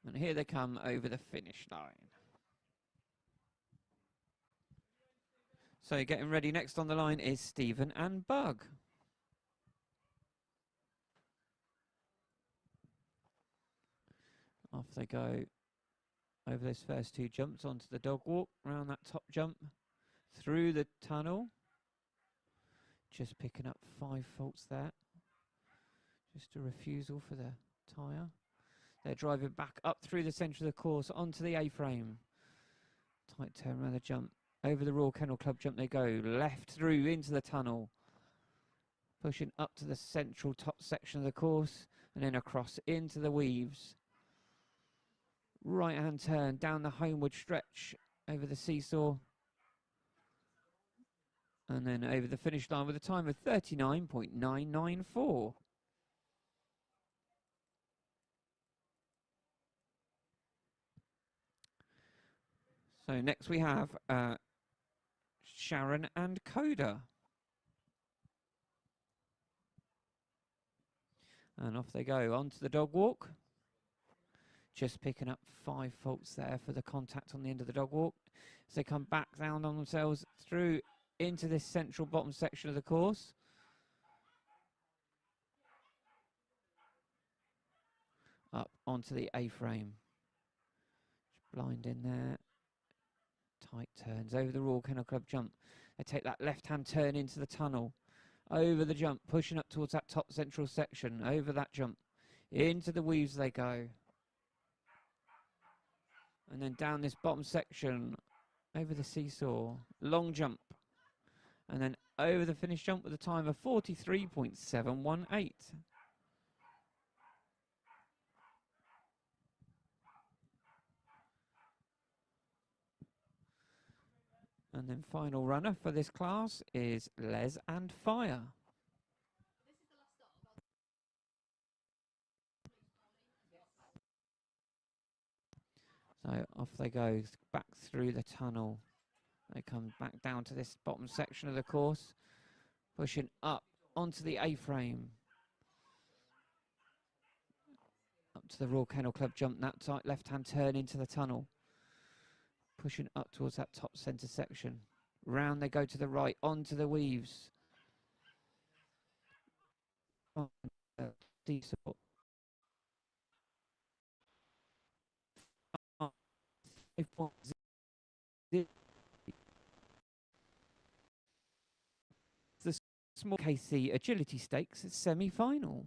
F: And here they come over the finish line. So getting ready, next on the line is Stephen and Bug. Off they go over those first two jumps onto the dog walk, around that top jump, through the tunnel. Just picking up 5 faults there. Just a refusal for the tyre. They're driving back up through the centre of the course onto the A-frame. Tight turn around the jump. Over the Royal Kennel Club jump they go. Left through into the tunnel. Pushing up to the central top section of the course. And then across into the weaves. Right hand turn down the homeward stretch. Over the seesaw. And then over the finish line with a time of 39.994. So next we have Sharon and Coda. And off they go onto the dog walk. Just picking up 5 faults there for the contact on the end of the dog walk. As they come back down on themselves through into this central bottom section of the course. Up onto the A-frame. Blind in there. Tight turns over the Royal Kennel Club jump. They take that left-hand turn into the tunnel. Over the jump, pushing up towards that top central section. Over that jump. Into the weaves they go. And then down this bottom section. Over the seesaw. Long jump. And then over the finish jump with a time of 43.718. And then final runner for this class is Les and Fire. So off they go, back through the tunnel. They come back down to this bottom section of the course, pushing up onto the A-frame. Up to the Royal Kennel Club jump, that tight left-hand turn into the tunnel. Pushing up towards that top centre section. Round they go to the right, onto the weaves. Oh, diesel. The small KC Agility Stakes semi-final.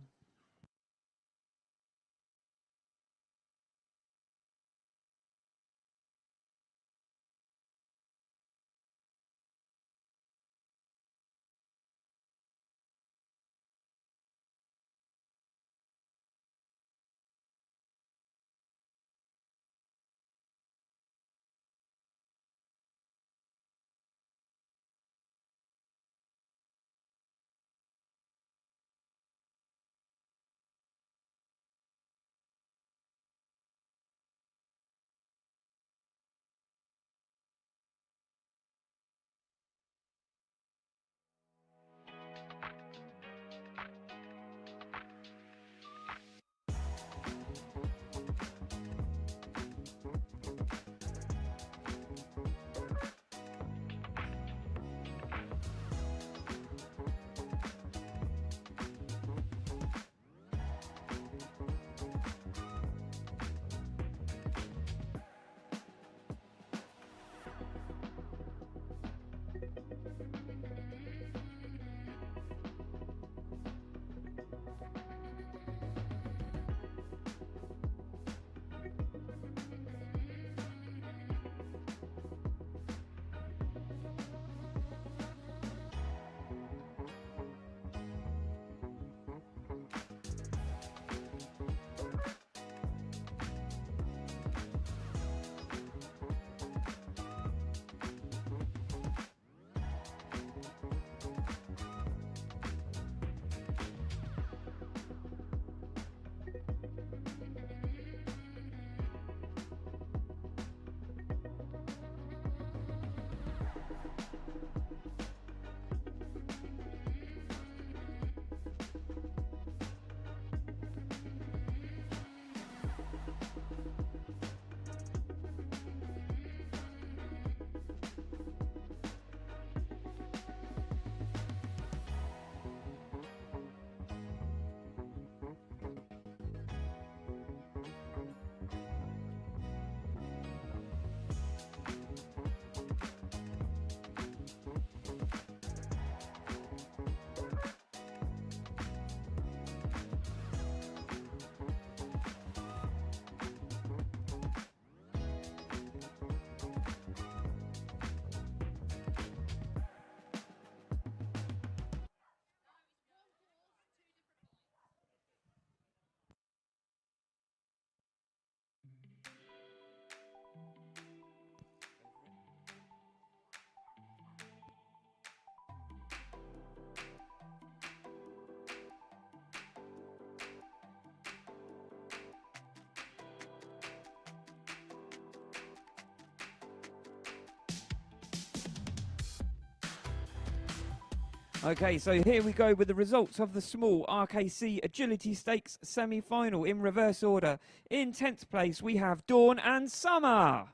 F: Okay, so here we go with the results of the small RKC Agility Stakes semi-final in reverse order. In 10th place, we have Dawn and Summer.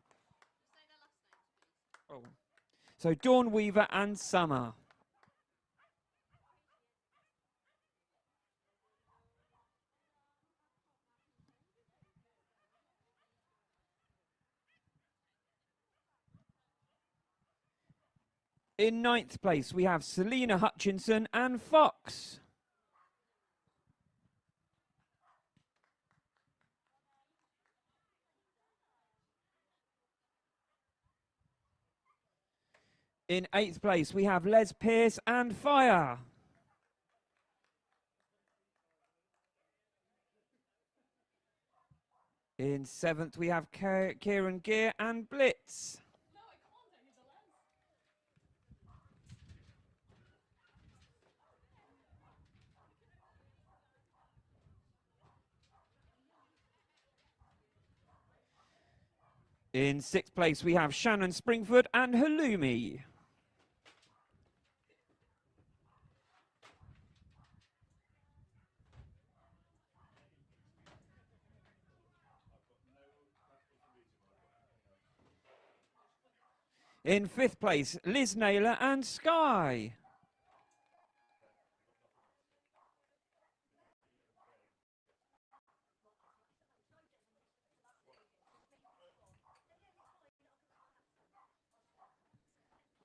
F: Oh. So Dawn Weaver and Summer. In 9th place, we have Selena Hutchinson and Fox. In 8th place, we have Les Pierce and Fire. In 7th, we have Kieran Gear and Blitz. In 6th place, we have Shannon Springford and Halloumi. In 5th place, Liz Naylor and Sky.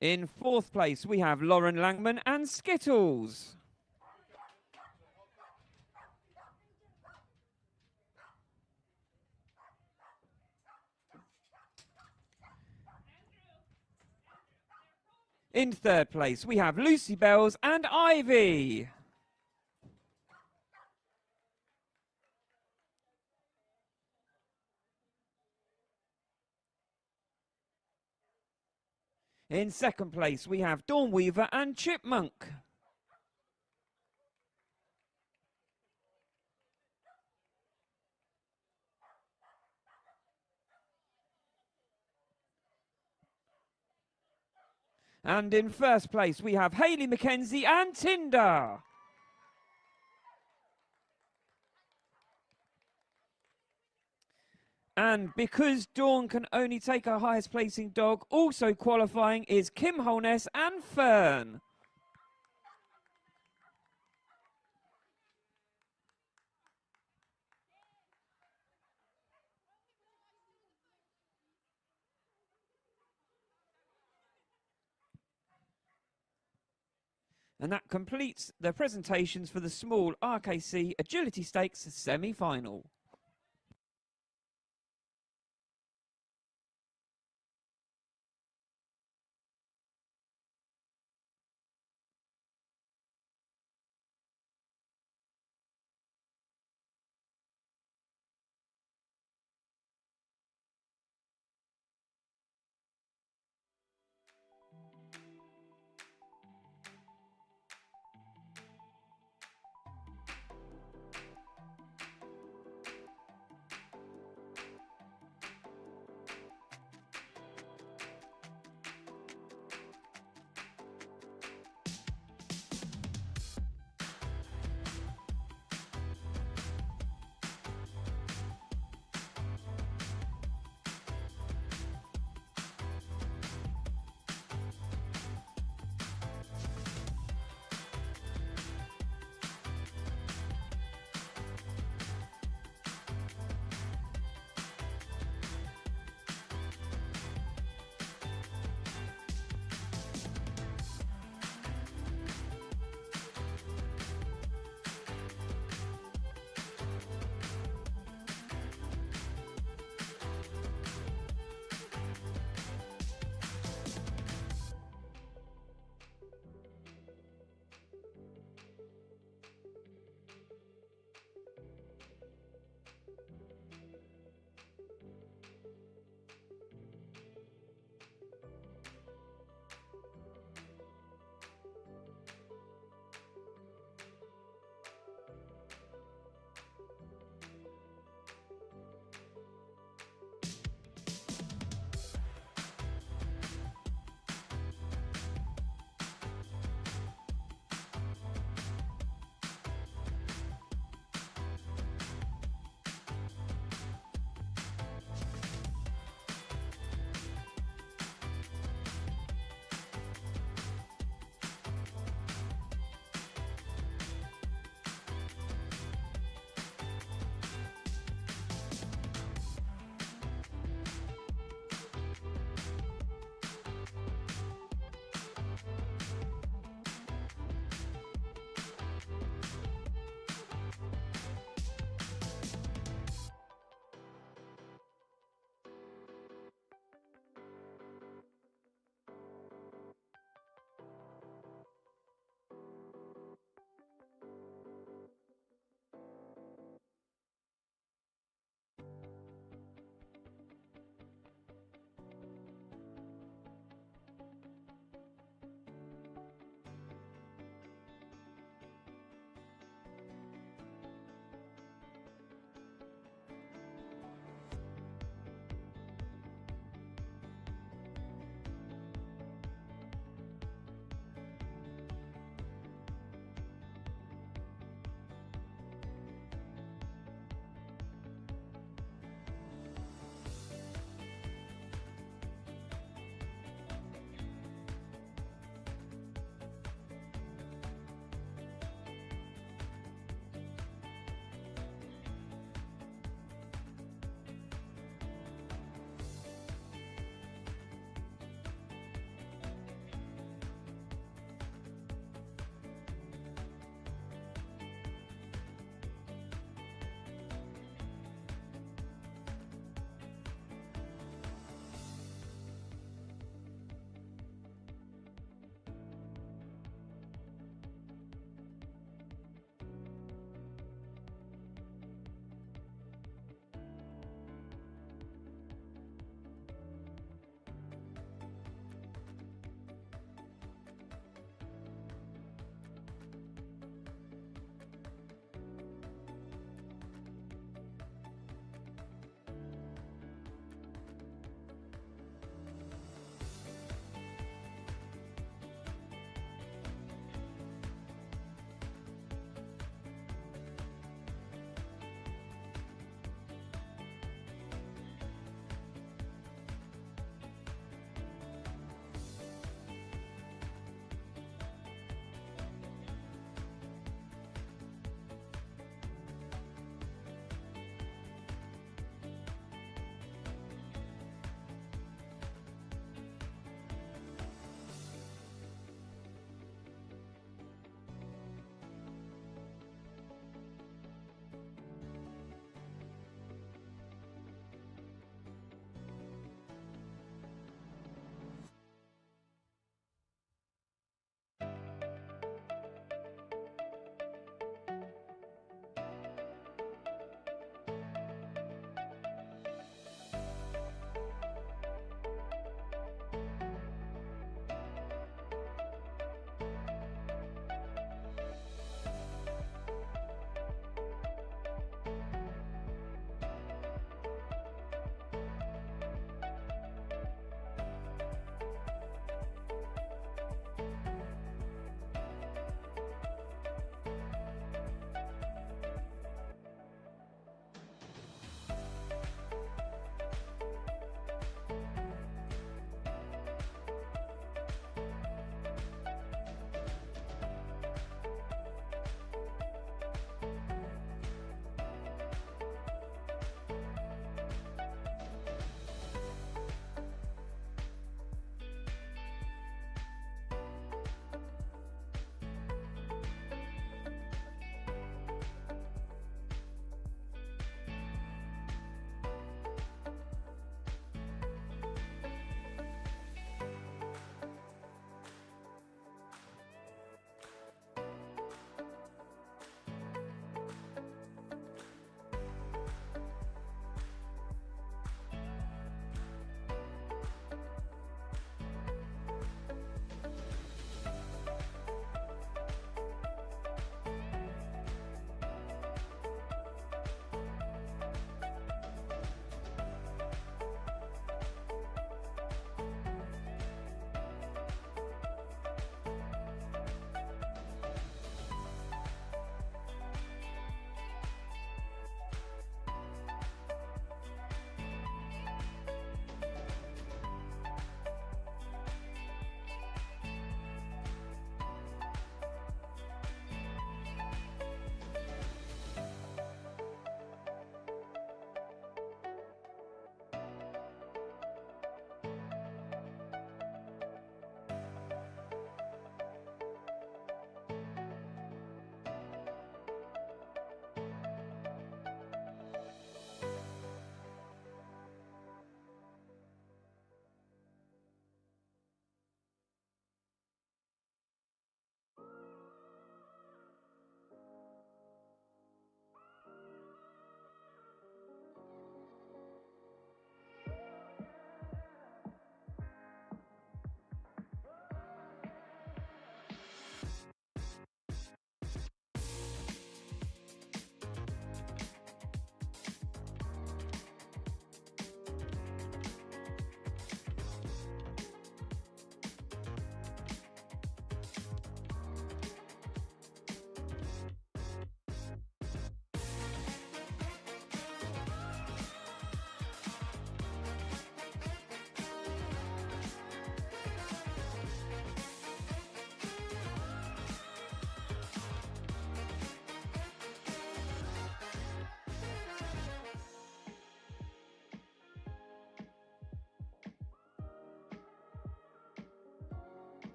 F: In 4th place, we have Lauren Langman and Skittles. In 3rd place, we have Lucy Bells and Ivy. In 2nd place, we have Dawn Weaver and Chipmunk. And in 1st place, we have Hayley Mackenzie and Tinder. And because Dawn can only take her highest placing dog, also qualifying is Kim Holness and Fern. And that completes the presentations for the small RKC Agility Stakes semi-final.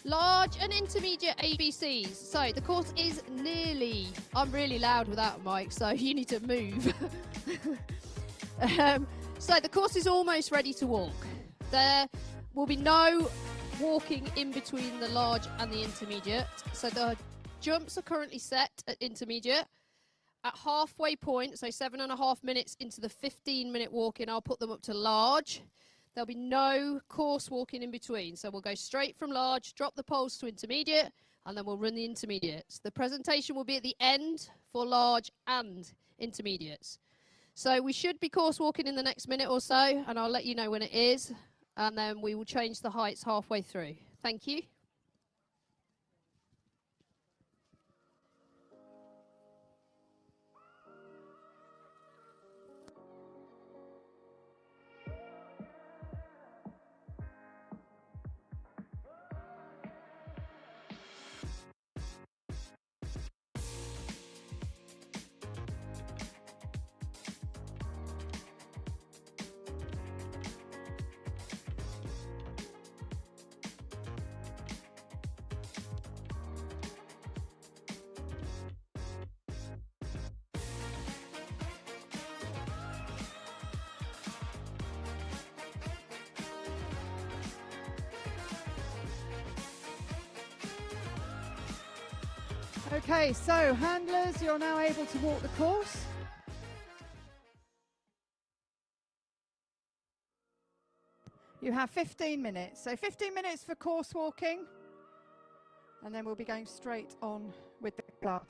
H: Large and intermediate ABCs. So the course is nearly, I'm really loud without a mic, so you need to move. So the course is almost ready to walk. There will be no walking in between the large and the intermediate. So the jumps are currently set at intermediate. At halfway point, so 7.5 minutes into the 15-minute walking, I'll put them up to large. There'll be no course walking in between. So we'll go straight from large, drop the poles to intermediate, and then we'll run the intermediates. The presentation will be at the end for large and intermediates. So we should be course walking in the next minute or so, and I'll let you know when it is. And then we will change the heights halfway through. Thank you.
C: Okay, so handlers, you're now able to walk the course. You have 15 minutes. So 15 minutes for course walking, and then we'll be going straight on with the class.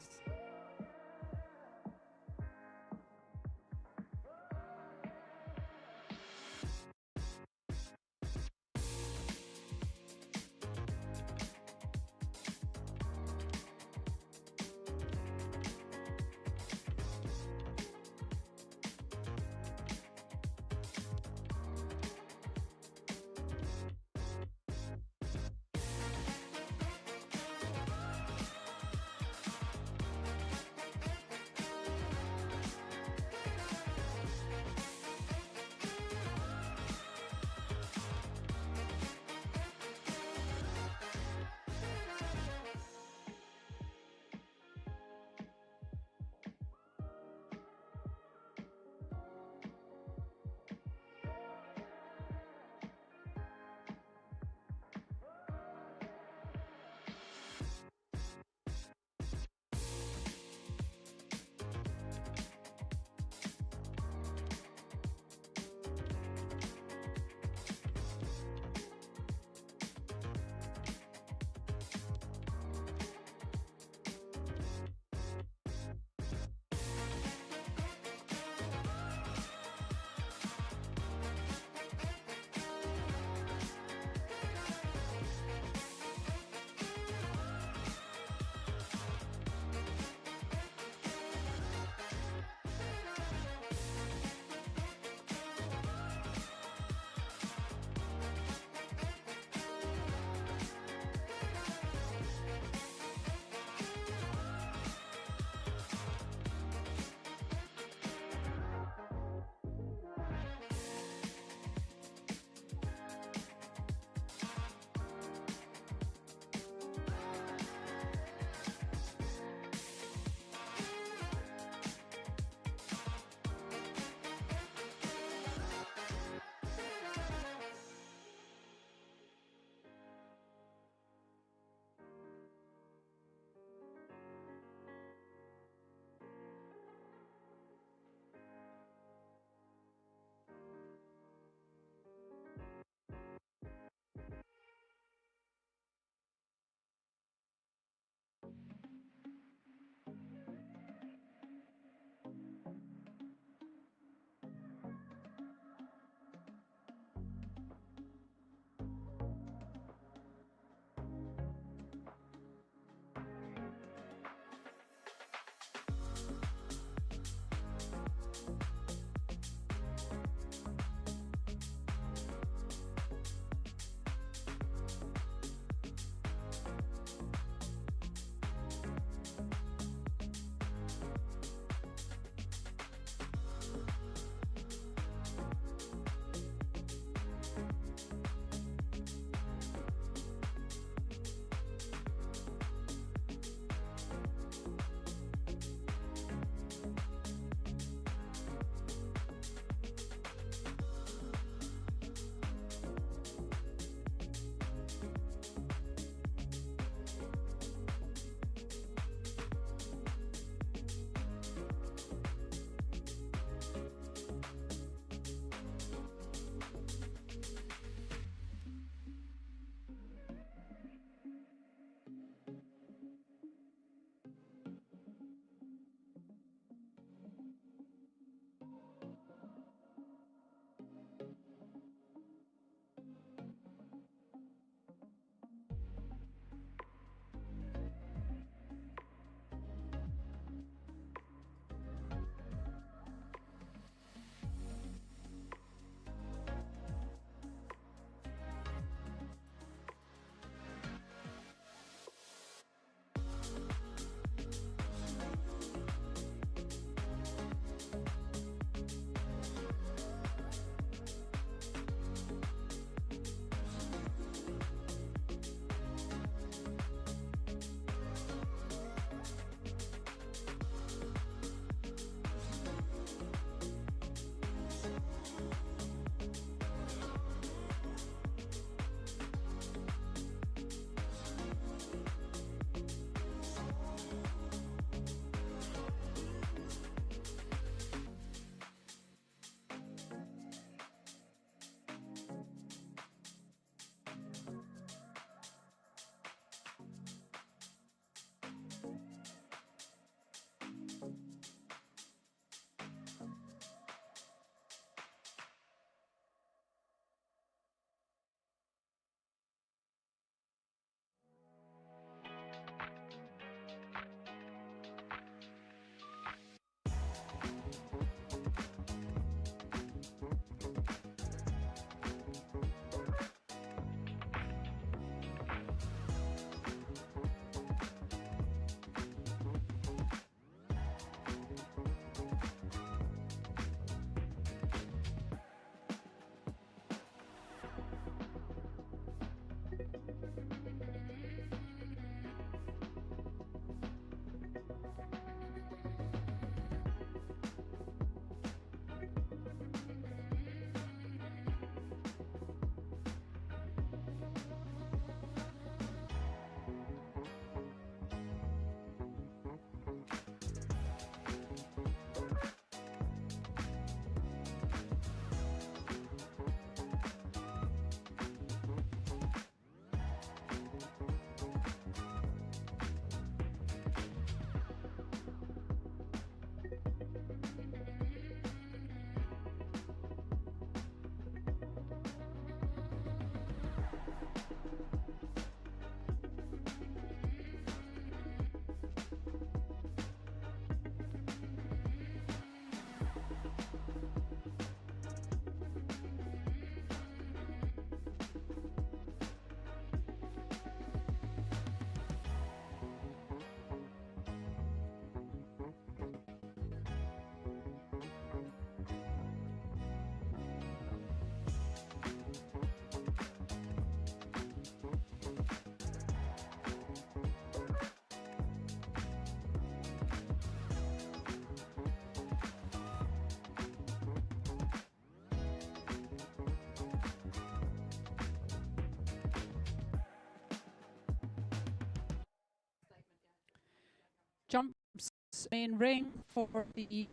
B: main ring for the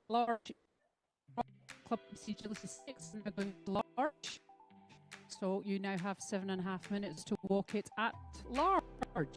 B: large Club Agility Stakes. Now going large. So you now have 7.5 minutes to walk it at large.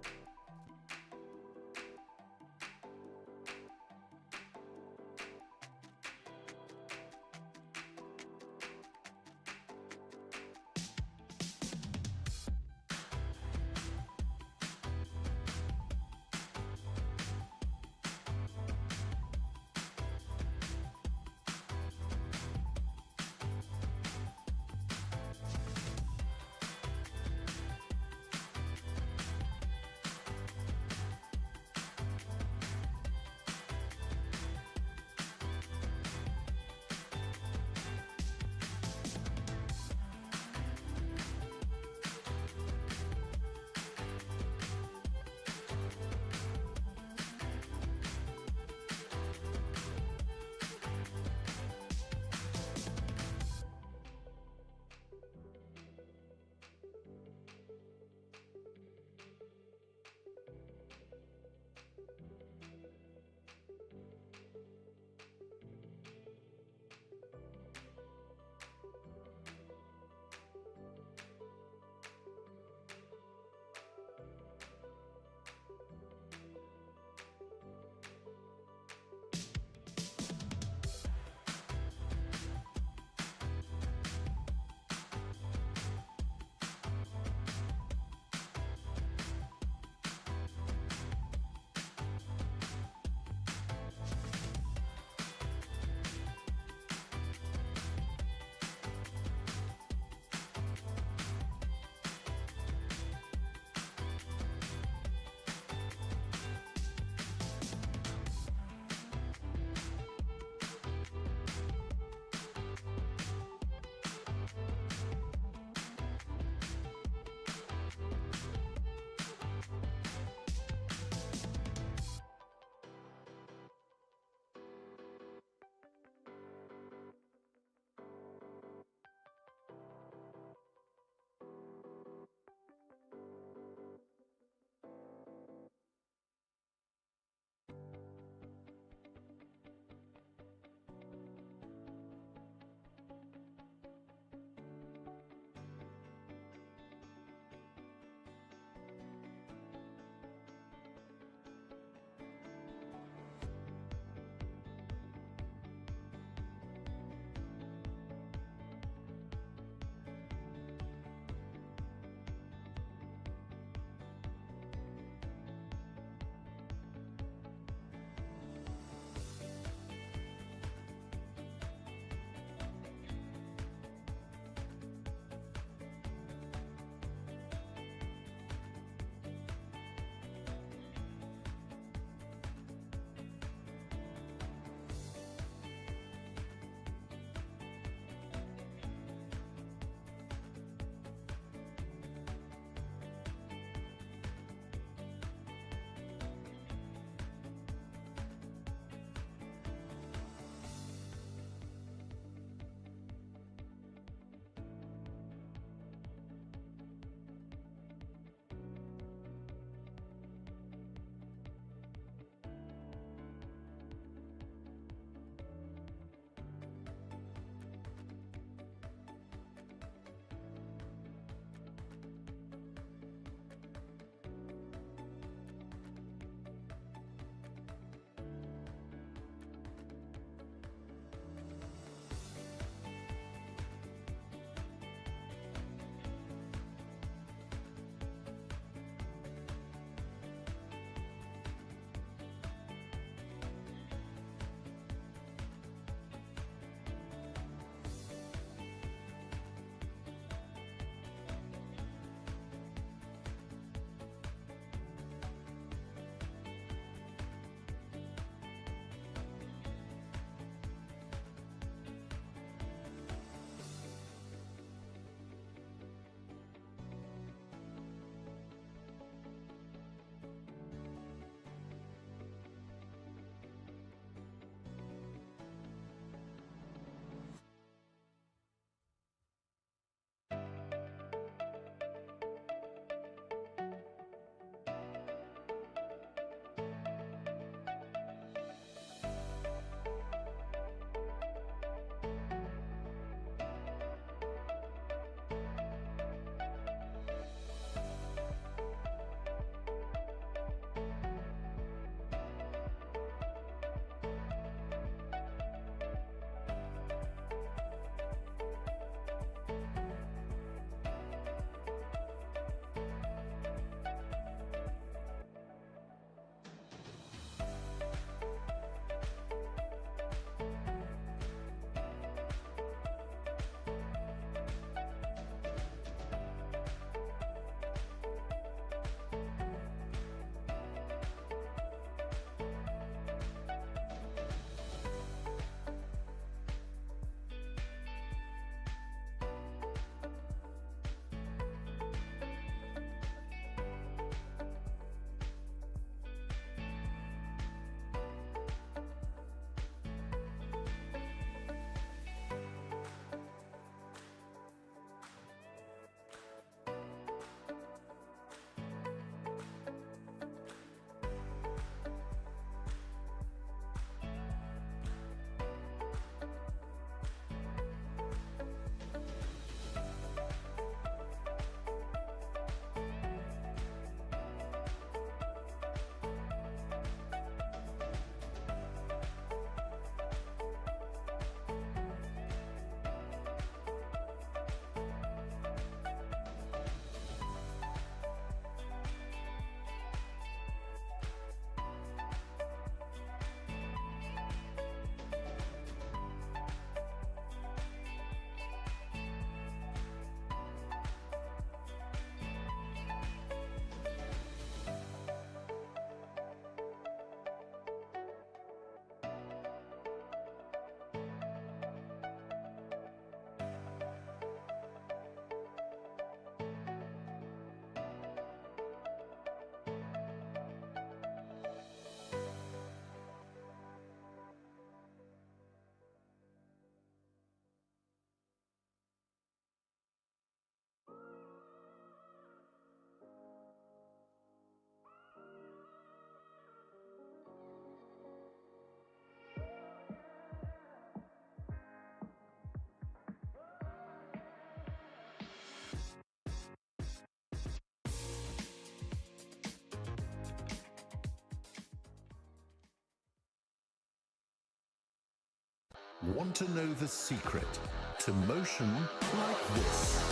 G: Want to know the secret to motion like this?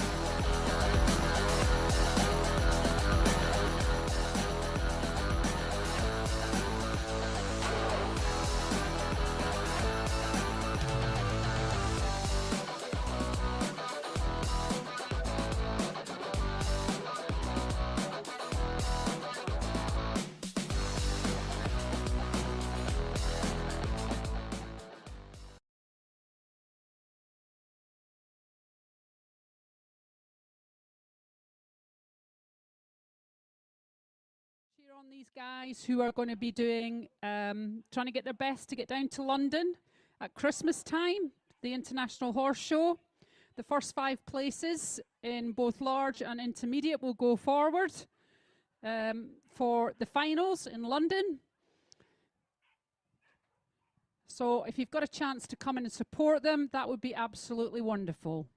B: Cheer on these guys who are going to be doing, trying to get their best to get down to London at Christmas time, the International Horse Show. The first 5 places in both large and intermediate will go forward for the finals in London. So if you've got a chance to come in and support them, that would be absolutely wonderful.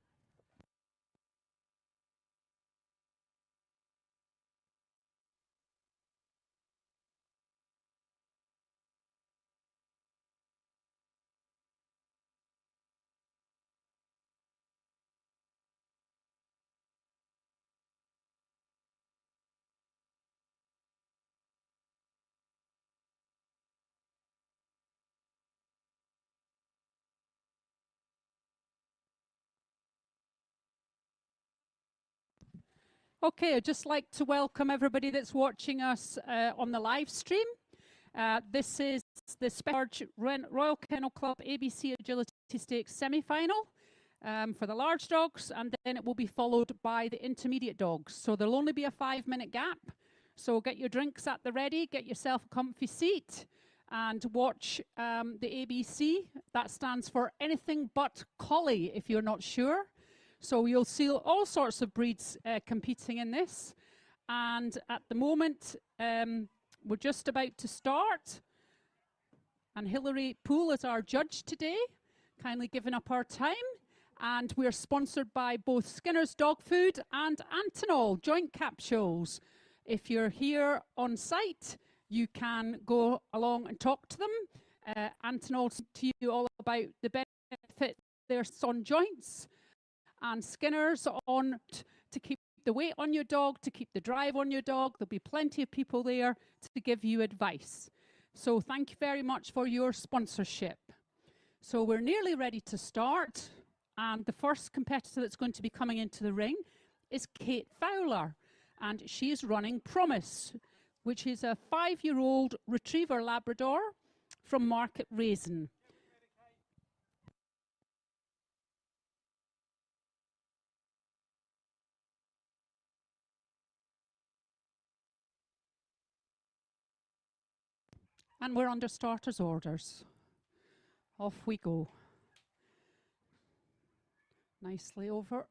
B: Okay, I'd just like to welcome everybody that's watching us on the live stream. This is the large Royal Kennel Club ABC Agility Stakes semi-final for the large dogs, and then it will be followed by the intermediate dogs. So there'll only be a 5-minute gap. So get your drinks at the ready, get yourself a comfy seat, and watch the ABC. That stands for anything but collie, if you're not sure. So you'll see all sorts of breeds competing in this. And at the moment, we're just about to start. And Hilary Poole is our judge today, kindly giving up our time. And we're sponsored by both Skinner's Dog Food and Antinol Joint Capsules. If you're here on site, you can go along and talk to them. Antinol to you all about the benefit their on joints. And Skinner's on to keep the weight on your dog, to keep the drive on your dog. There'll be plenty of people there to give you advice. So thank you very much for your sponsorship. So we're nearly ready to start. And the first competitor that's going to be coming into the ring is Kate Fowler. And she's running Promise, which is a 5-year-old retriever Labrador from Market Raisin. And we're under starters orders. Off we go. Nicely over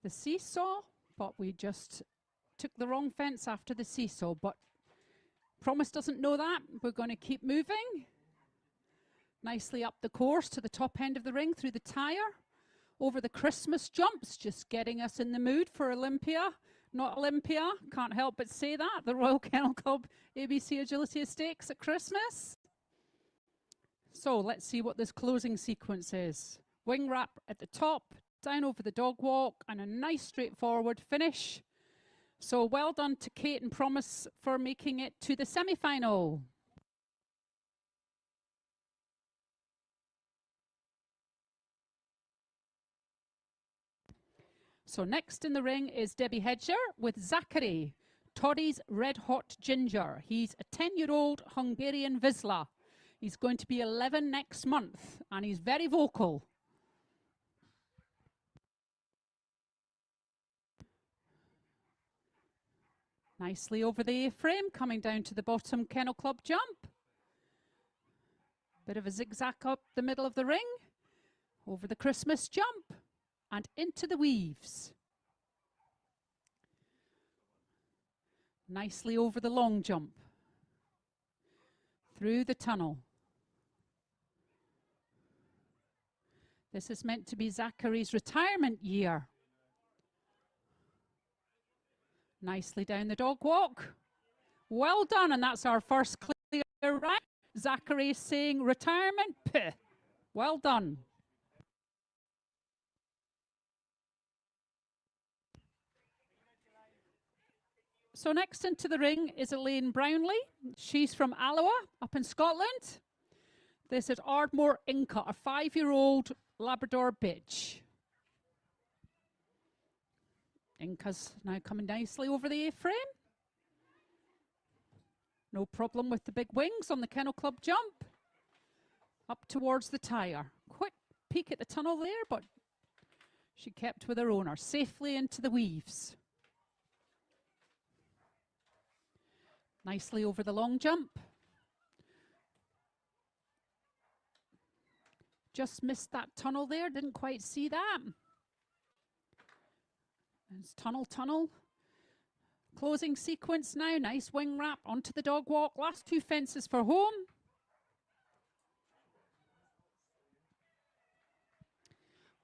B: the seesaw, but we just took the wrong fence after the seesaw, but Promise doesn't know that. We're going to keep moving. Nicely up the course to the top end of the ring through the tyre. Over the Christmas jumps, just getting us in the mood for Olympia. Not Olympia, can't help but say that. The Royal Kennel Club ABC Agility Stakes at Christmas. So let's see what this closing sequence is. Wing wrap at the top, down over the dog walk, and a nice straightforward finish. So well done to Kate and Promise for making it to the semi-final. So next in the ring is Debbie Hedger with Zachary, Toddy's Red Hot Ginger. He's a 10-year-old Hungarian Vizsla. He's going to be 11 next month, and he's very vocal. Nicely over the A-frame, coming down to the bottom Kennel Club jump. Bit of a zigzag up the middle of the ring, over the Christmas jump, and into the weaves. Nicely over the long jump. Through the tunnel. This is meant to be Zachary's retirement year. Nicely down the dog walk. Well done, and that's our first clear round. Zachary saying retirement. Puh. Well done. So next into the ring is Elaine Brownlee. She's from Alloa up in Scotland. This is Ardmore Inca, a 5-year-old Labrador bitch. Inca's now coming nicely over the A-frame. No problem with the big wings on the Kennel Club jump. Up towards the tyre. Quick peek at the tunnel there, but she kept with her owner. Safely into the weaves. Nicely over the long jump. Just missed that tunnel there, didn't quite see that. There's tunnel, tunnel. Closing sequence now, nice wing wrap onto the dog walk. Last 2 fences for home.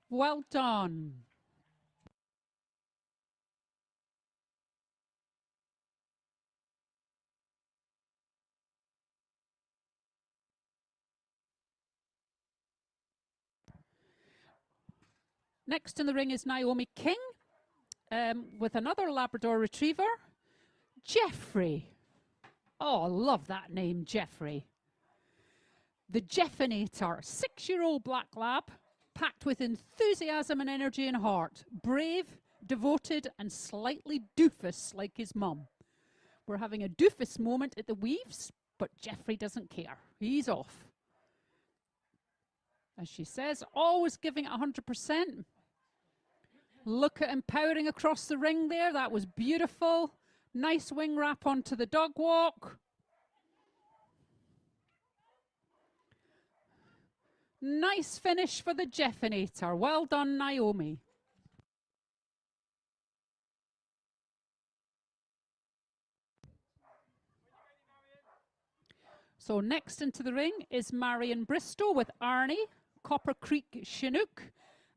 B: Well done. Next in the ring is Naomi King with another Labrador Retriever, Jeffrey. Oh, I love that name, Jeffrey. The Jeffinator, 6-year-old black lab, packed with enthusiasm and energy and heart. Brave, devoted, and slightly doofus like his mum. We're having a doofus moment at the weaves, but Jeffrey doesn't care. He's off. As she says, always giving it 100%. Look at him powering across the ring there. That was beautiful. Nice wing wrap onto the dog walk. Nice finish for the Jeffinator. Well done, Naomi. So next into the ring is Marion Bristow with Arnie, Copper Creek Chinook,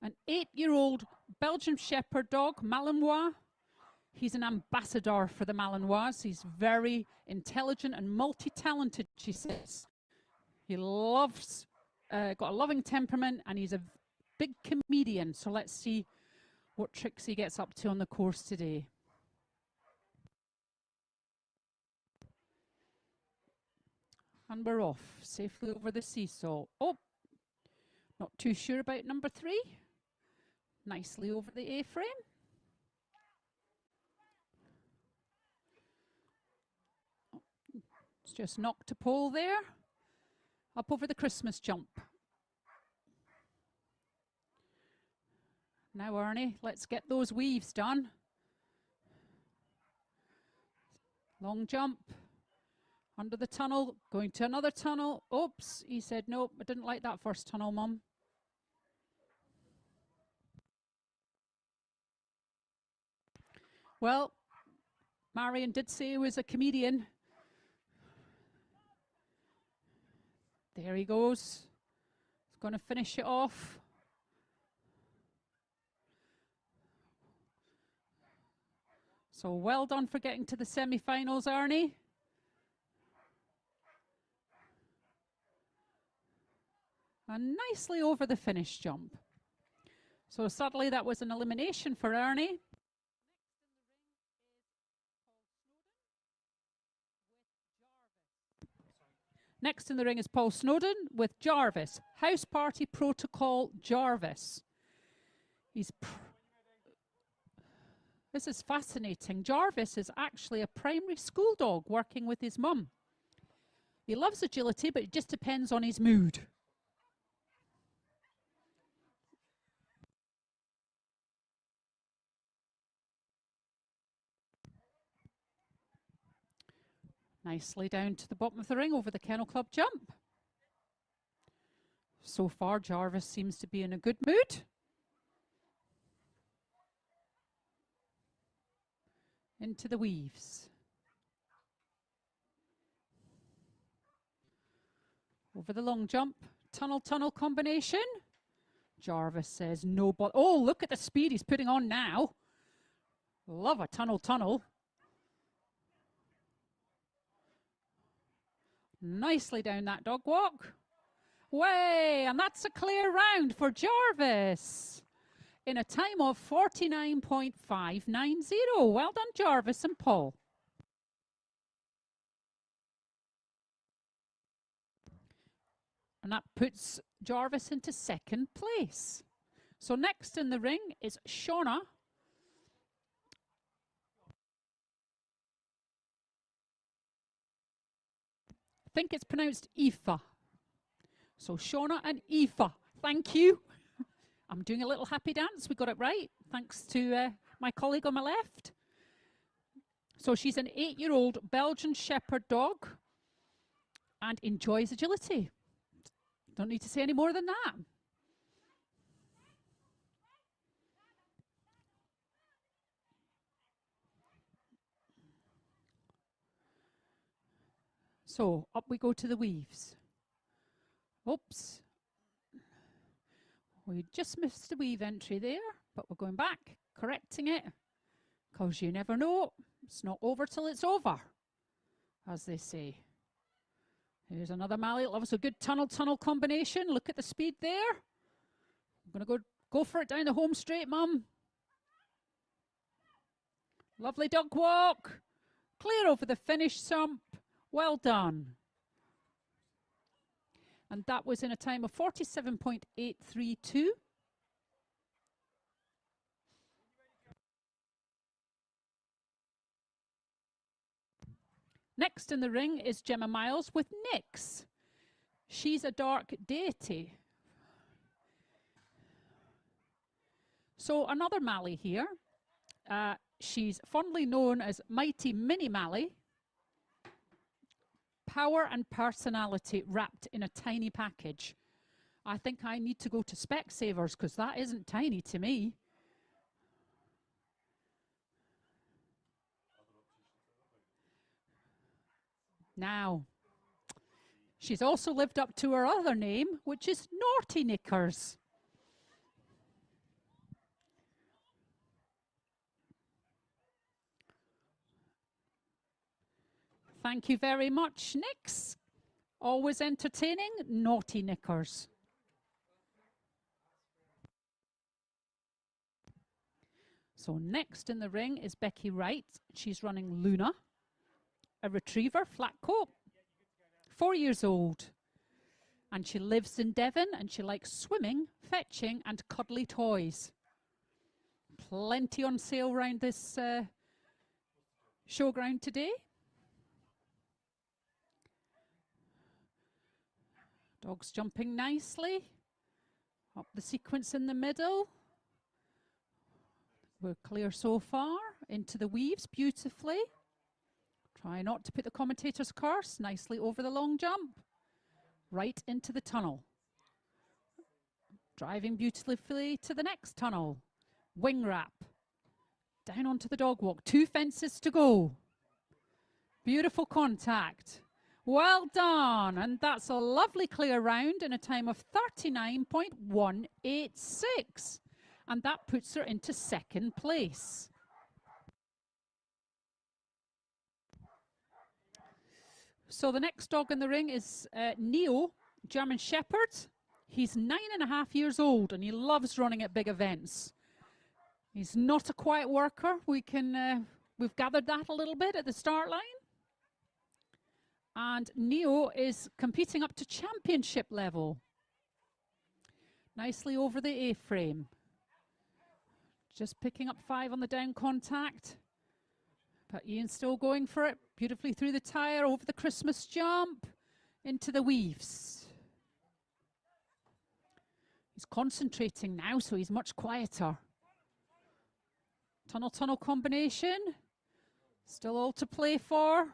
B: an 8-year-old Belgian Shepherd dog, Malinois. He's an ambassador for the Malinois. He's very intelligent and multi-talented, she says. He loves, got a loving temperament, and he's a big comedian. So let's see what tricks he gets up to on the course today. And we're off, safely over the seesaw. Oh, not too sure about number 3. Nicely over the A-frame. Oh, it's just knocked a pole there. Up over the Christmas jump. Now, Arnie, let's get those weaves done. Long jump. Under the tunnel, going to another tunnel. Oops, he said, nope, I didn't like that first tunnel, Mum. Well, Marion did say he was a comedian. There he goes. He's going to finish it off. So well done for getting to the semi-finals, Arnie. And nicely over the finish jump. So sadly that was an elimination for Arnie. Next in the ring is Paul Snowden with Jarvis. House Party Protocol Jarvis. This is fascinating. Jarvis is actually a primary school dog working with his mum. He loves agility, but it just depends on his mood. Nicely down to the bottom of the ring over the Kennel Club jump. So far, Jarvis seems to be in a good mood. Into the weaves. Over the long jump. Tunnel, tunnel combination. Jarvis says no, but oh, look at the speed he's putting on now. Love a tunnel, tunnel. Nicely down that dog walk. Way, and that's a clear round for Jarvis in a time of 49.590. Well done, Jarvis and Paul. And that puts Jarvis into second place. So next in the ring is Shauna. I think it's pronounced Aoife. So Shauna and Aoife, thank you. I'm doing a little happy dance. We got it right, thanks to my colleague on my left. So she's an 8-year-old Belgian Shepherd dog and enjoys agility. Don't need to say any more than that. So up we go to the weaves. Oops. We just missed a weave entry there, but we're going back, correcting it, because you never know. It's not over till it's over, as they say. Here's another Mallee. Loves a good tunnel-tunnel combination. Look at the speed there. I'm going to go for it down the home straight, Mum. Lovely dog walk. Clear over the finish sump. Well done. And that was in a time of 47.832. Next in the ring is Gemma Miles with Nix. She's a dark deity. So another Mallee here. She's fondly known as Mighty Mini Mallee. Power and personality wrapped in a tiny package. I think I need to go to Specsavers because that isn't tiny to me. Now, she's also lived up to her other name, which is Naughty Knickers. Thank you very much, Nix. Always entertaining, Naughty Knickers. So next in the ring is Becky Wright. She's running Luna, a retriever, flat coat, 4 years old. And she lives in Devon and she likes swimming, fetching and cuddly toys. Plenty on sale around this showground today. Dog's jumping nicely. Up the sequence in the middle. We're clear so far. Into the weaves beautifully. Try not to put the commentator's curse. Nicely over the long jump. Right into the tunnel. Driving beautifully to the next tunnel. Wing wrap. Down onto the dog walk. 2 fences to go. Beautiful contact. Well done. And that's a lovely clear round in a time of 39.186. And that puts her into second place. So the next dog in the ring is Neo, German Shepherd. He's 9.5 years old and he loves running at big events. He's not a quiet worker. We've gathered that a little bit at the start line. And Neo is competing up to championship level. Nicely over the A-frame. Just picking up 5 on the down contact. But Ian's still going for it. Beautifully through the tyre, over the Christmas jump, into the weaves. He's concentrating now, so he's much quieter. Tunnel-tunnel combination. Still all to play for.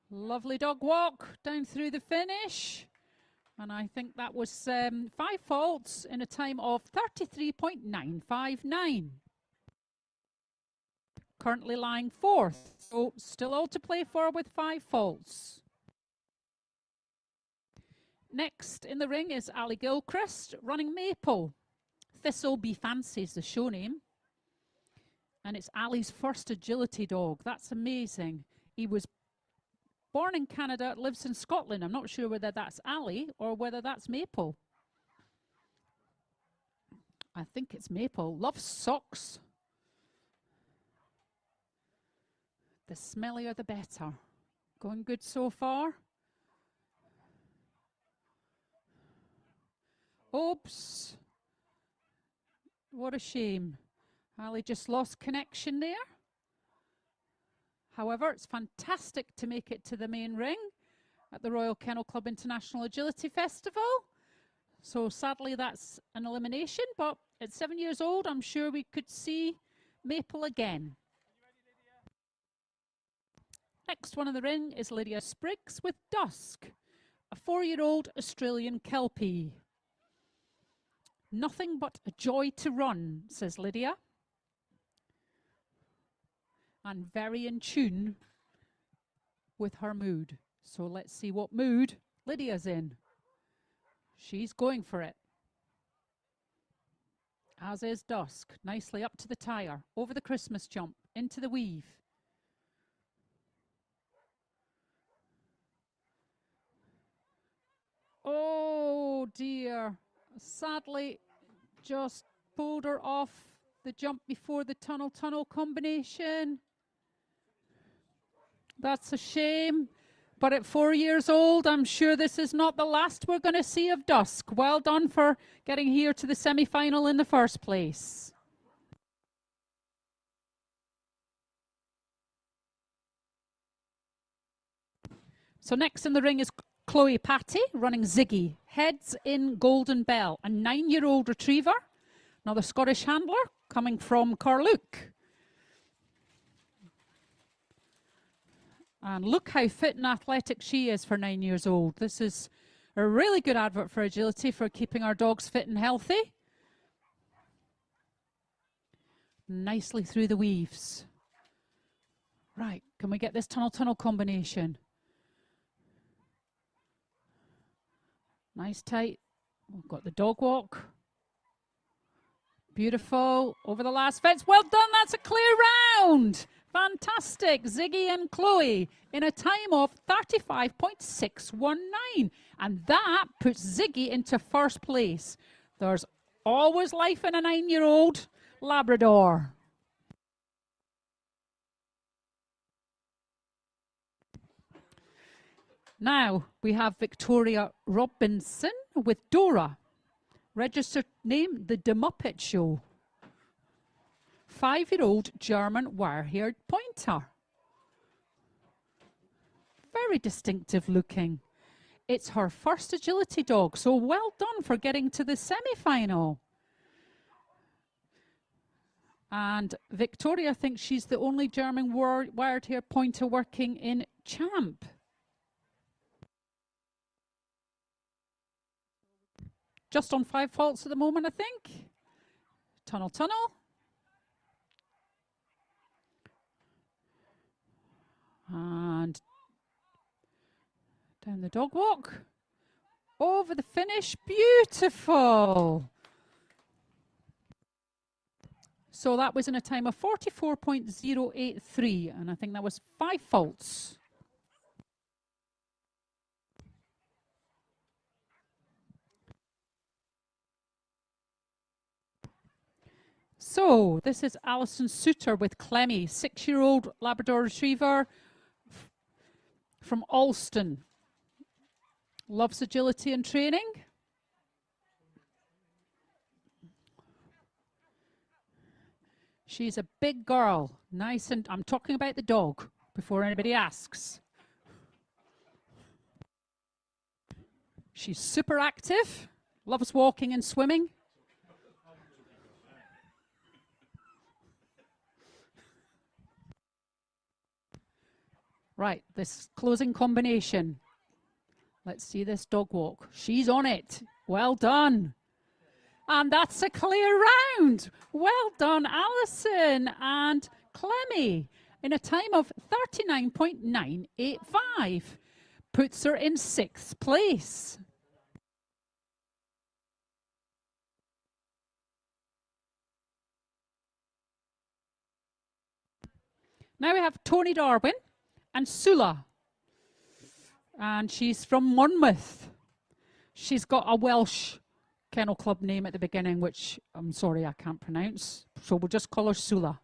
B: Lovely dog walk down through the finish. And I think that was 5 faults in a time of 33.959. Currently lying 4th. So still all to play for with 5 faults. Next in the ring is Ali Gilchrist running Maple. Thistle Be Fancy is the show name. And it's Ali's first agility dog. That's amazing. He was born in Canada, lives in Scotland. I'm not sure whether that's Ali or whether that's Maple. I think it's Maple. Loves socks. The smellier the better. Going good so far. Oops. What a shame. Ali just lost connection there. However, it's fantastic to make it to the main ring at the Royal Kennel Club International Agility Festival. So sadly that's an elimination, but at 7 years old I'm sure we could see Maple again. Next one in the ring is Lydia Spriggs with Dusk, a 4-year-old Australian Kelpie. Nothing but a joy to run, says Lydia. And very in tune with her mood. So let's see what mood Lydia's in. She's going for it. As is Dusk. Nicely up to the tire, over the Christmas jump, into the weave. Oh dear. Sadly, just pulled her off the jump before the tunnel combination. That's a shame. But at 4 years old, I'm sure this is not the last we're going to see of Dusk. Well done for getting here to the semi-final in the first place. So next in the ring is Chloe Patty running Ziggy. Heads in Golden Bell, a 9-year-old retriever. Another Scottish handler coming from Carluke. And look how fit and athletic she is for 9 years old. This is a really good advert for agility, for keeping our dogs fit and healthy. Nicely through the weaves. Right, can we get this tunnel combination? Nice tight. We've got the dog walk. Beautiful. Over the last fence. Well done, that's a clear round. Fantastic. Ziggy and Chloe in a time of 35.619. And that puts Ziggy into first place. There's always life in a 9-year-old Labrador. Now we have Victoria Robinson with Dora. Registered name, the De Muppet Show. 5-year-old German wire-haired pointer. Very distinctive looking. It's her first agility dog, so well done for getting to the semi-final. And Victoria thinks she's the only German wire-haired pointer working in Champ. Just on 5 faults at the moment, I think. Tunnel. And down the dog walk. Over the finish. Beautiful. So that was in a time of 44.083, and I think that was 5 faults. So this is Alison Suter with Clemmy, 6-year-old Labrador Retriever from Alston. Loves agility and training. She's a big girl, nice, and I'm talking about the dog before anybody asks. She's super active, loves walking and swimming. Right, this closing combination. Let's see this dog walk. She's on it. Well done. And that's a clear round. Well done, Alison and Clemmy, in a time of 39.985. Puts her in 6th place. Now we have Tony Darwin and Sula. And she's from Monmouth. She's got a Welsh Kennel Club name at the beginning, which I'm sorry I can't pronounce. So we'll just call her Sula.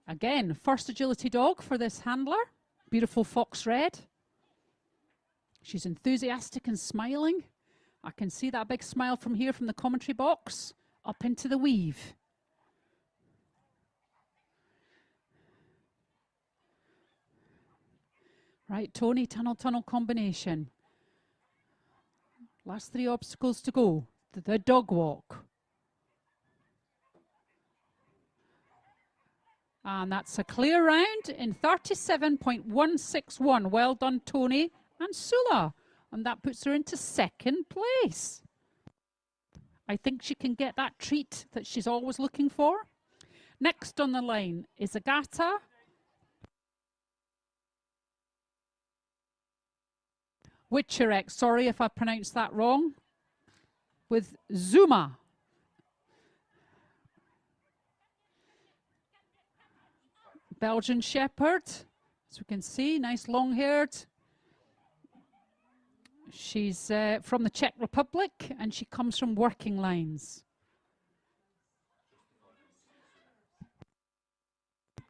B: Again, first agility dog for this handler. Beautiful fox red. She's enthusiastic and smiling. I can see that big smile from here from the commentary box up into the weave. Right, Tony, tunnel combination. Last 3 obstacles to go. The dog walk. And that's a clear round in 37.161. Well done, Tony and Sula. And that puts her into 2nd place. I think she can get that treat that she's always looking for. Next on the line is Agata. Witcherek, sorry if I pronounced that wrong, with Zuma. Belgian Shepherd, as we can see, nice long-haired. She's from the Czech Republic and she comes from working lines.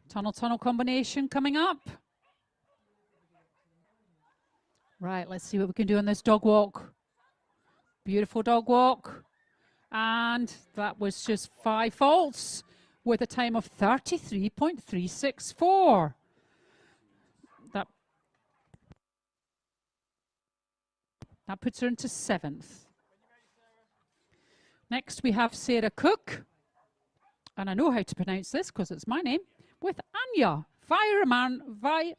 B: Tunnel combination coming up. Right, let's see what we can do on this dog walk. Beautiful dog walk. And that was just 5 faults with a time of 33.364. That puts her into 7th. Next we have Sarah Cook. And I know how to pronounce this because it's my name. With Anya Fireman Vi